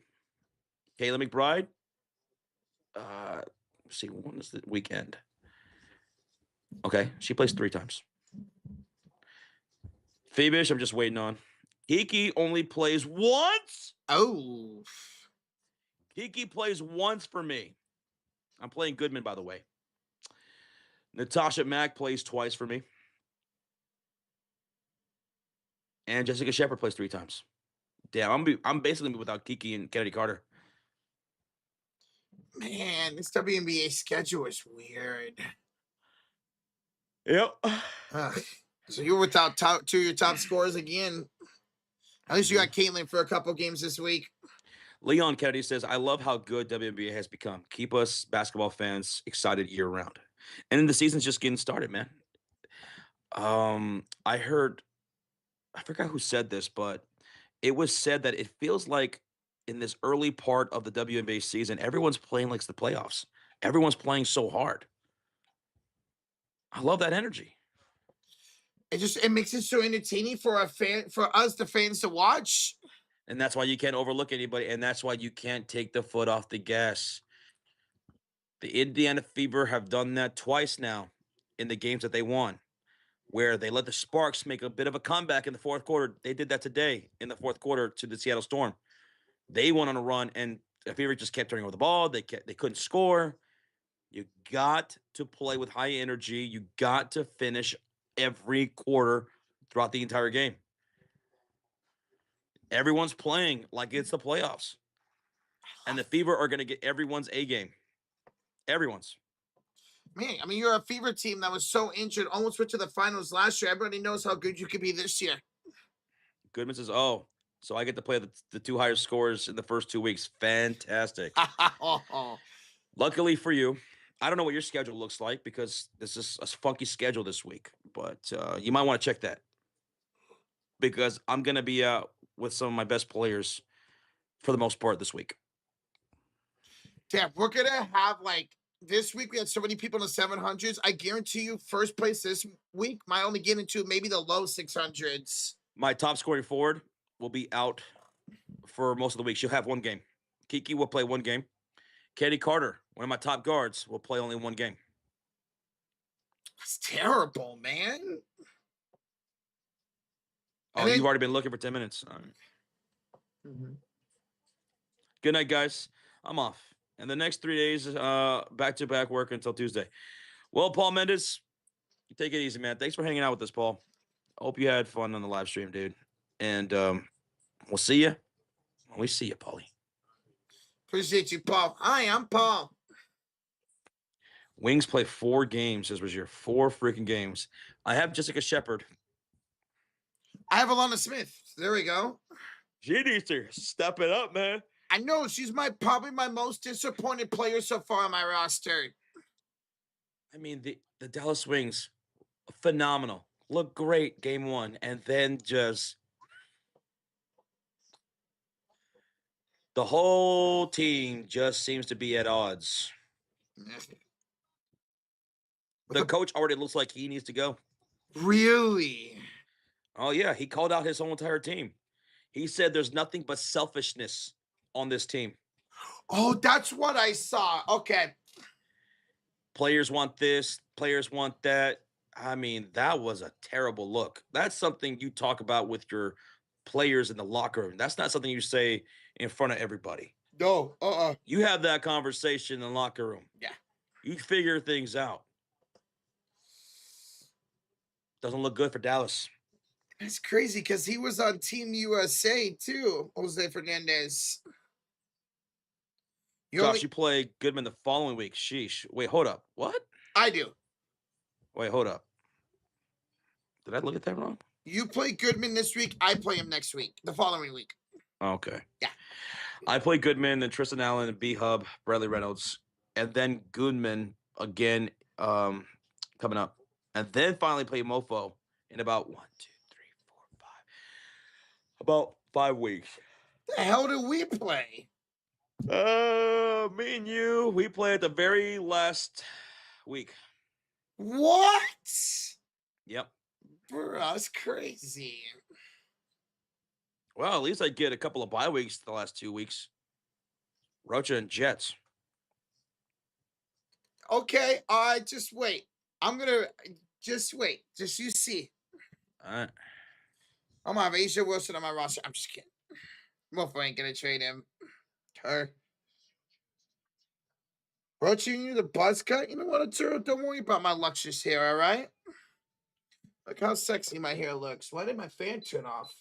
Kayla McBride, see, when is the weekend? Okay, she plays 3 times. Phoebish, I'm just waiting on. Kiki only plays once. Oh. Kiki plays once for me. I'm playing Goodman, by the way. Natasha Mack plays twice for me. And Jessica Shepard plays 3 times. Damn, I'm basically without Kiki and Kennedy Carter. Man, this WNBA schedule is weird. Yep. So you're without 2 of your top scorers again. At least you got Caitlin for a couple games this week. Leon Kennedy says, I love how good WNBA has become. Keep us basketball fans excited year round. And then the season's just getting started, man. I forgot who said this, but it was said that it feels like in this early part of the WNBA season, everyone's playing like it's the playoffs. Everyone's playing so hard. I love that energy. It makes it so entertaining for us, the fans, to watch. And that's why you can't overlook anybody, and that's why you can't take the foot off the gas. The Indiana Fever have done that twice now in the games that they won, where they let the Sparks make a bit of a comeback in the fourth quarter. They did that today in the fourth quarter to the Seattle Storm. They went on a run, and the Fever just kept turning over the ball. They couldn't score. You got to play with high energy. You got to finish every quarter throughout the entire game. Everyone's playing like it's the playoffs. And the Fever are going to get everyone's A game. Everyone's. Man, I mean, you're a Fever team that was so injured, almost went to the finals last year. Everybody knows how good you could be this year. Goodman says, oh, so I get to play the 2 highest scores in the first 2 weeks. Fantastic. Luckily for you, I don't know what your schedule looks like because this is a funky schedule this week, but you might want to check that because I'm going to be out with some of my best players for the most part this week. Damn, we're going to have this week we had so many people in the 700s. I guarantee you first place this week might only get into maybe the low 600s. My top scoring forward will be out for most of the week. She'll have one game. Kiki will play one game. Katie Carter, one of my top guards, will play only one game. That's terrible, man. Oh, you've already been looking for 10 minutes. All right. Good night, guys. I'm off. And the next 3 days, back-to-back work until Tuesday. Well, Paul Mendes, take it easy, man. Thanks for hanging out with us, Paul. I hope you had fun on the live stream, dude. And we'll see you when we see you, Paulie. Appreciate you, Paul. Hi, I'm Paul. Wings play 4 games, says Rozier. 4 freaking games. I have Jessica Shepard. I have Alana Smith. There we go. She needs to step it up, man. I know she's probably my most disappointed player so far on my roster. I mean, the Dallas Wings, phenomenal. Look great game 1. And then just the whole team just seems to be at odds. The coach already looks like he needs to go. Really? Oh, yeah. He called out his whole entire team. He said there's nothing but selfishness on this team. Oh, that's what I saw. Okay. Players want this. Players want that. I mean, that was a terrible look. That's something you talk about with your players in the locker room. That's not something you say in front of everybody. No. You have that conversation in the locker room. Yeah. You figure things out. Doesn't look good for Dallas. That's crazy because he was on Team USA too, Jose Fernandez. Josh, you play Goodman the following week. Sheesh. Wait, hold up. What? I do. Wait, hold up. Did I look at that wrong? You play Goodman this week. I play him next week, the following week. Okay. Yeah. I play Goodman, then Tristan Allen, and B-Hub, Bradley Reynolds, and then Goodman again coming up. And then finally play Mofo in about 5 weeks. The hell do we play? Me and you, we play at the very last week. What? Yep. Bro, that's crazy. Well, at least I get a couple of bye weeks the last 2 weeks. Rocha and Jets. Okay, just wait. Just wait. Just you see. All right. I'm gonna have Asia Wilson on my roster. I'm just kidding. Mofo ain't gonna trade him. Her. Rocha, you need a buzz cut? You know what, Arturo? Don't worry about my luxurious hair, all right? Look how sexy my hair looks. Why did my fan turn off?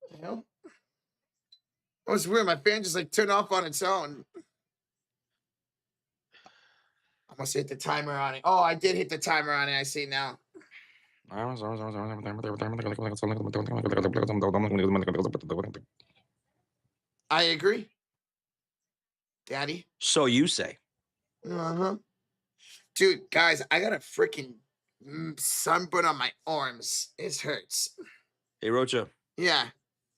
What the hell? That was weird. My fan just like turned off on its own. I must hit the timer on it. Oh, I did hit the timer on it. I see now. I agree. Daddy. So you say. Uh-huh. Dude, guys, I got a freaking sunburn on my arms. It hurts. Hey, Rocha. Yeah.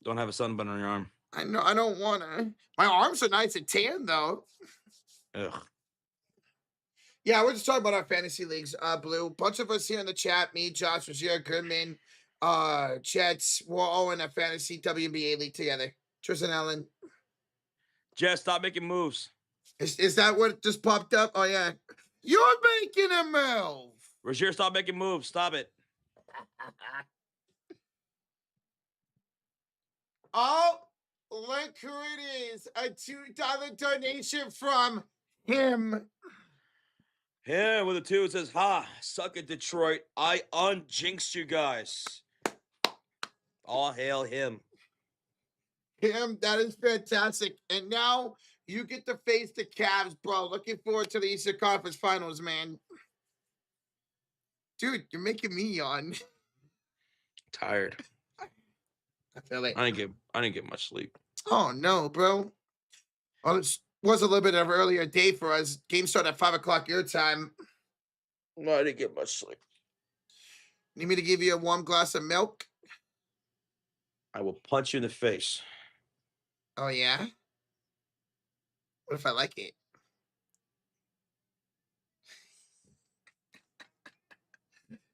Don't have a sunburn on your arm. I know. I don't want to. My arms are nice and tan, though. Ugh. Yeah, we're just talking about our fantasy leagues. Blue, bunch of us here in the chat. Me, Josh, Rozier, Goodman, Jets. We're all in a fantasy WNBA league together. Tristan Allen. Jess, stop making moves. Is that what just popped up? Oh, yeah. You're making a move. Rozier, stop making moves. Stop it. Oh, look who it is. A $2 donation from him. Yeah, with a 2, it says, ha, suck it, Detroit. I unjinxed you guys. All hail him. Him, that is fantastic. And now you get to face the Cavs, bro. Looking forward to the Eastern Conference Finals, man. Dude, you're making me yawn. Tired. I feel it. I didn't get much sleep. Oh, no, bro. Well, it was a little bit of an earlier day for us. Game started at 5 o'clock your time. No, I didn't get much sleep. Need me to give you a warm glass of milk? I will punch you in the face. Oh, yeah? What if I like it?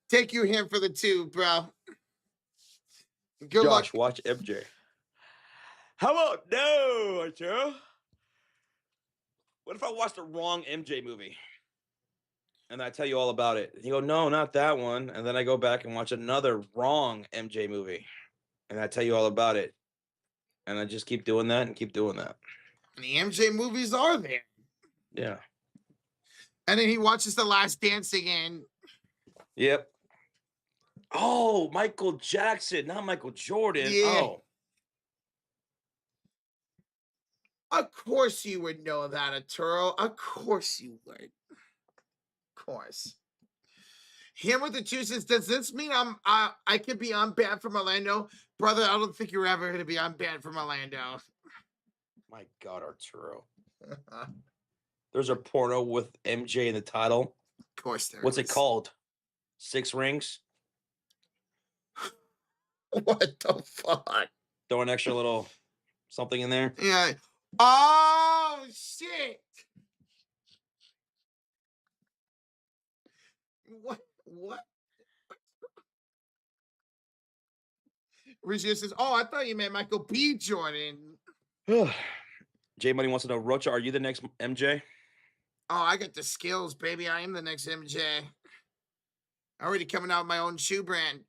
Take you him for the 2, bro. Good Josh, luck. watch MJ. How about no, Arturo? What if I watched the wrong MJ movie? And I tell you all about it. You go, no, not that one. And then I go back and watch another wrong MJ movie. And I tell you all about it. And I just keep doing that and keep doing that. And the MJ movies are there. Yeah. And then he watches The Last Dance again. Yep. Oh, Michael Jackson, not Michael Jordan. Yeah. Oh. Of course you would know that, Arturo. Of course you would. Of course. Him with the juices. Does this mean I could be on banned from Orlando? Brother, I don't think you're ever going to be on banned from Orlando. My God, Arturo. There's a porno with MJ in the title. Of course there What's is. it called? 6 Rings? What the fuck? Throw an extra little something in there. Yeah. Oh, shit. What? Regis says, oh, I thought you meant Michael B. Jordan. J Money wants to know, Rocha, are you the next MJ? Oh, I got the skills, baby. I am the next MJ. Already coming out with my own shoe brand.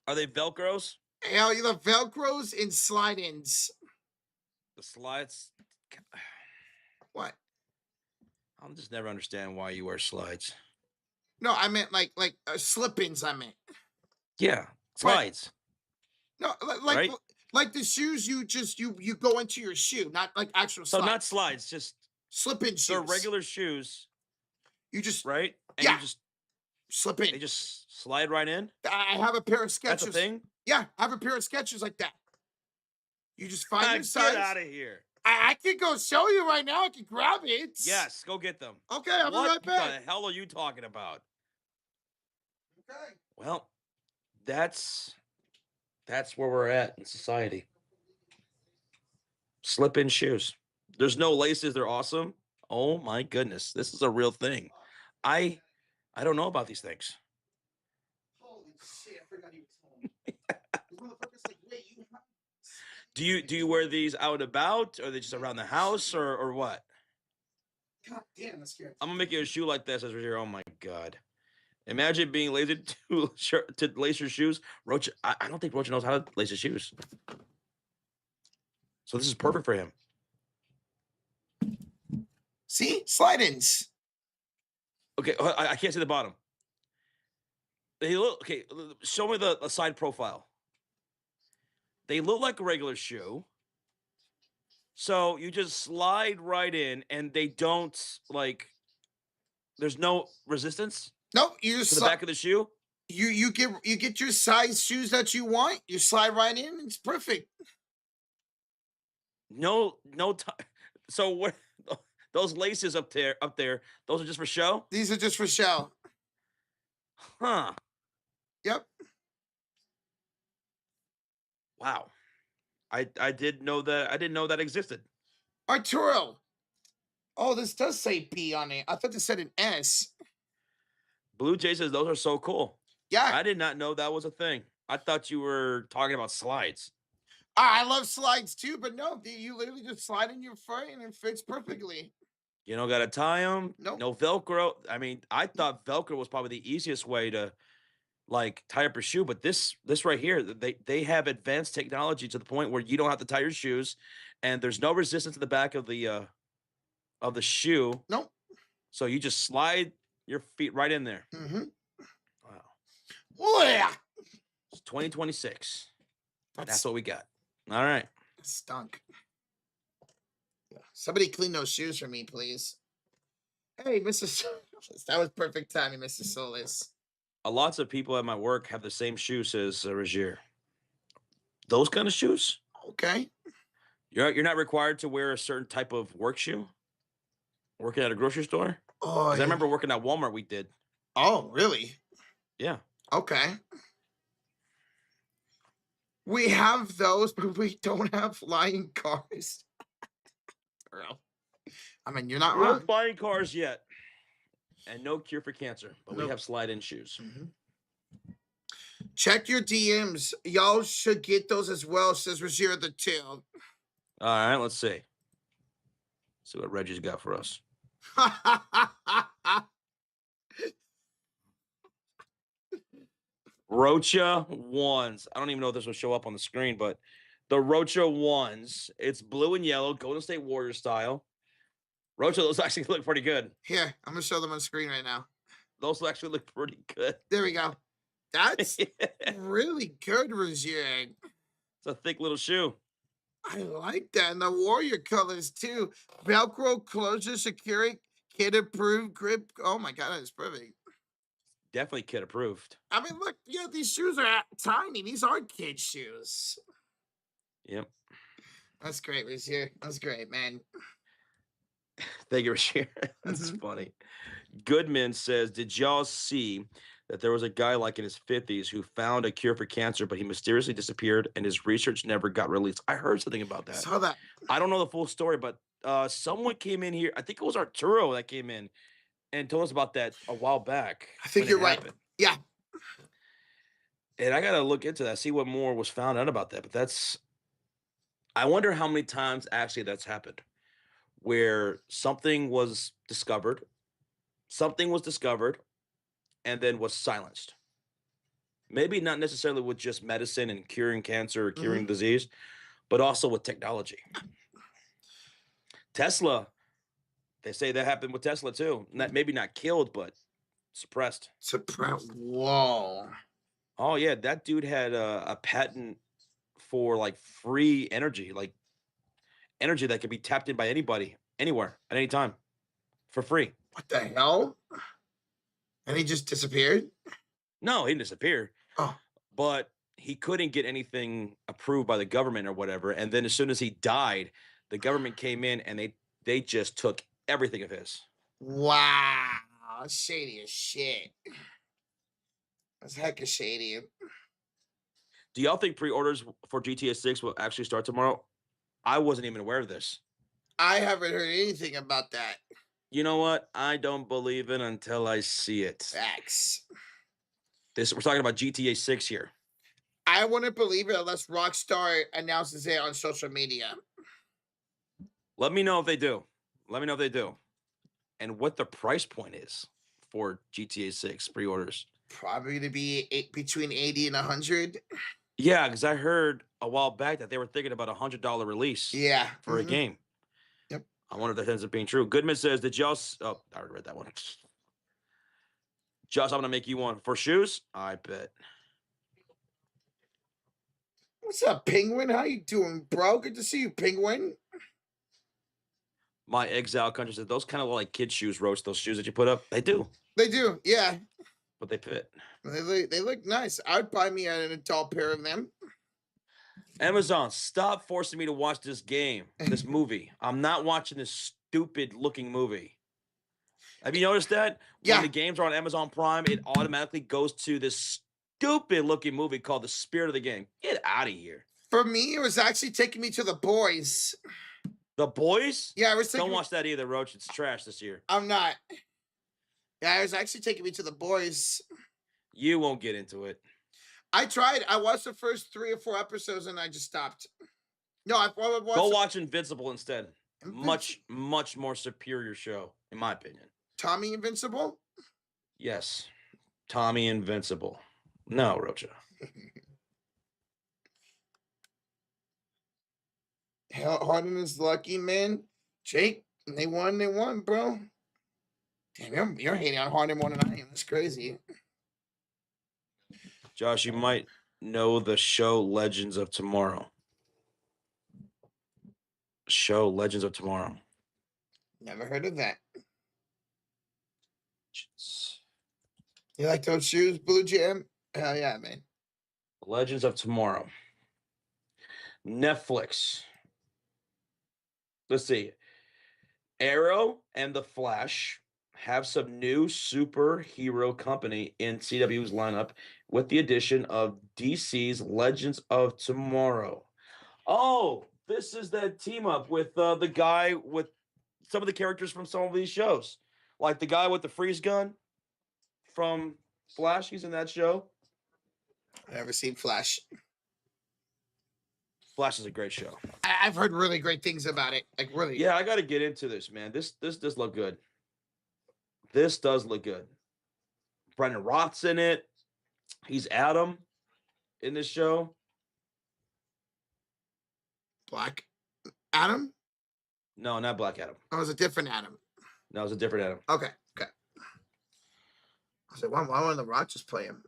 Are they Velcros? Hell, you love Velcros and slide-ins. The slides? What? I'll just never understand why you wear slides. No, I meant like slip-ins. I meant. Yeah, slides. No, like the shoes you go into your shoe, not like actual So slides. not slides, just slip-in shoes. they're regular shoes. You just right, and yeah. you just slip in. They just slide right in. I have a pair of Skechers. That's a thing. Yeah, I have a pair of Skechers like that. You just find your size. Get out of here. I can go show you right now. I can grab it. Yes, go get them. Okay, I'll be right back. What the hell are you talking about? Okay. Well, that's where we're at in society. Slip-in shoes. There's no laces. They're awesome. Oh my goodness, this is a real thing. I don't know about these things. Holy shit! I forgot he was home. The motherfucker's like, wait, you have... Do you wear these out and about, or are they just around the house, or what? God damn, that's scary. I'm gonna make you a shoe like this as we're here. Oh my God. Imagine being lazy to lace your shoes. Roach, I don't think Roach knows how to lace his shoes. So this is perfect for him. See? Slide-ins. Okay, I can't see the bottom. They look, okay, show me the side profile. They look like a regular shoe. So you just slide right in and they don't, like, there's no resistance? Nope, you just to the back of the shoe? You get your size shoes that you want. You slide right in. It's perfect. No so what? Those laces up there, those are just for show? These are just for show. Huh. Yep. Wow. I didn't know that existed. Arturo. Oh, this does say B on it. I thought this said an S. Blue Jay says those are so cool. Yeah. I did not know that was a thing. I thought you were talking about slides. I love slides too, but no, you literally just slide in your foot and it fits perfectly. You don't got to tie them. Nope. No Velcro. I mean, I thought Velcro was probably the easiest way to, like, tie up your shoe, but this right here, they have advanced technology to the point where you don't have to tie your shoes, and there's no resistance to the back of the shoe. Nope. So you just slide your feet right in there. Mm-hmm. Wow. Oh yeah. It's 2026. That's what we got. All right. Stunk. Somebody clean those shoes for me, please. Hey, Mr. Solis. That was perfect timing, Mr. Solis. Lots of people at my work have the same shoes as Regier. Those kind of shoes? Okay. You're not required to wear a certain type of work shoe? Working at a grocery store? Oh, I remember working at Walmart, we did. Oh, really? Yeah. Okay. We have those, but we don't have flying cars. I mean, you're not wrong. No flying cars yet. And no cure for cancer, but we have slide-in shoes. Mm-hmm. Check your DMs. Y'all should get those as well, says Rozier the 2. All right, let's see. See what Reggie's got for us. Rocha ones. I don't even know if this will show up on the screen, but the Rocha ones. It's blue and yellow, Golden State Warriors style. Rocha, those actually look pretty good. Here, I'm gonna show them on screen right now. Those actually look pretty good. There we go. That's really good, Rozier. It's a thick little shoe. I like that. And the Warrior colors too. Velcro closure, secure, kid approved grip. Oh my god, that's perfect. Definitely kid approved. I mean, look, yeah, these shoes are tiny. These aren't kid shoes. Yep. That's great, Rozier. That's great, man. Thank you, Rashir. That's funny. Goodman says, did y'all see that there was a guy like in his 50s who found a cure for cancer, but he mysteriously disappeared and his research never got released? I heard something about that. Saw that. I don't know the full story, but someone came in here. I think it was Arturo that came in and told us about that a while back. I think you're right. Yeah. And I got to look into that, see what more was found out about that. But I wonder how many times actually that's happened where something was discovered, and then was silenced. Maybe not necessarily with just medicine and curing cancer or curing disease, but also with technology. Tesla, they say that happened with Tesla too. Maybe not killed, but suppressed. Whoa. Oh yeah, that dude had a patent for like free energy, like energy that could be tapped in by anybody, anywhere, at any time, for free. What the hell? And he just disappeared? No, he didn't disappear. Oh. But he couldn't get anything approved by the government or whatever. And then as soon as he died, the government came in and they just took everything of his. Wow. Shady as shit. That's hecka shady. Do y'all think pre-orders for GTA 6 will actually start tomorrow? I wasn't even aware of this. I haven't heard anything about that. You know what? I don't believe it until I see it. Facts. We're talking about GTA 6 here. I wouldn't believe it unless Rockstar announces it on social media. Let me know if they do. And what the price point is for GTA 6 pre-orders. Probably to be between 80 and 100. Yeah, because I heard a while back that they were thinking about $100 release. Yeah. For a game. Yep. I wonder if that ends up being true. Goodman says, did y'all... Oh, I already read that one. Josh, I'm going to make you one. For shoes? I bet. What's up, Penguin? How you doing, bro? Good to see you, Penguin. My Exile Country said, those kind of like kid shoes, Roach, those shoes that you put up. They do. They do, yeah. But they fit. They look nice. I'd buy me an adult pair of them. Amazon, stop forcing me to watch this movie. I'm not watching this stupid looking movie. Have you noticed that? Yeah. When the games are on Amazon Prime, it automatically goes to this stupid looking movie called The Spirit of the Game. Get out of here. For me, it was actually taking me to The Boys. The Boys? Yeah, I was thinking. Don't watch that either, Roach. It's trash this year. I'm not. Yeah, it was actually taking me to The Boys. You won't get into it. I tried. I watched the first 3 or 4 episodes and I just stopped. No, I watched. Go watch Invincible instead. Much more superior show, in my opinion. Tommy Invincible? Yes. Tommy Invincible. No, Rocha. Harden is lucky, man. Jake, they won, bro. Damn, you're hating on Harden more than I am. That's crazy. Josh, you might know the show Legends of Tomorrow. Never heard of that. You like those shoes, Blue Jam? Hell yeah, man. Legends of Tomorrow. Netflix. Let's see. Arrow and The Flash have some new superhero company in CW's lineup with the addition of DC's Legends of Tomorrow. Oh, this is that team up with the guy with some of the characters from some of these shows. Like the guy with the freeze gun from Flash, he's in that show. I've never seen Flash. Flash is a great show. I've heard really great things about it. Like really. Yeah, I got to get into this, man. This does look good. This does look good. Brendan Roth's in it. He's Adam in this show. Black Adam? No, not Black Adam. Oh, it was a different Adam. No, it was a different Adam. Okay. I said, why wouldn't the Rock just play him?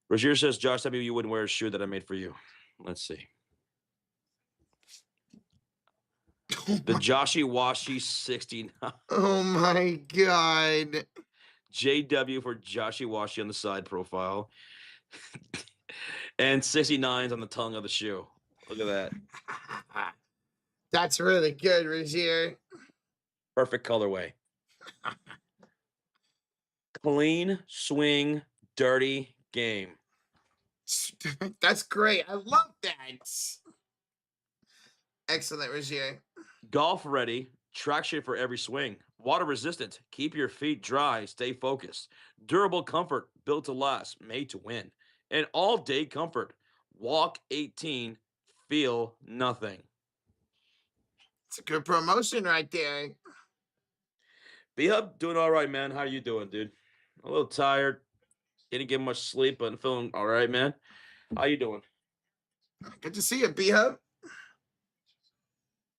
Rozier says, Josh W., you wouldn't wear a shoe that I made for you. Let's see. The Joshy Washy 69. Oh my God. JW for Joshy Washy on the side profile. And 69's on the tongue of the shoe. Look at that. That's really good, Rozier. Perfect colorway. Clean, swing, dirty game. That's great. I love that. Excellent, Rozier. Golf ready. Traction for every swing. Water resistant. Keep your feet dry. Stay focused. Durable comfort. Built to last. Made to win. And all day comfort. Walk 18. Feel nothing. It's a good promotion right there. B-Hub, doing all right, man. How you doing, dude? A little tired. Didn't get much sleep, but I'm feeling all right, man. How you doing? Good to see you, B-Hub.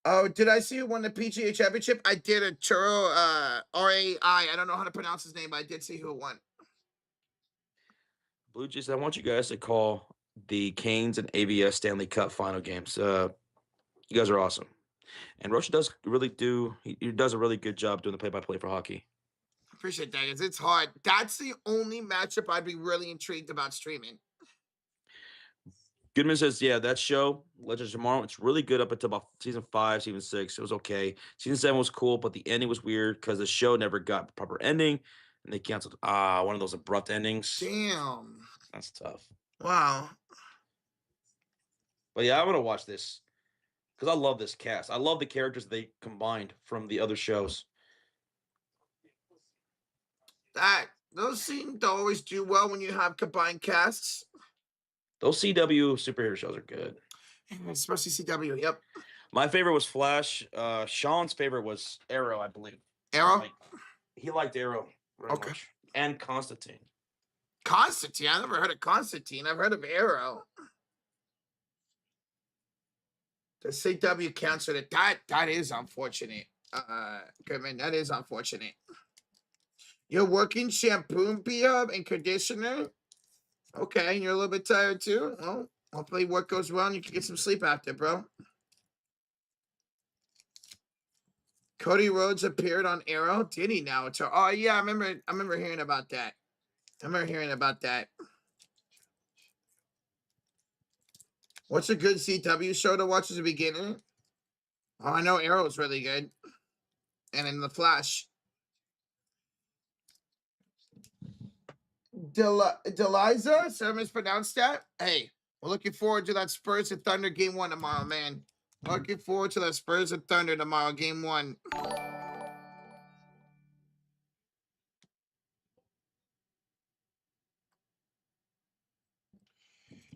Oh, did I see you won the PGA Championship? I did a Churro, R-A-I. I don't know how to pronounce his name, but I did see who won. Blue Jays, I want you guys to call the Canes and ABS Stanley Cup final games. You guys are awesome. And Rocha does really he does a really good job doing the play-by-play for hockey. Appreciate that, because it's hard. That's the only matchup I'd be really intrigued about streaming. Goodman says, yeah, that show, Legends Tomorrow, it's really good up until about season 5, season 6. It was okay. Season 7 was cool, but the ending was weird because the show never got a proper ending, and they canceled. One of those abrupt endings. Damn. That's tough. Wow. But yeah, I'm going to watch this because I love this cast. I love the characters they combined from the other shows. Those seem to always do well when you have combined casts. Those CW superhero shows are good. Especially CW, yep. My favorite was Flash. Sean's favorite was Arrow, I believe. Arrow? He liked Arrow very much. And Constantine. Constantine? I never heard of Constantine. I've heard of Arrow. The CW canceled it. That is unfortunate. Goodman, that is unfortunate. You're working shampoo, B-Hub, and conditioner? Okay, and you're a little bit tired too? Well, hopefully work goes well and you can get some sleep after, bro. Cody Rhodes appeared on Arrow. Did he now? Oh yeah, I remember hearing about that. What's a good CW show to watch as a beginner? Oh, I know Arrow's really good. And in The Flash. Deliza? So I mispronounced that? Hey, we're looking forward to that Spurs and Thunder game 1 tomorrow, man. Looking forward to that Spurs and Thunder tomorrow, game 1.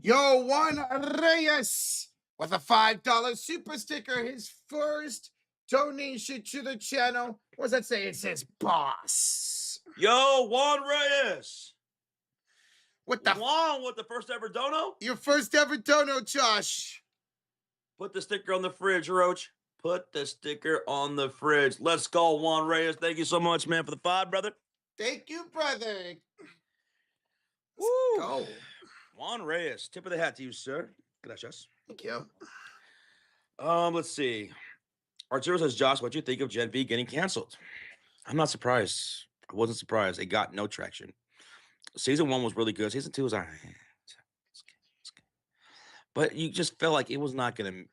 Yo, Juan Reyes with a $5 super sticker. His first donation to the channel. What does that say? It says boss. Yo, Juan Reyes. What the Juan with the first ever dono? Your first ever dono, Josh. Put the sticker on the fridge, Roach. Put the sticker on the fridge. Let's go, Juan Reyes. Thank you so much, man, for the 5, brother. Thank you, brother. Woo. Let's go. Juan Reyes. Tip of the hat to you, sir. Gracias. Thank you. Let's see. Arturo says, Josh, what'd you think of Gen V getting canceled? I'm not surprised. I wasn't surprised. It got no traction. Season 1 was really good. Season 2 was all right. But you just felt like it was not going to.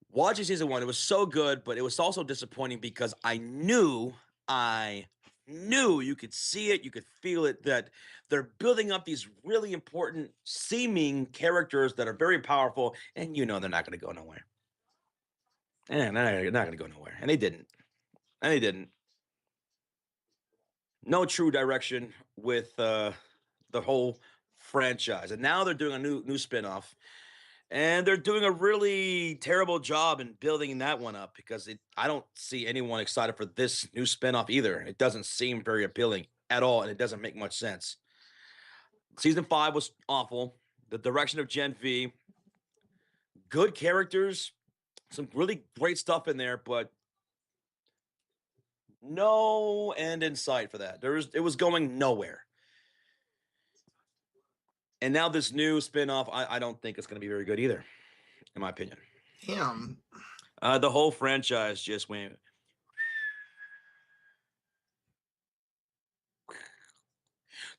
Watching season 1, it was so good, but it was also disappointing because I knew you could see it, you could feel it, that they're building up these really important seeming characters that are very powerful, and they're not going to go nowhere. And they're not going to go nowhere. And they didn't. No true direction with the whole franchise. And now they're doing a new spinoff. And they're doing a really terrible job in building that one up because I don't see anyone excited for this new spinoff either. It doesn't seem very appealing at all, and it doesn't make much sense. Season 5 was awful. The direction of Gen V, good characters, some really great stuff in there, but no end in sight for that. It was going nowhere. And now this new spinoff, I don't think it's going to be very good either, in my opinion. Damn. The whole franchise just went.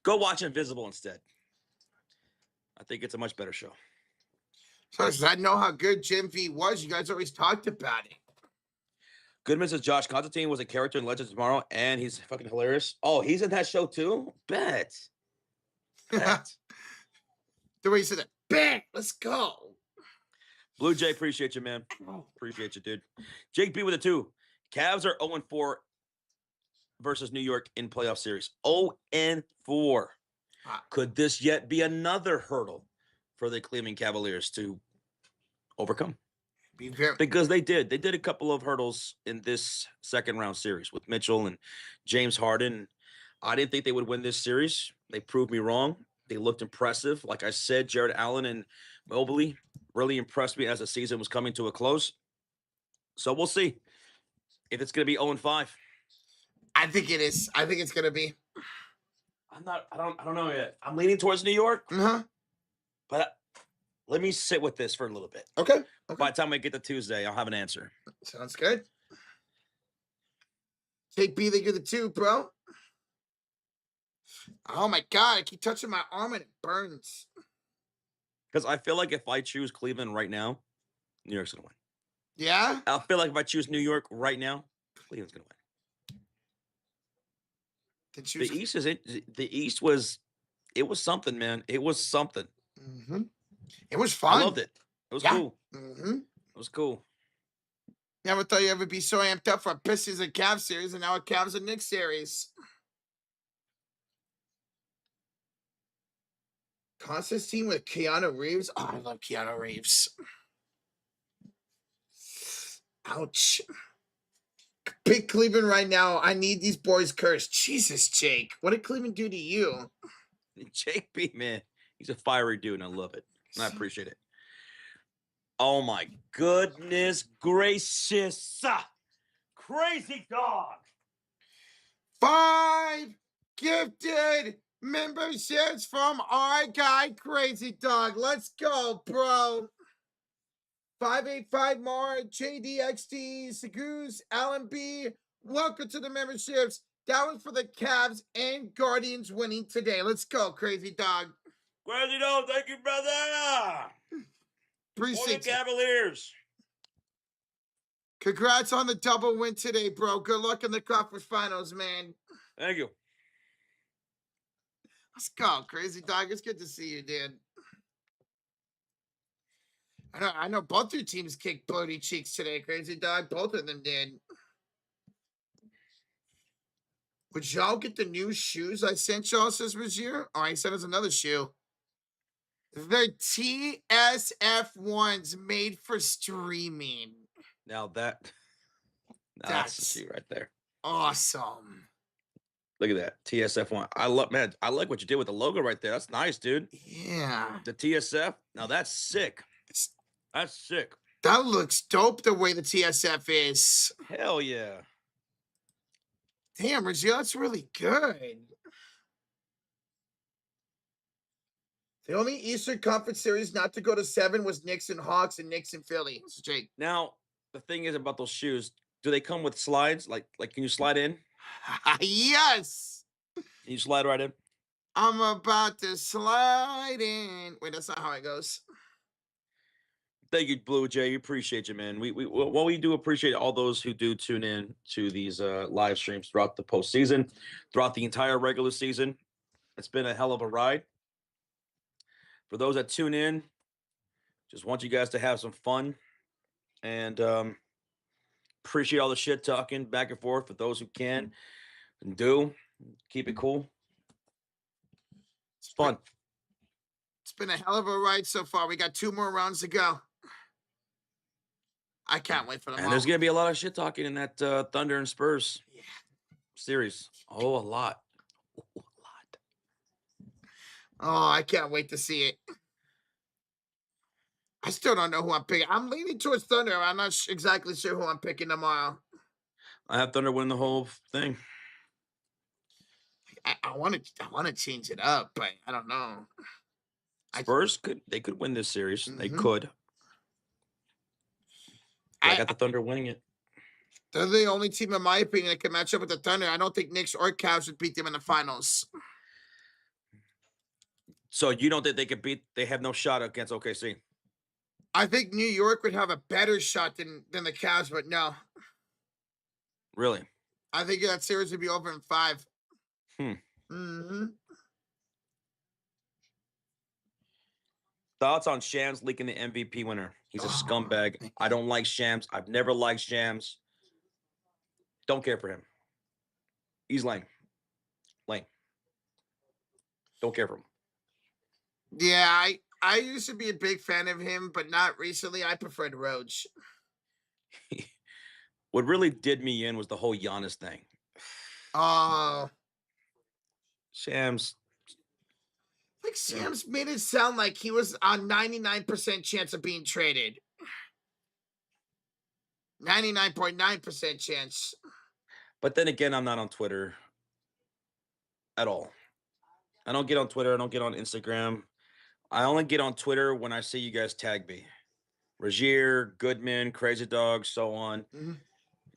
Go watch Invisible instead. I think it's a much better show. So does that know how good Gen V was? You guys always talked about it. Goodman says Josh Constantine was a character in Legends Tomorrow, and he's fucking hilarious. Oh, he's in that show too? Bet. Bet. The way you said that. Bet. Let's go. Blue Jay, appreciate you, man. Appreciate you, dude. Jake B with a 2. Cavs are 0-4 versus New York in playoff series. 0-4. Could this yet be another hurdle for the Cleveland Cavaliers to overcome? Because they did a couple of hurdles in this second round series with Mitchell and James Harden. I didn't think they would win this series. They proved me wrong. They looked impressive. Like I said, Jared Allen and Mobley really impressed me as the season was coming to a close. So we'll see if it's going to be 0-5. I think it is. I think it's going to be. I don't know yet. I'm leaning towards New York. But let me sit with this for a little bit. Okay. By the time we get to Tuesday, I'll have an answer. Sounds good. Take B, they get the 2, bro. Oh my God, I keep touching my arm and it burns. Because I feel like if I choose Cleveland right now, New York's going to win. Yeah? I feel like if I choose New York right now, Cleveland's going to win. The East was something, man. It was something. Mm-hmm. It was fun. I loved it. It was cool. Mm-hmm. It was cool. Never thought you'd ever be so amped up for a Pistons and Cavs series, and now a Cavs and Knicks series. Constantine with Keanu Reeves. Oh, I love Keanu Reeves. Ouch. Pick Cleveland right now. I need these boys cursed. Jesus, Jake. What did Cleveland do to you? Jake B, man. He's a fiery dude, and I love it. And I appreciate it. Oh, my goodness gracious. Crazy dog. 5 gifted memberships from our guy, Crazy Dog. Let's go, bro. 585 more, JDXT, Sagoose, Alan B. Welcome to the memberships. That was for the Cavs and Guardians winning today. Let's go, Crazy Dog. Crazy Dog, thank you, brother. Appreciate the Cavaliers. Congrats on the double win today, bro. Good luck in the conference finals, man. Thank you. Let's go, Crazy Dog. It's good to see you, dude. I know both your teams kicked bloody cheeks today, Crazy Dog. Both of them did. Would y'all get the new shoes I sent y'all, says Razier? Oh, he sent us another shoe. The TSF ones made for streaming. Now that's the shoe right there. Awesome. Look at that. TSF one. I like what you did with the logo right there. That's nice, dude. Yeah. The TSF. Now that's sick. That's sick. That looks dope the way the TSF is. Hell yeah. Damn, Raziel, that's really good. The only Eastern Conference series not to go to 7 was Knicks and Hawks and Knicks and Philly. So Jake. Now, the thing is about those shoes, do they come with slides? Like can you slide in? Yes. Can you slide right in? I'm about to slide in. Wait, that's not how it goes. Thank you, Blue Jay. Appreciate you, man. We do appreciate all those who do tune in to these live streams throughout the postseason, throughout the entire regular season. It's been a hell of a ride. For those that tune in, just want you guys to have some fun and appreciate all the shit talking back and forth for those who can and do. Keep it cool. It's fun. It's been a hell of a ride so far. We got 2 more rounds to go. I can't wait for them And all. there's going to be a lot of shit talking in that Thunder and Spurs Yeah. series. Oh, a lot. Oh, a lot. Oh, I can't wait to see it. I still don't know who I'm picking. I'm leaning towards Thunder. I'm not exactly sure who I'm picking tomorrow. I have Thunder win the whole thing. I want to change it up, but I don't know. Spurs could win this series. They could. But I got the Thunder winning it. They're the only team, in my opinion, that can match up with the Thunder. I don't think Knicks or Cavs would beat them in the finals. So you don't think they could beat? They have no shot against OKC. I think New York would have a better shot than the Cavs, but no. Really? I think that series would be over in 5. Thoughts on Shams leaking the MVP winner? He's a scumbag. I don't like Shams. I've never liked Shams. Don't care for him. He's lame. Lame. Don't care for him. Yeah, I used to be a big fan of him, but not recently. I preferred Roach. What really did me in was the whole Giannis thing. Oh. Shams. Like Shams made it sound like he was on 99% chance of being traded. 99.9% chance. But then again, I'm not on Twitter at all. I don't get on Twitter. I don't get on Instagram. I only get on Twitter when I see you guys tag me. Rajier, Goodman, Crazy Dog, so on.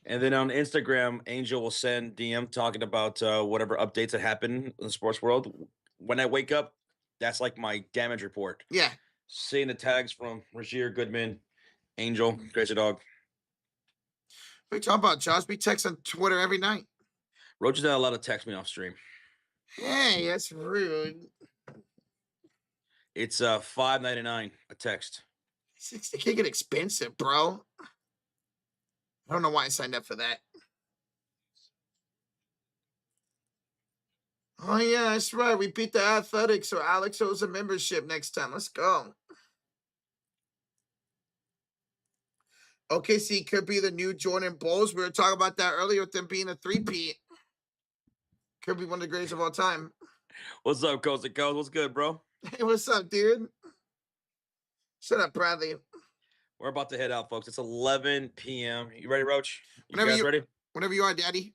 And then on Instagram, Angel will send DM talking about whatever updates that happen in the sports world. When I wake up, that's like my damage report. Yeah. Seeing the tags from Rajier, Goodman, Angel, Crazy Dog. What are you talking about, Josh? We text on Twitter every night. Roach is not allowed to text me off stream. Hey, that's rude. It's $5.99 a text. It can get expensive, bro. I don't know why I signed up for that. Oh, yeah, that's right. We beat the Athletics, so Alex owes a membership next time. Let's go. OKC could be the new Jordan Bulls. We were talking about that earlier with them being a 3-peat. Could be one of the greatest of all time. What's up, Coast to Coast? What's good, bro? Hey, what's up, dude? Shut up, Bradley. We're about to head out, folks. It's 11 p.m. You ready, Roach? You Whenever guys ready? Whenever you are, Daddy.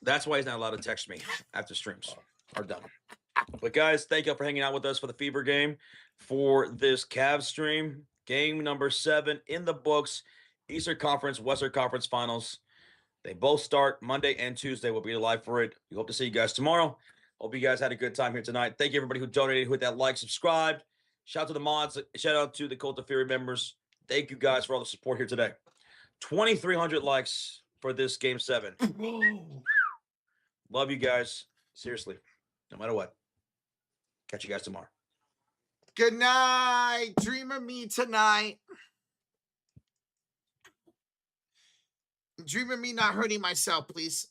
That's why he's not allowed to text me after streams are done. But guys, thank you for hanging out with us for the Fever game for this Cavs stream. Game number 7 in the books. Eastern Conference, Western Conference Finals. They both start Monday and Tuesday. We'll be live for it. We hope to see you guys tomorrow. Hope you guys had a good time here tonight. Thank you, everybody who donated, who hit that like, subscribed. Shout out to the mods. Shout out to the Cult of Fury members. Thank you guys for all the support here today. 2,300 likes for this Game 7. Love you guys. Seriously. No matter what. Catch you guys tomorrow. Good night. Dream of me tonight. Dream of me not hurting myself, please.